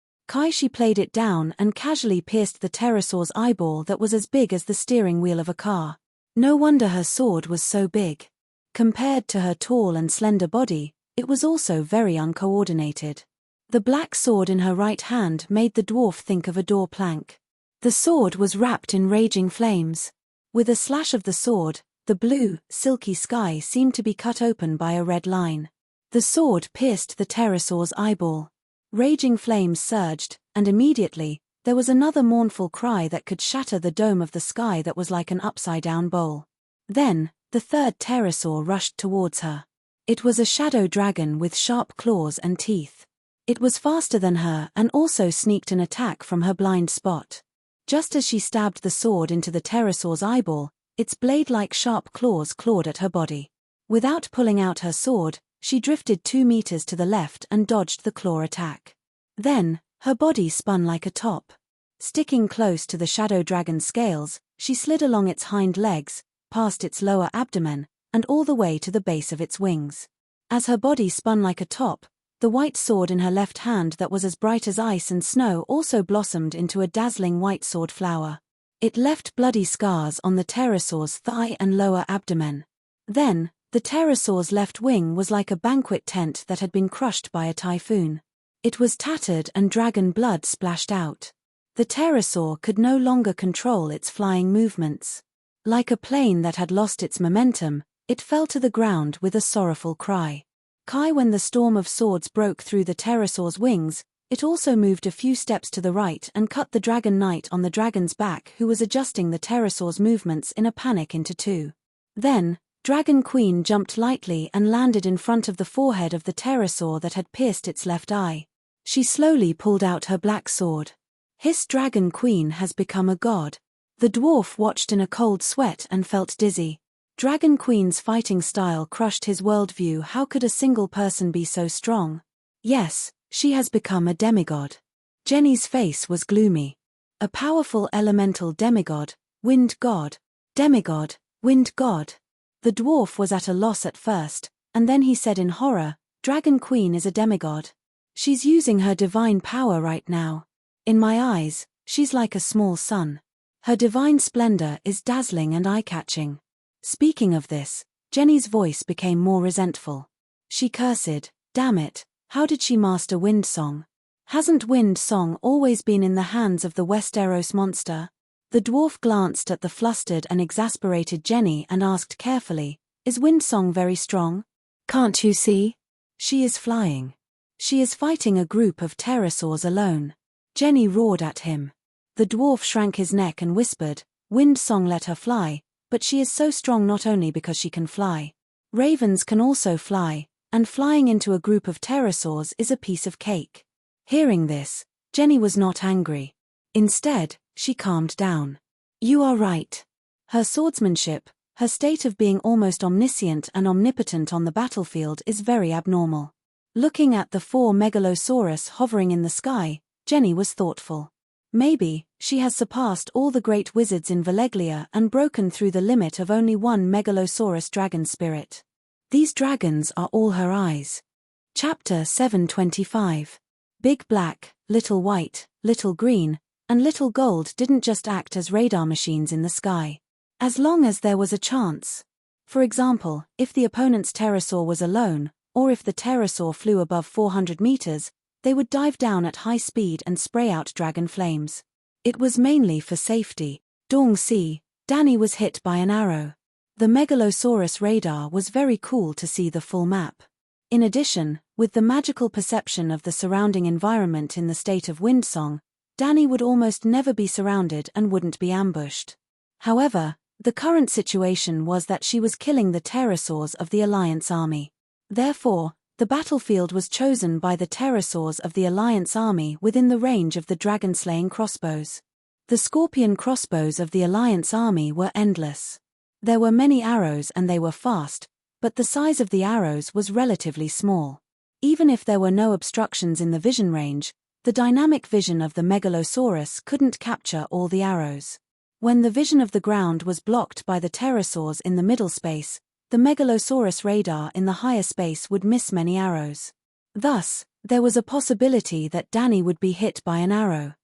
She played it down and casually pierced the pterosaur's eyeball that was as big as the steering wheel of a car. No wonder her sword was so big. Compared to her tall and slender body, it was also very uncoordinated. The black sword in her right hand made the dwarf think of a door plank. The sword was wrapped in raging flames. With a slash of the sword, the blue, silky sky seemed to be cut open by a red line. The sword pierced the pterosaur's eyeball. Raging flames surged, and immediately, there was another mournful cry that could shatter the dome of the sky that was like an upside-down bowl. Then, the third pterosaur rushed towards her. It was a shadow dragon with sharp claws and teeth. It was faster than her and also sneaked an attack from her blind spot. Just as she stabbed the sword into the pterosaur's eyeball, its blade-like sharp claws clawed at her body. Without pulling out her sword, she drifted 2 meters to the left and dodged the claw attack. Then, her body spun like a top. Sticking close to the shadow dragon's scales, she slid along its hind legs, past its lower abdomen, and all the way to the base of its wings. As her body spun like a top, the white sword in her left hand that was as bright as ice and snow also blossomed into a dazzling white sword flower. It left bloody scars on the pterosaur's thigh and lower abdomen. Then, the pterosaur's left wing was like a banquet tent that had been crushed by a typhoon. It was tattered and dragon blood splashed out. The pterosaur could no longer control its flying movements. Like a plane that had lost its momentum, it fell to the ground with a sorrowful cry. When the storm of swords broke through the pterosaur's wings, it also moved a few steps to the right and cut the dragon knight on the dragon's back who was adjusting the pterosaur's movements in a panic into two. Then, Dragon Queen jumped lightly and landed in front of the forehead of the pterosaur that had pierced its left eye. She slowly pulled out her black sword. His Dragon Queen has become a god. The dwarf watched in a cold sweat and felt dizzy. Dragon Queen's fighting style crushed his worldview. How could a single person be so strong? Yes, she has become a demigod. Jenny's face was gloomy. A powerful elemental demigod, wind god. Demigod, wind god. The dwarf was at a loss at first, and then he said in horror, Dragon Queen is a demigod. She's using her divine power right now. In my eyes, she's like a small sun. Her divine splendor is dazzling and eye-catching. Speaking of this, Jenny's voice became more resentful. She cursed, damn it, how did she master Wind Song? Hasn't Wind Song always been in the hands of the Westeros monster? The dwarf glanced at the flustered and exasperated Jenny and asked carefully, is Wind Song very strong? Can't you see? She is flying. She is fighting a group of pterosaurs alone. Jenny roared at him. The dwarf shrank his neck and whispered, Wind Song let her fly, but she is so strong not only because she can fly. Ravens can also fly, and flying into a group of pterosaurs is a piece of cake. Hearing this, Jenny was not angry. Instead, she calmed down. You are right. Her swordsmanship, her state of being almost omniscient and omnipotent on the battlefield is very abnormal. Looking at the 4 megalosaurus hovering in the sky, Jenny was thoughtful. Maybe, she has surpassed all the great wizards in Valeglia and broken through the limit of only 1 megalosaurus dragon spirit. These dragons are all her eyes. Chapter 725. Big Black, Little White, Little Green, and Little Gold didn't just act as radar machines in the sky. As long as there was a chance. For example, if the opponent's pterosaur was alone, or if the pterosaur flew above 400 meters, they would dive down at high speed and spray out dragon flames. It was mainly for safety. Dong-si, Danny was hit by an arrow. The Megalosaurus radar was very cool to see the full map. In addition, with the magical perception of the surrounding environment in the state of Windsong, Danny would almost never be surrounded and wouldn't be ambushed. However, the current situation was that she was killing the pterosaurs of the Alliance army. Therefore, the battlefield was chosen by the pterosaurs of the Alliance army within the range of the dragon-slaying crossbows. The scorpion crossbows of the Alliance army were endless. There were many arrows and they were fast, but the size of the arrows was relatively small. Even if there were no obstructions in the vision range, the dynamic vision of the Megalosaurus couldn't capture all the arrows. When the vision of the ground was blocked by the pterosaurs in the middle space, the Megalosaurus radar in the higher space would miss many arrows. Thus, there was a possibility that Danny would be hit by an arrow.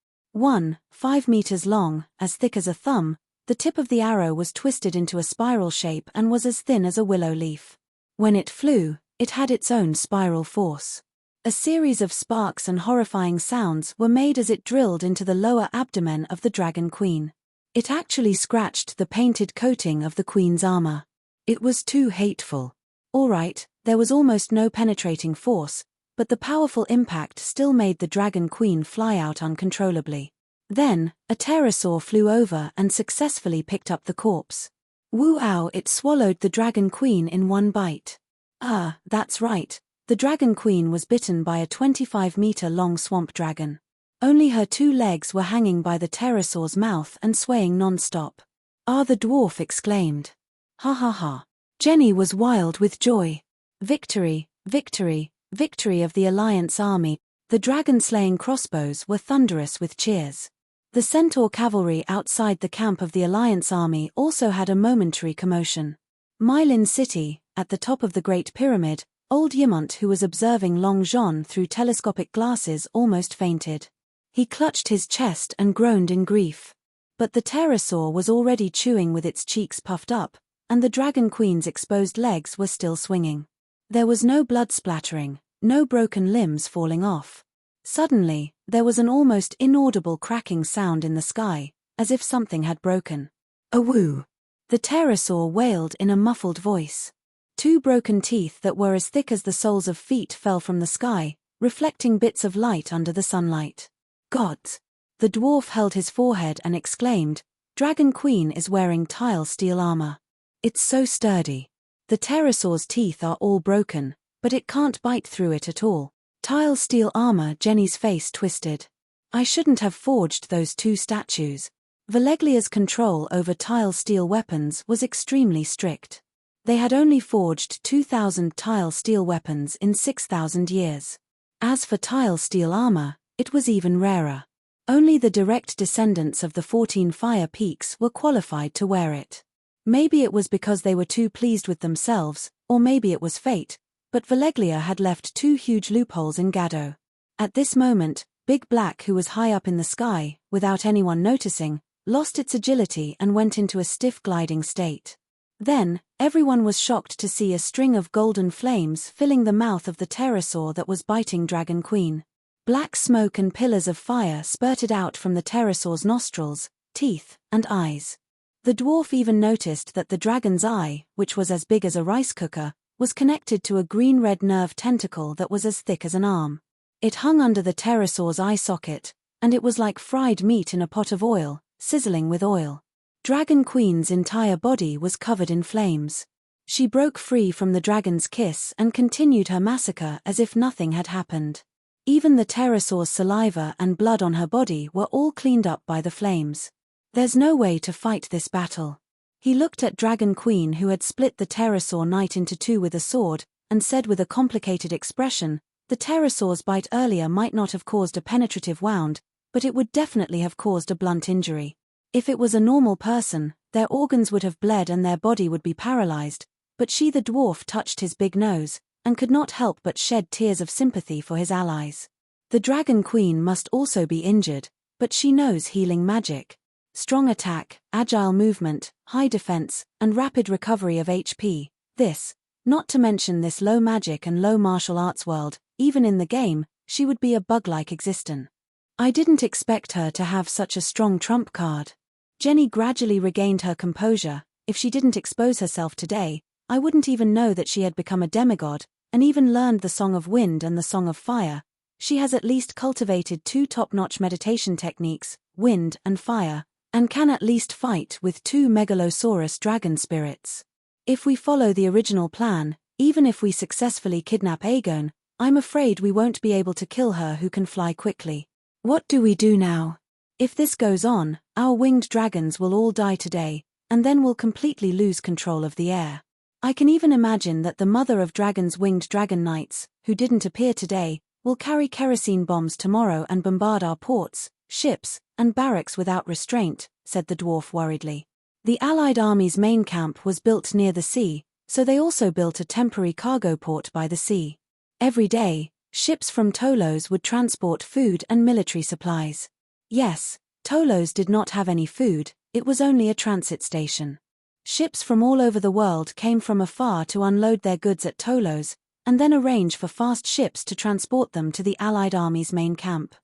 5 meters long, as thick as a thumb, the tip of the arrow was twisted into a spiral shape and was as thin as a willow leaf. When it flew, it had its own spiral force. A series of sparks and horrifying sounds were made as it drilled into the lower abdomen of the Dragon Queen. It actually scratched the painted coating of the Queen's armor. It was too hateful. Alright, there was almost no penetrating force, but the powerful impact still made the Dragon Queen fly out uncontrollably. Then, a pterosaur flew over and successfully picked up the corpse. Woo-ow, it swallowed the Dragon Queen in one bite. That's right, the Dragon Queen was bitten by a 25-meter-long swamp dragon. Only her 2 legs were hanging by the pterosaur's mouth and swaying non-stop. The dwarf exclaimed. Ha ha ha. Jenny was wild with joy. Victory, victory, victory of the Alliance army. The dragon-slaying crossbows were thunderous with cheers. The centaur cavalry outside the camp of the Alliance army also had a momentary commotion. Mylin City, at the top of the Great Pyramid, old Yimont, who was observing Long John through telescopic glasses, almost fainted. He clutched his chest and groaned in grief. But the pterosaur was already chewing with its cheeks puffed up, and the Dragon Queen's exposed legs were still swinging. There was no blood splattering, no broken limbs falling off. Suddenly, there was an almost inaudible cracking sound in the sky, as if something had broken. "Awoo!" The pterosaur wailed in a muffled voice. 2 broken teeth that were as thick as the soles of feet fell from the sky, reflecting bits of light under the sunlight. "Gods!" The dwarf held his forehead and exclaimed, "Dragon Queen is wearing tile steel armor. It's so sturdy. The pterosaur's teeth are all broken, but it can't bite through it at all." Tile steel armor. Jenny's face twisted. I shouldn't have forged those 2 statues. Valeglia's control over tile steel weapons was extremely strict. They had only forged 2,000 tile steel weapons in 6,000 years. As for tile steel armor, it was even rarer. Only the direct descendants of the 14 Fire Peaks were qualified to wear it. Maybe it was because they were too pleased with themselves, or maybe it was fate, but Valeglia had left 2 huge loopholes in Gado. At this moment, Big Black, who was high up in the sky, without anyone noticing, lost its agility and went into a stiff gliding state. Then, everyone was shocked to see a string of golden flames filling the mouth of the pterosaur that was biting Dragon Queen. Black smoke and pillars of fire spurted out from the pterosaur's nostrils, teeth, and eyes. The dwarf even noticed that the dragon's eye, which was as big as a rice cooker, was connected to a green-red nerve tentacle that was as thick as an arm. It hung under the pterosaur's eye socket, and it was like fried meat in a pot of oil, sizzling with oil. Dragon Queen's entire body was covered in flames. She broke free from the dragon's kiss and continued her massacre as if nothing had happened. Even the pterosaur's saliva and blood on her body were all cleaned up by the flames. There's no way to fight this battle. He looked at Dragon Queen, who had split the pterosaur knight into 2 with a sword, and said with a complicated expression, the pterosaur's bite earlier might not have caused a penetrative wound, but it would definitely have caused a blunt injury. If it was a normal person, their organs would have bled and their body would be paralyzed, but she, the dwarf, touched his big nose, and could not help but shed tears of sympathy for his allies. The Dragon Queen must also be injured, but she knows healing magic. Strong attack, agile movement, high defense, and rapid recovery of HP. This, not to mention this low magic and low martial arts world, even in the game, she would be a bug-like existence. I didn't expect her to have such a strong trump card. Jenny gradually regained her composure. If she didn't expose herself today, I wouldn't even know that she had become a demigod, and even learned the Song of Wind and the Song of Fire. She has at least cultivated 2 top-notch meditation techniques, wind and fire, and can at least fight with 2 megalosaurus dragon spirits. If we follow the original plan, even if we successfully kidnap Aegon, I'm afraid we won't be able to kill her who can fly quickly. What do we do now? If this goes on, our winged dragons will all die today, and then we'll completely lose control of the air. I can even imagine that the mother of dragons, winged dragon knights, who didn't appear today, will carry kerosene bombs tomorrow and bombard our ports, ships, and barracks without restraint, said the dwarf worriedly. The Allied army's main camp was built near the sea, so they also built a temporary cargo port by the sea. Every day, ships from Tolos would transport food and military supplies. Yes, Tolos did not have any food, it was only a transit station. Ships from all over the world came from afar to unload their goods at Tolos, and then arrange for fast ships to transport them to the Allied army's main camp.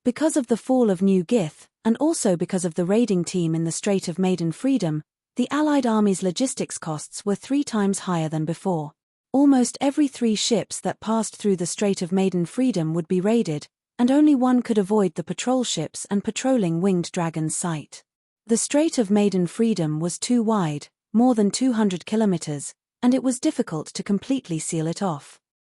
Because of the fall of New Gith, and also because of the raiding team in the Strait of Maiden Freedom, the Allied army's logistics costs were 3 times higher than before. Almost every 3 ships that passed through the Strait of Maiden Freedom would be raided, and only one could avoid the patrol ships and patrolling winged dragons' sight. The Strait of Maiden Freedom was too wide, more than 200 kilometers, and it was difficult to completely seal it off.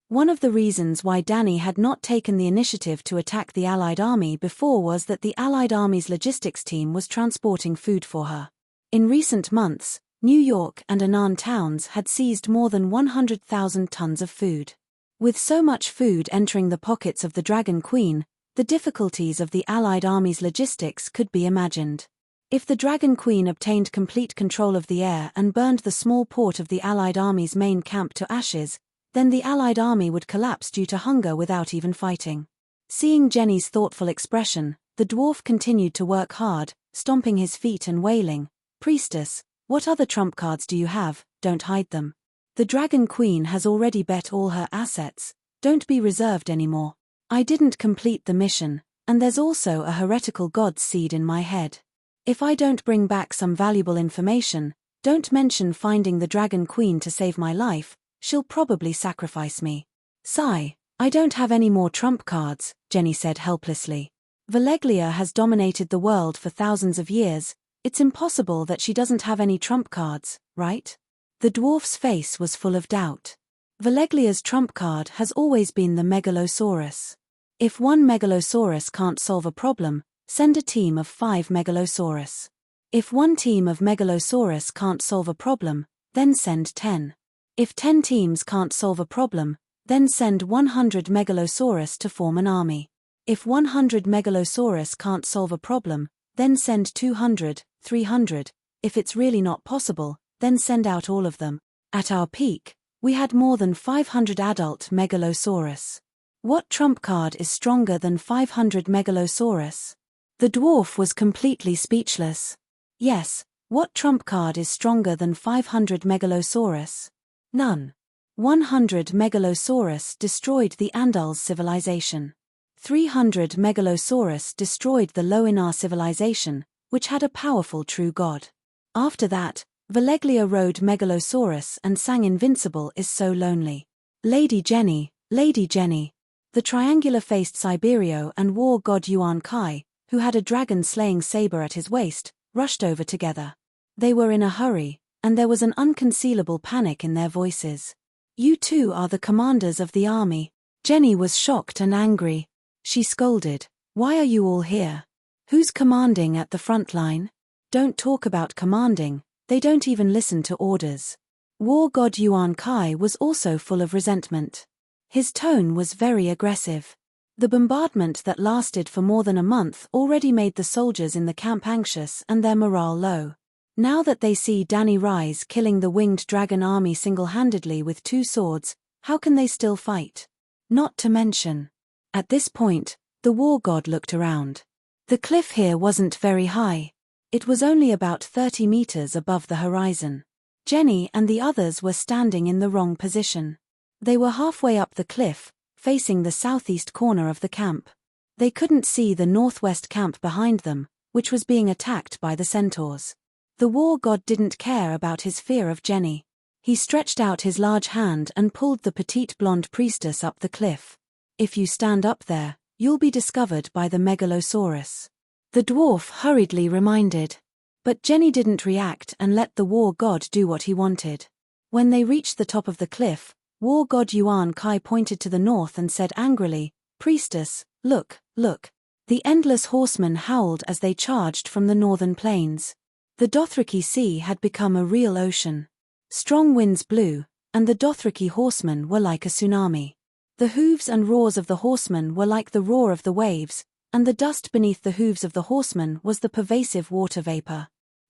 One of the reasons why Dany had not taken the initiative to attack the Allied army before was that the Allied army's logistics team was transporting food for her. In recent months, New York and Anan towns had seized more than 100,000 tons of food. With so much food entering the pockets of the Dragon Queen, the difficulties of the Allied army's logistics could be imagined. If the Dragon Queen obtained complete control of the air and burned the small port of the Allied army's main camp to ashes, then the Allied army would collapse due to hunger without even fighting. Seeing Jenny's thoughtful expression, the dwarf continued to work hard, stomping his feet and wailing, "Priestess, what other trump cards do you have? Don't hide them. The Dragon Queen has already bet all her assets, don't be reserved anymore. I didn't complete the mission, and there's also a heretical god's seed in my head. If I don't bring back some valuable information, don't mention finding the Dragon Queen to save my life, she'll probably sacrifice me." "Sigh, I don't have any more trump cards," Jenny said helplessly. "Valeglia has dominated the world for thousands of years, it's impossible that she doesn't have any trump cards, right?" The dwarf's face was full of doubt. Valeglia's trump card has always been the Megalosaurus. If one Megalosaurus can't solve a problem, send a team of 5 Megalosaurus. If one team of Megalosaurus can't solve a problem, then send 10. If 10 teams can't solve a problem, then send 100 Megalosaurus to form an army. If 100 Megalosaurus can't solve a problem, then send 200, 300. If it's really not possible, then send out all of them. At our peak, we had more than 500 adult Megalosaurus. What trump card is stronger than 500 Megalosaurus? The dwarf was completely speechless. Yes, what trump card is stronger than 500 Megalosaurus? None. 100 Megalosaurus destroyed the Andals civilization. 300 Megalosaurus destroyed the Loinar civilization, which had a powerful true god. After that, Valeglia rode Megalosaurus and sang Invincible is So Lonely. Lady Jenny, Lady Jenny. The triangular-faced Cyberio and war god Yuan Kai, who had a dragon-slaying saber at his waist, rushed over together. They were in a hurry, and there was an unconcealable panic in their voices. "You two are the commanders of the army." Jenny was shocked and angry. She scolded, "Why are you all here? Who's commanding at the front line? Don't talk about commanding, they don't even listen to orders." War god Yuan Kai was also full of resentment. His tone was very aggressive. The bombardment that lasted for more than a month already made the soldiers in the camp anxious and their morale low. Now that they see Dany rise killing the winged dragon army single-handedly with 2 swords, how can they still fight? Not to mention. At this point, the war god looked around. The cliff here wasn't very high. It was only about 30 meters above the horizon. Jenny and the others were standing in the wrong position. They were halfway up the cliff, facing the southeast corner of the camp. They couldn't see the northwest camp behind them, which was being attacked by the centaurs. The war god didn't care about his fear of Jenny. He stretched out his large hand and pulled the petite blonde priestess up the cliff. If you stand up there, you'll be discovered by the megalosaurus. The dwarf hurriedly reminded. But Jenny didn't react and let the war god do what he wanted. When they reached the top of the cliff, war god Yuan Kai pointed to the north and said angrily, "Priestess, look, look." The endless horsemen howled as they charged from the northern plains. The Dothraki Sea had become a real ocean. Strong winds blew, and the Dothraki horsemen were like a tsunami. The hooves and roars of the horsemen were like the roar of the waves, and the dust beneath the hooves of the horsemen was the pervasive water vapor.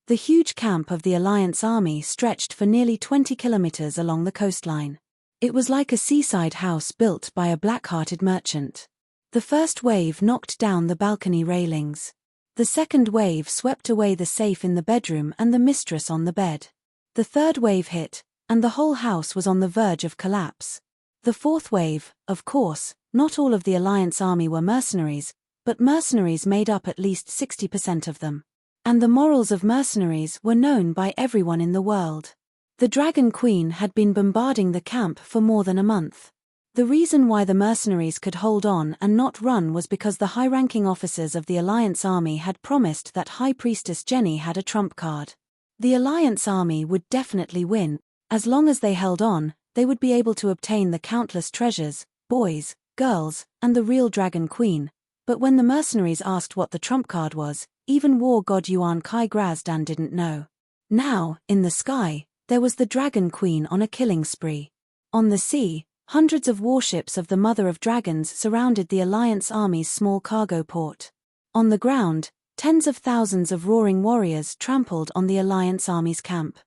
The huge camp of the Alliance army stretched for nearly 20 kilometers along the coastline. It was like a seaside house built by a black-hearted merchant. The first wave knocked down the balcony railings. The second wave swept away the safe in the bedroom and the mistress on the bed. The third wave hit, and the whole house was on the verge of collapse. The fourth wave, of course, not all of the Alliance army were mercenaries, but mercenaries made up at least 60% of them. And the morals of mercenaries were known by everyone in the world. The Dragon Queen had been bombarding the camp for more than a month. The reason why the mercenaries could hold on and not run was because the high-ranking officers of the Alliance army had promised that High Priestess Jenny had a trump card. The Alliance army would definitely win. As long as they held on, they would be able to obtain the countless treasures, boys, girls, and the real Dragon Queen. But when the mercenaries asked what the trump card was, even war god Yuan Kai Grazdan didn't know. Now, in the sky, there was the Dragon Queen on a killing spree. On the sea, hundreds of warships of the Mother of Dragons surrounded the Alliance army's small cargo port. On the ground, tens of thousands of roaring warriors trampled on the Alliance army's camp.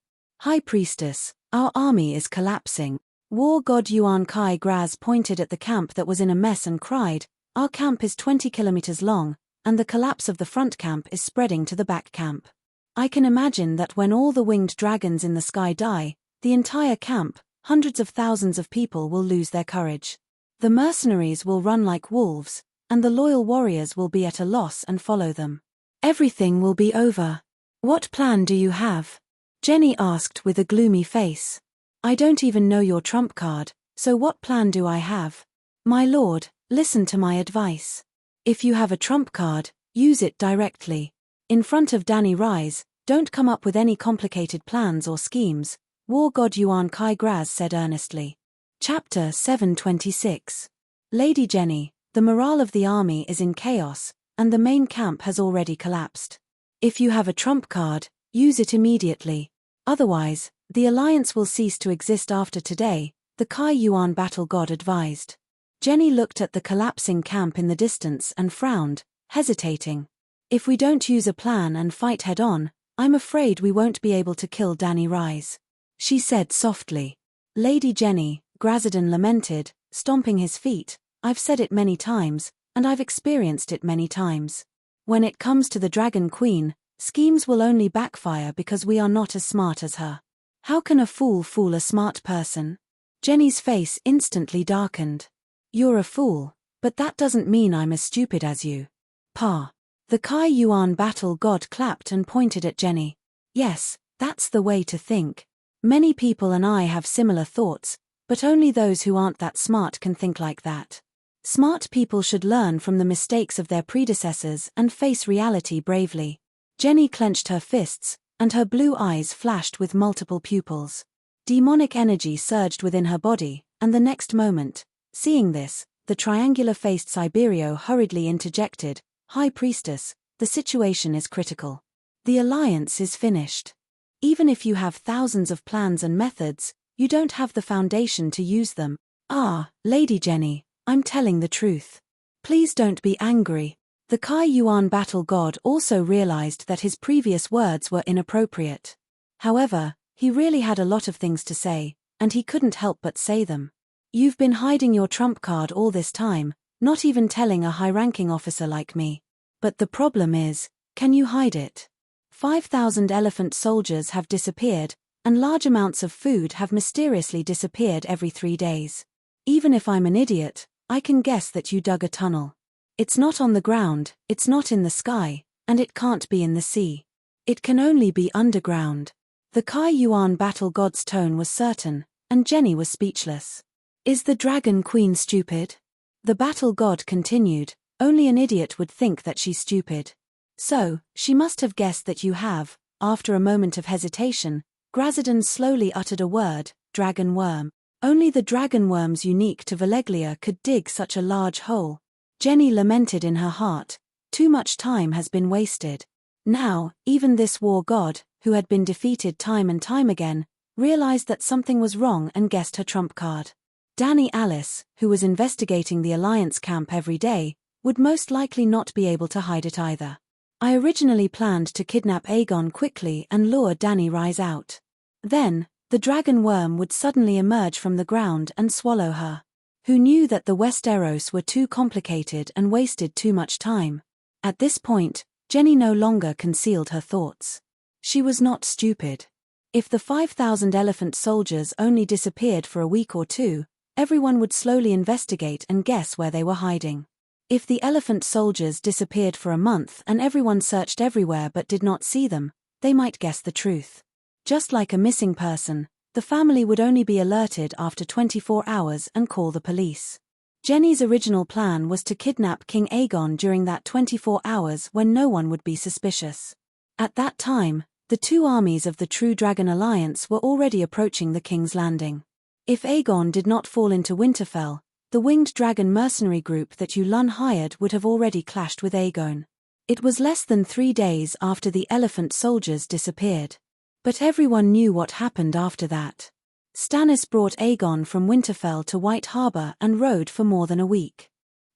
High Priestess, our army is collapsing. War god Yuan Kai Graz pointed at the camp that was in a mess and cried, "Our camp is 20 kilometers long, and the collapse of the front camp is spreading to the back camp. I can imagine that when all the winged dragons in the sky die, the entire camp, hundreds of thousands of people will lose their courage. The mercenaries will run like wolves, and the loyal warriors will be at a loss and follow them. Everything will be over. What plan do you have?" Jenny asked with a gloomy face. "I don't even know your trump card, so what plan do I have? My lord, listen to my advice. If you have a trump card, use it directly. In front of Dany Rise, don't come up with any complicated plans or schemes," war god Yuan Kai Graz said earnestly. Chapter 726. Lady Jenny, the morale of the army is in chaos, and the main camp has already collapsed. If you have a trump card, use it immediately. Otherwise, the Alliance will cease to exist after today, the Kai Yuan battle god advised. Jenny looked at the collapsing camp in the distance and frowned, hesitating. "If we don't use a plan and fight head-on, I'm afraid we won't be able to kill Dany Rise," she said softly. "Lady Jenny," Grazdan lamented, stomping his feet, "I've said it many times, and I've experienced it many times. When it comes to the Dragon Queen, schemes will only backfire because we are not as smart as her. How can a fool fool a smart person?" Jenny's face instantly darkened. "You're a fool, but that doesn't mean I'm as stupid as you. Pa." The Kai Yuan battle god clapped and pointed at Jenny. "Yes, that's the way to think. Many people and I have similar thoughts, but only those who aren't that smart can think like that. Smart people should learn from the mistakes of their predecessors and face reality bravely." Jenny clenched her fists, and her blue eyes flashed with multiple pupils. Demonic energy surged within her body, and the next moment, seeing this, the triangular-faced Cyberio hurriedly interjected, "High Priestess, the situation is critical. The Alliance is finished. Even if you have thousands of plans and methods, you don't have the foundation to use them." "Ah, Lady Jenny, I'm telling the truth. Please don't be angry." The Kai Yuan battle god also realized that his previous words were inappropriate. However, he really had a lot of things to say, and he couldn't help but say them. "You've been hiding your trump card all this time, not even telling a high-ranking officer like me. But the problem is, can you hide it? 5,000 elephant soldiers have disappeared, and large amounts of food have mysteriously disappeared every 3 days. Even if I'm an idiot, I can guess that you dug a tunnel. It's not on the ground, it's not in the sky, and it can't be in the sea. It can only be underground. The Kai Yuan battle god's tone was certain, and Jenny was speechless. Is the Dragon Queen stupid? The battle god continued, only an idiot would think that she's stupid. So, she must have guessed that you have. After a moment of hesitation, Grazidon slowly uttered a word, dragon worm. Only the dragon worms unique to Valeglia could dig such a large hole. Jenny lamented in her heart, too much time has been wasted. Now, even this war god, who had been defeated time and time again, realized that something was wrong and guessed her trump card. Danny Alice, who was investigating the Alliance camp every day, would most likely not be able to hide it either. I originally planned to kidnap Aegon quickly and lure Danny Rise out. Then, the dragon worm would suddenly emerge from the ground and swallow her. Who knew that the Westeros were too complicated and wasted too much time? At this point, Jenny no longer concealed her thoughts. She was not stupid. If the 5,000 elephant soldiers only disappeared for a week or two, everyone would slowly investigate and guess where they were hiding. If the elephant soldiers disappeared for a month and everyone searched everywhere but did not see them, they might guess the truth. Just like a missing person, the family would only be alerted after 24 hours and call the police. Jenny's original plan was to kidnap King Aegon during that 24 hours when no one would be suspicious. At that time, the two armies of the True Dragon Alliance were already approaching the King's Landing. If Aegon did not fall into Winterfell, the winged dragon mercenary group that Yulun hired would have already clashed with Aegon. It was less than 3 days after the elephant soldiers disappeared. But everyone knew what happened after that. Stannis brought Aegon from Winterfell to White Harbor and rode for more than a week.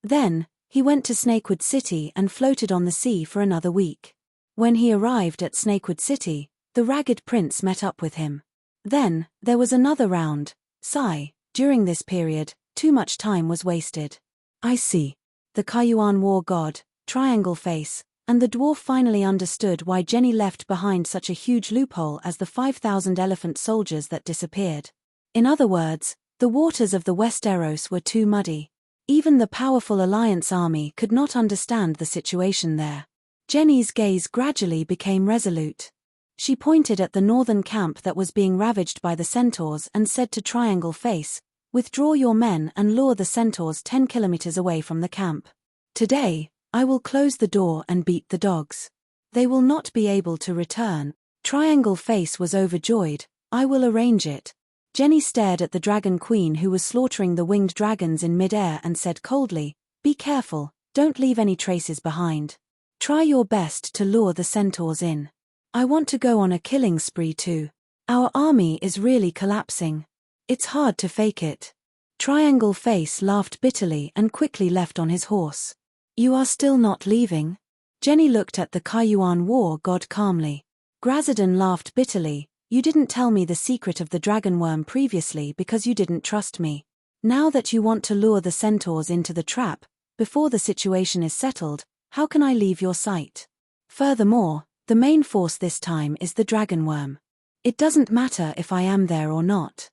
Then, he went to Snakewood City and floated on the sea for another week. When he arrived at Snakewood City, the Ragged Prince met up with him. Then, there was another round. Sigh, during this period, too much time was wasted. I see. The Kaiyuan war god, Triangle Face, and the dwarf finally understood why Jenny left behind such a huge loophole as the 5,000 elephant soldiers that disappeared. In other words, the waters of the Westeros were too muddy. Even the powerful Alliance army could not understand the situation there. Jenny's gaze gradually became resolute. She pointed at the northern camp that was being ravaged by the centaurs and said to Triangle Face, "Withdraw your men and lure the centaurs 10 kilometers away from the camp. Today, I will close the door and beat the dogs. They will not be able to return." Triangle Face was overjoyed. "I will arrange it." Jenny stared at the Dragon Queen who was slaughtering the winged dragons in midair and said coldly, "Be careful, don't leave any traces behind. Try your best to lure the centaurs in. I want to go on a killing spree too. Our army is really collapsing. It's hard to fake it." Triangle Face laughed bitterly and quickly left on his horse. "You are still not leaving?" Jenny looked at the Kaiyuan war god calmly. Grazidon laughed bitterly. "You didn't tell me the secret of the dragon worm previously because you didn't trust me. Now that you want to lure the centaurs into the trap, before the situation is settled, how can I leave your sight? Furthermore, the main force this time is the dragon worm. It doesn't matter if I am there or not."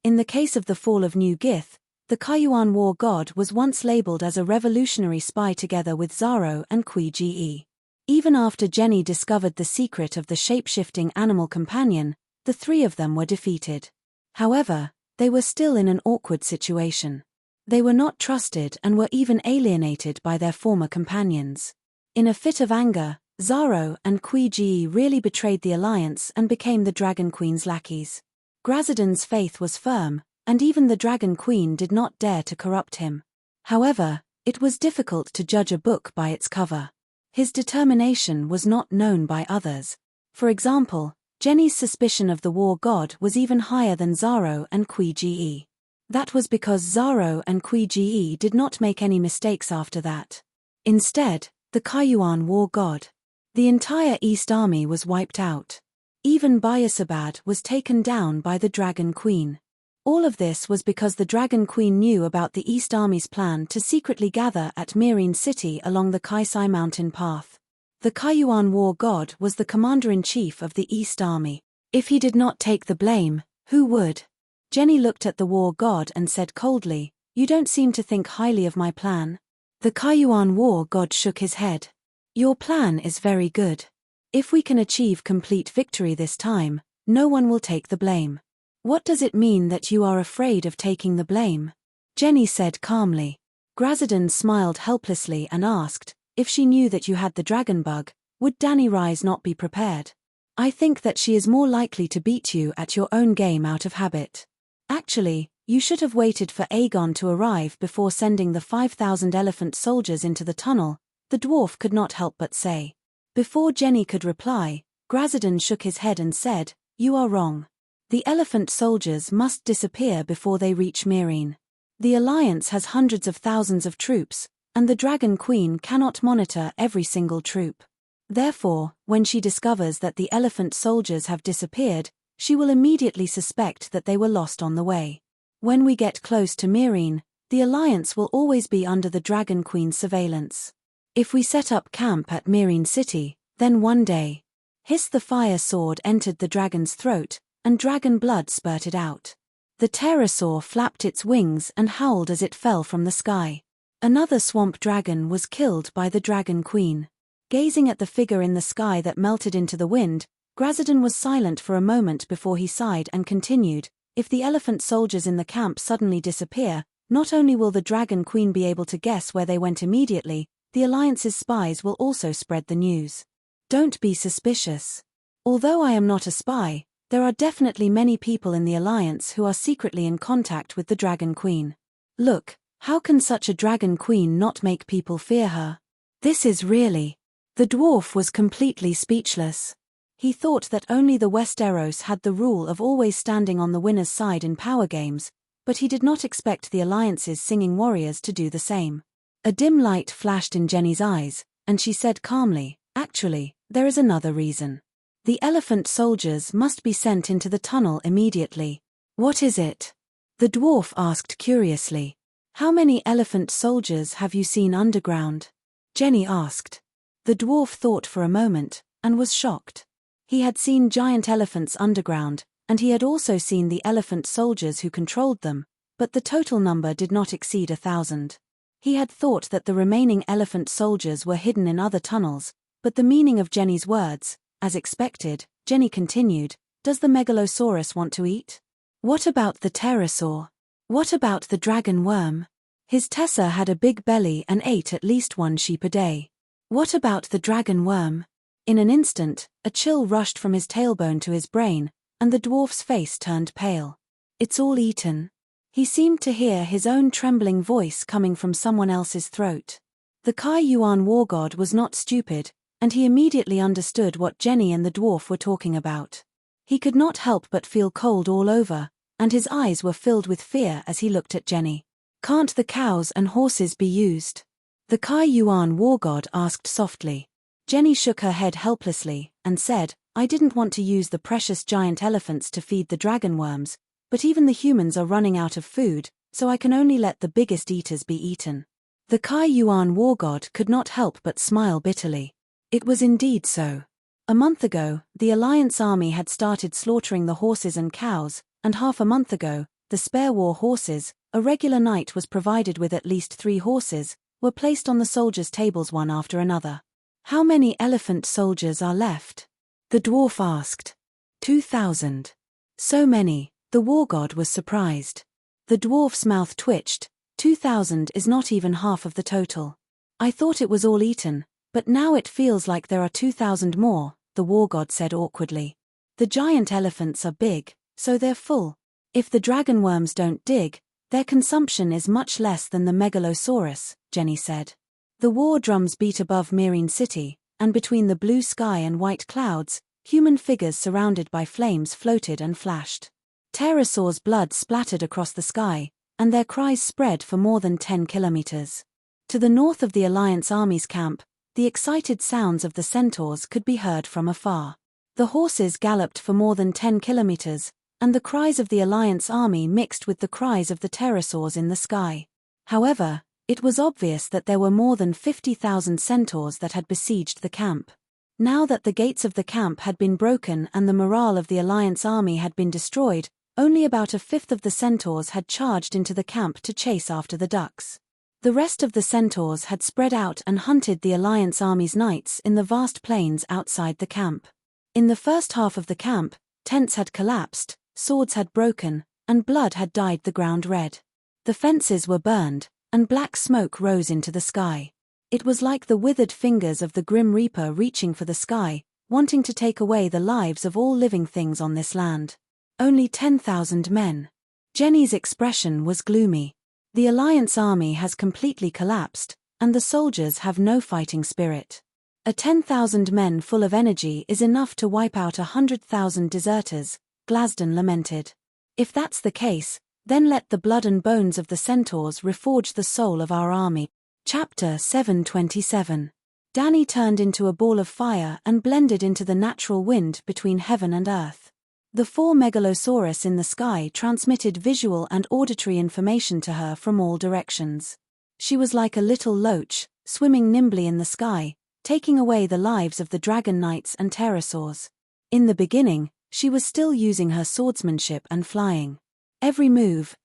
In the case of the fall of New Gith, the Kaiyuan war god was once labeled as a revolutionary spy together with Zaro and Kui-Ge. Even after Jenny discovered the secret of the shape-shifting animal companion, the three of them were defeated. However, they were still in an awkward situation. They were not trusted and were even alienated by their former companions. In a fit of anger, Zaro and Kui-Ge really betrayed the alliance and became the Dragon Queen's lackeys. Grazidon's faith was firm, and even the Dragon Queen did not dare to corrupt him. However, it was difficult to judge a book by its cover. His determination was not known by others. For example, Jenny's suspicion of the war god was even higher than Zaro and Kui-Ge. That was because Zaro and Kui-Ge did not make any mistakes after that. Instead, the Kaiyuan war god. The entire East Army was wiped out. Even Bayasabad was taken down by the Dragon Queen. All of this was because the Dragon Queen knew about the East Army's plan to secretly gather at Meereen City along the Kaisai Mountain path. The Kaiyuan war god was the commander-in-chief of the East Army. If he did not take the blame, who would? Jenny looked at the war god and said coldly, You don't seem to think highly of my plan. The Kaiyuan war god shook his head. Your plan is very good. If we can achieve complete victory this time, no one will take the blame. What does it mean that you are afraid of taking the blame? Jenny said calmly. Grazidan smiled helplessly and asked, if she knew that you had the dragon bug, would Danny Rise not be prepared? I think that she is more likely to beat you at your own game out of habit. Actually, you should have waited for Aegon to arrive before sending the 5,000 elephant soldiers into the tunnel, the dwarf could not help but say. Before Jenny could reply, Grazidan shook his head and said, you are wrong. The elephant soldiers must disappear before they reach Meereen. The Alliance has hundreds of thousands of troops, and the Dragon Queen cannot monitor every single troop. Therefore, when she discovers that the elephant soldiers have disappeared, she will immediately suspect that they were lost on the way. When we get close to Meereen, the Alliance will always be under the Dragon Queen's surveillance. If we set up camp at Meereen City, then one day, hiss the fire sword entered the dragon's throat, and dragon blood spurted out. The pterosaur flapped its wings and howled as it fell from the sky. Another swamp dragon was killed by the Dragon Queen. Gazing at the figure in the sky that melted into the wind, Grazidan was silent for a moment before he sighed and continued, if the elephant soldiers in the camp suddenly disappear, not only will the Dragon Queen be able to guess where they went immediately, the Alliance's spies will also spread the news. Don't be suspicious. Although I am not a spy, there are definitely many people in the Alliance who are secretly in contact with the Dragon Queen. Look, how can such a Dragon Queen not make people fear her? This is really... The dwarf was completely speechless. He thought that only the Westeros had the rule of always standing on the winner's side in power games, but he did not expect the Alliance's singing warriors to do the same. A dim light flashed in Jenny's eyes, and she said calmly, actually, there is another reason. The elephant soldiers must be sent into the tunnel immediately. What is it? The dwarf asked curiously. How many elephant soldiers have you seen underground? Jenny asked. The dwarf thought for a moment, and was shocked. He had seen giant elephants underground, and he had also seen the elephant soldiers who controlled them, but the total number did not exceed 1,000. He had thought that the remaining elephant soldiers were hidden in other tunnels, but the meaning of Jenny's words, as expected, Jenny continued, does the Megalosaurus want to eat? What about the pterosaur? What about the dragon worm? His Tessa had a big belly and ate at least one sheep a day. What about the dragon worm? In an instant, a chill rushed from his tailbone to his brain, and the dwarf's face turned pale. It's all eaten. He seemed to hear his own trembling voice coming from someone else's throat. The Kaiyuan war god was not stupid, and he immediately understood what Jenny and the dwarf were talking about. He could not help but feel cold all over, and his eyes were filled with fear as he looked at Jenny. Can't the cows and horses be used? The Kaiyuan war god asked softly. Jenny shook her head helplessly, and said, I didn't want to use the precious giant elephants to feed the dragon worms, but even the humans are running out of food, so I can only let the biggest eaters be eaten. The Kaiyuan war god could not help but smile bitterly. It was indeed so. A month ago, the Alliance army had started slaughtering the horses and cows, and half a month ago, the spare war horses, a regular knight was provided with at least 3 horses, were placed on the soldiers' tables one after another. How many elephant soldiers are left? The dwarf asked. 2,000. So many, the war god was surprised. The dwarf's mouth twitched. 2,000 is not even half of the total. I thought it was all eaten, but now it feels like there are 2,000 more, the war god said awkwardly. The giant elephants are big, so they're full. If the dragon worms don't dig, their consumption is much less than the Megalosaurus, Jenny said. The war drums beat above Meereen City, and between the blue sky and white clouds, human figures surrounded by flames floated and flashed. Pterosaurs' blood splattered across the sky, and their cries spread for more than 10 kilometers. To the north of the Alliance Army's camp, the excited sounds of the centaurs could be heard from afar. The horses galloped for more than 10 kilometers, and the cries of the Alliance Army mixed with the cries of the pterosaurs in the sky. However, it was obvious that there were more than 50,000 centaurs that had besieged the camp. Now that the gates of the camp had been broken and the morale of the Alliance Army had been destroyed, Only about a fifth of the centaurs had charged into the camp to chase after the ducks. The rest of the centaurs had spread out and hunted the Alliance Army's knights in the vast plains outside the camp. In the first half of the camp, tents had collapsed, swords had broken, and blood had dyed the ground red. The fences were burned, and black smoke rose into the sky. It was like the withered fingers of the Grim Reaper reaching for the sky, wanting to take away the lives of all living things on this land. Only 10,000 men. Jenny's expression was gloomy. The Alliance army has completely collapsed, and the soldiers have no fighting spirit. 10,000 men full of energy is enough to wipe out 100,000 deserters, Glasden lamented. If that's the case, then let the blood and bones of the centaurs reforge the soul of our army. Chapter 727. Danny turned into a ball of fire and blended into the natural wind between heaven and earth. The 4 megalosaurus in the sky transmitted visual and auditory information to her from all directions. She was like a little loach, swimming nimbly in the sky, taking away the lives of the dragon knights and pterosaurs. In the beginning, she was still using her swordsmanship and flying. Every move,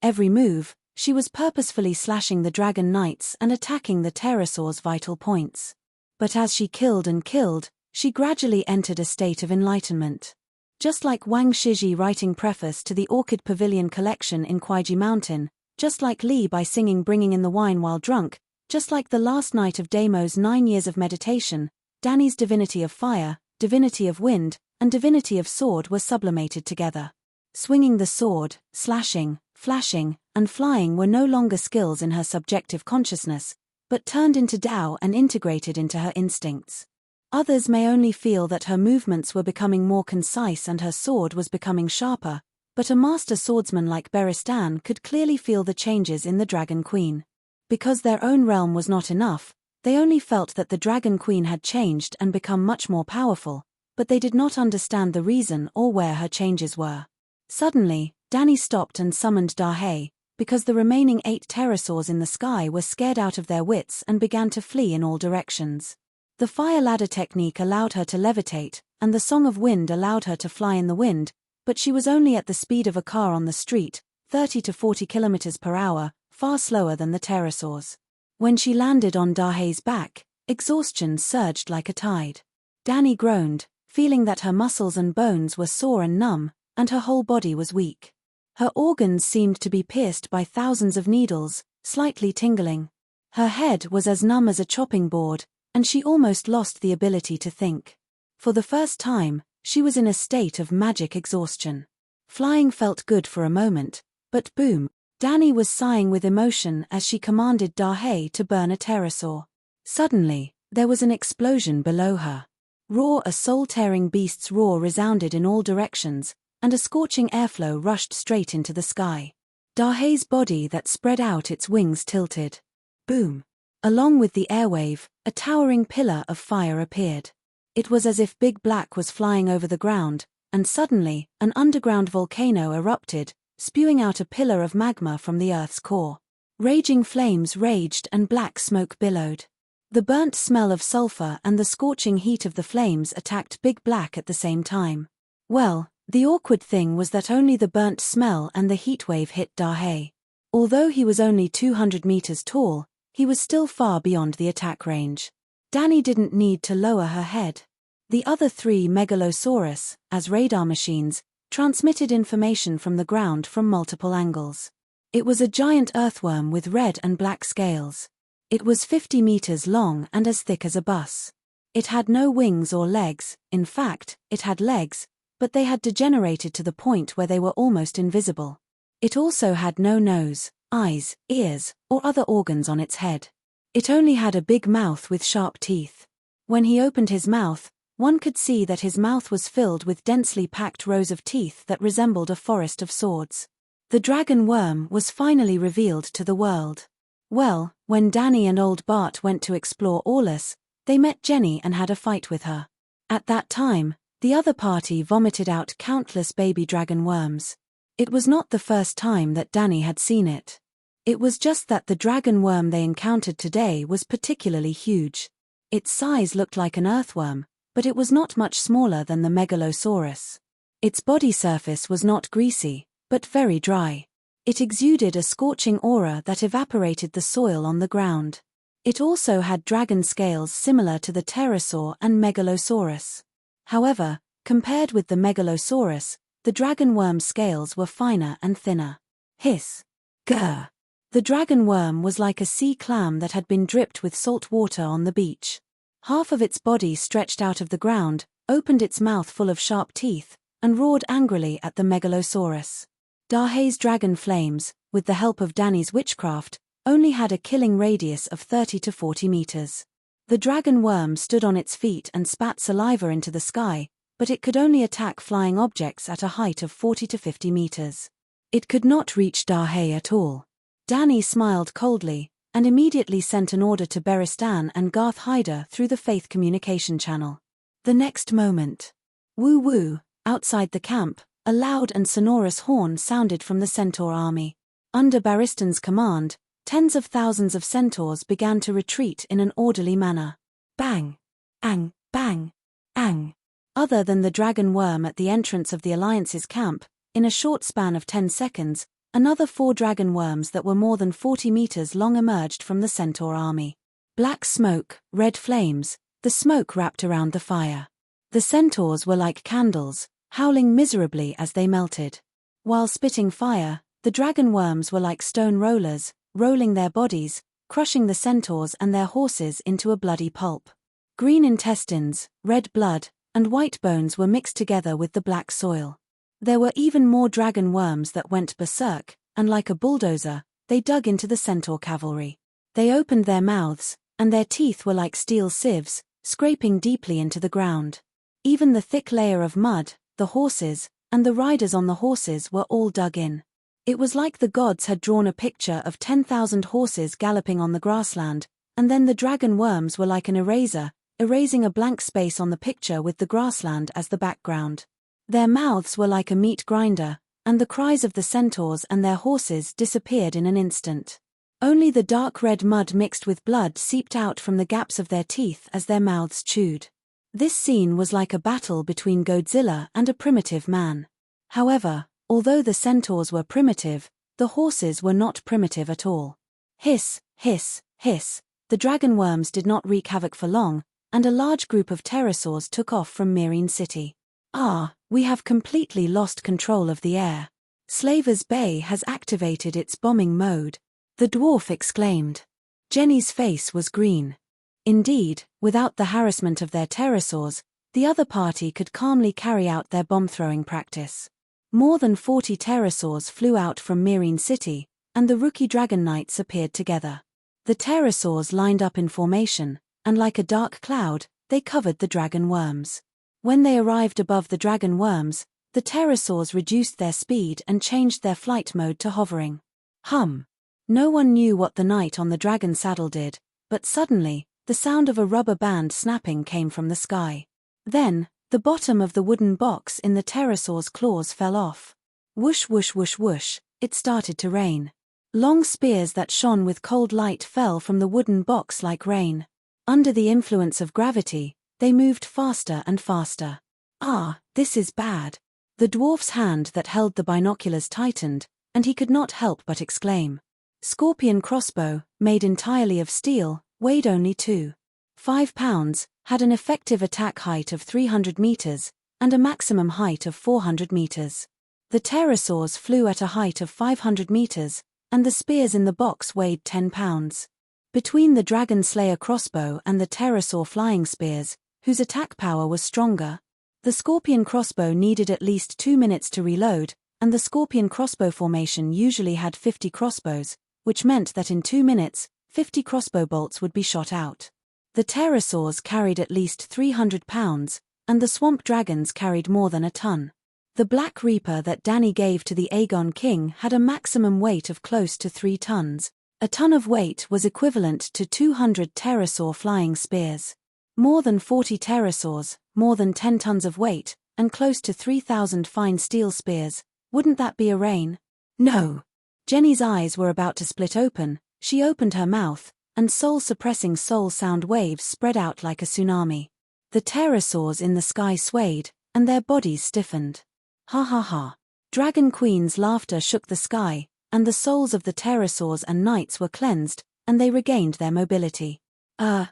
she was purposefully slashing the dragon knights and attacking the pterosaurs' vital points. But as she killed and killed, she gradually entered a state of enlightenment. Just like Wang Shiji writing preface to the Orchid Pavilion collection in Kuaiji Mountain, just like Li by singing Bringing in the Wine While Drunk, just like the last night of Damo's 9 years of meditation, Danny's divinity of fire, divinity of wind, and divinity of sword were sublimated together. Swinging the sword, slashing, flashing, and flying were no longer skills in her subjective consciousness, but turned into Tao and integrated into her instincts. Others may only feel that her movements were becoming more concise and her sword was becoming sharper, but a master swordsman like Beristan could clearly feel the changes in the Dragon Queen. Because their own realm was not enough, they only felt that the Dragon Queen had changed and become much more powerful, but they did not understand the reason or where her changes were. Suddenly, Danny stopped and summoned Dahe, because the remaining 8 pterosaurs in the sky were scared out of their wits and began to flee in all directions. The fire ladder technique allowed her to levitate, and the song of wind allowed her to fly in the wind, but she was only at the speed of a car on the street, 30 to 40 kilometers per hour, far slower than the pterosaurs. When she landed on Dahe's back, exhaustion surged like a tide. Danny groaned, feeling that her muscles and bones were sore and numb, and her whole body was weak. Her organs seemed to be pierced by thousands of needles, slightly tingling. Her head was as numb as a chopping board, and she almost lost the ability to think. For the first time, she was in a state of magic exhaustion. Flying felt good for a moment, but boom, Danny was sighing with emotion as she commanded Dahe to burn a pterosaur. Suddenly, there was an explosion below her. Roar, a soul-tearing beast's roar resounded in all directions, and a scorching airflow rushed straight into the sky. Dahe's body that spread out its wings tilted. Boom. Along with the airwave, a towering pillar of fire appeared. It was as if Big Black was flying over the ground, and suddenly, an underground volcano erupted, spewing out a pillar of magma from the Earth's core. Raging flames raged and black smoke billowed. The burnt smell of sulfur and the scorching heat of the flames attacked Big Black at the same time. Well, the awkward thing was that only the burnt smell and the heatwave hit Dahe. Although he was only 200 meters tall, he was still far beyond the attack range. Danny didn't need to lower her head. The other 3 megalosaurus, as radar machines, transmitted information from the ground from multiple angles. It was a giant earthworm with red and black scales. It was 50 meters long and as thick as a bus. It had no wings or legs, in fact, it had legs, but they had degenerated to the point where they were almost invisible. It also had no nose, eyes, ears, or other organs on its head. It only had a big mouth with sharp teeth. When he opened his mouth, one could see that his mouth was filled with densely packed rows of teeth that resembled a forest of swords. The dragon worm was finally revealed to the world. Well, when Danny and old Bart went to explore Aulus, they met Jenny and had a fight with her. At that time, the other party vomited out countless baby dragon worms. It was not the first time that Danny had seen it. It was just that the dragon worm they encountered today was particularly huge. Its size looked like an earthworm, but it was not much smaller than the megalosaurus. Its body surface was not greasy, but very dry. It exuded a scorching aura that evaporated the soil on the ground. It also had dragon scales similar to the pterosaur and megalosaurus. However, compared with the megalosaurus, the dragon worm's scales were finer and thinner. Hiss! Grr! The dragon worm was like a sea clam that had been dripped with salt water on the beach. Half of its body stretched out of the ground, opened its mouth full of sharp teeth, and roared angrily at the megalosaurus. Dahe's dragon flames, with the help of Danny's witchcraft, only had a killing radius of 30 to 40 meters. The dragon worm stood on its feet and spat saliva into the sky, but it could only attack flying objects at a height of 40 to 50 meters. It could not reach Dahe at all. Danny smiled coldly, and immediately sent an order to Beristan and Garth Hyder through the Faith communication channel. The next moment, woo-woo, outside the camp, a loud and sonorous horn sounded from the centaur army. Under Baristan's command, tens of thousands of centaurs began to retreat in an orderly manner. Bang! Ang! Bang! Ang! Other than the dragon worm at the entrance of the Alliance's camp, in a short span of 10 seconds, another 4 dragon worms that were more than 40 meters long emerged from the centaur army. Black smoke, red flames, the smoke wrapped around the fire. The centaurs were like candles, howling miserably as they melted. While spitting fire, the dragon worms were like stone rollers, rolling their bodies, crushing the centaurs and their horses into a bloody pulp. Green intestines, red blood, and white bones were mixed together with the black soil. There were even more dragon worms that went berserk, and like a bulldozer, they dug into the centaur cavalry. They opened their mouths, and their teeth were like steel sieves, scraping deeply into the ground. Even the thick layer of mud, the horses, and the riders on the horses were all dug in. It was like the gods had drawn a picture of 10,000 horses galloping on the grassland, and then the dragon worms were like an eraser, erasing a blank space on the picture with the grassland as the background. Their mouths were like a meat grinder, and the cries of the centaurs and their horses disappeared in an instant. Only the dark red mud mixed with blood seeped out from the gaps of their teeth as their mouths chewed. This scene was like a battle between Godzilla and a primitive man. However, although the centaurs were primitive, the horses were not primitive at all. Hiss, hiss, hiss, the dragon worms did not wreak havoc for long, and a large group of pterosaurs took off from Myrine City. Ah, we have completely lost control of the air. Slaver's Bay has activated its bombing mode, the dwarf exclaimed. Jenny's face was green. Indeed, without the harassment of their pterosaurs, the other party could calmly carry out their bomb-throwing practice. More than 40 pterosaurs flew out from Myrine City, and the rookie dragon knights appeared together. The pterosaurs lined up in formation, and like a dark cloud, they covered the dragon worms. When they arrived above the dragon worms, the pterosaurs reduced their speed and changed their flight mode to hovering. Hum! No one knew what the knight on the dragon saddle did, but suddenly, the sound of a rubber band snapping came from the sky. Then, the bottom of the wooden box in the pterosaur's claws fell off. Whoosh whoosh whoosh whoosh, it started to rain. Long spears that shone with cold light fell from the wooden box like rain. Under the influence of gravity, they moved faster and faster. Ah, this is bad. The dwarf's hand that held the binoculars tightened, and he could not help but exclaim. Scorpion crossbow, made entirely of steel, weighed only 2.5 pounds, had an effective attack height of 300 meters, and a maximum height of 400 meters. The pterosaurs flew at a height of 500 meters, and the spears in the box weighed 10 pounds. Between the Dragon Slayer crossbow and the pterosaur flying spears, whose attack power was stronger, the scorpion crossbow needed at least 2 minutes to reload, and the scorpion crossbow formation usually had 50 crossbows, which meant that in 2 minutes, 50 crossbow bolts would be shot out. The pterosaurs carried at least 300 pounds, and the swamp dragons carried more than a ton. The Black Reaper that Danny gave to the Aegon King had a maximum weight of close to 3 tons. A ton of weight was equivalent to 200 pterosaur flying spears. More than 40 pterosaurs, more than 10 tons of weight, and close to 3,000 fine steel spears. Wouldn't that be a rain? No. Jenny's eyes were about to split open. She opened her mouth, and soul-suppressing soul sound waves spread out like a tsunami. The pterosaurs in the sky swayed, and their bodies stiffened. Ha ha ha. Dragon Queen's laughter shook the sky, and the souls of the pterosaurs and knights were cleansed, and they regained their mobility.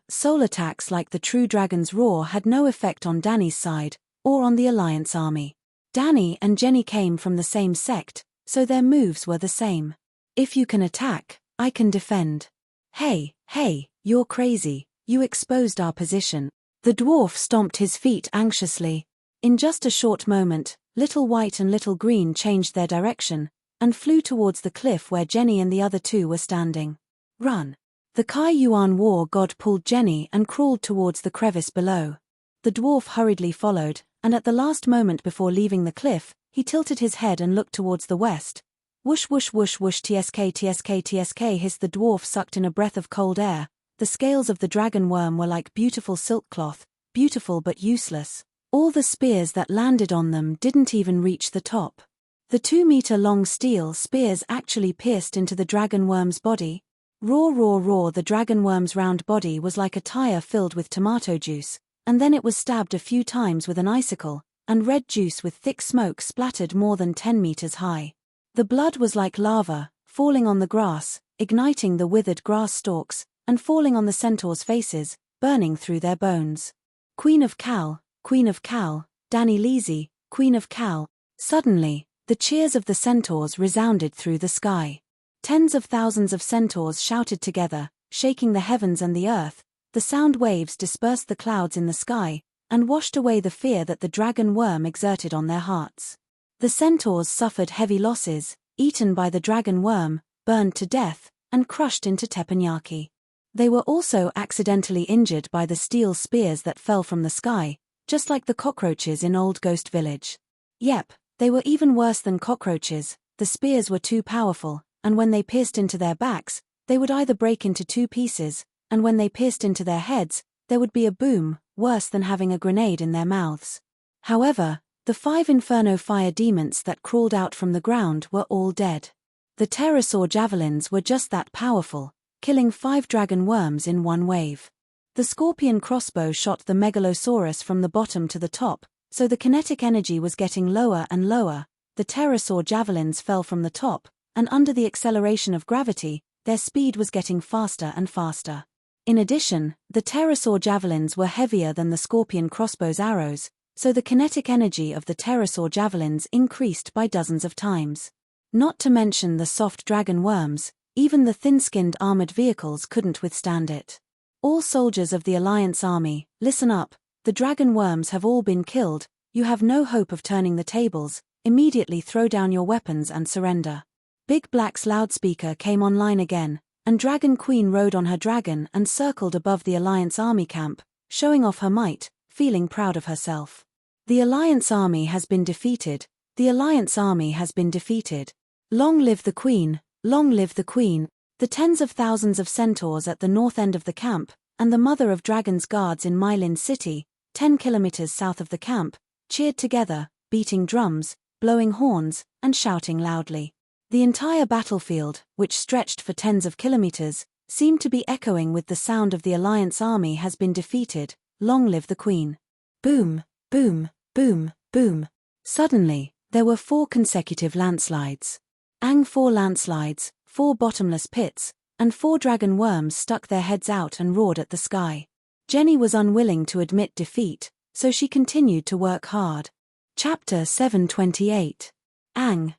Soul attacks like the true dragon's roar had no effect on Dani's side, or on the Alliance army. Dani and Jenny came from the same sect, so their moves were the same. If you can attack, I can defend. Hey, you're crazy, you exposed our position. The dwarf stomped his feet anxiously. In just a short moment, Little White and Little Green changed their direction, and flew towards the cliff where Jenny and the other two were standing. Run! The Kai Yuan war god pulled Jenny and crawled towards the crevice below. The dwarf hurriedly followed, and at the last moment before leaving the cliff, he tilted his head and looked towards the west. Whoosh whoosh whoosh whoosh tsk hissed the dwarf, sucked in a breath of cold air. The scales of the dragon worm were like beautiful silk cloth, beautiful but useless. All the spears that landed on them didn't even reach the top. The 2-meter-long steel spears actually pierced into the dragon worm's body. Roar roar roar, the dragon worm's round body was like a tire filled with tomato juice, and then it was stabbed a few times with an icicle, and red juice with thick smoke splattered more than 10 meters high. The blood was like lava, falling on the grass, igniting the withered grass stalks, and falling on the centaurs' faces, burning through their bones. Queen of Cal, Dani Lisi, Queen of Cal. Suddenly, the cheers of the centaurs resounded through the sky. Tens of thousands of centaurs shouted together, shaking the heavens and the earth. The sound waves dispersed the clouds in the sky, and washed away the fear that the dragon worm exerted on their hearts. The centaurs suffered heavy losses, eaten by the dragon worm, burned to death, and crushed into teppanyaki. They were also accidentally injured by the steel spears that fell from the sky, just like the cockroaches in Old Ghost Village. Yep, they were even worse than cockroaches. The spears were too powerful, and when they pierced into their backs, they would either break into 2 pieces, and when they pierced into their heads, there would be a boom, worse than having a grenade in their mouths. However, the 5 inferno fire demons that crawled out from the ground were all dead. The pterosaur javelins were just that powerful, killing 5 dragon worms in one wave. The scorpion crossbow shot the megalosaurus from the bottom to the top, so the kinetic energy was getting lower and lower. The pterosaur javelins fell from the top, and under the acceleration of gravity, their speed was getting faster and faster. In addition, the pterosaur javelins were heavier than the scorpion crossbow's arrows, so the kinetic energy of the pterosaur javelins increased by dozens of times. Not to mention the soft dragon worms, even the thin-skinned armored vehicles couldn't withstand it. All soldiers of the Alliance army, listen up, the dragon worms have all been killed, you have no hope of turning the tables, immediately throw down your weapons and surrender. Big Black's loudspeaker came online again, and Dragon Queen rode on her dragon and circled above the Alliance army camp, showing off her might, feeling proud of herself. The Alliance army has been defeated, the Alliance army has been defeated. Long live the Queen, long live the Queen. The tens of thousands of centaurs at the north end of the camp, and the Mother of Dragons guards in Mylin City, 10 kilometers south of the camp, cheered together, beating drums, blowing horns, and shouting loudly. The entire battlefield, which stretched for tens of kilometers, seemed to be echoing with the sound of the Alliance army has been defeated, long live the Queen. Boom, boom, boom, boom. Suddenly, there were 4 consecutive landslides. 4 landslides, 4 bottomless pits, and 4 dragon worms stuck their heads out and roared at the sky. Jenny was unwilling to admit defeat, so she continued to work hard. Chapter 728. In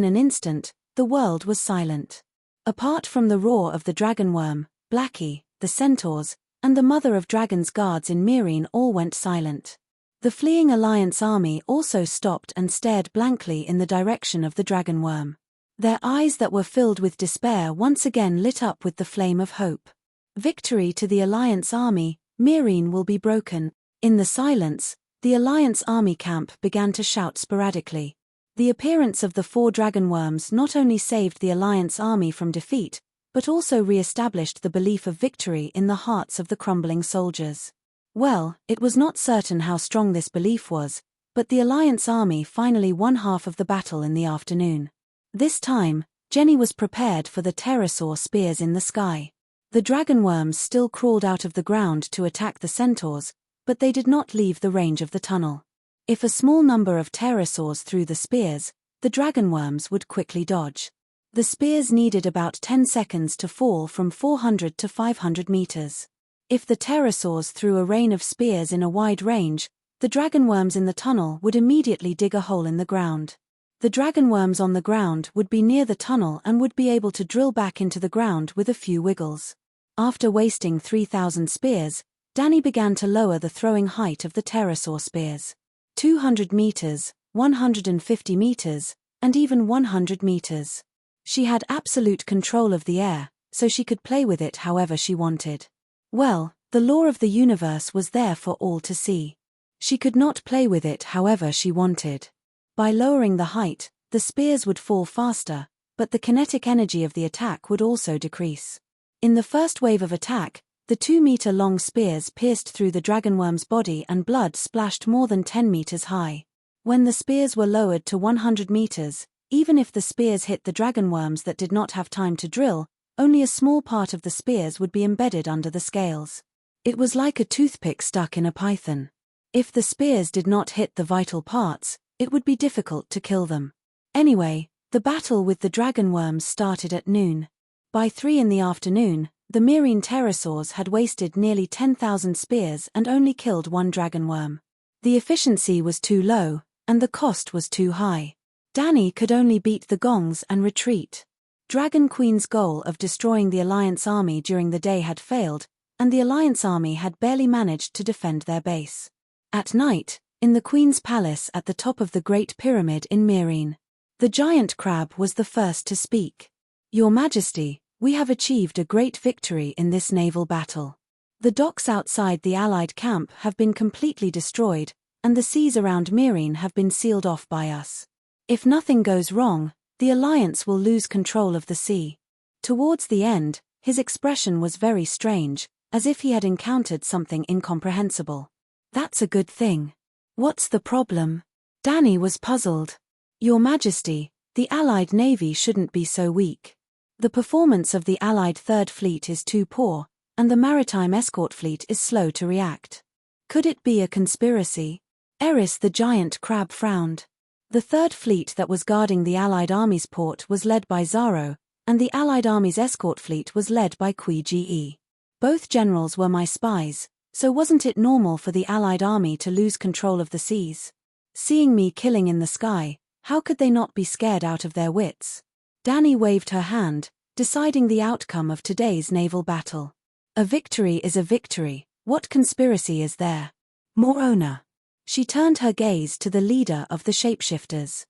an instant, the world was silent. Apart from the roar of the dragon worm, Blackie, the centaurs, and the Mother of Dragons guards in Myrine all went silent. The fleeing Alliance army also stopped and stared blankly in the direction of the dragon worm. Their eyes that were filled with despair once again lit up with the flame of hope. Victory to the Alliance army, Myrine will be broken. In the silence, the Alliance army camp began to shout sporadically. The appearance of the 4 dragon worms not only saved the Alliance army from defeat, but also re-established the belief of victory in the hearts of the crumbling soldiers. Well, it was not certain how strong this belief was, but the Alliance army finally won half of the battle in the afternoon. This time, Jenny was prepared for the pterosaur spears in the sky. The dragon worms still crawled out of the ground to attack the centaurs, but they did not leave the range of the tunnel. If a small number of pterosaurs threw the spears, the dragonworms would quickly dodge. The spears needed about 10 seconds to fall from 400 to 500 meters. If the pterosaurs threw a rain of spears in a wide range, the dragonworms in the tunnel would immediately dig a hole in the ground. The dragonworms on the ground would be near the tunnel and would be able to drill back into the ground with a few wiggles. After wasting 3,000 spears, Dani began to lower the throwing height of the pterosaur spears. 200 meters, 150 meters, and even 100 meters. She had absolute control of the air, so she could play with it however she wanted. Well, the law of the universe was there for all to see. She could not play with it however she wanted. By lowering the height, the spears would fall faster, but the kinetic energy of the attack would also decrease. In the first wave of attack, the 2-meter-long spears pierced through the dragonworm's body and blood splashed more than 10 meters high. When the spears were lowered to 100 meters, even if the spears hit the dragonworms that did not have time to drill, only a small part of the spears would be embedded under the scales. It was like a toothpick stuck in a python. If the spears did not hit the vital parts, it would be difficult to kill them. Anyway, the battle with the dragonworms started at noon. By 3 in the afternoon, the Myrine pterosaurs had wasted nearly 10,000 spears and only killed 1 dragonworm. The efficiency was too low, and the cost was too high. Dani could only beat the gongs and retreat. Dragon Queen's goal of destroying the Alliance army during the day had failed, and the Alliance army had barely managed to defend their base. At night, in the Queen's palace at the top of the Great Pyramid in Myrine, the giant crab was the first to speak. Your Majesty, we have achieved a great victory in this naval battle. The docks outside the Allied camp have been completely destroyed, and the seas around Myrine have been sealed off by us. If nothing goes wrong, the Alliance will lose control of the sea. Towards the end, his expression was very strange, as if he had encountered something incomprehensible. That's a good thing. What's the problem? Dani was puzzled. Your Majesty, the Allied Navy shouldn't be so weak. The performance of the Allied Third Fleet is too poor, and the Maritime Escort Fleet is slow to react. Could it be a conspiracy? Eris the giant crab frowned. The Third Fleet that was guarding the Allied Army's port was led by Zaro, and the Allied Army's escort fleet was led by Qui-Ge. Both generals were my spies, so wasn't it normal for the Allied Army to lose control of the seas? Seeing me killing in the sky, how could they not be scared out of their wits? Dani waved her hand, deciding the outcome of today's naval battle. A victory is a victory, what conspiracy is there? Morona. She turned her gaze to the leader of the shapeshifters.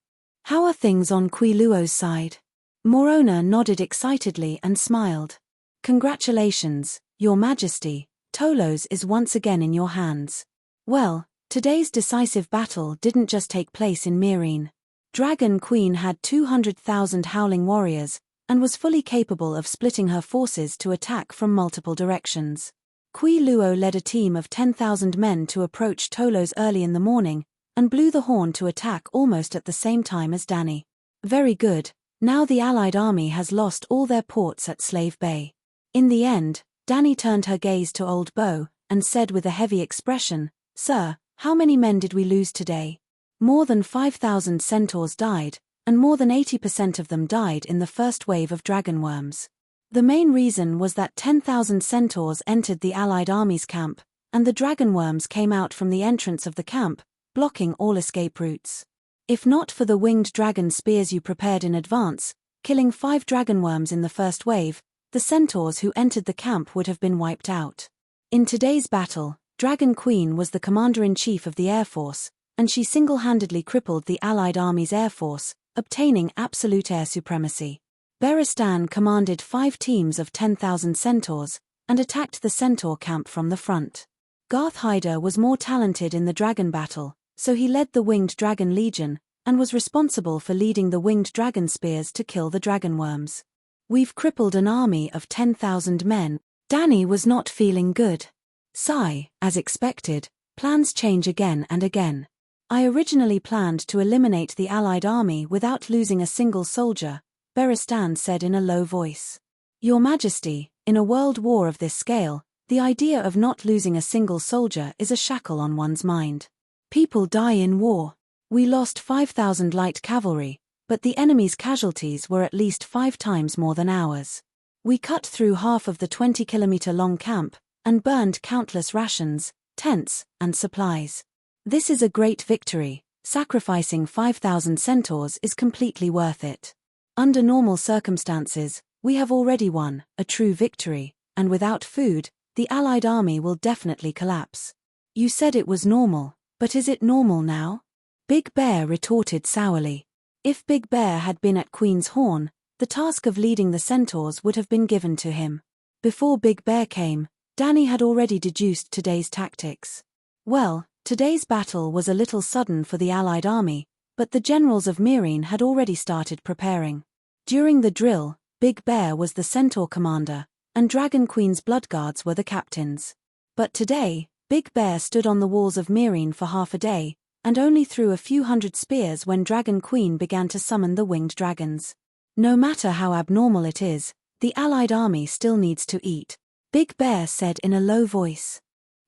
How are things on Quiluo's side? Morona nodded excitedly and smiled. Congratulations, Your Majesty, Tolos is once again in your hands. Well, today's decisive battle didn't just take place in Myrine. Dragon Queen had 200,000 howling warriors, and was fully capable of splitting her forces to attack from multiple directions. Quiluo led a team of 10,000 men to approach Tolos early in the morning, and blew the horn to attack almost at the same time as Dani. Very good, now the Allied army has lost all their ports at Slave Bay. In the end, Dani turned her gaze to Old Bo, and said with a heavy expression, Sir, how many men did we lose today? More than 5,000 centaurs died, and more than 80% of them died in the first wave of dragonworms. The main reason was that 10,000 centaurs entered the Allied army's camp, and the dragonworms came out from the entrance of the camp, blocking all escape routes. If not for the winged dragon spears you prepared in advance, killing 5 dragonworms in the first wave, the centaurs who entered the camp would have been wiped out. In today's battle, Dragon Queen was the commander-in-chief of the Air Force, and she single-handedly crippled the Allied army's air force, obtaining absolute air supremacy. Beristan commanded 5 teams of 10,000 centaurs, and attacked the centaur camp from the front. Garth Hyder was more talented in the dragon battle, so he led the Winged Dragon Legion, and was responsible for leading the Winged Dragon Spears to kill the dragonworms. We've crippled an army of 10,000 men. Dani was not feeling good. Sigh, as expected, plans change again and again. I originally planned to eliminate the Allied army without losing a single soldier, Beristan said in a low voice. Your Majesty, in a world war of this scale, the idea of not losing a single soldier is a shackle on one's mind. People die in war. We lost 5,000 light cavalry, but the enemy's casualties were at least 5 times more than ours. We cut through half of the 20-kilometer-long camp, and burned countless rations, tents, and supplies. This is a great victory. Sacrificing 5,000 centaurs is completely worth it. Under normal circumstances, we have already won a true victory, and without food, the Allied army will definitely collapse. You said it was normal, but is it normal now? Big Bear retorted sourly. If Big Bear had been at Queen's Horn, the task of leading the centaurs would have been given to him. Before Big Bear came, Danny had already deduced today's tactics. Well, today's battle was a little sudden for the Allied army, but the generals of Meereen had already started preparing. During the drill, Big Bear was the centaur commander, and Dragon Queen's bloodguards were the captains. But today, Big Bear stood on the walls of Meereen for half a day, and only threw a few hundred spears when Dragon Queen began to summon the winged dragons. No matter how abnormal it is, the Allied army still needs to eat, Big Bear said in a low voice.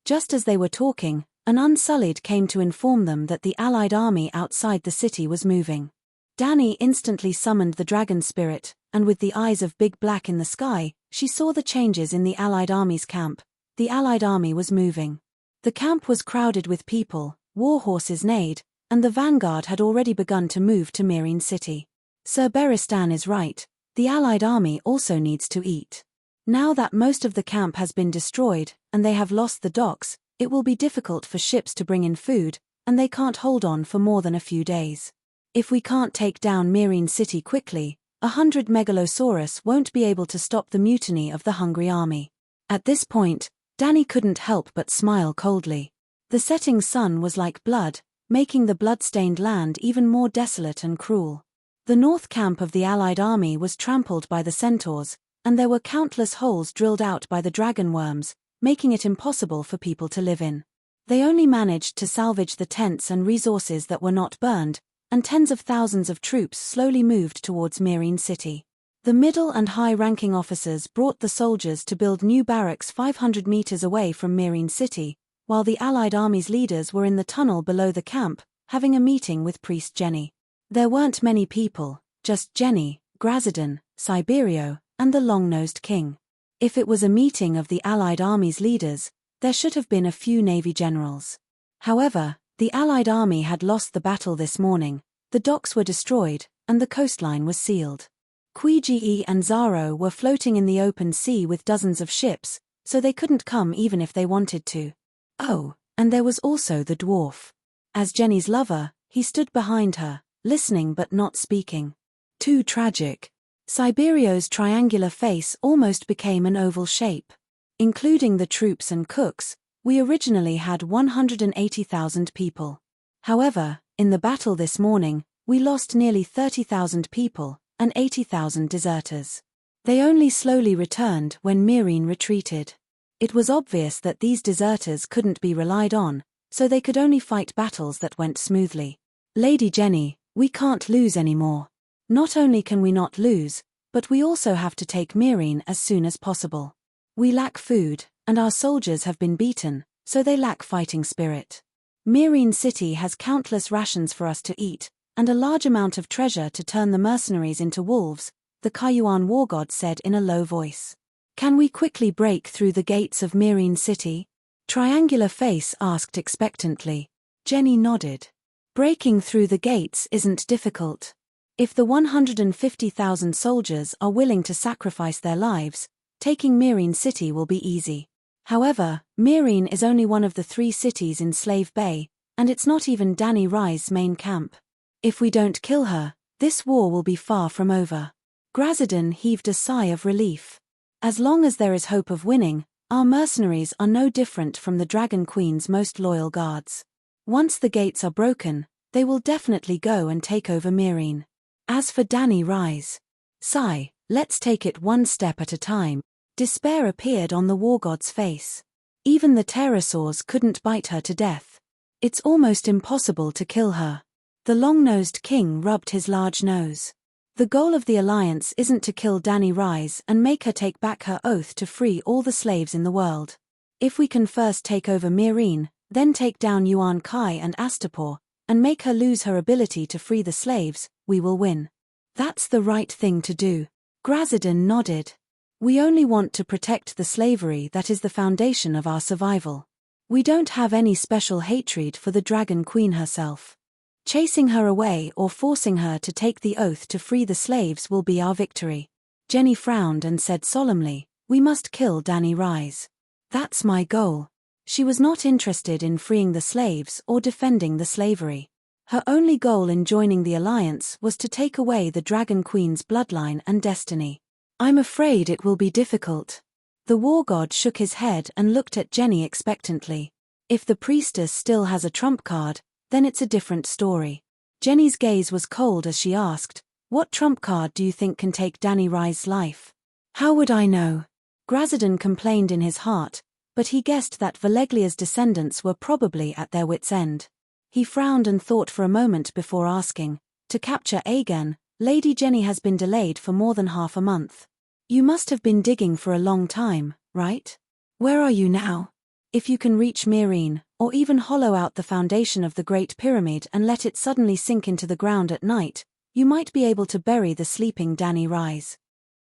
Just as they were talking, an Unsullied came to inform them that the Allied army outside the city was moving. Danny instantly summoned the dragon spirit, and with the eyes of Big Black in the sky, she saw the changes in the Allied army's camp. The Allied army was moving. The camp was crowded with people, war horses neighed, and the vanguard had already begun to move to Meereen City. Sir Beristan is right, the Allied army also needs to eat. Now that most of the camp has been destroyed, and they have lost the docks, it will be difficult for ships to bring in food, and they can't hold on for more than a few days. If we can't take down Meereen City quickly, 100 Megalosaurus won't be able to stop the mutiny of the hungry army. At this point, Danny couldn't help but smile coldly. The setting sun was like blood, making the blood-stained land even more desolate and cruel. The north camp of the Allied army was trampled by the centaurs, and there were countless holes drilled out by the dragon worms, making it impossible for people to live in. They only managed to salvage the tents and resources that were not burned, and tens of thousands of troops slowly moved towards Meereen City. The middle and high-ranking officers brought the soldiers to build new barracks 500 meters away from Meereen City, while the Allied army's leaders were in the tunnel below the camp, having a meeting with Priest Jenny. There weren't many people, just Jenny, Grazadon, Cyberio, and the long-nosed king. If it was a meeting of the Allied army's leaders, there should have been a few navy generals. However, the Allied army had lost the battle this morning, the docks were destroyed, and the coastline was sealed. Quiji and Zaro were floating in the open sea with dozens of ships, so they couldn't come even if they wanted to. Oh, and there was also the dwarf. As Jenny's lover, he stood behind her, listening but not speaking. Too tragic. Cyberio's triangular face almost became an oval shape. Including the troops and cooks, we originally had 180,000 people. However, in the battle this morning, we lost nearly 30,000 people, and 80,000 deserters. They only slowly returned when Meereen retreated. It was obvious that these deserters couldn't be relied on, so they could only fight battles that went smoothly. Lady Jenny, we can't lose anymore. Not only can we not lose, but we also have to take Meereen as soon as possible. We lack food, and our soldiers have been beaten, so they lack fighting spirit. Meereen City has countless rations for us to eat, and a large amount of treasure to turn the mercenaries into wolves, the Kayuan war god said in a low voice. Can we quickly break through the gates of Meereen City? Triangular Face asked expectantly. Jenny nodded. Breaking through the gates isn't difficult. If the 150,000 soldiers are willing to sacrifice their lives, taking Meereen City will be easy. However, Meereen is only one of the 3 cities in Slave Bay, and it's not even Danny Rye's main camp. If we don't kill her, this war will be far from over. Grazadon heaved a sigh of relief. As long as there is hope of winning, our mercenaries are no different from the Dragon Queen's most loyal guards. Once the gates are broken, they will definitely go and take over Meereen. As for Danny Rye's sigh, let's take it one step at a time. Despair appeared on the war god's face. Even the pterosaurs couldn't bite her to death. It's almost impossible to kill her. The long-nosed king rubbed his large nose. The goal of the alliance isn't to kill Danny Rye's and make her take back her oath to free all the slaves in the world. If we can first take over Meereen, Then take down Yuan Kai and Astapor, and make her lose her ability to free the slaves. We will win. That's the right thing to do. Grazadin nodded. We only want to protect the slavery that is the foundation of our survival. We don't have any special hatred for the Dragon Queen herself. Chasing her away or forcing her to take the oath to free the slaves will be our victory. Jenny frowned and said solemnly, we must kill Dani Rise. That's my goal. She was not interested in freeing the slaves or defending the slavery. Her only goal in joining the alliance was to take away the Dragon Queen's bloodline and destiny. I'm afraid it will be difficult. The war god shook his head and looked at Jenny expectantly. If the priestess still has a trump card, then it's a different story. Jenny's gaze was cold as she asked, what trump card do you think can take Dani Rise's life? How would I know? Grazadin complained in his heart, but he guessed that Valeglia's descendants were probably at their wits' end. He frowned and thought for a moment before asking, to capture Aegon, Lady Jenny has been delayed for more than half a month. You must have been digging for a long time, right? Where are you now? If you can reach Myrine, or even hollow out the foundation of the Great Pyramid and let it suddenly sink into the ground at night, you might be able to bury the sleeping Dani Rise.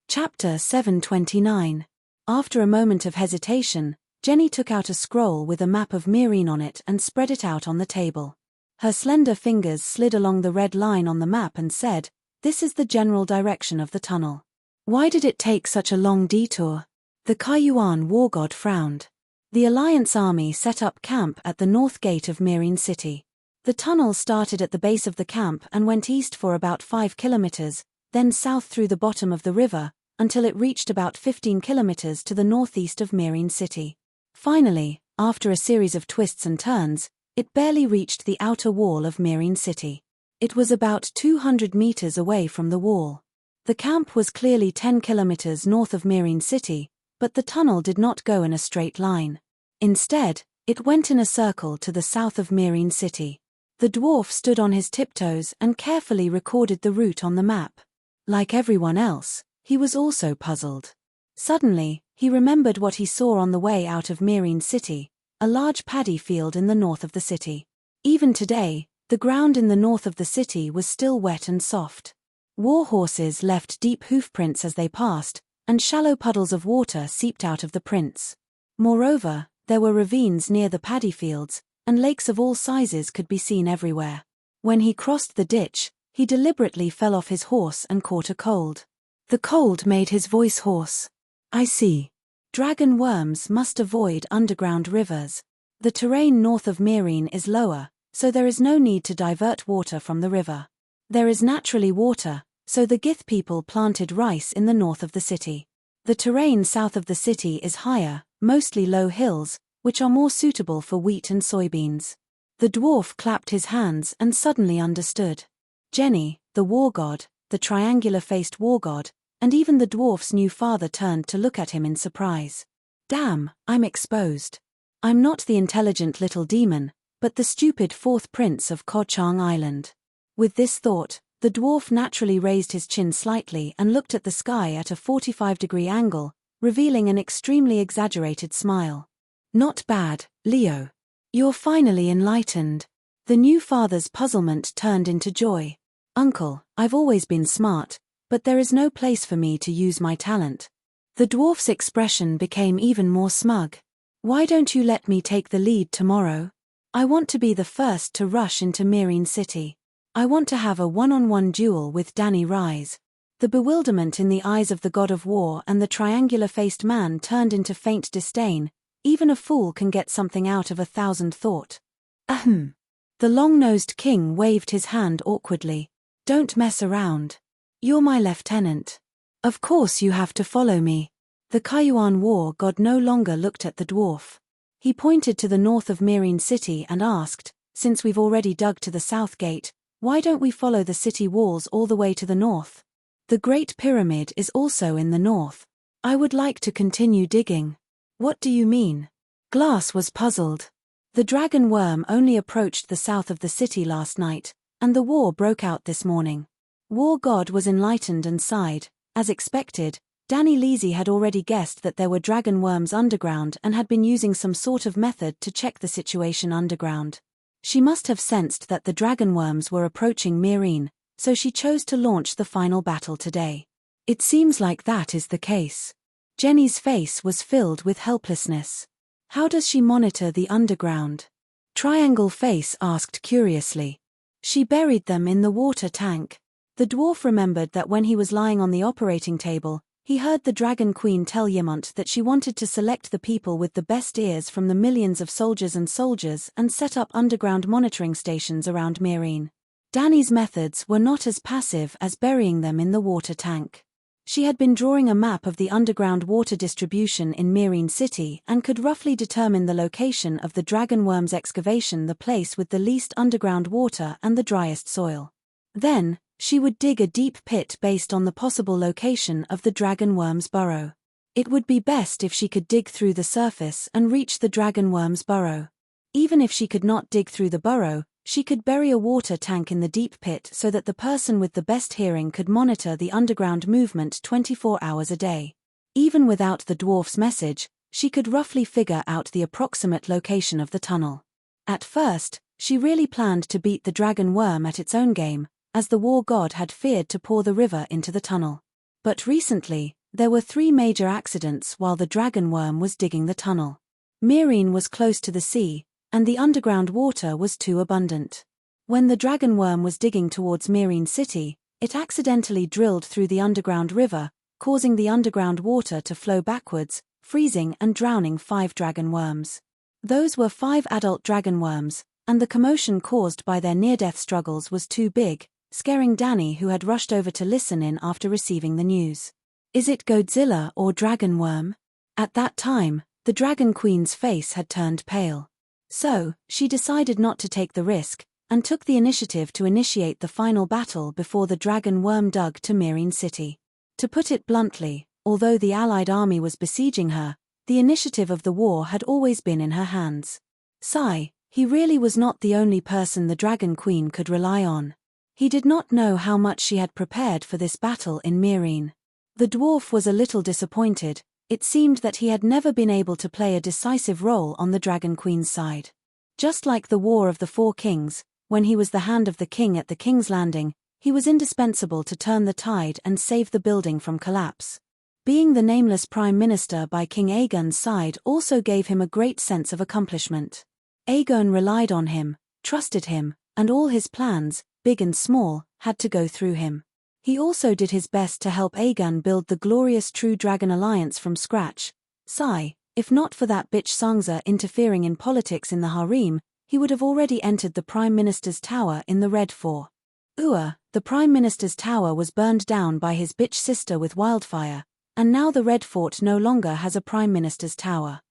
Chapter 729. After a moment of hesitation, Jenny took out a scroll with a map of Myrine on it and spread it out on the table. Her slender fingers slid along the red line on the map and said, this is the general direction of the tunnel. Why did it take such a long detour? The Kaiyuan war god frowned. The Alliance army set up camp at the north gate of Myrine City. The tunnel started at the base of the camp and went east for about 5 kilometers, then south through the bottom of the river, until it reached about 15 kilometers to the northeast of Myrine City. Finally, after a series of twists and turns, it barely reached the outer wall of Myrine City. It was about 200 meters away from the wall. The camp was clearly 10 kilometers north of Myrine City, but the tunnel did not go in a straight line. Instead, it went in a circle to the south of Myrine City. The dwarf stood on his tiptoes and carefully recorded the route on the map. Like everyone else, he was also puzzled. Suddenly, he remembered what he saw on the way out of Myrine City, a large paddy field in the north of the city. Even today, the ground in the north of the city was still wet and soft. War horses left deep hoofprints as they passed, and shallow puddles of water seeped out of the prints. Moreover, there were ravines near the paddy fields, and lakes of all sizes could be seen everywhere. When he crossed the ditch, he deliberately fell off his horse and caught a cold. The cold made his voice hoarse. I see. Dragon worms must avoid underground rivers. The terrain north of Myrine is lower, so there is no need to divert water from the river. There is naturally water, so the Gith people planted rice in the north of the city. The terrain south of the city is higher, mostly low hills, which are more suitable for wheat and soybeans. The dwarf clapped his hands and suddenly understood. Jenny, the war god, the triangular-faced war god, and even the dwarf's new father turned to look at him in surprise. Damn, I'm exposed. I'm not the intelligent little demon, but the stupid fourth prince of Ko Chang Island. With this thought, the dwarf naturally raised his chin slightly and looked at the sky at a 45-degree angle, revealing an extremely exaggerated smile. Not bad, Leo. You're finally enlightened. The new father's puzzlement turned into joy. Uncle, I've always been smart, but there is no place for me to use my talent. The dwarf's expression became even more smug. Why don't you let me take the lead tomorrow? I want to be the first to rush into Myrine City. I want to have a one-on-one duel with Dani Rise. The bewilderment in the eyes of the god of war and the triangular-faced man turned into faint disdain. Even a fool can get something out of 1,000 thought. Ahem. The long-nosed king waved his hand awkwardly. Don't mess around. You're my lieutenant. Of course you have to follow me. The Kaiyuan war god no longer looked at the dwarf. He pointed to the north of Myrine City and asked, since we've already dug to the south gate, why don't we follow the city walls all the way to the north? The Great Pyramid is also in the north. I would like to continue digging. What do you mean? Glass was puzzled. The dragon worm only approached the south of the city last night, and the war broke out this morning. War God was enlightened and sighed. As expected, Danny Leasy had already guessed that there were dragon worms underground and had been using some sort of method to check the situation underground. She must have sensed that the dragon worms were approaching Myrene, so she chose to launch the final battle today. It seems like that is the case. Jenny's face was filled with helplessness. How does she monitor the underground? Triangle Face asked curiously. She buried them in the water tank. The dwarf remembered that when he was lying on the operating table, he heard the Dragon Queen tell Ymont that she wanted to select the people with the best ears from the millions of soldiers and set up underground monitoring stations around Myrene. Danny's methods were not as passive as burying them in the water tank. She had been drawing a map of the underground water distribution in Myrene City and could roughly determine the location of the dragon worm's excavation, the place with the least underground water and the driest soil. Then, she would dig a deep pit based on the possible location of the dragon worm's burrow. It would be best if she could dig through the surface and reach the dragon worm's burrow. Even if she could not dig through the burrow, she could bury a water tank in the deep pit so that the person with the best hearing could monitor the underground movement 24 hours a day. Even without the dwarf's message, she could roughly figure out the approximate location of the tunnel. At first, she really planned to beat the dragon worm at its own game, as the war god had feared to pour the river into the tunnel. But recently, there were 3 major accidents while the dragon worm was digging the tunnel. Myrene was close to the sea, and the underground water was too abundant. When the dragon worm was digging towards Myrene City, it accidentally drilled through the underground river, causing the underground water to flow backwards, freezing and drowning 5 dragon worms. Those were 5 adult dragon worms, and the commotion caused by their near-death struggles was too big, scaring Danny, who had rushed over to listen in after receiving the news. Is it Godzilla or dragon worm? At that time, the Dragon Queen's face had turned pale. So, she decided not to take the risk, and took the initiative to initiate the final battle before the dragon worm dug to Myrene City. To put it bluntly, although the allied army was besieging her, the initiative of the war had always been in her hands. Sigh, he really was not the only person the Dragon Queen could rely on. He did not know how much she had prepared for this battle in Myrene. The dwarf was a little disappointed. It seemed that he had never been able to play a decisive role on the Dragon Queen's side. Just like the War of the 4 Kings, when he was the hand of the king at the King's Landing, he was indispensable to turn the tide and save the building from collapse. Being the nameless prime minister by King Aegon's side also gave him a great sense of accomplishment. Aegon relied on him, trusted him, and all his plans, big and small, had to go through him. He also did his best to help Aegon build the glorious True Dragon Alliance from scratch. Sigh, if not for that bitch Sansa interfering in politics in the harem, he would have already entered the Prime Minister's tower in the Red 4. The Prime Minister's tower was burned down by his bitch sister with wildfire, and now the Red Fort no longer has a Prime Minister's tower.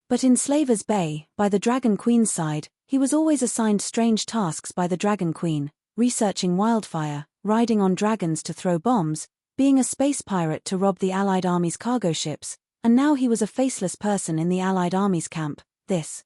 But in Slaver's Bay, by the Dragon Queen's side, he was always assigned strange tasks by the Dragon Queen, researching wildfire, riding on dragons to throw bombs, being a space pirate to rob the Allied Army's cargo ships, and now he was a faceless person in the Allied Army's camp. This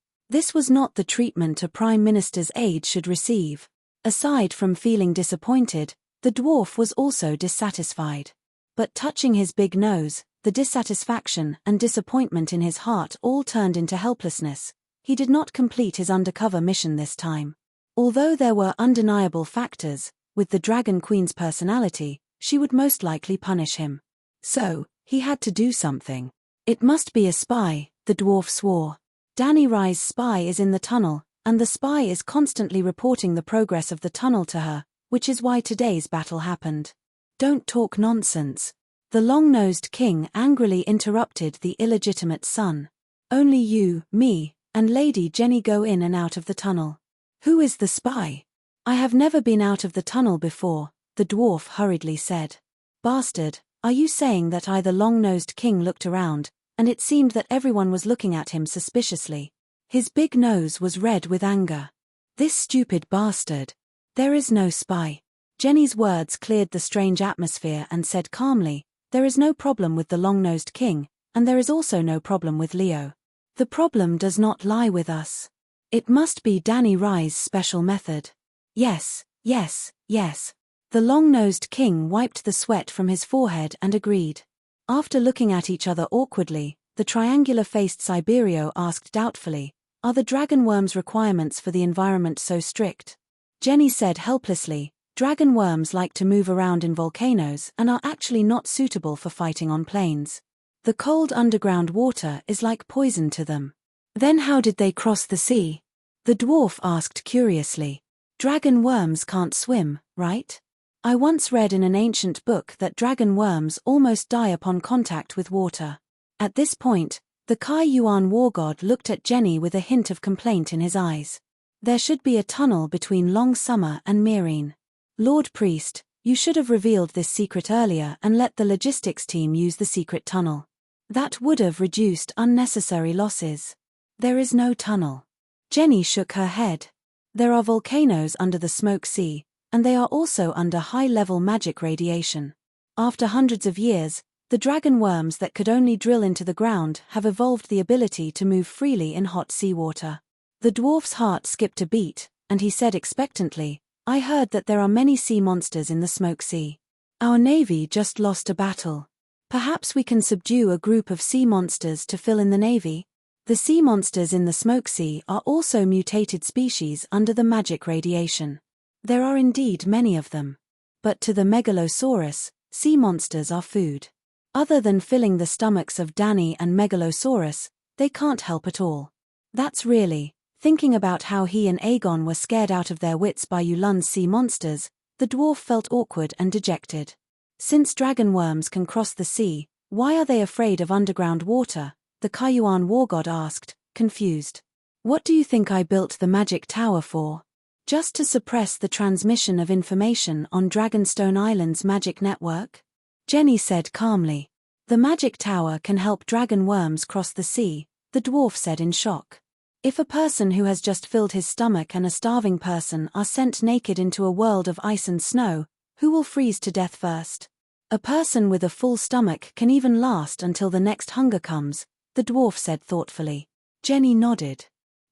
was not the treatment a Prime Minister's aide should receive. Aside from feeling disappointed, the dwarf was also dissatisfied. But touching his big nose, the dissatisfaction and disappointment in his heart all turned into helplessness. He did not complete his undercover mission this time. Although there were undeniable factors, with the Dragon Queen's personality, she would most likely punish him. So, he had to do something. It must be a spy, the dwarf swore. Danny Rye's spy is in the tunnel, and the spy is constantly reporting the progress of the tunnel to her, which is why today's battle happened. Don't talk nonsense. The long-nosed king angrily interrupted the illegitimate son. Only you, me, and Lady Jenny go in and out of the tunnel. Who is the spy? I have never been out of the tunnel before, the dwarf hurriedly said. Bastard, are you saying that the long-nosed king looked around, and it seemed that everyone was looking at him suspiciously? His big nose was red with anger. This stupid bastard. There is no spy. Jenny's words cleared the strange atmosphere and said calmly, there is no problem with the long-nosed king, and there is also no problem with Leo. The problem does not lie with us. It must be Danny Rye's special method. Yes, yes, yes. The long-nosed king wiped the sweat from his forehead and agreed. After looking at each other awkwardly, the triangular-faced Siberio asked doubtfully, "Are the dragon worms' requirements for the environment so strict?" Jenny said helplessly, "Dragon worms like to move around in volcanoes and are actually not suitable for fighting on plains. The cold underground water is like poison to them." "Then how did they cross the sea?" the dwarf asked curiously. "Dragon worms can't swim, right? I once read in an ancient book that dragon worms almost die upon contact with water." At this point, the Kai Yuan war god looked at Jenny with a hint of complaint in his eyes. "There should be a tunnel between Long Summer and Myrine. Lord Priest, you should have revealed this secret earlier and let the logistics team use the secret tunnel. That would have reduced unnecessary losses." "There is no tunnel." Jenny shook her head. "There are volcanoes under the Smoke Sea, and they are also under high-level magic radiation. After hundreds of years, the dragon worms that could only drill into the ground have evolved the ability to move freely in hot seawater." The dwarf's heart skipped a beat, and he said expectantly, "I heard that there are many sea monsters in the Smoke Sea. Our navy just lost a battle. Perhaps we can subdue a group of sea monsters to fill in the navy?" The sea monsters in the Smoke Sea are also mutated species under the magic radiation. There are indeed many of them. But to the Megalosaurus, sea monsters are food. Other than filling the stomachs of Danny and Megalosaurus, they can't help at all. That's really, thinking about how he and Aegon were scared out of their wits by Yulun's sea monsters, the dwarf felt awkward and dejected. Since dragon worms can cross the sea, why are they afraid of underground water? The Kaiyuan war god asked, confused. "What do you think I built the magic tower for?" "Just to suppress the transmission of information on Dragonstone Island's magic network?" Jenny said calmly. "The magic tower can help dragon worms cross the sea," the dwarf said in shock. "If a person who has just filled his stomach and a starving person are sent naked into a world of ice and snow, who will freeze to death first? A person with a full stomach can even last until the next hunger comes," the dwarf said thoughtfully. Jenny nodded.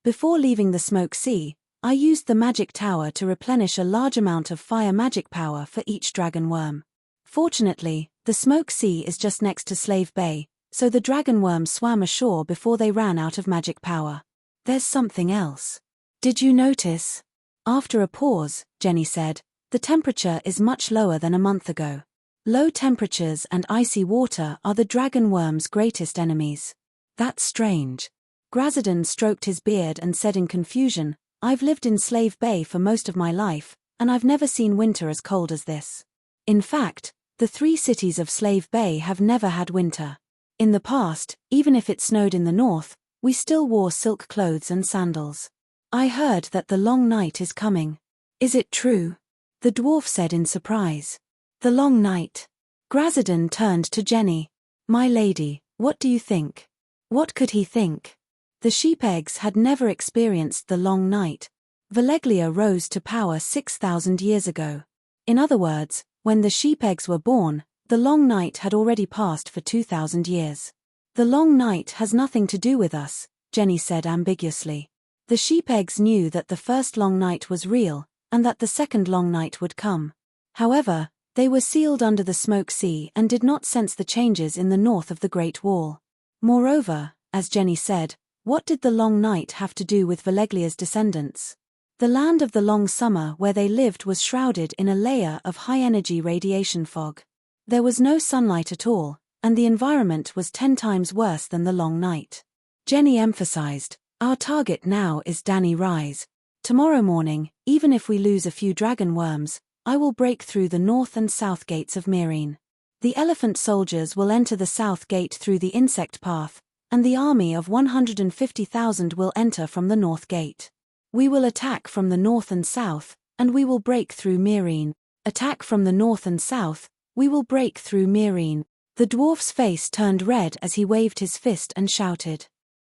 "Before leaving the Smoke Sea, I used the magic tower to replenish a large amount of fire magic power for each dragon worm. Fortunately, the Smoke Sea is just next to Slave Bay, so the dragon worms swam ashore before they ran out of magic power. There's something else. Did you notice?" After a pause, Jenny said, "The temperature is much lower than a month ago. Low temperatures and icy water are the dragon worms' greatest enemies." "That's strange." Grazadon stroked his beard and said in confusion, "I've lived in Slave Bay for most of my life, and I've never seen winter as cold as this. In fact, the 3 cities of Slave Bay have never had winter. In the past, even if it snowed in the north, we still wore silk clothes and sandals. I heard that the long night is coming." "Is it true?" the dwarf said in surprise. "The long night." Grazadon turned to Jenny. "My lady, what do you think?" What could he think? The sheep eggs had never experienced the long night. Valeglia rose to power 6,000 years ago. In other words, when the sheep eggs were born, the long night had already passed for 2,000 years. "The long night has nothing to do with us," Jenny said ambiguously. The sheep eggs knew that the first long night was real, and that the second long night would come. However, they were sealed under the Smoke Sea and did not sense the changes in the north of the Great Wall. Moreover, as Jenny said, what did the long night have to do with Valeglia's descendants? The land of the long summer where they lived was shrouded in a layer of high-energy radiation fog. There was no sunlight at all, and the environment was 10 times worse than the long night. Jenny emphasized, "Our target now is Danny Rise. Tomorrow morning, even if we lose a few dragon worms, I will break through the north and south gates of Myrine. The elephant soldiers will enter the south gate through the insect path, and the army of 150,000 will enter from the north gate. We will attack from the north and south, and we will break through Myrine. Attack from the north and south, we will break through Myrine." The dwarf's face turned red as he waved his fist and shouted.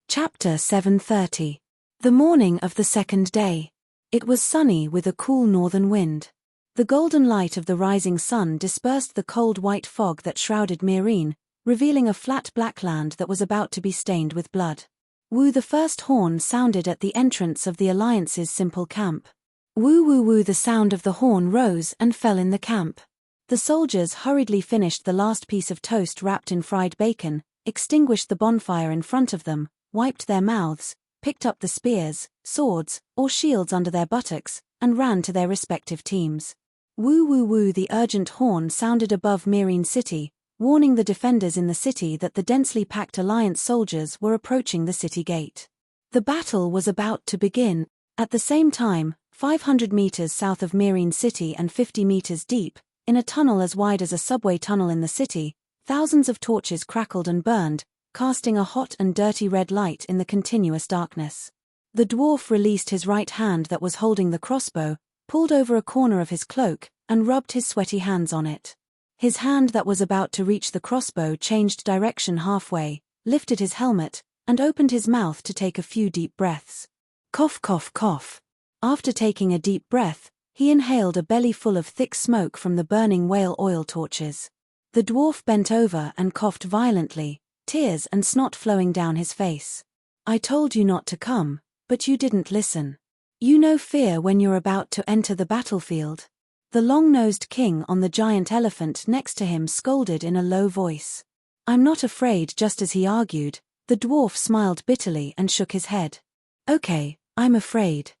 Chapter 730. The morning of the second day. It was sunny with a cool northern wind. The golden light of the rising sun dispersed the cold white fog that shrouded Myrine, revealing a flat black land that was about to be stained with blood. Woo! The first horn sounded at the entrance of the Alliance's simple camp. Woo woo woo! The sound of the horn rose and fell in the camp. The soldiers hurriedly finished the last piece of toast wrapped in fried bacon, extinguished the bonfire in front of them, wiped their mouths, picked up the spears, swords, or shields under their buttocks, and ran to their respective teams. Woo woo woo, the urgent horn sounded above Myrene City, warning the defenders in the city that the densely packed Alliance soldiers were approaching the city gate. The battle was about to begin. At the same time, 500 meters south of Myrene City and 50 meters deep, in a tunnel as wide as a subway tunnel in the city, thousands of torches crackled and burned, casting a hot and dirty red light in the continuous darkness. The dwarf released his right hand that was holding the crossbow, pulled over a corner of his cloak, and rubbed his sweaty hands on it. His hand that was about to reach the crossbow changed direction halfway, lifted his helmet, and opened his mouth to take a few deep breaths. Cough cough cough. After taking a deep breath, he inhaled a belly full of thick smoke from the burning whale oil torches. The dwarf bent over and coughed violently, tears and snot flowing down his face. I told you not to come, but you didn't listen. You know fear when you're about to enter the battlefield. The long-nosed king on the giant elephant next to him scolded in a low voice. I'm not afraid. Just as he argued, the dwarf smiled bitterly and shook his head. Okay, I'm afraid.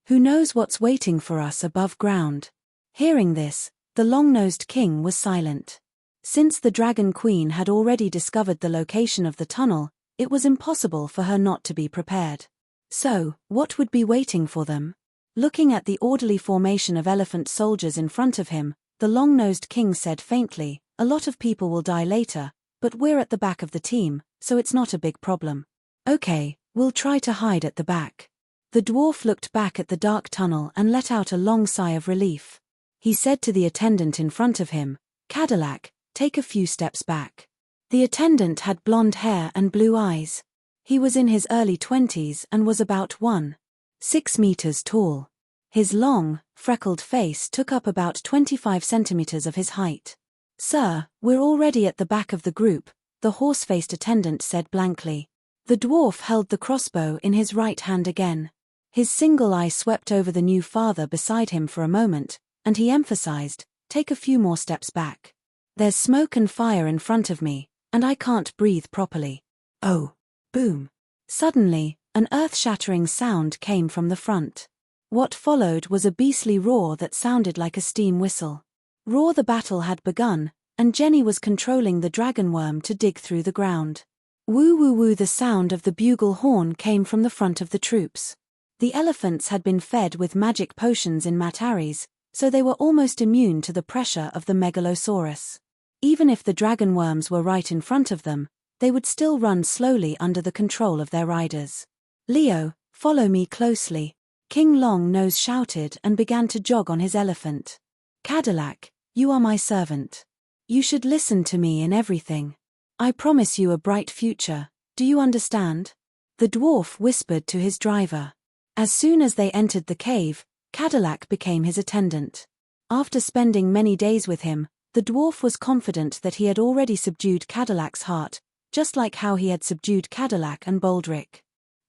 Who knows what's waiting for us above ground? Hearing this, the long-nosed king was silent. Since the Dragon Queen had already discovered the location of the tunnel, it was impossible for her not to be prepared. So, what would be waiting for them? Looking at the orderly formation of elephant soldiers in front of him, the long-nosed king said faintly, a lot of people will die later, but we're at the back of the team, so it's not a big problem. Okay, we'll try to hide at the back. The dwarf looked back at the dark tunnel and let out a long sigh of relief. He said to the attendant in front of him, Cadillac, take a few steps back. The attendant had blonde hair and blue eyes. He was in his early 20s and was about 1.6 meters tall. His long, freckled face took up about 25 centimeters of his height. Sir, we're already at the back of the group, the horse-faced attendant said blankly. The dwarf held the crossbow in his right hand again. His single eye swept over the new father beside him for a moment, and he emphasized, take a few more steps back. There's smoke and fire in front of me, and I can't breathe properly. Oh. Boom. Suddenly, an earth-shattering sound came from the front. What followed was a beastly roar that sounded like a steam whistle. Roar. The battle had begun, and Jenny was controlling the dragonworm to dig through the ground. Woo woo woo. The sound of the bugle horn came from the front of the troops. The elephants had been fed with magic potions in Mataris, so they were almost immune to the pressure of the megalosaurus. Even if the dragonworms were right in front of them, they would still run slowly under the control of their riders. Leo, follow me closely. King Long-Nose shouted and began to jog on his elephant. Cadillac, you are my servant. You should listen to me in everything. I promise you a bright future, do you understand? The dwarf whispered to his driver. As soon as they entered the cave, Cadillac became his attendant. After spending many days with him, the dwarf was confident that he had already subdued Cadillac's heart, just like how he had subdued Cadillac and Baldric.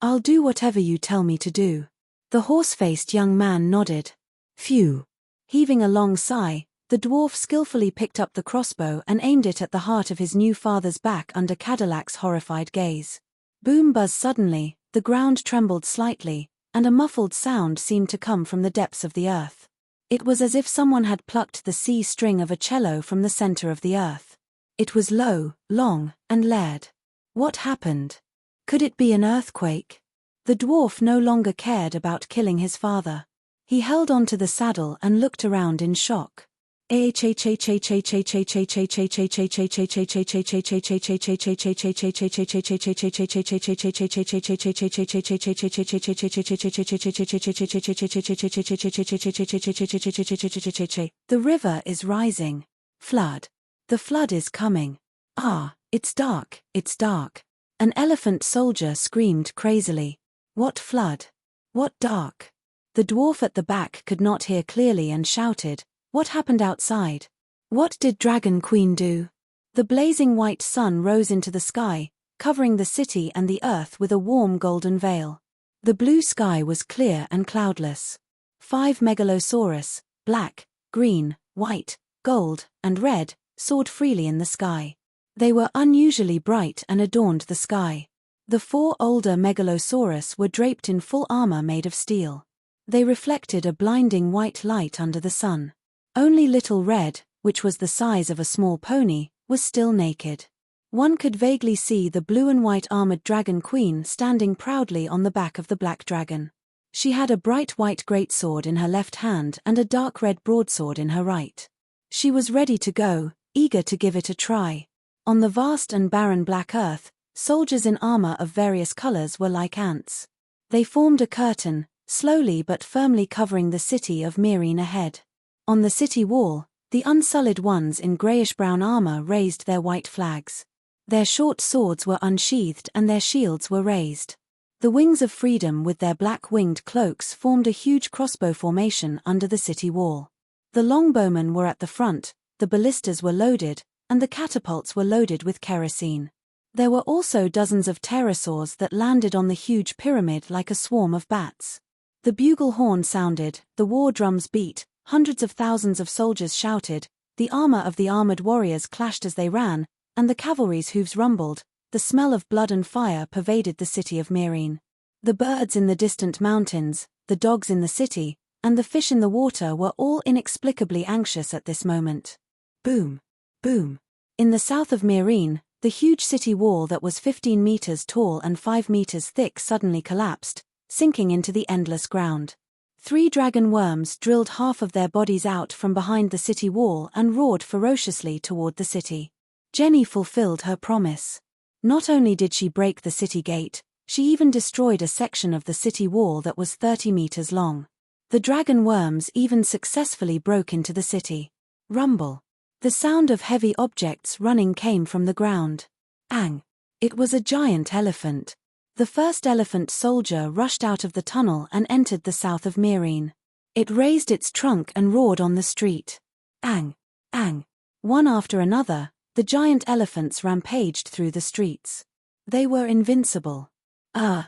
I'll do whatever you tell me to do. The horse-faced young man nodded. Phew. Heaving a long sigh, the dwarf skillfully picked up the crossbow and aimed it at the heart of his new father's back under Cadillac's horrified gaze. Boom buzz. Suddenly, the ground trembled slightly, and a muffled sound seemed to come from the depths of the earth. It was as if someone had plucked the C string of a cello from the center of the earth. It was low, long, and layered. What happened? Could it be an earthquake? The dwarf no longer cared about killing his father. He held onto the saddle and looked around in shock. The river is rising. Flood. The flood is coming. Ah, it's dark, it's dark. An elephant soldier screamed crazily. What flood? What dark? The dwarf at the back could not hear clearly and shouted, what happened outside? What did Dragon Queen do? The blazing white sun rose into the sky, covering the city and the earth with a warm golden veil. The blue sky was clear and cloudless. 5 megalosaurus, black, green, white, gold, and red, soared freely in the sky. They were unusually bright and adorned the sky. The 4 older megalosaurus were draped in full armor made of steel. They reflected a blinding white light under the sun. Only Little Red, which was the size of a small pony, was still naked. One could vaguely see the blue and white armored dragon queen standing proudly on the back of the black dragon. She had a bright white greatsword in her left hand and a dark red broadsword in her right. She was ready to go, eager to give it a try. On the vast and barren black earth, soldiers in armor of various colors were like ants. They formed a curtain, slowly but firmly covering the city of Meereen ahead. On the city wall, the unsullied ones in grayish-brown armor raised their white flags. Their short swords were unsheathed and their shields were raised. The Wings of Freedom with their black-winged cloaks formed a huge crossbow formation under the city wall. The longbowmen were at the front, the ballistas were loaded, and the catapults were loaded with kerosene. There were also dozens of pterosaurs that landed on the huge pyramid like a swarm of bats. The bugle horn sounded, the war drums beat, hundreds of thousands of soldiers shouted, the armor of the armored warriors clashed as they ran, and the cavalry's hooves rumbled. The smell of blood and fire pervaded the city of Meereen. The birds in the distant mountains, the dogs in the city, and the fish in the water were all inexplicably anxious at this moment. Boom! Boom! In the south of Meereen, the huge city wall that was 15 meters tall and 5 meters thick suddenly collapsed, sinking into the endless ground. 3 dragon worms drilled half of their bodies out from behind the city wall and roared ferociously toward the city. Jenny fulfilled her promise. Not only did she break the city gate, she even destroyed a section of the city wall that was 30 meters long. The dragon worms even successfully broke into the city. Rumble. The sound of heavy objects running came from the ground. Ang! It was a giant elephant. The first elephant soldier rushed out of the tunnel and entered the south of Meereen. It raised its trunk and roared on the street. Ang! Ang! One after another, the giant elephants rampaged through the streets. They were invincible.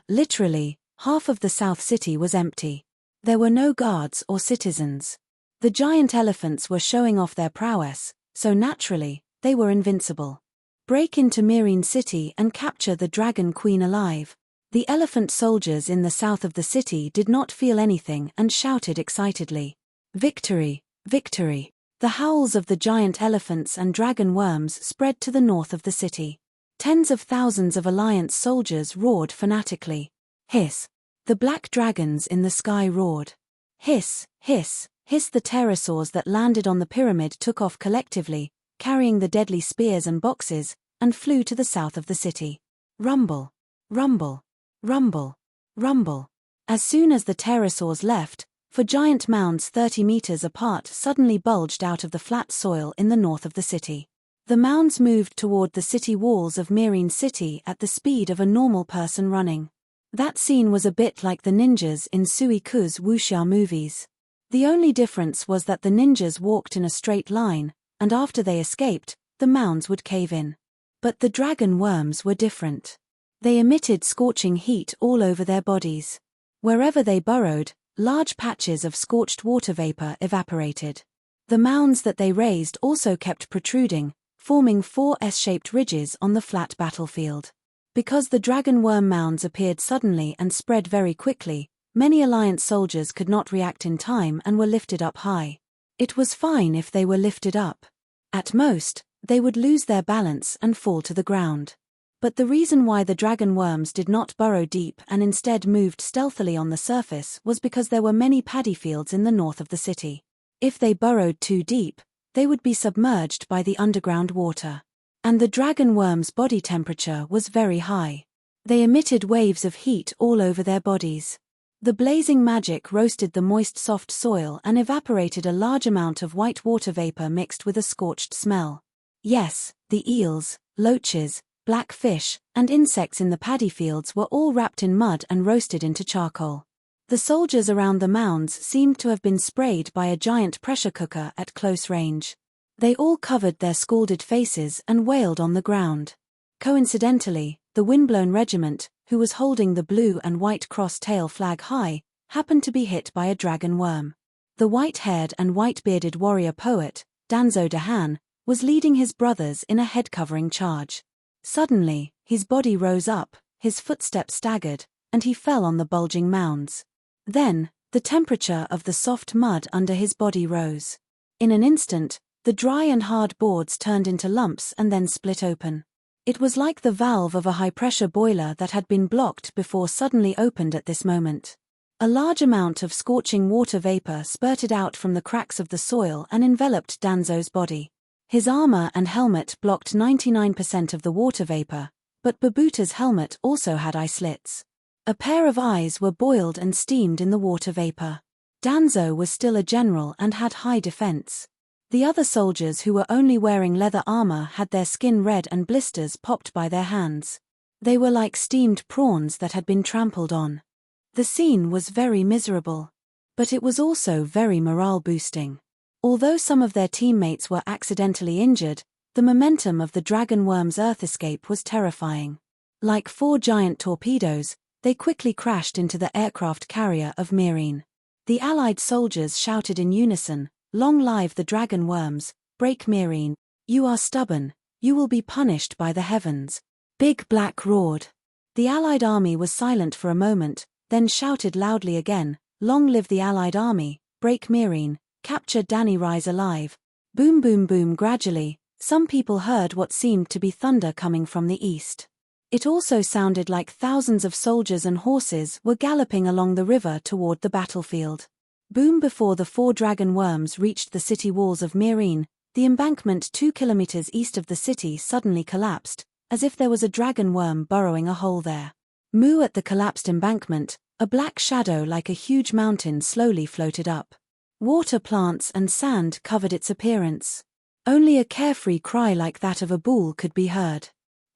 Literally, half of the South City was empty. There were no guards or citizens. The giant elephants were showing off their prowess, so naturally, they were invincible. Break into Meereen City and capture the Dragon Queen alive. The elephant soldiers in the south of the city did not feel anything and shouted excitedly. Victory! Victory! The howls of the giant elephants and dragon worms spread to the north of the city. Tens of thousands of Alliance soldiers roared fanatically. Hiss! The black dragons in the sky roared. Hiss, hiss, hiss! The pterosaurs that landed on the pyramid took off collectively, carrying the deadly spears and boxes, and flew to the south of the city. Rumble! Rumble! Rumble! Rumble! As soon as the pterosaurs left, 4 giant mounds 30 meters apart suddenly bulged out of the flat soil in the north of the city. The mounds moved toward the city walls of Meereen City at the speed of a normal person running. That scene was a bit like the ninjas in Sui Ku's wuxia movies. The only difference was that the ninjas walked in a straight line, and after they escaped, the mounds would cave in. But the dragon worms were different. They emitted scorching heat all over their bodies. Wherever they burrowed, large patches of scorched water vapor evaporated. The mounds that they raised also kept protruding, forming 4 S-shaped ridges on the flat battlefield. Because the dragon worm mounds appeared suddenly and spread very quickly, many Alliance soldiers could not react in time and were lifted up high. It was fine if they were lifted up. At most, they would lose their balance and fall to the ground. But the reason why the dragon worms did not burrow deep and instead moved stealthily on the surface was because there were many paddy fields in the north of the city. If they burrowed too deep, they would be submerged by the underground water. And the dragon worms' body temperature was very high. They emitted waves of heat all over their bodies. The blazing magic roasted the moist soft soil and evaporated a large amount of white water vapor mixed with a scorched smell. Yes, the eels, loaches, black fish, and insects in the paddy fields were all wrapped in mud and roasted into charcoal. The soldiers around the mounds seemed to have been sprayed by a giant pressure cooker at close range. They all covered their scalded faces and wailed on the ground. Coincidentally, the windblown regiment, who was holding the blue and white cross-tail flag high, happened to be hit by a dragon worm. The white-haired and white-bearded warrior poet, Danzo Dahan, was leading his brothers in a head-covering charge. Suddenly, his body rose up, his footsteps staggered, and he fell on the bulging mounds. Then, the temperature of the soft mud under his body rose. In an instant, the dry and hard boards turned into lumps and then split open. It was like the valve of a high-pressure boiler that had been blocked before suddenly opened at this moment. A large amount of scorching water vapor spurted out from the cracks of the soil and enveloped Danzo's body. His armor and helmet blocked 99% of the water vapor, but Babuta's helmet also had eye slits. A pair of eyes were boiled and steamed in the water vapor. Danzo was still a general and had high defense. The other soldiers who were only wearing leather armor had their skin red and blisters popped by their hands. They were like steamed prawns that had been trampled on. The scene was very miserable. But it was also very morale-boosting. Although some of their teammates were accidentally injured, the momentum of the dragonworm's earth escape was terrifying. Like 4 giant torpedoes, they quickly crashed into the aircraft carrier of Myrine. The Allied soldiers shouted in unison, "Long live the dragonworms, break Myrine, you are stubborn, you will be punished by the heavens." Big Black roared. The Allied army was silent for a moment, then shouted loudly again, "Long live the Allied army, break Myrine, capture Danny Rise alive." Boom boom boom. Gradually, some people heard what seemed to be thunder coming from the east. It also sounded like thousands of soldiers and horses were galloping along the river toward the battlefield. Boom. Before the 4 dragon worms reached the city walls of Myrine, the embankment 2 kilometers east of the city suddenly collapsed, as if there was a dragon worm burrowing a hole there. Moo. At the collapsed embankment, a black shadow like a huge mountain slowly floated up. Water, plants and sand covered its appearance. Only a carefree cry like that of a bull could be heard.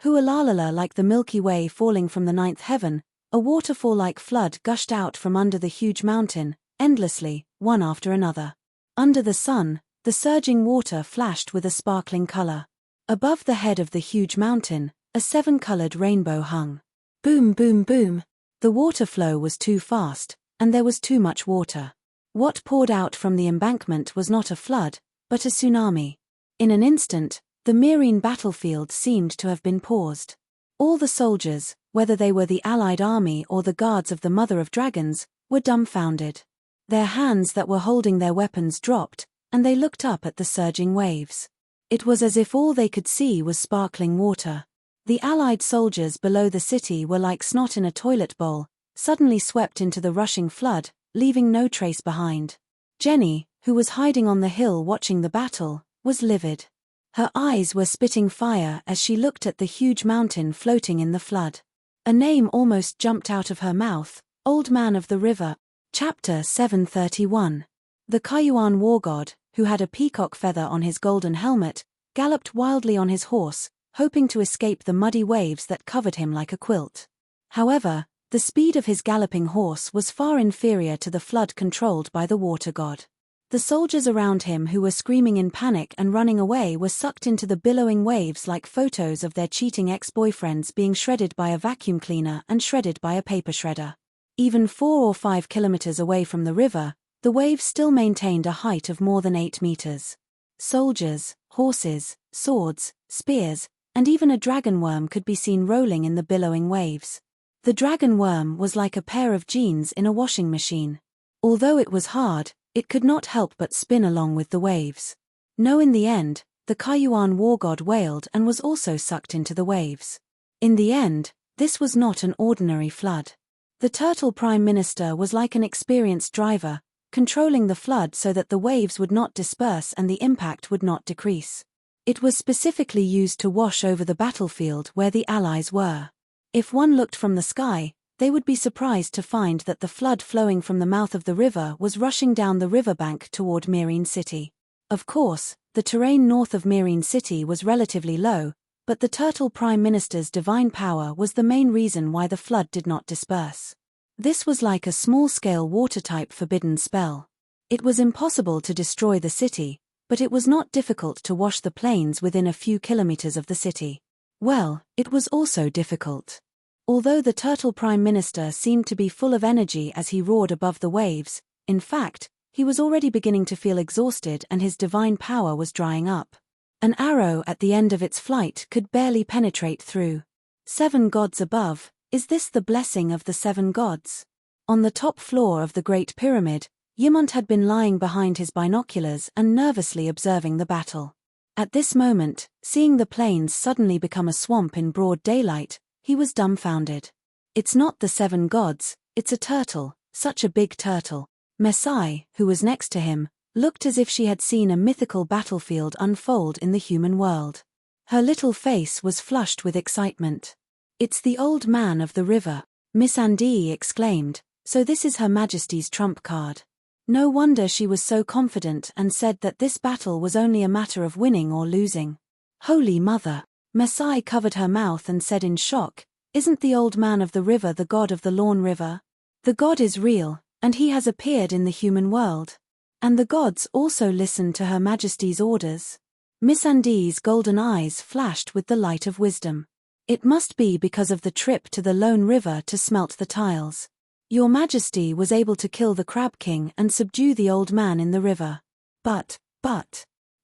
Hualalala. Like the Milky Way falling from the 9th heaven, a waterfall-like flood gushed out from under the huge mountain, endlessly, one after another. Under the sun, the surging water flashed with a sparkling color. Above the head of the huge mountain, a 7-colored rainbow hung. Boom boom boom. The water flow was too fast, and there was too much water. What poured out from the embankment was not a flood, but a tsunami. In an instant, the Myrine battlefield seemed to have been paused. All the soldiers, whether they were the Allied army or the guards of the Mother of Dragons, were dumbfounded. Their hands that were holding their weapons dropped, and they looked up at the surging waves. It was as if all they could see was sparkling water. The Allied soldiers below the city were like snot in a toilet bowl, suddenly swept into the rushing flood, leaving no trace behind. Jenny, who was hiding on the hill watching the battle, was livid. Her eyes were spitting fire as she looked at the huge mountain floating in the flood. A name almost jumped out of her mouth, Old Man of the River. Chapter 731. The Kayuan war god, who had a peacock feather on his golden helmet, galloped wildly on his horse, hoping to escape the muddy waves that covered him like a quilt. However, the speed of his galloping horse was far inferior to the flood controlled by the water god. The soldiers around him who were screaming in panic and running away were sucked into the billowing waves like photos of their cheating ex-boyfriends being shredded by a vacuum cleaner and shredded by a paper shredder. Even 4 or 5 kilometers away from the river, the waves still maintained a height of more than 8 meters. Soldiers, horses, swords, spears, and even a dragonworm could be seen rolling in the billowing waves. The dragonworm was like a pair of jeans in a washing machine. Although it was hard, it could not help but spin along with the waves. No, in the end, the Kayuan war god wailed and was also sucked into the waves. In the end, this was not an ordinary flood. The turtle prime minister was like an experienced driver, controlling the flood so that the waves would not disperse and the impact would not decrease. It was specifically used to wash over the battlefield where the Allies were. If one looked from the sky, they would be surprised to find that the flood flowing from the mouth of the river was rushing down the riverbank toward Myrine City. Of course, the terrain north of Myrine City was relatively low, but the Turtle Prime Minister's divine power was the main reason why the flood did not disperse. This was like a small-scale water-type forbidden spell. It was impossible to destroy the city, but it was not difficult to wash the plains within a few kilometers of the city. Well, it was also difficult. Although the Turtle Prime Minister seemed to be full of energy as he roared above the waves, in fact, he was already beginning to feel exhausted and his divine power was drying up. An arrow at the end of its flight could barely penetrate through. 7 gods above, is this the blessing of the 7 gods? On the top floor of the Great Pyramid, Ymont had been lying behind his binoculars and nervously observing the battle. At this moment, seeing the plains suddenly become a swamp in broad daylight, he was dumbfounded. It's not the 7 gods, it's a turtle, such a big turtle. Misty, who was next to him, looked as if she had seen a mythical battlefield unfold in the human world. Her little face was flushed with excitement. "It's the old man of the river," misty exclaimed, "so this is Her Majesty's trump card." No wonder she was so confident and said that this battle was only a matter of winning or losing. Holy Mother! Misty covered her mouth and said in shock, "Isn't the old man of the river the god of the Lawn River? The god is real, and he has appeared in the human world. And the gods also listen to Her Majesty's orders." Misty's golden eyes flashed with the light of wisdom. "It must be because of the trip to the Lone River to smelt the tiles. Your Majesty was able to kill the Crab King and subdue the old man in the river. But,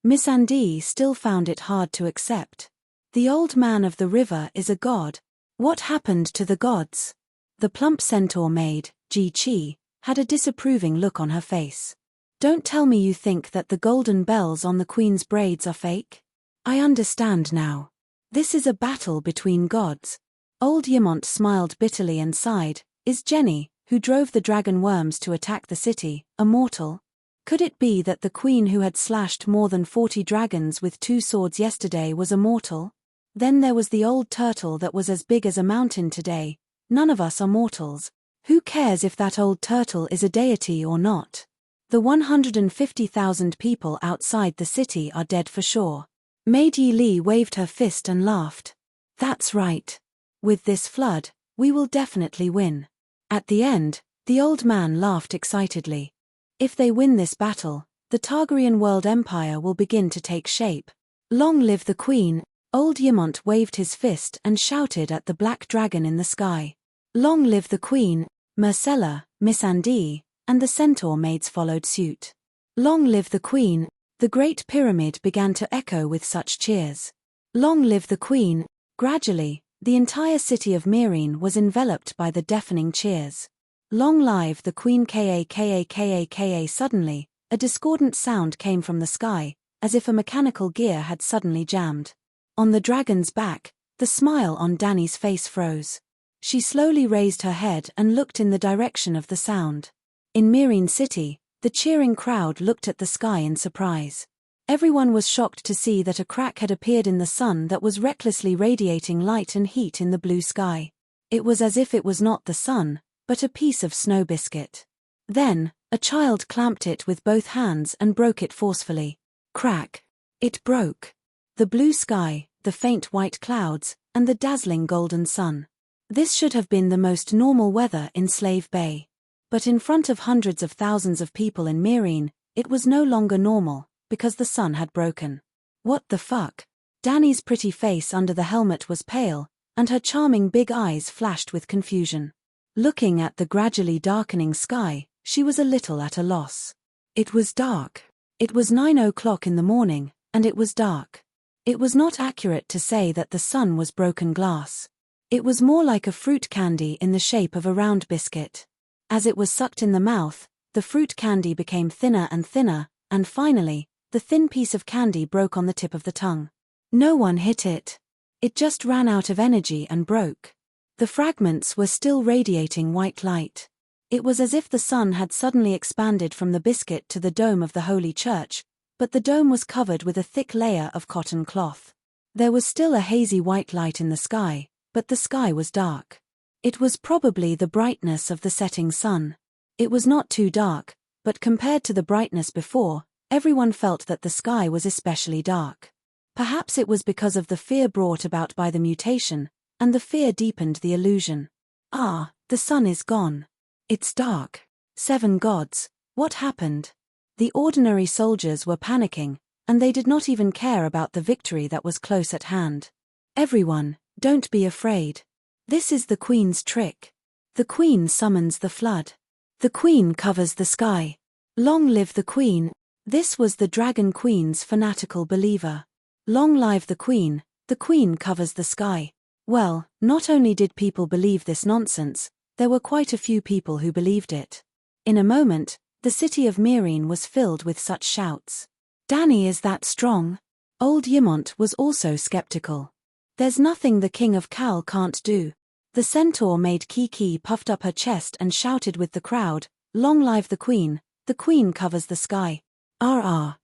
Misty still found it hard to accept. The old man of the river is a god. What happened to the gods? The plump centaur maid, Ji-Chi, had a disapproving look on her face. Don't tell me you think that the golden bells on the queen's braids are fake? I understand now. This is a battle between gods. Old Ymont smiled bitterly and sighed. Is Jenny, who drove the dragon worms to attack the city, a mortal? Could it be that the queen who had slashed more than 40 dragons with 2 swords yesterday was a mortal? Then there was the old turtle that was as big as a mountain today. None of us are mortals. Who cares if that old turtle is a deity or not? The 150,000 people outside the city are dead for sure. Maid Yi Li waved her fist and laughed. That's right. With this flood, we will definitely win. At the end, the old man laughed excitedly. If they win this battle, the Targaryen world empire will begin to take shape. Long live the queen! Old Ymont waved his fist and shouted at the black dragon in the sky. Long live the queen! Myrcella, Misty, and the centaur maids followed suit. Long live the queen! The Great Pyramid began to echo with such cheers. Long live the queen! Gradually, the entire city of Meereen was enveloped by the deafening cheers. Long live the queen! Ka. Suddenly, a discordant sound came from the sky, as if a mechanical gear had suddenly jammed. On the dragon's back, the smile on Dany's face froze. She slowly raised her head and looked in the direction of the sound. In Meereen City, the cheering crowd looked at the sky in surprise. Everyone was shocked to see that a crack had appeared in the sun that was recklessly radiating light and heat in the blue sky. It was as if it was not the sun, but a piece of snow biscuit. Then, a child clamped it with both hands and broke it forcefully. Crack! It broke. The blue sky, the faint white clouds, and the dazzling golden sun. This should have been the most normal weather in Slave Bay. But in front of hundreds of thousands of people in Meereen, it was no longer normal, because the sun had broken. What the fuck? Dany's pretty face under the helmet was pale, and her charming big eyes flashed with confusion. Looking at the gradually darkening sky, she was a little at a loss. It was dark. It was 9 o'clock in the morning, and it was dark. It was not accurate to say that the sun was broken glass. It was more like a fruit candy in the shape of a round biscuit. As it was sucked in the mouth, the fruit candy became thinner and thinner, and finally, the thin piece of candy broke on the tip of the tongue. No one hit it. It just ran out of energy and broke. The fragments were still radiating white light. It was as if the sun had suddenly expanded from the biscuit to the dome of the Holy Church, but the dome was covered with a thick layer of cotton cloth. There was still a hazy white light in the sky, but the sky was dark. It was probably the brightness of the setting sun. It was not too dark, but compared to the brightness before, everyone felt that the sky was especially dark. Perhaps it was because of the fear brought about by the mutation, and the fear deepened the illusion. Ah, the sun is gone. It's dark. 7 gods, what happened? The ordinary soldiers were panicking, and they did not even care about the victory that was close at hand. Everyone, don't be afraid. This is the Queen's trick. The Queen summons the flood. The Queen covers the sky. Long live the Queen. This was the Dragon Queen's fanatical believer. Long live the Queen covers the sky. Well, not only did people believe this nonsense, there were quite a few people who believed it. In a moment, the city of Meereen was filled with such shouts. Dany is that strong? Old Ymont was also skeptical. There's nothing the King of Cal can't do. The centaur maid Kiki puffed up her chest and shouted with the crowd, long live the Queen covers the sky.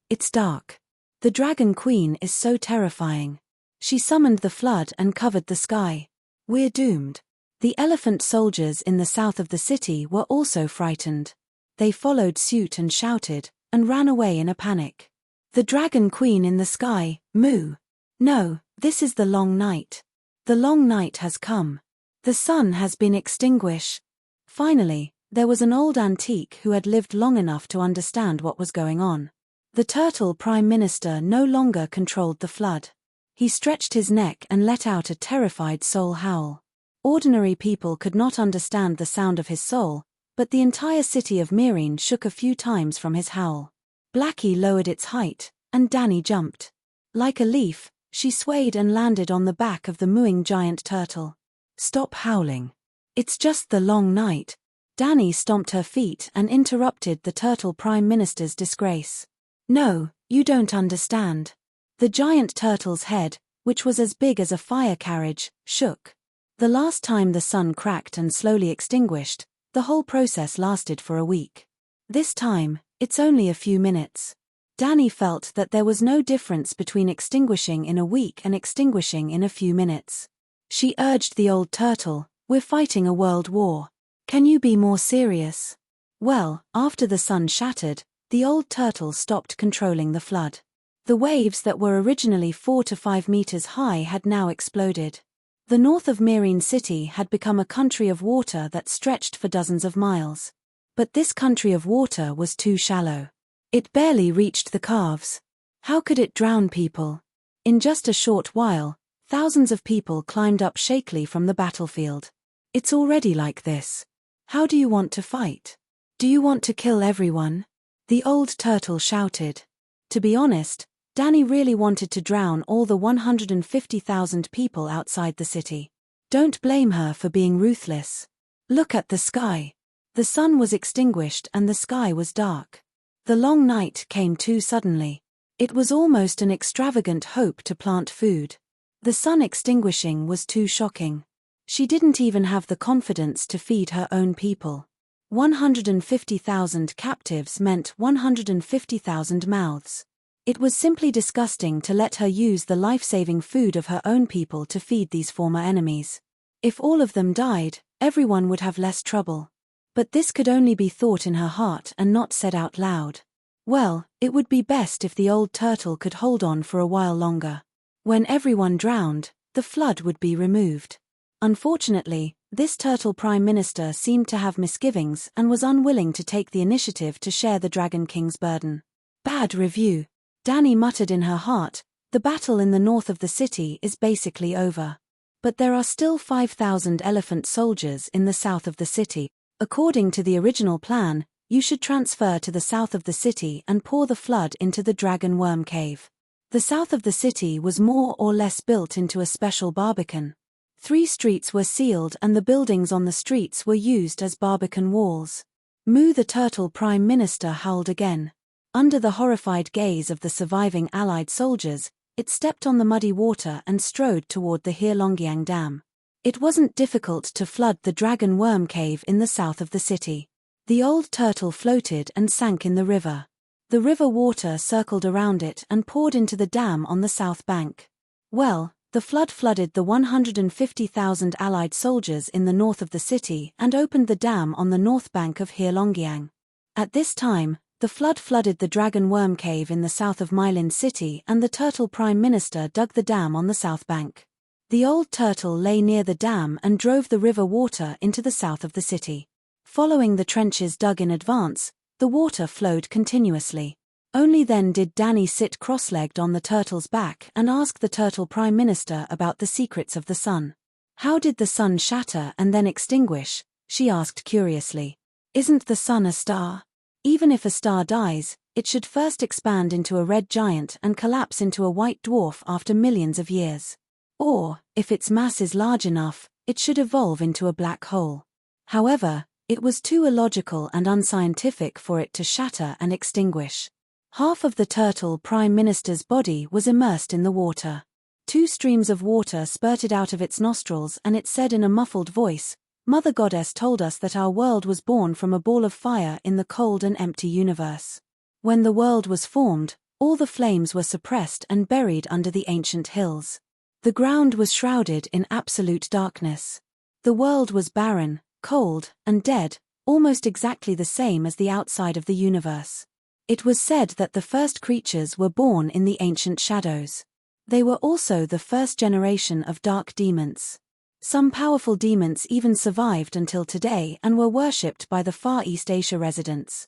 It's dark. The Dragon Queen is so terrifying. She summoned the flood and covered the sky. We're doomed. The elephant soldiers in the south of the city were also frightened. They followed suit and shouted, and ran away in a panic. The Dragon Queen in the sky, moo. No, this is the long night. The long night has come. The sun has been extinguished. Finally, there was an old antique who had lived long enough to understand what was going on. The turtle prime minister no longer controlled the flood. He stretched his neck and let out a terrified soul howl. Ordinary people could not understand the sound of his soul, but the entire city of Meereen shook a few times from his howl. Blackie lowered its height, and Dany jumped. Like a leaf, she swayed and landed on the back of the mooing giant turtle. Stop howling. It's just the long night. Dany stomped her feet and interrupted the turtle prime minister's disgrace. No, you don't understand. The giant turtle's head, which was as big as a fire carriage, shook. The last time the sun cracked and slowly extinguished, the whole process lasted for a week. This time, it's only a few minutes. Dany felt that there was no difference between extinguishing in a week and extinguishing in a few minutes. She urged the old turtle, we're fighting a world war. Can you be more serious? Well, after the sun shattered, the old turtle stopped controlling the flood. The waves that were originally 4 to 5 meters high had now exploded. The north of Meereen City had become a country of water that stretched for dozens of miles. But this country of water was too shallow. It barely reached the calves. How could it drown people? In just a short while, thousands of people climbed up shakily from the battlefield. It's already like this. How do you want to fight? Do you want to kill everyone? The old turtle shouted. To be honest, Dany really wanted to drown all the 150,000 people outside the city. Don't blame her for being ruthless. Look at the sky. The sun was extinguished and the sky was dark. The long night came too suddenly. It was almost an extravagant hope to plant food. The sun extinguishing was too shocking. She didn't even have the confidence to feed her own people. 150,000 captives meant 150,000 mouths. It was simply disgusting to let her use the life-saving food of her own people to feed these former enemies. If all of them died, everyone would have less trouble. But this could only be thought in her heart and not said out loud. Well, it would be best if the old turtle could hold on for a while longer. When everyone drowned, the flood would be removed. Unfortunately, this turtle prime minister seemed to have misgivings and was unwilling to take the initiative to share the Dragon King's burden. Bad review. Dany muttered in her heart, the battle in the north of the city is basically over. But there are still 5,000 elephant soldiers in the south of the city. According to the original plan, you should transfer to the south of the city and pour the flood into the Dragon Worm Cave. The south of the city was more or less built into a special barbican. 3 streets were sealed and the buildings on the streets were used as barbican walls. Moo the turtle prime minister howled again. Under the horrified gaze of the surviving Allied soldiers, it stepped on the muddy water and strode toward the Heilongjiang Dam. It wasn't difficult to flood the Dragon Worm Cave in the south of the city. The old turtle floated and sank in the river. The river water circled around it and poured into the dam on the south bank. Well, the flood flooded the 150,000 Allied soldiers in the north of the city and opened the dam on the north bank of Heilongjiang. At this time, the flood flooded the Dragon Worm Cave in the south of Meilin City and the turtle prime minister dug the dam on the south bank. The old turtle lay near the dam and drove the river water into the south of the city. Following the trenches dug in advance, the water flowed continuously. Only then did Dany sit cross-legged on the turtle's back and ask the turtle prime minister about the secrets of the sun. How did the sun shatter and then extinguish? She asked curiously. Isn't the sun a star? Even if a star dies, it should first expand into a red giant and collapse into a white dwarf after millions of years. Or, if its mass is large enough, it should evolve into a black hole. However, it was too illogical and unscientific for it to shatter and extinguish. Half of the turtle prime minister's body was immersed in the water. 2 streams of water spurted out of its nostrils and it said in a muffled voice, "Mother Goddess told us that our world was born from a ball of fire in the cold and empty universe. When the world was formed, all the flames were suppressed and buried under the ancient hills. The ground was shrouded in absolute darkness. The world was barren, cold, and dead, almost exactly the same as the outside of the universe. It was said that the first creatures were born in the ancient shadows. They were also the first generation of dark demons. Some powerful demons even survived until today and were worshipped by the Far East Asia residents."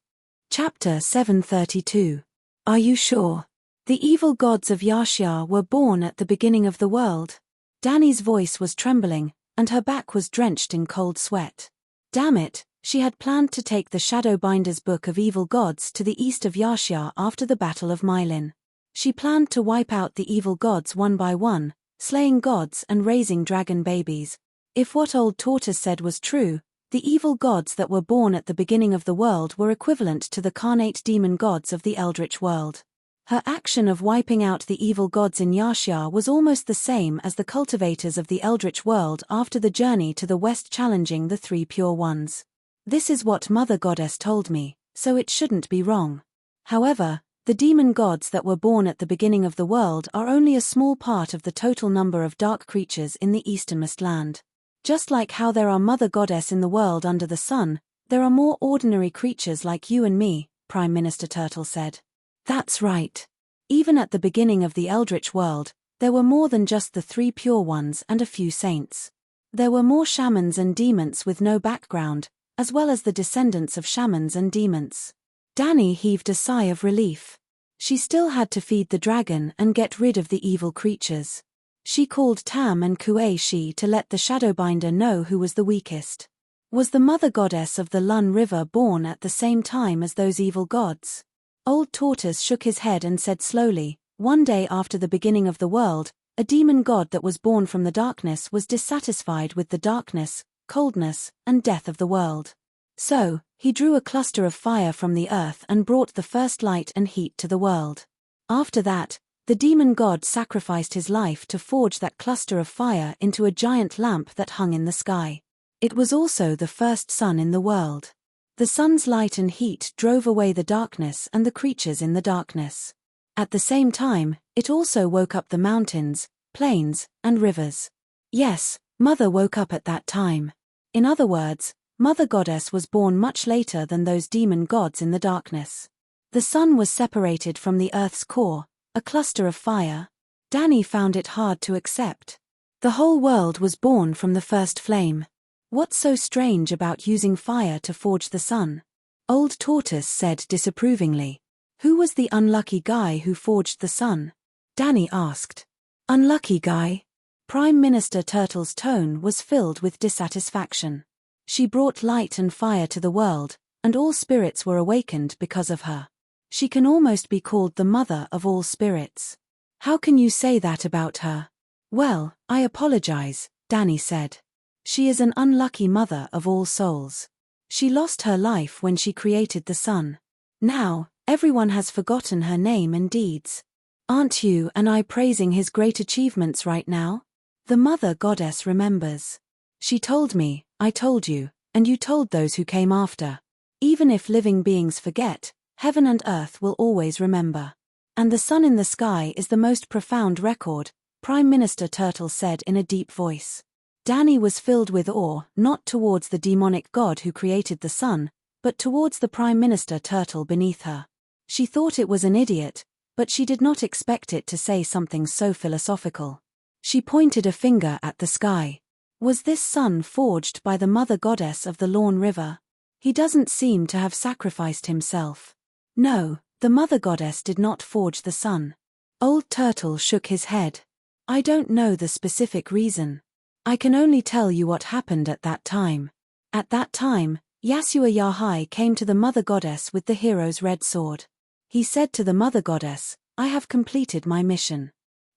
Chapter 732. Are you sure? The evil gods of Yaxia were born at the beginning of the world. Danny's voice was trembling, and her back was drenched in cold sweat. Damn it, she had planned to take the Shadowbinder's Book of Evil Gods to the east of Yaxia after the Battle of Mylin. She planned to wipe out the evil gods one by one, slaying gods and raising dragon babies. If what Old Tortoise said was true, the evil gods that were born at the beginning of the world were equivalent to the carnate demon gods of the Eldritch world. Her action of wiping out the evil gods in Yaxia was almost the same as the cultivators of the Eldritch world after the journey to the west challenging the 3 pure ones. This is what Mother Goddess told me, so it shouldn't be wrong. However, the demon gods that were born at the beginning of the world are only a small part of the total number of dark creatures in the easternmost land. Just like how there are Mother Goddess in the world under the sun, there are more ordinary creatures like you and me, Prime Minister Turtle said. That's right. Even at the beginning of the Eldritch world, there were more than just the 3 pure ones and a few saints. There were more shamans and demons with no background, as well as the descendants of shamans and demons. Danny heaved a sigh of relief. She still had to feed the dragon and get rid of the evil creatures. She called Tam and Kuei-shi to let the Shadowbinder know who was the weakest. Was the Mother Goddess of the Lun River born at the same time as those evil gods? Old Tortoise shook his head and said slowly, "One day after the beginning of the world, a demon god that was born from the darkness was dissatisfied with the darkness, coldness, and death of the world. So, he drew a cluster of fire from the earth and brought the first light and heat to the world. After that, the demon god sacrificed his life to forge that cluster of fire into a giant lamp that hung in the sky. It was also the first sun in the world. The sun's light and heat drove away the darkness and the creatures in the darkness. At the same time, it also woke up the mountains, plains, and rivers. Yes, Mother woke up at that time. In other words, Mother Goddess was born much later than those demon gods in the darkness. The sun was separated from the earth's core, a cluster of fire. Danny found it hard to accept. The whole world was born from the first flame. What's so strange about using fire to forge the sun? Old Tortoise said disapprovingly. Who was the unlucky guy who forged the sun? Danny asked. Unlucky guy? Prime Minister Turtle's tone was filled with dissatisfaction. She brought light and fire to the world, and all spirits were awakened because of her. She can almost be called the mother of all spirits. How can you say that about her? Well, I apologize, Danny said. She is an unlucky mother of all souls. She lost her life when she created the sun. Now, everyone has forgotten her name and deeds. Aren't you and I praising his great achievements right now? The Mother Goddess remembers. She told me, I told you, and you told those who came after. Even if living beings forget, heaven and earth will always remember. And the sun in the sky is the most profound record, Prime Minister Turtle said in a deep voice. Danny was filled with awe, not towards the demonic god who created the sun, but towards the Prime Minister Turtle beneath her. She thought it was an idiot, but she did not expect it to say something so philosophical. She pointed a finger at the sky. Was this sun forged by the Mother Goddess of the Lawn River? He doesn't seem to have sacrificed himself. No, the Mother Goddess did not forge the sun. Old Turtle shook his head. I don't know the specific reason. I can only tell you what happened at that time. At that time, Yasua Yahai came to the Mother Goddess with the hero's red sword. He said to the Mother Goddess, "I have completed my mission.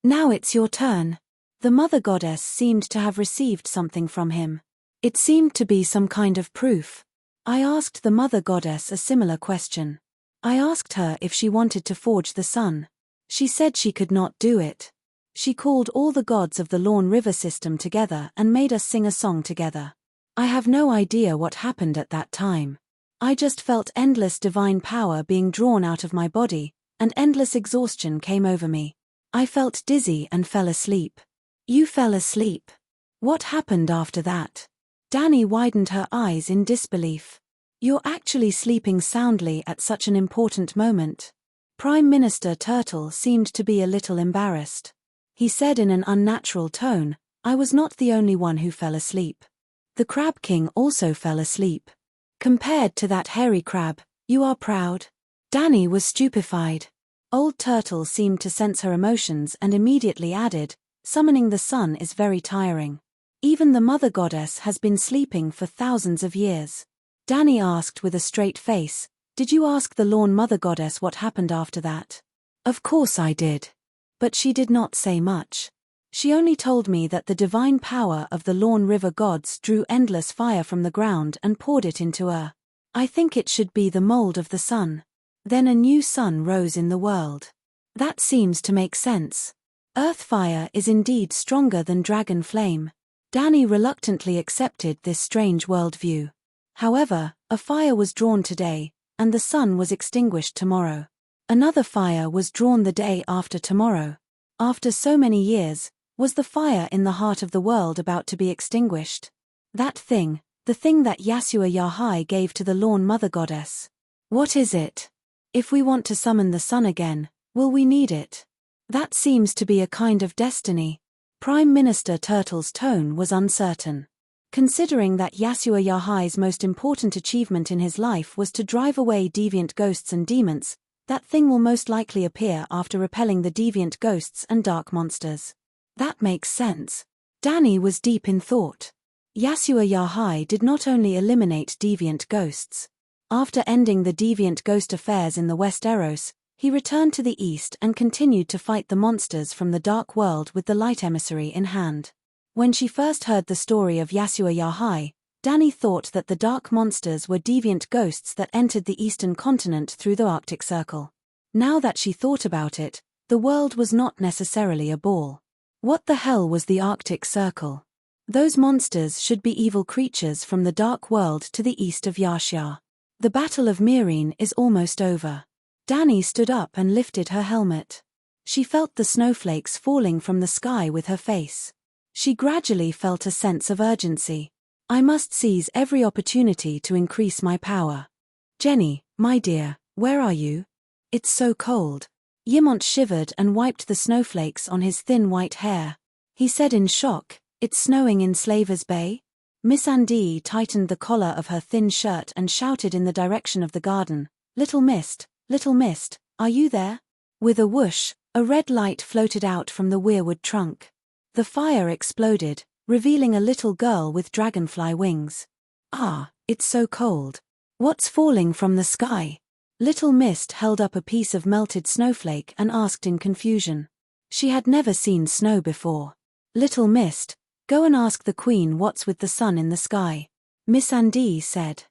Now it's your turn." The Mother Goddess seemed to have received something from him. It seemed to be some kind of proof. I asked the Mother Goddess a similar question. I asked her if she wanted to forge the sun. She said she could not do it. She called all the gods of the Lawn River system together and made us sing a song together. I have no idea what happened at that time. I just felt endless divine power being drawn out of my body, and endless exhaustion came over me. I felt dizzy and fell asleep. You fell asleep? What happened after that? Danny widened her eyes in disbelief. You're actually sleeping soundly at such an important moment. Prime Minister Turtle seemed to be a little embarrassed. He said in an unnatural tone, "I was not the only one who fell asleep. The Crab King also fell asleep. Compared to that hairy crab, you are proud." Danny was stupefied. Old Turtle seemed to sense her emotions and immediately added, "Summoning the sun is very tiring. Even the Mother Goddess has been sleeping for thousands of years." Danny asked with a straight face, "Did you ask the Lawn Mother Goddess what happened after that?" "Of course I did. But she did not say much. She only told me that the divine power of the Lawn River gods drew endless fire from the ground and poured it into I think it should be the mold of the sun. Then a new sun rose in the world. That seems to make sense. Earth fire is indeed stronger than dragon flame." Danny reluctantly accepted this strange worldview. However, a fire was drawn today, and the sun was extinguished tomorrow. Another fire was drawn the day after tomorrow. After so many years, was the fire in the heart of the world about to be extinguished? That thing, the thing that Yasua Yahai gave to the Lawn Mother Goddess. What is it? If we want to summon the sun again, will we need it? That seems to be a kind of destiny. Prime Minister Turtle's tone was uncertain. Considering that Yasua Yahai's most important achievement in his life was to drive away deviant ghosts and demons, that thing will most likely appear after repelling the deviant ghosts and dark monsters. That makes sense. Danny was deep in thought. Yasua Yahai did not only eliminate deviant ghosts. After ending the deviant ghost affairs in the West Eros, he returned to the east and continued to fight the monsters from the dark world with the light emissary in hand. When she first heard the story of Yasua Yahai, Danny thought that the dark monsters were deviant ghosts that entered the eastern continent through the Arctic Circle. Now that she thought about it, the world was not necessarily a ball. What the hell was the Arctic Circle? Those monsters should be evil creatures from the dark world to the east of Yashya. The Battle of Myrine is almost over. Danny stood up and lifted her helmet. She felt the snowflakes falling from the sky with her face. She gradually felt a sense of urgency. I must seize every opportunity to increase my power. Jenny, my dear, where are you? It's so cold. Yimont shivered and wiped the snowflakes on his thin white hair. He said in shock, "It's snowing in Slavers Bay?" Miss Andy tightened the collar of her thin shirt and shouted in the direction of the garden, Little Mist, are you there?" With a whoosh, a red light floated out from the weirwood trunk. The fire exploded, revealing a little girl with dragonfly wings. "Ah, it's so cold. What's falling from the sky?" Little Mist held up a piece of melted snowflake and asked in confusion. She had never seen snow before. "Little Mist, go and ask the queen what's with the sun in the sky," Miss Andy said.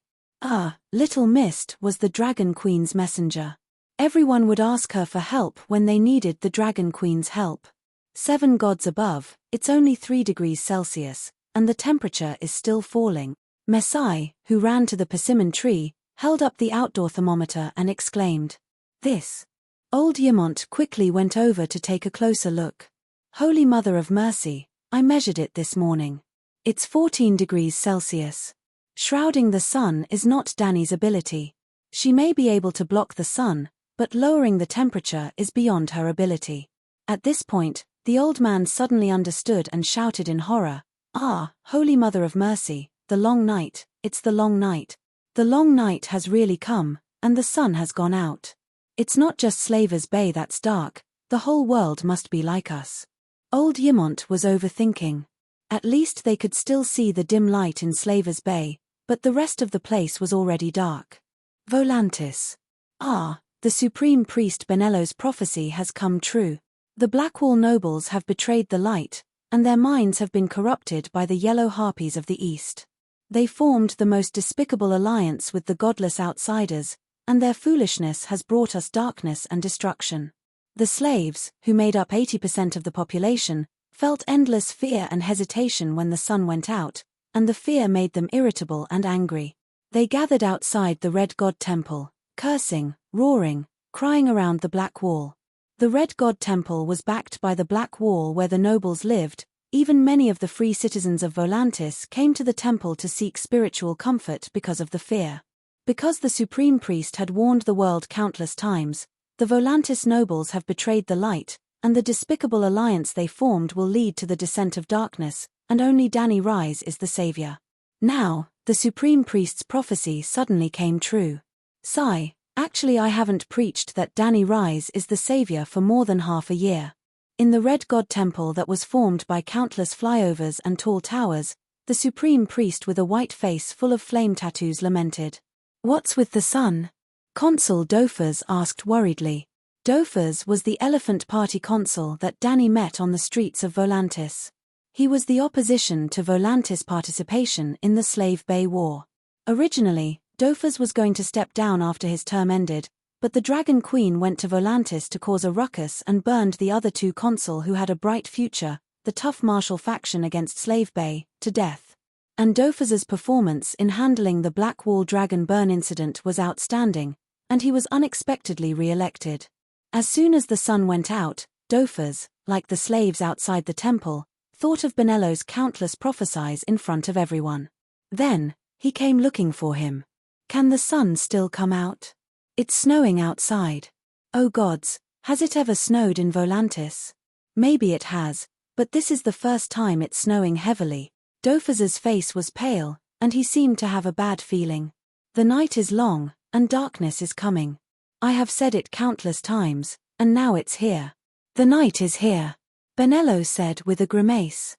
Little Mist was the Dragon Queen's messenger. Everyone would ask her for help when they needed the Dragon Queen's help. 7 gods above, it's only 3 degrees Celsius, and the temperature is still falling. Mesai, who ran to the persimmon tree, held up the outdoor thermometer and exclaimed, "This." Old Yimont quickly went over to take a closer look. "Holy Mother of Mercy, I measured it this morning. It's 14 degrees Celsius. Shrouding the sun is not Danny's ability. She may be able to block the sun, but lowering the temperature is beyond her ability." At this point, the old man suddenly understood and shouted in horror, Holy Mother of Mercy, the long night, it's the long night. The long night has really come, and the sun has gone out. It's not just Slavers Bay that's dark, the whole world must be like us." Old Yimont was overthinking. At least they could still see the dim light in Slavers Bay, but the rest of the place was already dark. Volantis. Ah, the supreme priest Benello's prophecy has come true. The Blackwall nobles have betrayed the light, and their minds have been corrupted by the yellow harpies of the east. They formed the most despicable alliance with the godless outsiders, and their foolishness has brought us darkness and destruction. The slaves, who made up 80% of the population, felt endless fear and hesitation when the sun went out, and the fear made them irritable and angry. They gathered outside the Red God Temple, cursing, roaring, crying around the Black Wall. The Red God Temple was backed by the Black Wall where the nobles lived. Even many of the free citizens of Volantis came to the temple to seek spiritual comfort because of the fear. Because the supreme priest had warned the world countless times, the Volantis nobles have betrayed the light, and the despicable alliance they formed will lead to the descent of darkness, and only Danny Rise is the savior. Now, the supreme priest's prophecy suddenly came true. Sigh, actually I haven't preached that Danny Rise is the savior for more than half a year. In the Red God Temple that was formed by countless flyovers and tall towers, the supreme priest with a white face full of flame tattoos lamented. What's with the sun? Consul Dofers asked worriedly. Dofers was the elephant party consul that Danny met on the streets of Volantis. He was the opposition to Volantis' participation in the Slave Bay War. Originally, Dofers was going to step down after his term ended, but the Dragon Queen went to Volantis to cause a ruckus and burned the other two consul who had a bright future, the tough martial faction against Slave Bay, to death. And Dofers's performance in handling the Blackwall Dragon burn incident was outstanding, and he was unexpectedly re-elected. As soon as the sun went out, Dofers, like the slaves outside the temple, thought of Benello's countless prophecies in front of everyone. Then, he came looking for him. Can the sun still come out? It's snowing outside. Oh gods, has it ever snowed in Volantis? Maybe it has, but this is the first time it's snowing heavily. Dofers's face was pale, and he seemed to have a bad feeling. The night is long, and darkness is coming. I have said it countless times, and now it's here. The night is here, Benello said with a grimace.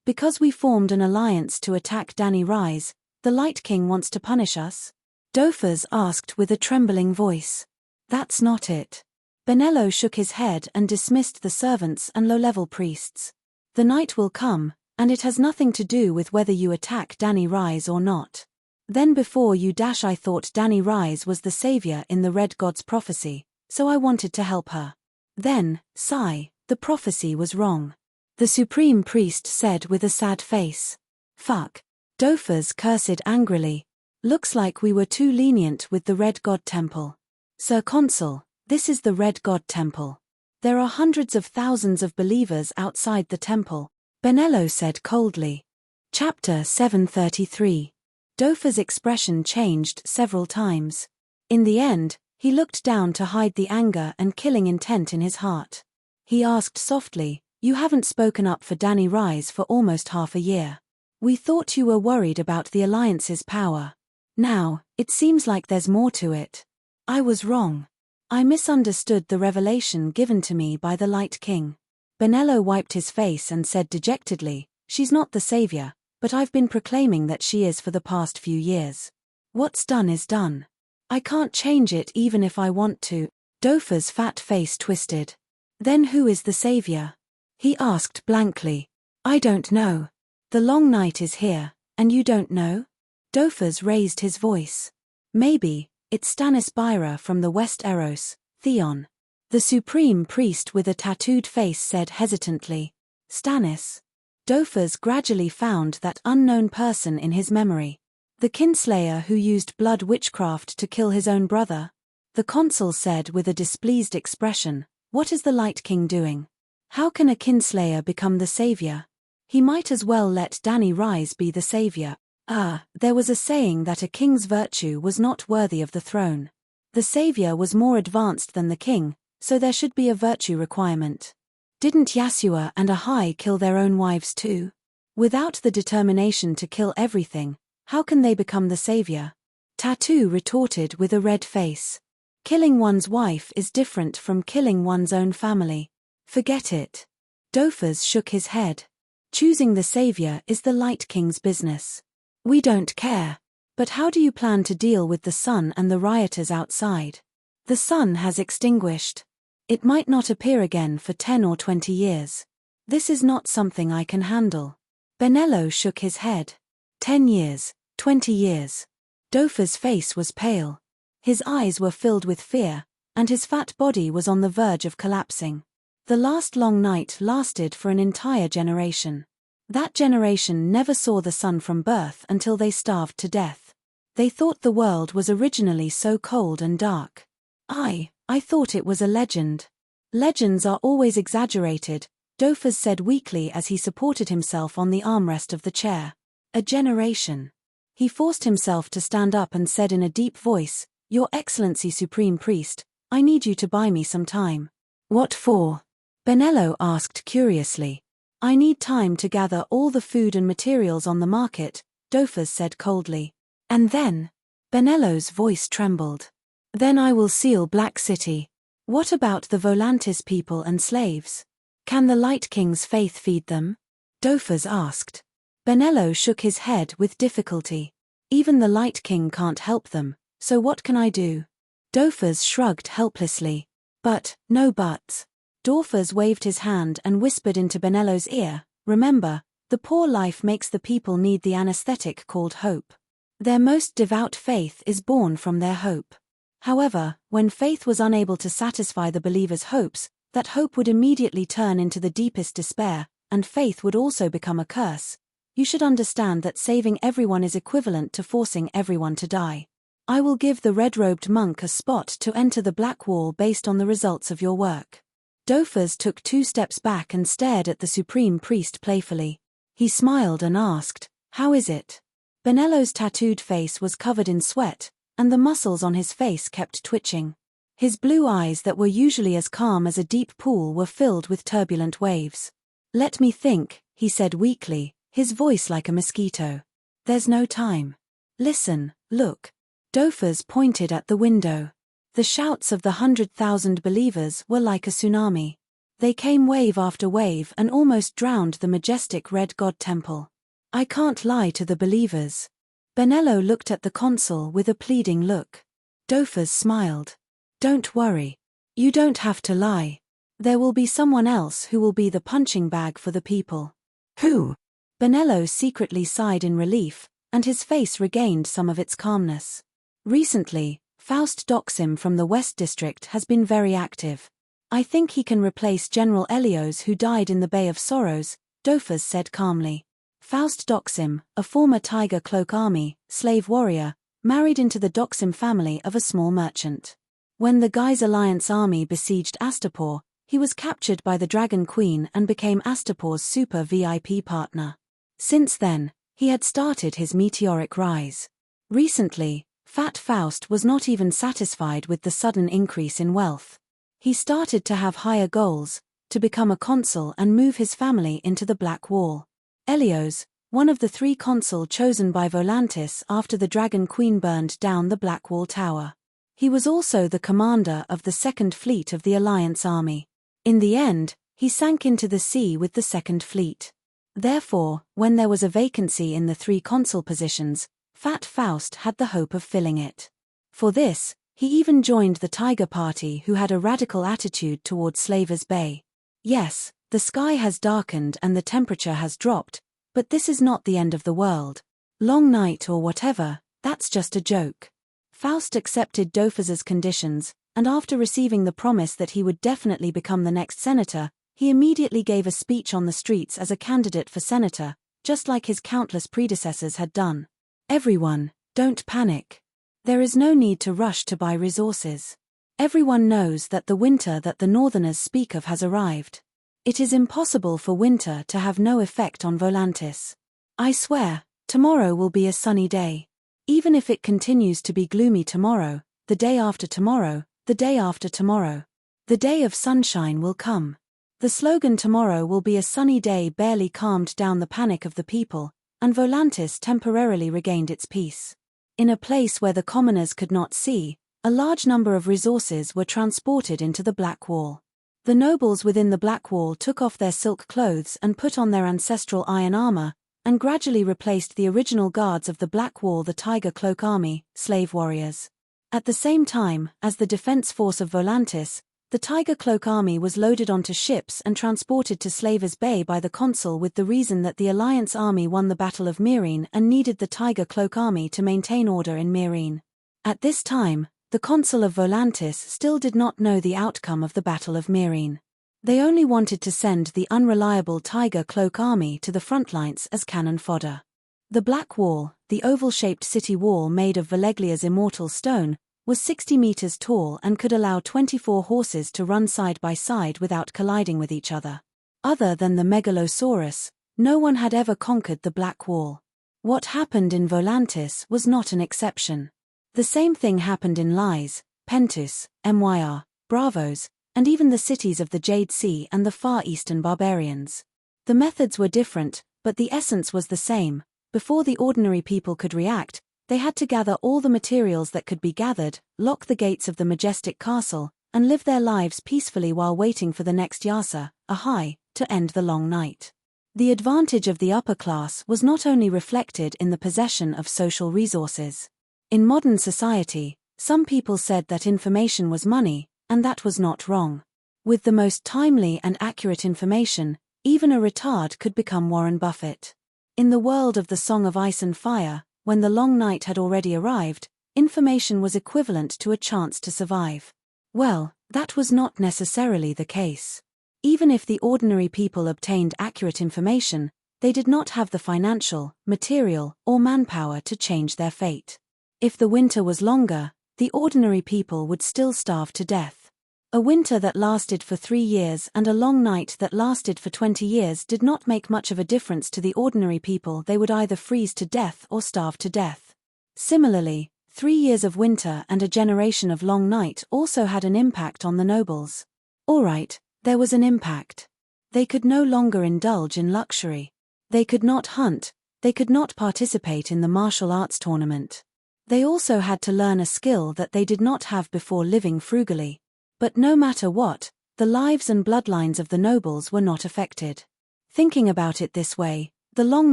Because we formed an alliance to attack Danny Rise, the Light King wants to punish us? Dofers asked with a trembling voice. That's not it. Benello shook his head and dismissed the servants and low-level priests. The night will come, and it has nothing to do with whether you attack Danny Rise or not. Then before you dash I thought Danny Rise was the savior in the Red God's prophecy, so I wanted to help her. Then, sigh, the prophecy was wrong. The supreme priest said with a sad face. Fuck. Dofers cursed angrily. Looks like we were too lenient with the Red God Temple. Sir Consul, this is the Red God Temple. There are hundreds of thousands of believers outside the temple, Benello said coldly. Chapter 733. Dofers' expression changed several times. In the end, he looked down to hide the anger and killing intent in his heart. He asked softly, You haven't spoken up for Danny Rise for almost half a year. We thought you were worried about the Alliance's power. Now, it seems like there's more to it. I was wrong. I misunderstood the revelation given to me by the Light King. Benello wiped his face and said dejectedly, She's not the savior, but I've been proclaiming that she is for the past few years. What's done is done. I can't change it even if I want to. Dofers' fat face twisted. Then who is the savior? He asked blankly. I don't know. The long night is here, and you don't know? Dofers raised his voice. Maybe, it's Stannis Byra from the West Eros, Theon. The supreme priest with a tattooed face said hesitantly. Stannis. Dofers gradually found that unknown person in his memory. The kinslayer who used blood witchcraft to kill his own brother. The consul said with a displeased expression, What is the Light King doing? How can a kinslayer become the savior? He might as well let Danny Rise be the savior. There was a saying that a king's virtue was not worthy of the throne. The savior was more advanced than the king, so there should be a virtue requirement. Didn't Yasua and Ahai kill their own wives too? Without the determination to kill everything, how can they become the savior? Tattoo retorted with a red face. Killing one's wife is different from killing one's own family. Forget it. Dofers shook his head. Choosing the savior is the Light King's business. We don't care. But how do you plan to deal with the sun and the rioters outside? The sun has extinguished. It might not appear again for 10 or 20 years. This is not something I can handle. Benello shook his head. 10 years, 20 years. Dofa's face was pale. His eyes were filled with fear, and his fat body was on the verge of collapsing. The last long night lasted for an entire generation. That generation never saw the sun from birth until they starved to death. They thought the world was originally so cold and dark. I thought it was a legend. Legends are always exaggerated, Dofas said weakly as he supported himself on the armrest of the chair. A generation. He forced himself to stand up and said in a deep voice, "Your Excellency Supreme Priest, I need you to buy me some time." "What for?" Benello asked curiously. "I need time to gather all the food and materials on the market," Dofas said coldly. "And then?" Benello's voice trembled. "Then I will seal Black City. What about the Volantis people and slaves? Can the Light King's faith feed them?" Dofas asked. Benello shook his head with difficulty. "Even the Light King can't help them, so what can I do?" Dofas shrugged helplessly. "But, no buts." Dofas waved his hand and whispered into Benello's ear, "Remember, the poor life makes the people need the anesthetic called hope. Their most devout faith is born from their hope. However, when faith was unable to satisfy the believer's hopes, that hope would immediately turn into the deepest despair, and faith would also become a curse. You should understand that saving everyone is equivalent to forcing everyone to die. I will give the red-robed monk a spot to enter the Black Wall based on the results of your work." Dofas took 2 steps back and stared at the Supreme Priest playfully. He smiled and asked, "How is it?" Benello's tattooed face was covered in sweat, and the muscles on his face kept twitching. His blue eyes that were usually as calm as a deep pool were filled with turbulent waves. "Let me think," he said weakly, his voice like a mosquito. "There's no time. Listen, look." Dofas pointed at the window. The shouts of the 100,000 believers were like a tsunami. They came wave after wave and almost drowned the majestic red god temple. "I can't lie to the believers." Benello looked at the consul with a pleading look. Dofas smiled. "Don't worry. You don't have to lie. There will be someone else who will be the punching bag for the people." "Who?" Benello secretly sighed in relief, and his face regained some of its calmness. "Recently, Faust Doxim from the West District has been very active. I think he can replace General Elios who died in the Bay of Sorrows," Dofas said calmly. Faust Doxim, a former Tiger Cloak Army, slave warrior, married into the Doxim family of a small merchant. When the Guy's Alliance army besieged Astapor, he was captured by the Dragon Queen and became Astapor's super VIP partner. Since then, he had started his meteoric rise. Recently, Fat Faust was not even satisfied with the sudden increase in wealth. He started to have higher goals, to become a consul and move his family into the Black Wall. Elios, one of the 3 consul chosen by Volantis after the Dragon Queen burned down the Black Wall Tower. He was also the commander of the 2nd Fleet of the Alliance Army. In the end, he sank into the sea with the 2nd Fleet. Therefore, when there was a vacancy in the 3 consul positions, Fat Faust had the hope of filling it. For this, he even joined the Tiger Party who had a radical attitude toward Slavers Bay. Yes, the sky has darkened and the temperature has dropped, but this is not the end of the world. Long night or whatever, that's just a joke. Faust accepted Dofas's conditions, and after receiving the promise that he would definitely become the next senator, he immediately gave a speech on the streets as a candidate for senator, just like his countless predecessors had done. "Everyone, don't panic. There is no need to rush to buy resources. Everyone knows that the winter that the Northerners speak of has arrived. It is impossible for winter to have no effect on Volantis. I swear, tomorrow will be a sunny day. Even if it continues to be gloomy tomorrow, the day after tomorrow, the day after tomorrow, the day of sunshine will come. The slogan tomorrow will be a sunny day barely calmed down the panic of the people, and Volantis temporarily regained its peace. In a place where the commoners could not see, a large number of resources were transported into the Black Wall. The nobles within the Black Wall took off their silk clothes and put on their ancestral iron armor, and gradually replaced the original guards of the Black Wall, the Tiger Cloak Army, slave warriors. At the same time, as the defense force of Volantis, the Tiger Cloak Army was loaded onto ships and transported to Slavers Bay by the consul with the reason that the Alliance Army won the Battle of Meereen and needed the Tiger Cloak Army to maintain order in Meereen. At this time, the consul of Volantis still did not know the outcome of the Battle of Meereen. They only wanted to send the unreliable Tiger Cloak Army to the front lines as cannon fodder. The Black Wall, the oval-shaped city wall made of Valeglia's immortal stone, was 60 meters tall and could allow 24 horses to run side by side without colliding with each other. Other than the Megalosaurus, no one had ever conquered the Black Wall. What happened in Volantis was not an exception. The same thing happened in Lys, Pentus, Myr, Bravos, and even the cities of the Jade Sea and the Far Eastern barbarians. The methods were different, but the essence was the same. Before the ordinary people could react, they had to gather all the materials that could be gathered, lock the gates of the majestic castle, and live their lives peacefully while waiting for the next Yasa, Ahai, to end the long night. The advantage of the upper class was not only reflected in the possession of social resources. In modern society, some people said that information was money, and that was not wrong. With the most timely and accurate information, even a retard could become Warren Buffett. In the world of the Song of Ice and Fire, when the long night had already arrived, information was equivalent to a chance to survive. Well, that was not necessarily the case. Even if the ordinary people obtained accurate information, they did not have the financial, material, or manpower to change their fate. If the winter was longer, the ordinary people would still starve to death. A winter that lasted for 3 years and a long night that lasted for 20 years did not make much of a difference to the ordinary people. They would either freeze to death or starve to death. Similarly, 3 years of winter and a generation of long night also had an impact on the nobles. Alright, there was an impact. They could no longer indulge in luxury. They could not hunt, they could not participate in the martial arts tournament. They also had to learn a skill that they did not have before living frugally. But no matter what, the lives and bloodlines of the nobles were not affected. Thinking about it this way, the long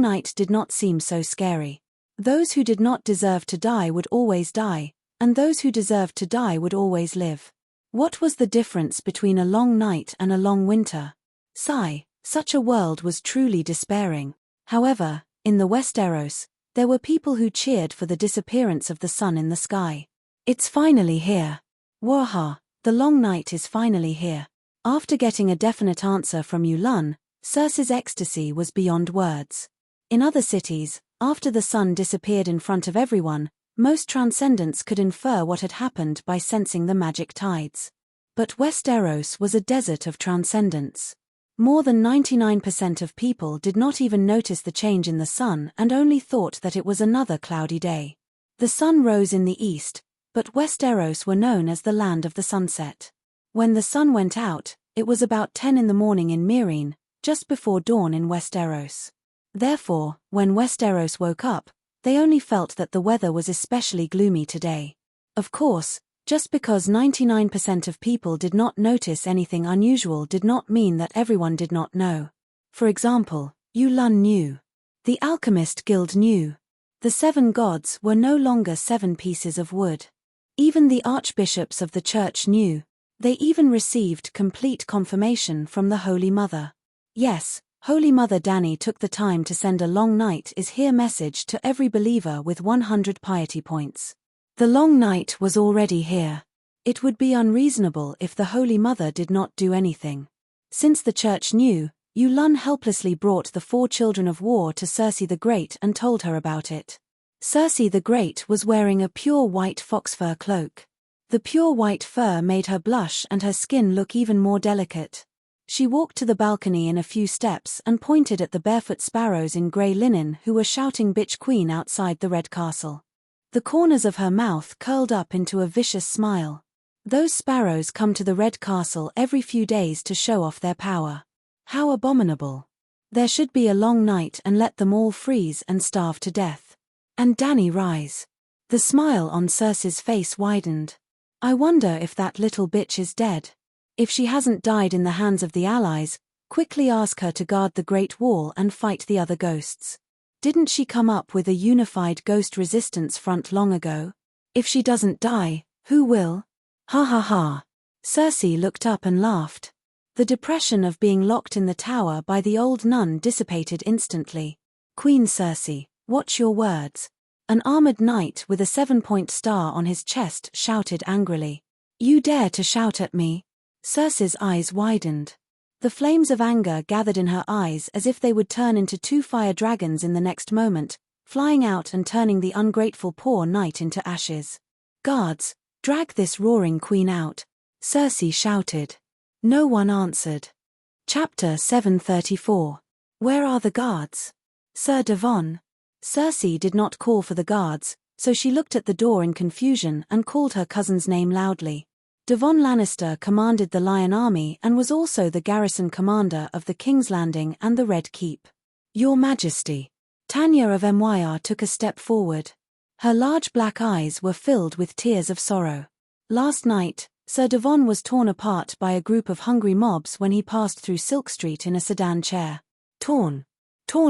night did not seem so scary. Those who did not deserve to die would always die, and those who deserved to die would always live. What was the difference between a long night and a long winter? Sigh, such a world was truly despairing. However, in the Westeros, there were people who cheered for the disappearance of the sun in the sky. It's finally here. Waha. The long night is finally here. After getting a definite answer from Yulun, Cersei's ecstasy was beyond words. In other cities, after the sun disappeared in front of everyone, most transcendents could infer what had happened by sensing the magic tides. But Westeros was a desert of transcendents. More than 99% of people did not even notice the change in the sun and only thought that it was another cloudy day. The sun rose in the east, but Westeros were known as the land of the sunset. When the sun went out, it was about 10 in the morning in Meereen, just before dawn in Westeros. Therefore, when Westeros woke up, they only felt that the weather was especially gloomy today. Of course, just because 99% of people did not notice anything unusual did not mean that everyone did not know. For example, Yulun knew. The Alchemist Guild knew. The 7 gods were no longer 7 pieces of wood. Even the archbishops of the church knew. They even received complete confirmation from the Holy Mother. Yes, Holy Mother Dany took the time to send a long night is here message to every believer with 100 piety points. The long night was already here. It would be unreasonable if the Holy Mother did not do anything. Since the church knew, Yulun helplessly brought the 4 children of war to Cersei the Great and told her about it. Cersei the Great was wearing a pure white foxfur cloak. The pure white fur made her blush and her skin look even more delicate. She walked to the balcony in a few steps and pointed at the barefoot sparrows in grey linen who were shouting "Bitch Queen" outside the Red Castle. The corners of her mouth curled up into a vicious smile. Those sparrows come to the Red Castle every few days to show off their power. How abominable. There should be a long night and let them all freeze and starve to death. And Dany rise. The smile on Cersei's face widened. I wonder if that little bitch is dead. If she hasn't died in the hands of the allies, quickly ask her to guard the Great Wall and fight the other ghosts. Didn't she come up with a unified ghost resistance front long ago? If she doesn't die, who will? Ha ha ha. Cersei looked up and laughed. The depression of being locked in the tower by the old nun dissipated instantly. Queen Cersei, watch your words. An armored knight with a 7-point star on his chest shouted angrily. You dare to shout at me? Cersei's eyes widened. The flames of anger gathered in her eyes as if they would turn into 2 fire dragons in the next moment, flying out and turning the ungrateful poor knight into ashes. Guards, drag this roaring queen out, Cersei shouted. No one answered. Chapter 734. Where are the guards? Sir Devon. Cersei did not call for the guards, so she looked at the door in confusion and called her cousin's name loudly. Devon Lannister commanded the Lion Army and was also the garrison commander of the King's Landing and the Red Keep. Your Majesty. Tanya of Myr took a step forward. Her large black eyes were filled with tears of sorrow. Last night, Sir Devon was torn apart by a group of hungry mobs when he passed through Silk Street in a sedan chair. Torn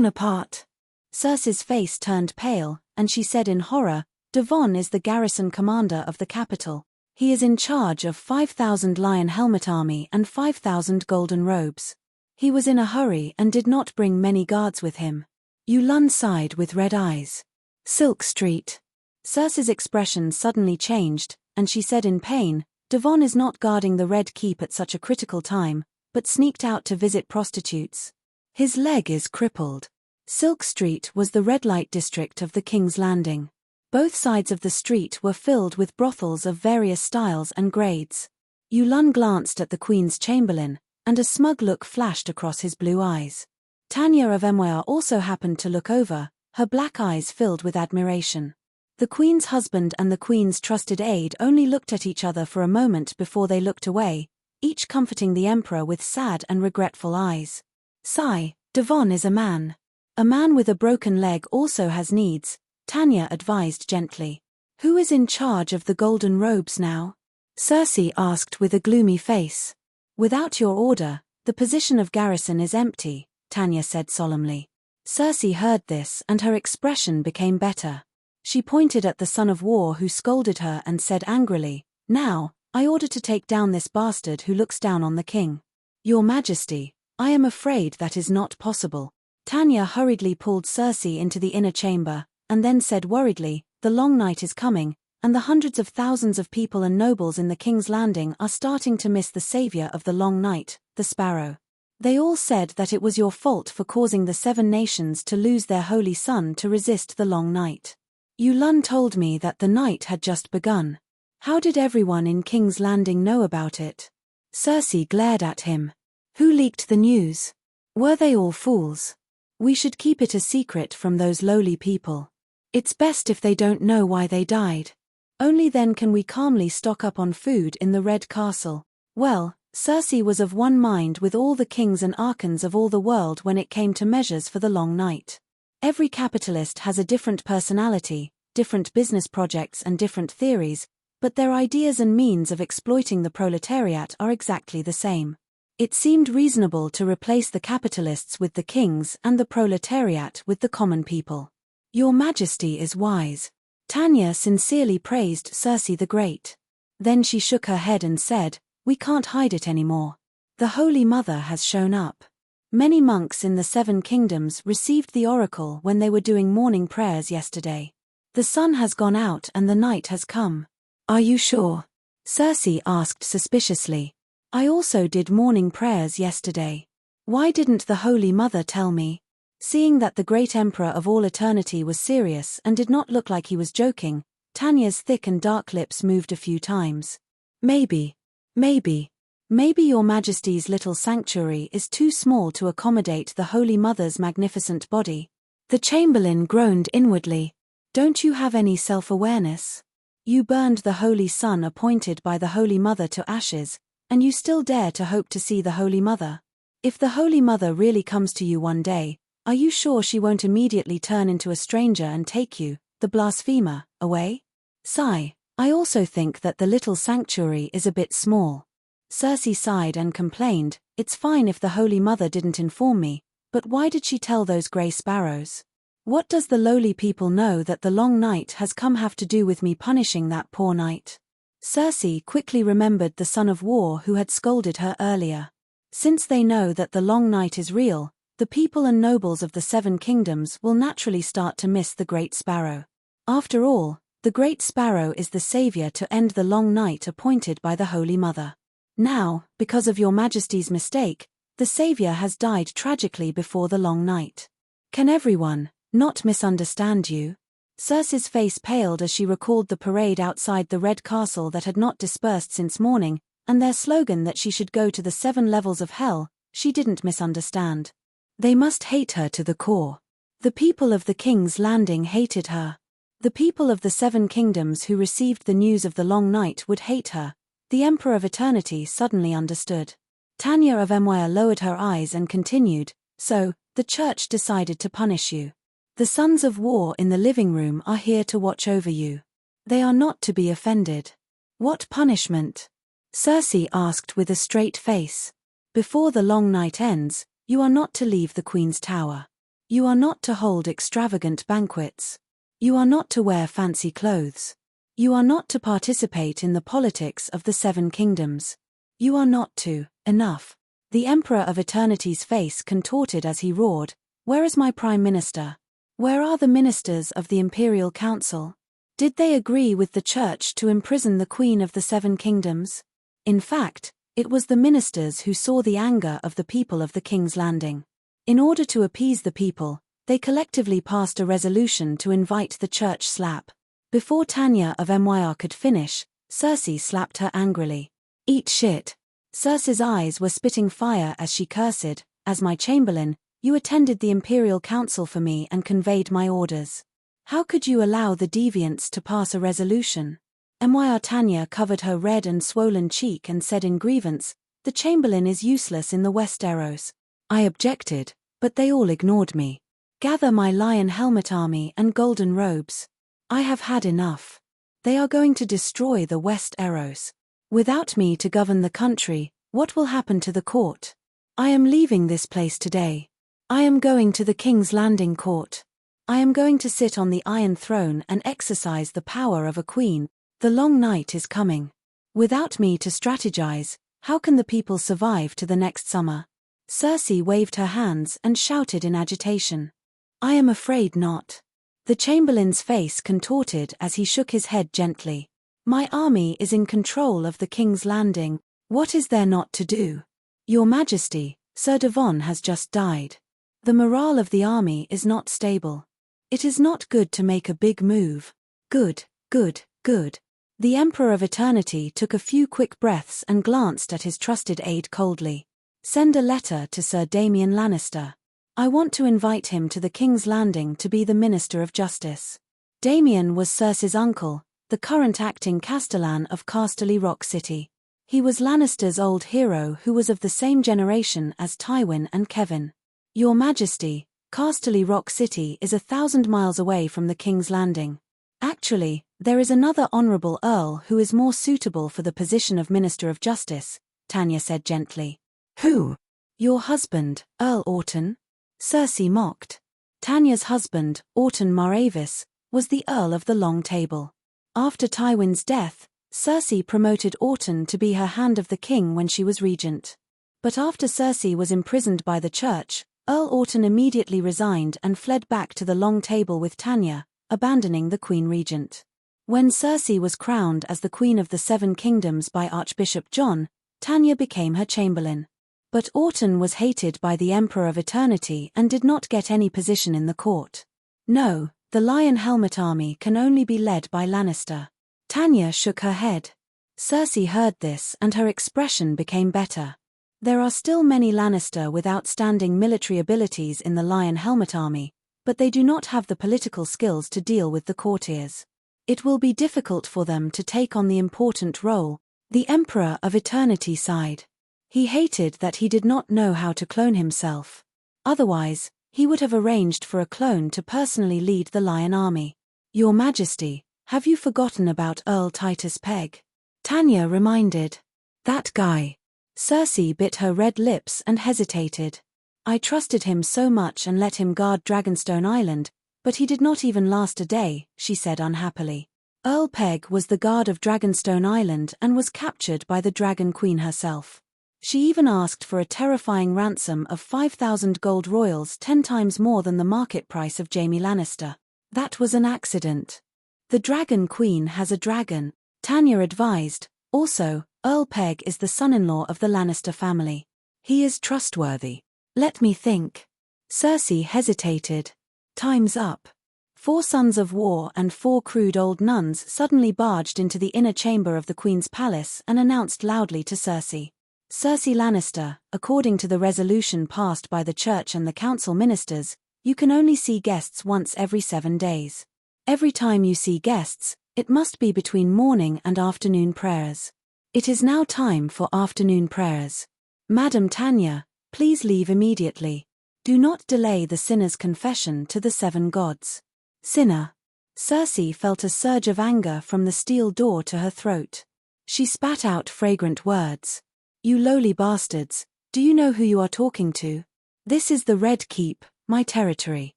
apart. Cersei's face turned pale, and she said in horror, Devon is the garrison commander of the capital. He is in charge of 5,000 Lion Helmet Army and 5,000 golden robes. He was in a hurry and did not bring many guards with him. Yulun sighed with red eyes. Silk Street. Cersei's expression suddenly changed, and she said in pain, Devon is not guarding the Red Keep at such a critical time, but sneaked out to visit prostitutes. His leg is crippled. Silk Street was the red light district of the King's Landing. Both sides of the street were filled with brothels of various styles and grades. Yulun glanced at the Queen's Chamberlain, and a smug look flashed across his blue eyes. Tanya of Myr also happened to look over, her black eyes filled with admiration. The Queen's husband and the Queen's trusted aide only looked at each other for a moment before they looked away, each comforting the Emperor with sad and regretful eyes. Sigh, Devon is a man. A man with a broken leg also has needs, Tanya advised gently. Who is in charge of the golden robes now? Cersei asked with a gloomy face. Without your order, the position of garrison is empty, Tanya said solemnly. Cersei heard this and her expression became better. She pointed at the son of war who scolded her and said angrily, Now, I order to take down this bastard who looks down on the king. Your Majesty, I am afraid that is not possible. Tanya hurriedly pulled Cersei into the inner chamber, and then said worriedly, The long night is coming, and the hundreds of thousands of people and nobles in the King's Landing are starting to miss the savior of the long night, the Sparrow. They all said that it was your fault for causing the 7 nations to lose their holy son to resist the long night. Yulun told me that the night had just begun. How did everyone in King's Landing know about it? Cersei glared at him. Who leaked the news? Were they all fools? We should keep it a secret from those lowly people. It's best if they don't know why they died. Only then can we calmly stock up on food in the Red Castle. Well, Cersei was of one mind with all the kings and archons of all the world when it came to measures for the long night. Every capitalist has a different personality, different business projects and different theories, but their ideas and means of exploiting the proletariat are exactly the same. It seemed reasonable to replace the capitalists with the kings and the proletariat with the common people. Your Majesty is wise. Tanya sincerely praised Cersei the Great. Then she shook her head and said, We can't hide it anymore. The Holy Mother has shown up. Many monks in the 7 kingdoms received the oracle when they were doing morning prayers yesterday. The sun has gone out and the night has come. Are you sure? Cersei asked suspiciously. I also did morning prayers yesterday. Why didn't the Holy Mother tell me? Seeing that the great Emperor of all eternity was serious and did not look like he was joking, Tanya's thick and dark lips moved a few times. Maybe your Majesty's little sanctuary is too small to accommodate the Holy Mother's magnificent body. The Chamberlain groaned inwardly. Don't you have any self-awareness? You burned the Holy Son appointed by the Holy Mother to ashes, and you still dare to hope to see the Holy Mother. If the Holy Mother really comes to you one day, are you sure she won't immediately turn into a stranger and take you, the blasphemer, away? Sigh, I also think that the little sanctuary is a bit small. Cersei sighed and complained, It's fine if the Holy Mother didn't inform me, but why did she tell those grey sparrows? What does the lowly people know that the long night has come have to do with me punishing that poor knight? Circe quickly remembered the son of war who had scolded her earlier. Since they know that the long night is real, the people and nobles of the 7 kingdoms will naturally start to miss the Great Sparrow. After all, the Great Sparrow is the savior to end the long night appointed by the Holy Mother. Now, because of your Majesty's mistake, the savior has died tragically before the long night. Can everyone not misunderstand you? Circe's face paled as she recalled the parade outside the Red Castle that had not dispersed since morning, and their slogan that she should go to the 7 levels of hell. She didn't misunderstand. They must hate her to the core. The people of the King's Landing hated her. The people of the 7 kingdoms who received the news of the long night would hate her. The Emperor of Eternity suddenly understood. Tanya of Emwire lowered her eyes and continued, "So, the church decided to punish you. The sons of war in the living room are here to watch over you. They are not to be offended." "What punishment?" Circe asked with a straight face. "Before the long night ends, you are not to leave the Queen's tower. You are not to hold extravagant banquets. You are not to wear fancy clothes. You are not to participate in the politics of the 7 kingdoms. You are not to." "Enough." The Emperor of Eternity's face contorted as he roared, "Where is my Prime Minister? Where are the ministers of the Imperial Council? Did they agree with the Church to imprison the Queen of the 7 kingdoms?" In fact, it was the ministers who saw the anger of the people of the King's Landing. In order to appease the people, they collectively passed a resolution to invite the church slap. Before Tanya of Emwire could finish, Circe slapped her angrily. "Eat shit." Circe's eyes were spitting fire as she cursed, "As my chamberlain, you attended the Imperial Council for me and conveyed my orders. How could you allow the deviants to pass a resolution?" Emwire Tanya covered her red and swollen cheek and said in grievance, "The chamberlain is useless in the Westeros. I objected, but they all ignored me. Gather my lion helmet army and golden robes. I have had enough. They are going to destroy the Westeros. Without me to govern the country, what will happen to the court? I am leaving this place today. I am going to the King's Landing court. I am going to sit on the Iron Throne and exercise the power of a queen. The long night is coming. Without me to strategize, how can the people survive to the next summer?" Circe waved her hands and shouted in agitation. "I am afraid not." The chamberlain's face contorted as he shook his head gently. "My army is in control of the King's Landing. What is there not to do? Your Majesty, Sir Devon has just died. The morale of the army is not stable. It is not good to make a big move." "Good, good, good." The Emperor of Eternity took a few quick breaths and glanced at his trusted aide coldly. "Send a letter to Sir Damian Lannister. I want to invite him to the King's Landing to be the Minister of Justice." Damian was Cersei's uncle, the current acting Castellan of Casterly Rock City. He was Lannister's old hero who was of the same generation as Tywin and Kevin. "Your Majesty, Casterly Rock City is 1,000 miles away from the King's Landing. Actually, there is another honorable earl who is more suitable for the position of Minister of Justice," Tanya said gently. "Who?" "Your husband, Earl Orton." Circe mocked. Tanya's husband, Orton Maravis, was the Earl of the Long Table. After Tywin's death, Circe promoted Orton to be her hand of the king when she was regent. But after Circe was imprisoned by the church, Earl Orton immediately resigned and fled back to the Long Table with Tanya, abandoning the Queen Regent. When Circe was crowned as the Queen of the 7 Kingdoms by Archbishop John, Tanya became her chamberlain. But Orton was hated by the Emperor of Eternity and did not get any position in the court. "No, the Lion Helmet army can only be led by Lannister." Tanya shook her head. Circe heard this and her expression became better. "There are still many Lannister with outstanding military abilities in the Lion Helmet army, but they do not have the political skills to deal with the courtiers. It will be difficult for them to take on the important role." The Emperor of Eternity sighed. He hated that he did not know how to clone himself. Otherwise, he would have arranged for a clone to personally lead the Lion Army. "Your Majesty, have you forgotten about Earl Titus Pegg?" Tanya reminded. "That guy." Circe bit her red lips and hesitated. "I trusted him so much and let him guard Dragonstone Island, But he did not even last a day, she said unhappily. Earl Peg was the guard of Dragonstone Island and was captured by the Dragon Queen herself. She even asked for a terrifying ransom of 5,000 gold royals, 10 times more than the market price of Jaime Lannister. That was an accident. The Dragon Queen has a dragon, Tanya advised. Also, Earl Peg is the son-in-law of the Lannister family. He is trustworthy. Let me think. Cersei hesitated. Time's up. 4 sons of war and 4 crude old nuns suddenly barged into the inner chamber of the Queen's palace and announced loudly to Cersei. Cersei Lannister, according to the resolution passed by the church and the council ministers, you can only see guests once every 7 days. Every time you see guests, it must be between morning and afternoon prayers. It is now time for afternoon prayers. Madam Tanya, please leave immediately. Do not delay the sinner's confession to the 7 gods. Sinner. Cersei felt a surge of anger from the steel door to her throat. She spat out fragrant words. You lowly bastards, do you know who you are talking to? This is the Red Keep, my territory.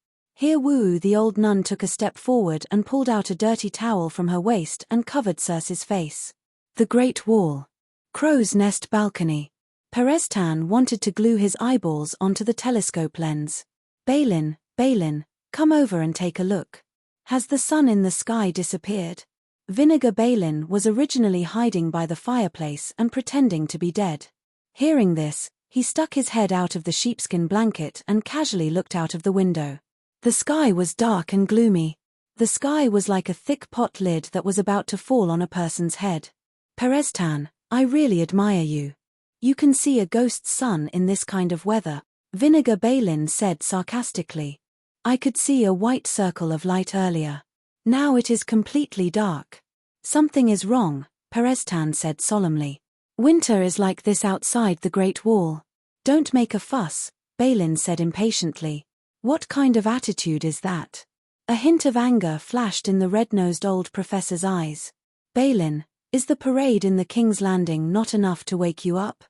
Here Woo, the old nun, took a step forward and pulled out a dirty towel from her waist and covered Cersei's face. The Great Wall. Crow's Nest balcony. Perestan wanted to glue his eyeballs onto the telescope lens. Balin, come over and take a look. Has the sun in the sky disappeared? Vinegar Balin was originally hiding by the fireplace and pretending to be dead. Hearing this, he stuck his head out of the sheepskin blanket and casually looked out of the window. The sky was dark and gloomy. The sky was like a thick pot lid that was about to fall on a person's head. Perestan, I really admire you. You can see a ghost's sun in this kind of weather, Vinegar Balin said sarcastically. I could see a white circle of light earlier. Now it is completely dark. Something is wrong, Perestan said solemnly. Winter is like this outside the Great Wall. Don't make a fuss, Balin said impatiently. What kind of attitude is that? A hint of anger flashed in the red-nosed old professor's eyes. Balin, is the parade in the King's Landing not enough to wake you up?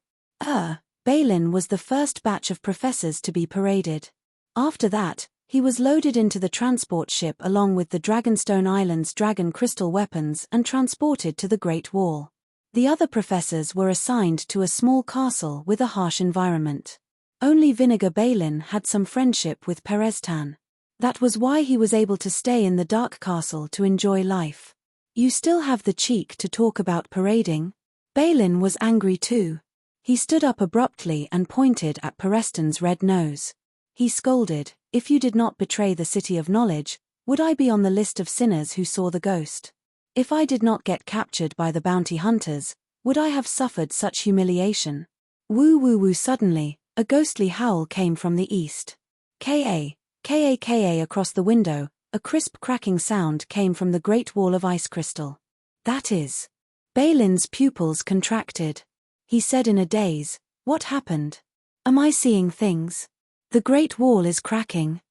Balin was the first batch of professors to be paraded. After that, he was loaded into the transport ship along with the Dragonstone Island's dragon crystal weapons and transported to the Great Wall. The other professors were assigned to a small castle with a harsh environment. Only Vinegar Balin had some friendship with Perestan. That was why he was able to stay in the Dark Castle to enjoy life. You still have the cheek to talk about parading? Balin was angry too. He stood up abruptly and pointed at Perestan's red nose. He scolded, if you did not betray the City of Knowledge, would I be on the list of sinners who saw the ghost? If I did not get captured by the bounty hunters, would I have suffered such humiliation? Woo. Suddenly, a ghostly howl came from the east. Ka across the window, a crisp cracking sound came from the Great Wall of ice crystal. That is. Balin's pupils contracted. He said in a daze, what happened? Am I seeing things? The Great Wall is cracking.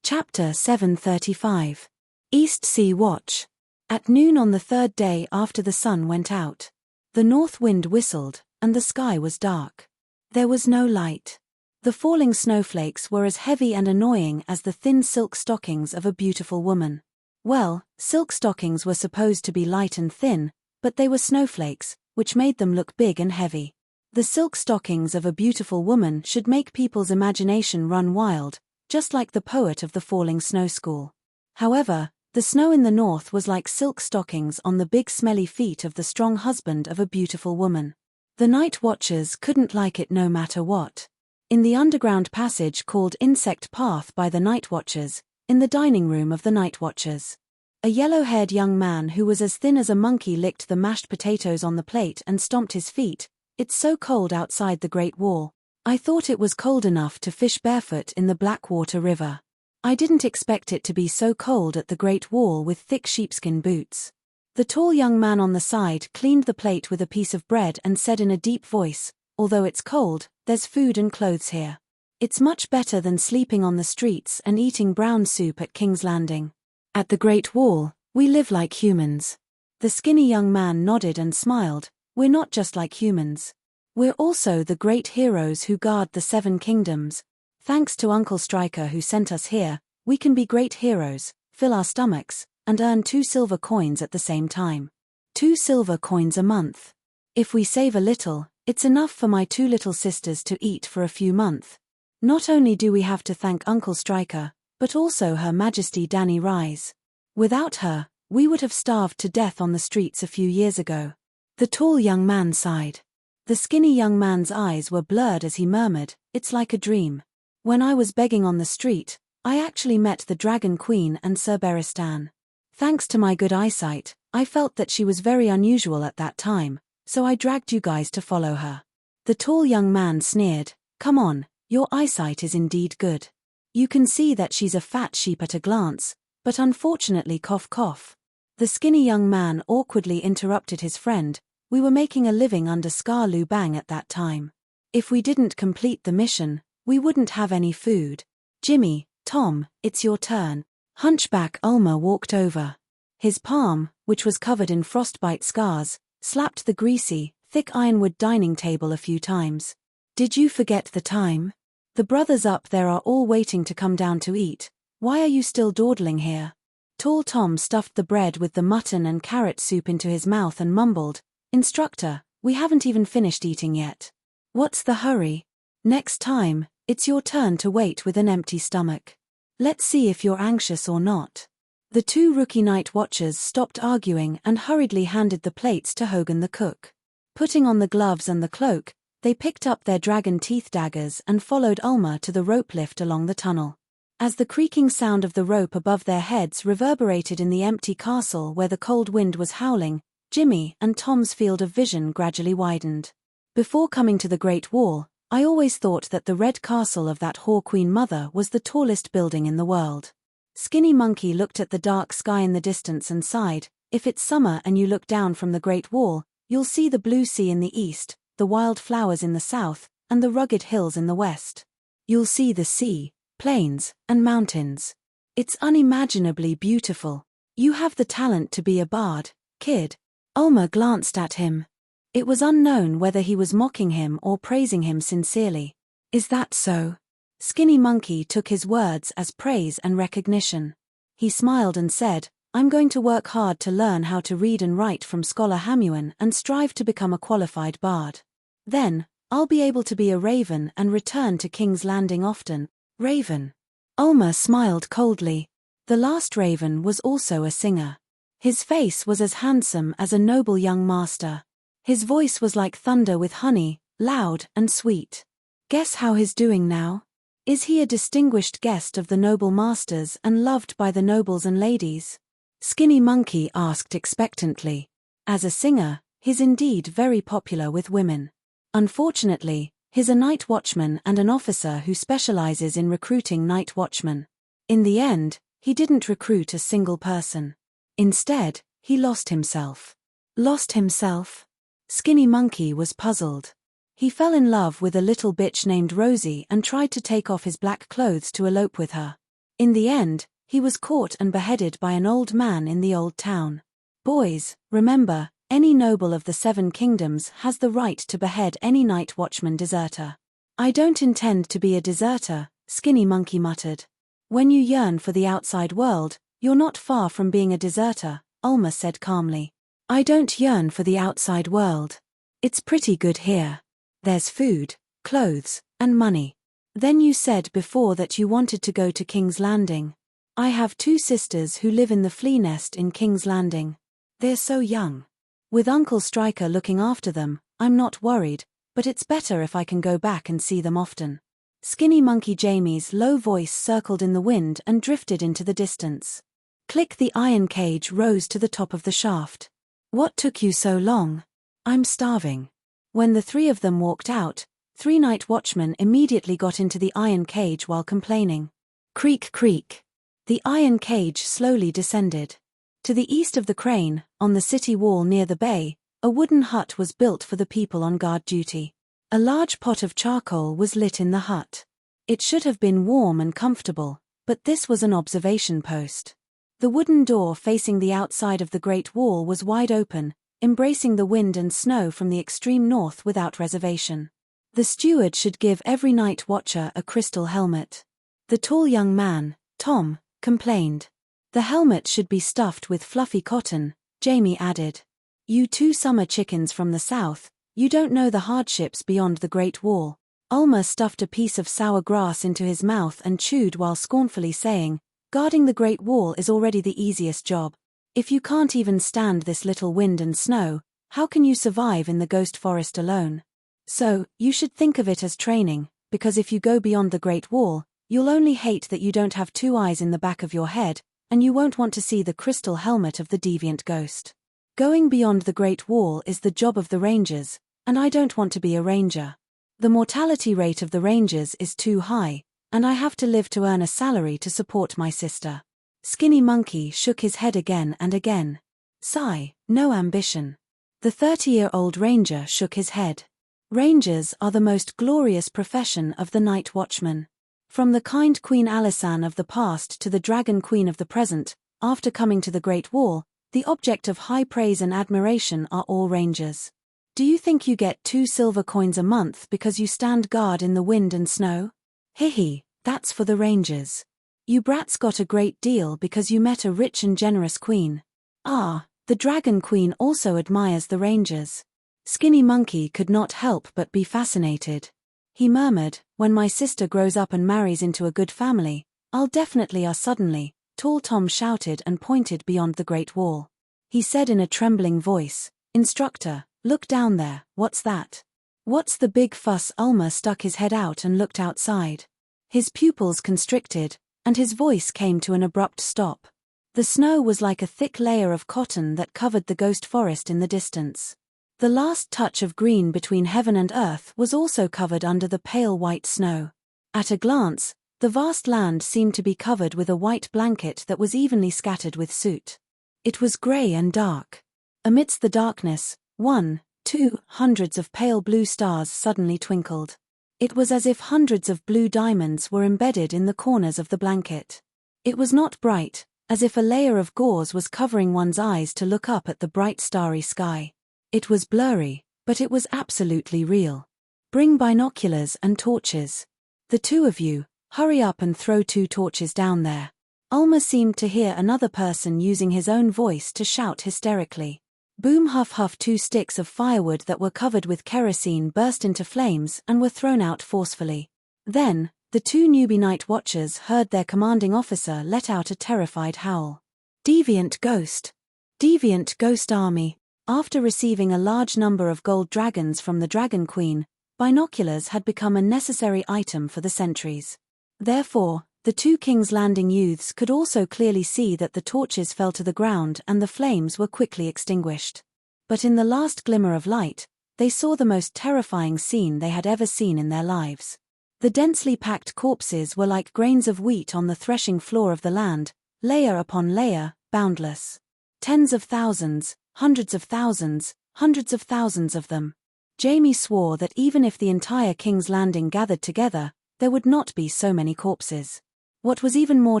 Chapter 735. East Sea Watch. At noon on the 3rd day after the sun went out, the north wind whistled, and the sky was dark. There was no light. The falling snowflakes were as heavy and annoying as the thin silk stockings of a beautiful woman. Well, silk stockings were supposed to be light and thin, but they were snowflakes, which made them look big and heavy. The silk stockings of a beautiful woman should make people's imagination run wild, just like the poet of the Falling Snow School. However, the snow in the north was like silk stockings on the big smelly feet of the strong husband of a beautiful woman. The night watchers couldn't like it no matter what. In the underground passage called Insect Path by the night watchers, in the dining room of the night watchers, a yellow-haired young man who was as thin as a monkey licked the mashed potatoes on the plate and stomped his feet. It's so cold outside the Great Wall. I thought it was cold enough to fish barefoot in the Blackwater River. I didn't expect it to be so cold at the Great Wall with thick sheepskin boots. The tall young man on the side cleaned the plate with a piece of bread and said in a deep voice, although it's cold, there's food and clothes here. It's much better than sleeping on the streets and eating brown soup at King's Landing. At the Great Wall, we live like humans. The skinny young man nodded and smiled. We're not just like humans. We're also the great heroes who guard the 7 kingdoms. Thanks to Uncle Striker who sent us here, we can be great heroes, fill our stomachs, and earn 2 silver coins at the same time. 2 silver coins a month. If we save a little, it's enough for my 2 little sisters to eat for a few months. Not only do we have to thank Uncle Striker, but also Her Majesty Danny Rise. Without her, we would have starved to death on the streets a few years ago. The tall young man sighed. The skinny young man's eyes were blurred as he murmured, "It's like a dream. When I was begging on the street, I actually met the Dragon Queen and Sir Beristan. Thanks to my good eyesight, I felt that she was very unusual at that time, so I dragged you guys to follow her." The tall young man sneered, "Come on, your eyesight is indeed good. You can see that she's a fat sheep at a glance, but unfortunately cough cough." The skinny young man awkwardly interrupted his friend, "We were making a living under Scar Lu Bang at that time. If we didn't complete the mission, we wouldn't have any food. Jimmy, Tom, it's your turn." Hunchback Ulmer walked over. His palm, which was covered in frostbite scars, slapped the greasy, thick ironwood dining table a few times. "Did you forget the time? The brothers up there are all waiting to come down to eat. Why are you still dawdling here?" Tall Tom stuffed the bread with the mutton and carrot soup into his mouth and mumbled, "Instructor, we haven't even finished eating yet. What's the hurry? Next time, it's your turn to wait with an empty stomach. Let's see if you're anxious or not." The 2 rookie night watchers stopped arguing and hurriedly handed the plates to Hogan the cook. Putting on the gloves and the cloak, they picked up their dragon teeth daggers and followed Ulmer to the rope lift along the tunnel. As the creaking sound of the rope above their heads reverberated in the empty castle where the cold wind was howling, Jimmy and Tom's field of vision gradually widened. "Before coming to the Great Wall, I always thought that the red castle of that Whore Queen Mother was the tallest building in the world." Skinny Monkey looked at the dark sky in the distance and sighed, "If it's summer and you look down from the Great Wall, you'll see the blue sea in the east, the wild flowers in the south, and the rugged hills in the west. You'll see the sea, plains, and mountains. It's unimaginably beautiful. You have the talent to be a bard, kid." Ulmer glanced at him. It was unknown whether he was mocking him or praising him sincerely. "Is that so?" Skinny Monkey took his words as praise and recognition. He smiled and said, "I'm going to work hard to learn how to read and write from Scholar Hamuan and strive to become a qualified bard. Then, I'll be able to be a raven and return to King's Landing often." "Raven?" Ulmer smiled coldly. The last raven was also a singer. His face was as handsome as a noble young master. His voice was like thunder with honey, loud and sweet. "Guess how he's doing now? Is he a distinguished guest of the noble masters and loved by the nobles and ladies?" Skinny Monkey asked expectantly. "As a singer, he's indeed very popular with women. Unfortunately, he's a night watchman and an officer who specializes in recruiting night watchmen. In the end, he didn't recruit a single person. Instead, he lost himself." "Lost himself?" Skinny Monkey was puzzled. He fell in love with a little bitch named Rosie and tried to take off his black clothes to elope with her. In the end, he was caught and beheaded by an old man in the old town. Boys, remember, any noble of the 7 kingdoms has the right to behead any night watchman deserter. "I don't intend to be a deserter," Skinny Monkey muttered. "When you yearn for the outside world, you're not far from being a deserter," Ulmer said calmly. "I don't yearn for the outside world. It's pretty good here. There's food, clothes, and money. Then you said before that you wanted to go to King's Landing. I have 2 sisters who live in the flea nest in King's Landing. They're so young. With Uncle Striker looking after them, I'm not worried, but it's better if I can go back and see them often." Skinny Monkey Jamie's low voice circled in the wind and drifted into the distance. Click. The iron cage rose to the top of the shaft. "What took you so long?" "I'm starving." When the 3 of them walked out, 3 night watchmen immediately got into the iron cage while complaining. Creak creak. The iron cage slowly descended. To the east of the crane, on the city wall near the bay, a wooden hut was built for the people on guard duty. A large pot of charcoal was lit in the hut. It should have been warm and comfortable, but this was an observation post. The wooden door facing the outside of the Great Wall was wide open, embracing the wind and snow from the extreme north without reservation. The steward should give every night watcher a crystal helmet. The tall young man, Tom, complained. The helmet should be stuffed with fluffy cotton, Jamie added. You two summer chickens from the south, you don't know the hardships beyond the Great Wall. Ulmer stuffed a piece of sour grass into his mouth and chewed while scornfully saying, guarding the Great Wall is already the easiest job. If you can't even stand this little wind and snow, how can you survive in the ghost forest alone? So, you should think of it as training, because if you go beyond the Great Wall, you'll only hate that you don't have two eyes in the back of your head, and you won't want to see the crystal helmet of the deviant ghost. Going beyond the Great Wall is the job of the rangers, and I don't want to be a ranger. The mortality rate of the rangers is too high, and I have to live to earn a salary to support my sister. Skinny Monkey shook his head again and again. Sigh, no ambition. The 30-year-old ranger shook his head. Rangers are the most glorious profession of the night watchman. From the kind Queen Alisanne of the past to the Dragon Queen of the present, after coming to the Great Wall, the object of high praise and admiration are all rangers. Do you think you get 2 silver coins a month because you stand guard in the wind and snow? Hee, that's for the rangers. You brats got a great deal because you met a rich and generous queen. Ah, the Dragon Queen also admires the rangers. Skinny Monkey could not help but be fascinated. He murmured, when my sister grows up and marries into a good family, I'll definitely. Suddenly, Tall Tom shouted and pointed beyond the Great Wall. He said in a trembling voice, Instructor, look down there, what's that? What's the big fuss? Ulmer stuck his head out and looked outside. His pupils constricted, and his voice came to an abrupt stop. The snow was like a thick layer of cotton that covered the ghost forest in the distance. The last touch of green between heaven and earth was also covered under the pale white snow. At a glance, the vast land seemed to be covered with a white blanket that was evenly scattered with soot. It was grey and dark. Amidst the darkness, 1, 2 hundreds of pale blue stars suddenly twinkled. It was as if hundreds of blue diamonds were embedded in the corners of the blanket. It was not bright, as if a layer of gauze was covering one's eyes to look up at the bright starry sky. It was blurry, but it was absolutely real. Bring binoculars and torches. The two of you, hurry up and throw 2 torches down there. Ulmer seemed to hear another person using his own voice to shout hysterically. Boom huff huff 2 sticks of firewood that were covered with kerosene burst into flames and were thrown out forcefully. Then, the 2 newbie night watchers heard their commanding officer let out a terrified howl. Deviant Ghost! Deviant Ghost Army! After receiving a large number of gold dragons from the Dragon Queen, binoculars had become a necessary item for the sentries. Therefore, the 2 King's Landing youths could also clearly see that the torches fell to the ground and the flames were quickly extinguished. But in the last glimmer of light, they saw the most terrifying scene they had ever seen in their lives. The densely packed corpses were like grains of wheat on the threshing floor of the land, layer upon layer, boundless. Tens of thousands, hundreds of thousands, hundreds of thousands of them. Jamie swore that even if the entire King's Landing gathered together, there would not be so many corpses. What was even more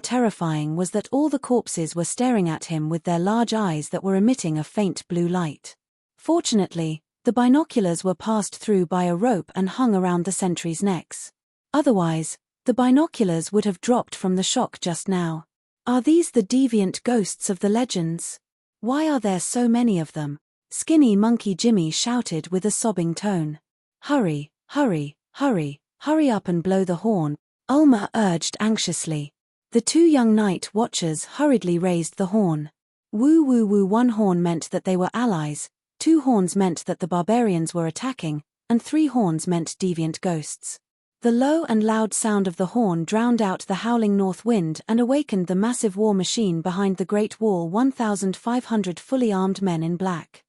terrifying was that all the corpses were staring at him with their large eyes that were emitting a faint blue light. Fortunately, the binoculars were passed through by a rope and hung around the sentries' necks. Otherwise, the binoculars would have dropped from the shock just now. Are these the deviant ghosts of the legends? Why are there so many of them? Skinny Monkey Jimmy shouted with a sobbing tone. Hurry, hurry, hurry, hurry up and blow the horn, Ulmer urged anxiously. The 2 young night watchers hurriedly raised the horn. Woo woo woo. 1 horn meant that they were allies, 2 horns meant that the barbarians were attacking, and 3 horns meant deviant ghosts. The low and loud sound of the horn drowned out the howling north wind and awakened the massive war machine behind the Great Wall. 1,500 fully armed men in black.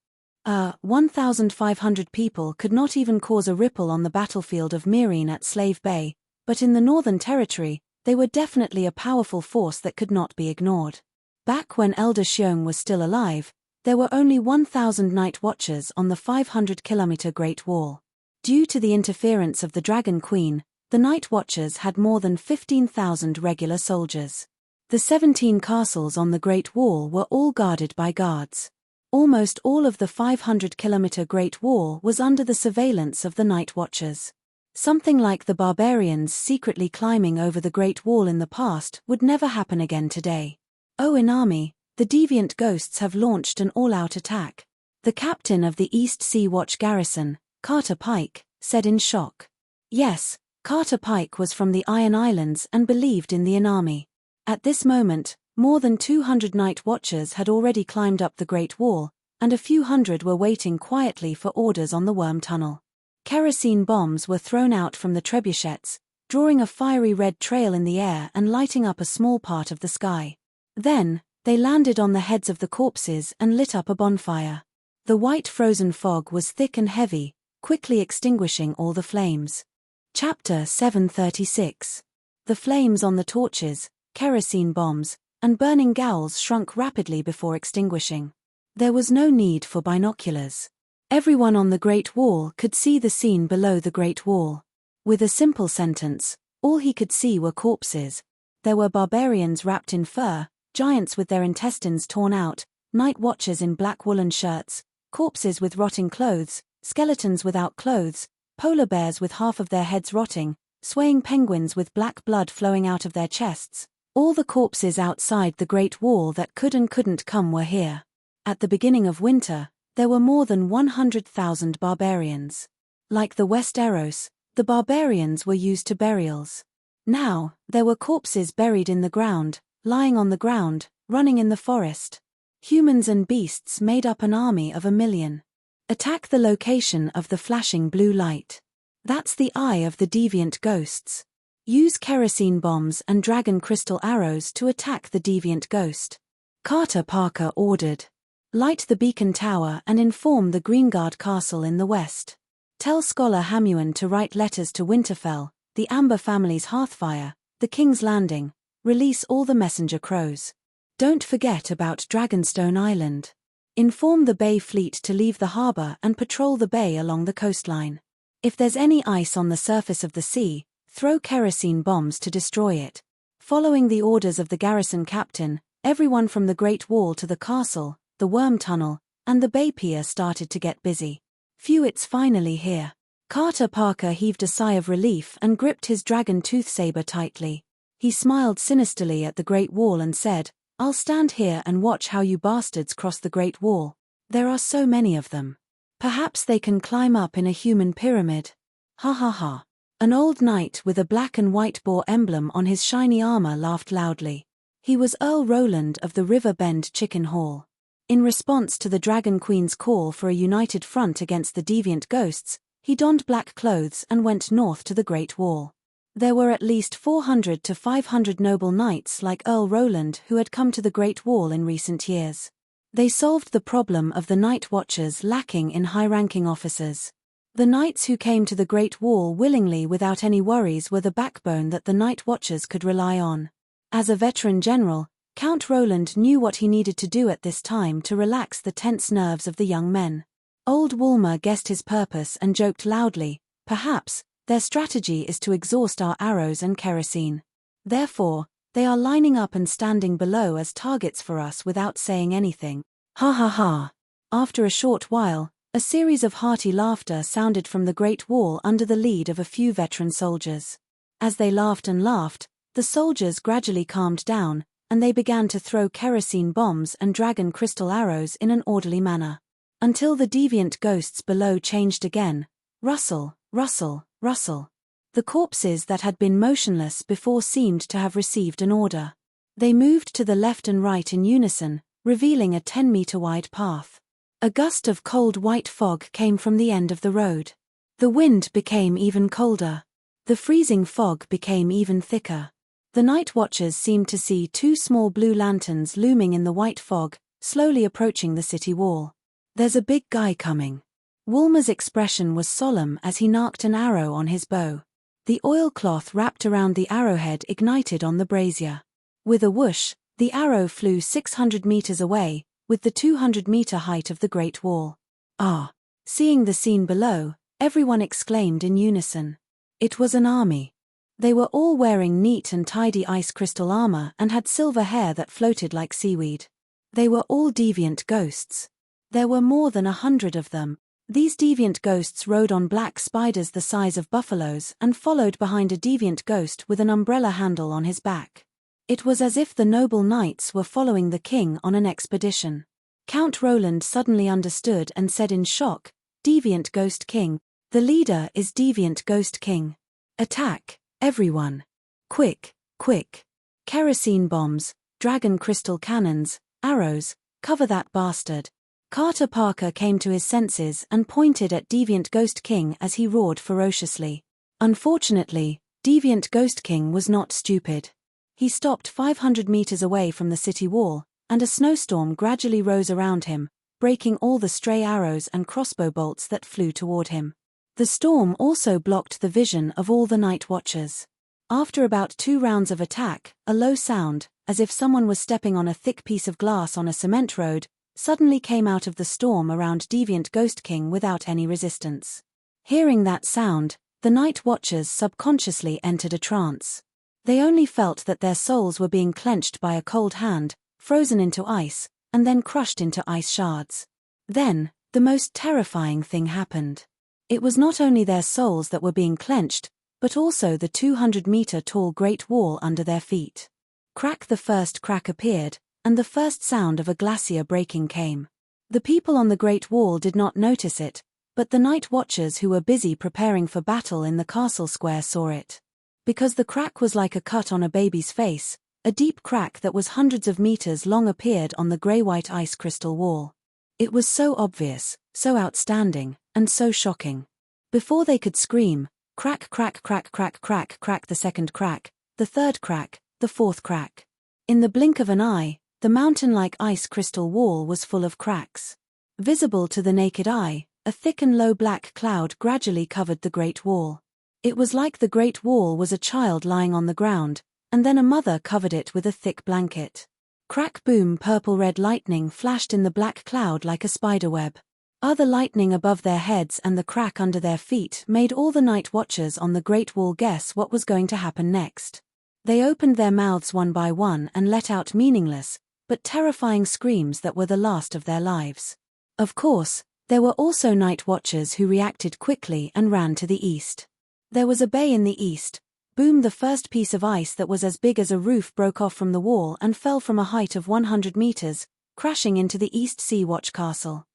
1,500 people could not even cause a ripple on the battlefield of Meereen at Slave Bay, but in the Northern Territory, they were definitely a powerful force that could not be ignored. Back when Elder Sheung was still alive, there were only 1,000 night watchers on the 500-kilometer Great Wall. Due to the interference of the Dragon Queen, the night watchers had more than 15,000 regular soldiers. The 17 castles on the Great Wall were all guarded by guards. Almost all of the 500-kilometer Great Wall was under the surveillance of the night watchers. Something like the barbarians secretly climbing over the Great Wall in the past would never happen again today. "Oh, Inami, the deviant ghosts have launched an all-out attack." The captain of the East Sea Watch garrison, Carter Pike, said in shock. Yes, Carter Pike was from the Iron Islands and believed in the Inami. At this moment, more than 200 night watchers had already climbed up the Great Wall, and a few hundred were waiting quietly for orders on the worm tunnel. Kerosene bombs were thrown out from the trebuchets, drawing a fiery red trail in the air and lighting up a small part of the sky. Then, they landed on the heads of the corpses and lit up a bonfire. The white frozen fog was thick and heavy, quickly extinguishing all the flames. Chapter 736. The flames on the torches, kerosene bombs, and burning gowls shrunk rapidly before extinguishing. There was no need for binoculars. Everyone on the Great Wall could see the scene below the Great Wall. With a simple sentence, all he could see were corpses. There were barbarians wrapped in fur, giants with their intestines torn out, night watchers in black woolen shirts, corpses with rotting clothes, skeletons without clothes, polar bears with half of their heads rotting, swaying penguins with black blood flowing out of their chests. All the corpses outside the Great Wall that could and couldn't come were here. At the beginning of winter, there were more than 100,000 barbarians. Like the Westeros, the barbarians were used to burials. Now, there were corpses buried in the ground, lying on the ground, running in the forest. Humans and beasts made up an army of 1,000,000. Attack the location of the flashing blue light. That's the eye of the deviant ghosts. Use kerosene bombs and dragon crystal arrows to attack the deviant ghost. Carter Parker ordered. Light the beacon tower and inform the Greenguard Castle in the west. Tell Scholar Hamuan to write letters to Winterfell, the Amber family's hearthfire, the King's Landing. Release all the messenger crows. Don't forget about Dragonstone Island. Inform the Bay Fleet to leave the harbor and patrol the bay along the coastline. If there's any ice on the surface of the sea, throw kerosene bombs to destroy it. Following the orders of the garrison captain, everyone from the Great Wall to the castle, the worm tunnel, and the bay pier started to get busy. Phew, it's finally here. Carter Parker heaved a sigh of relief and gripped his dragon tooth saber tightly. He smiled sinisterly at the Great Wall and said, "I'll stand here and watch how you bastards cross the Great Wall. There are so many of them. Perhaps they can climb up in a human pyramid." Ha ha ha. An old knight with a black and white boar emblem on his shiny armor laughed loudly. He was Earl Roland of the River Bend Chicken Hall. In response to the Dragon Queen's call for a united front against the deviant ghosts, he donned black clothes and went north to the Great Wall. There were at least 400 to 500 noble knights like Earl Roland who had come to the Great Wall in recent years. They solved the problem of the night watchers lacking in high-ranking officers. The knights who came to the Great Wall willingly without any worries were the backbone that the night watchers could rely on. As a veteran general, Count Roland knew what he needed to do at this time to relax the tense nerves of the young men. Old Woolmer guessed his purpose and joked loudly, "Perhaps, their strategy is to exhaust our arrows and kerosene. Therefore, they are lining up and standing below as targets for us without saying anything." Ha ha ha. After a short while, a series of hearty laughter sounded from the Great Wall under the lead of a few veteran soldiers. As they laughed and laughed, the soldiers gradually calmed down, and they began to throw kerosene bombs and dragon crystal arrows in an orderly manner. Until the deviant ghosts below changed again. Rustle, rustle, rustle. The corpses that had been motionless before seemed to have received an order. They moved to the left and right in unison, revealing a 10-meter wide path. A gust of cold white fog came from the end of the road. The wind became even colder. The freezing fog became even thicker. The night watchers seemed to see two small blue lanterns looming in the white fog, slowly approaching the city wall. "There's a big guy coming." Woolmer's expression was solemn as he narked an arrow on his bow. The oilcloth wrapped around the arrowhead ignited on the brazier. With a whoosh, the arrow flew 600 meters away, with the 200-meter height of the Great Wall. Ah! Seeing the scene below, everyone exclaimed in unison. It was an army. They were all wearing neat and tidy ice crystal armor and had silver hair that floated like seaweed. They were all deviant ghosts. There were more than 100 of them. These deviant ghosts rode on black spiders the size of buffaloes and followed behind a deviant ghost with an umbrella handle on his back. It was as if the noble knights were following the king on an expedition. Count Roland suddenly understood and said in shock, "Deviant Ghost King. The leader is Deviant Ghost King. Attack, everyone. Quick, quick. Kerosene bombs, dragon crystal cannons, arrows, cover that bastard." Carter Parker came to his senses and pointed at Deviant Ghost King as he roared ferociously. Unfortunately, Deviant Ghost King was not stupid. He stopped 500 meters away from the city wall, and a snowstorm gradually rose around him, breaking all the stray arrows and crossbow bolts that flew toward him. The storm also blocked the vision of all the night watchers. After about 2 rounds of attack, a low sound, as if someone was stepping on a thick piece of glass on a cement road, suddenly came out of the storm around Deviant Ghost King without any resistance. Hearing that sound, the night watchers subconsciously entered a trance. They only felt that their souls were being clenched by a cold hand, frozen into ice, and then crushed into ice shards. Then, the most terrifying thing happened. It was not only their souls that were being clenched, but also the 200-meter-tall Great Wall under their feet. Crack! The first crack appeared, and the first sound of a glacier breaking came. The people on the Great Wall did not notice it, but the night watchers who were busy preparing for battle in the castle square saw it. Because the crack was like a cut on a baby's face, a deep crack that was hundreds of meters long appeared on the grey-white ice crystal wall. It was so obvious, so outstanding, and so shocking. Before they could scream, crack, crack, crack, crack, crack, crack, the second crack, the third crack, the fourth crack. In the blink of an eye, the mountain-like ice crystal wall was full of cracks. Visible to the naked eye, a thick and low black cloud gradually covered the Great Wall. It was like the Great Wall was a child lying on the ground, and then a mother covered it with a thick blanket. Crack, boom! Purple-red lightning flashed in the black cloud like a spiderweb. Other lightning above their heads and the crack under their feet made all the night watchers on the Great Wall guess what was going to happen next. They opened their mouths one by one and let out meaningless, but terrifying screams that were the last of their lives. Of course, there were also night watchers who reacted quickly and ran to the east. There was a bay in the east. Boom! The first piece of ice that was as big as a roof broke off from the wall and fell from a height of 100 meters, crashing into the East Sea Watch Castle.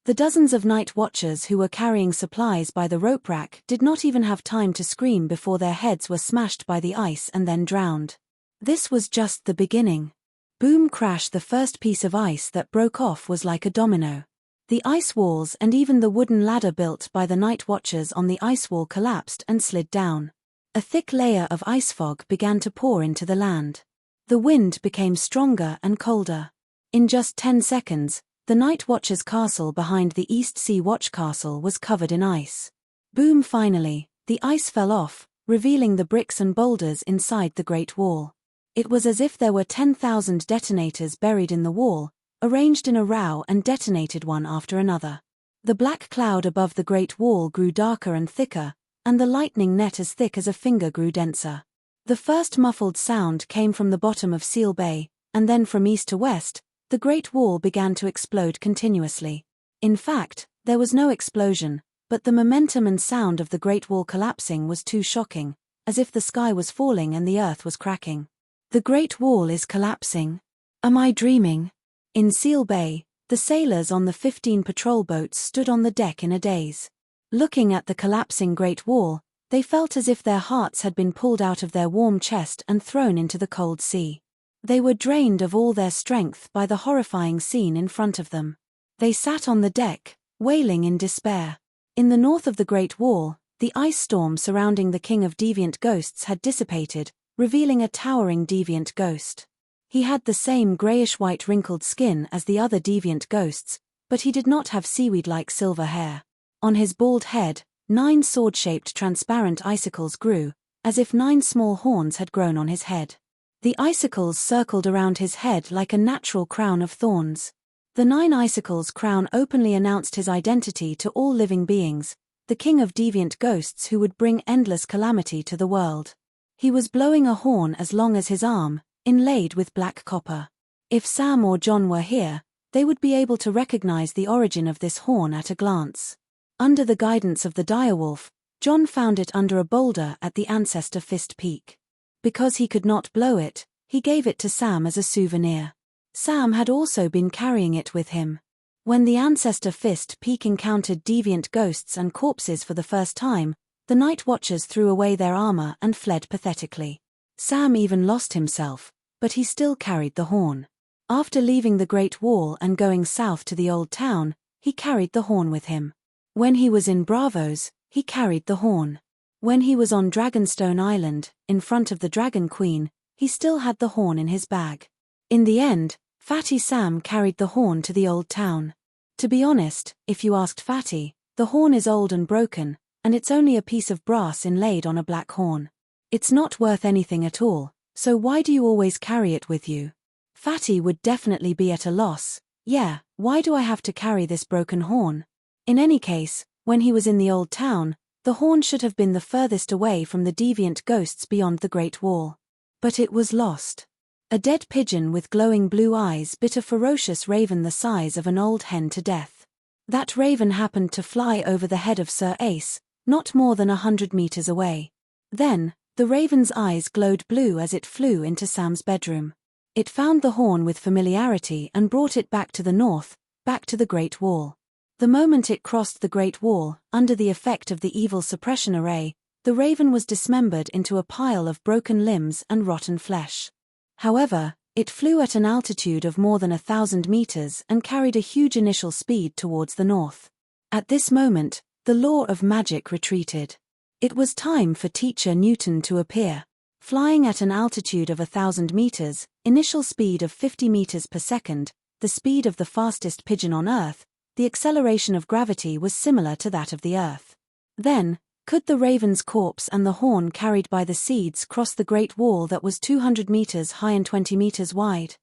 The dozens of night watchers who were carrying supplies by the rope rack did not even have time to scream before their heads were smashed by the ice and then drowned. This was just the beginning. Boom! Crash! The first piece of ice that broke off was like a domino. The ice walls and even the wooden ladder built by the night watchers on the ice wall collapsed and slid down. A thick layer of ice fog began to pour into the land. The wind became stronger and colder. In just 10 seconds, the night watcher's castle behind the East Sea Watch Castle was covered in ice. Boom! Finally, the ice fell off, revealing the bricks and boulders inside the Great Wall. It was as if there were 10,000 detonators buried in the wall, arranged in a row and detonated one after another. The black cloud above the Great Wall grew darker and thicker, and the lightning net as thick as a finger grew denser. The first muffled sound came from the bottom of Seal Bay, and then from east to west, the Great Wall began to explode continuously. In fact, there was no explosion, but the momentum and sound of the Great Wall collapsing was too shocking, as if the sky was falling and the earth was cracking. The Great Wall is collapsing. Am I dreaming? In Seal Bay, the sailors on the 15 patrol boats stood on the deck in a daze. Looking at the collapsing Great Wall, they felt as if their hearts had been pulled out of their warm chest and thrown into the cold sea. They were drained of all their strength by the horrifying scene in front of them. They sat on the deck, wailing in despair. In the north of the Great Wall, the ice storm surrounding the King of Deviant Ghosts had dissipated, revealing a towering deviant ghost. He had the same grayish-white wrinkled skin as the other deviant ghosts, but he did not have seaweed-like silver hair. On his bald head, 9 sword-shaped transparent icicles grew, as if 9 small horns had grown on his head. The icicles circled around his head like a natural crown of thorns. The 9 icicles' crown openly announced his identity to all living beings, the King of Deviant Ghosts who would bring endless calamity to the world. He was blowing a horn as long as his arm, inlaid with black copper. If Sam or John were here, they would be able to recognize the origin of this horn at a glance. Under the guidance of the direwolf, John found it under a boulder at the Ancestor Fist Peak. Because he could not blow it, He gave it to Sam as a souvenir. Sam had also been carrying it with him. When the ancestor Fist Peak encountered deviant ghosts and corpses for the first time, the Night Watchers threw away their armor and fled pathetically. Sam even lost himself, but he still carried the horn. After leaving the Great Wall and going south to the Old Town, he carried the horn with him. When he was in Bravos, he carried the horn. When he was on Dragonstone Island, in front of the Dragon Queen, he still had the horn in his bag. In the end, Fatty Sam carried the horn to the Old Town. To be honest, if you asked Fatty, the horn is old and broken, and it's only a piece of brass inlaid on a black horn. It's not worth anything at all, so why do you always carry it with you? Fatty would definitely be at a loss. Yeah, why do I have to carry this broken horn? In any case, when he was in the Old Town, the horn should have been the furthest away from the deviant ghosts beyond the Great Wall. But it was lost. A dead pigeon with glowing blue eyes bit a ferocious raven the size of an old hen to death. That raven happened to fly over the head of Sir Ace, not more than 100 meters away. Then, the raven's eyes glowed blue as it flew into Sam's bedroom. It found the horn with familiarity and brought it back to the north, back to the Great Wall. The moment it crossed the Great Wall, under the effect of the evil suppression array, the raven was dismembered into a pile of broken limbs and rotten flesh. However, it flew at an altitude of more than 1,000 meters and carried a huge initial speed towards the north. At this moment, the law of magic retreated. It was time for Teacher Newton to appear. Flying at an altitude of 1,000 meters, initial speed of 50 meters per second, the speed of the fastest pigeon on Earth, the acceleration of gravity was similar to that of the Earth. Then, could the raven's corpse and the horn carried by the seeds cross the Great Wall that was 200 meters high and 20 meters wide?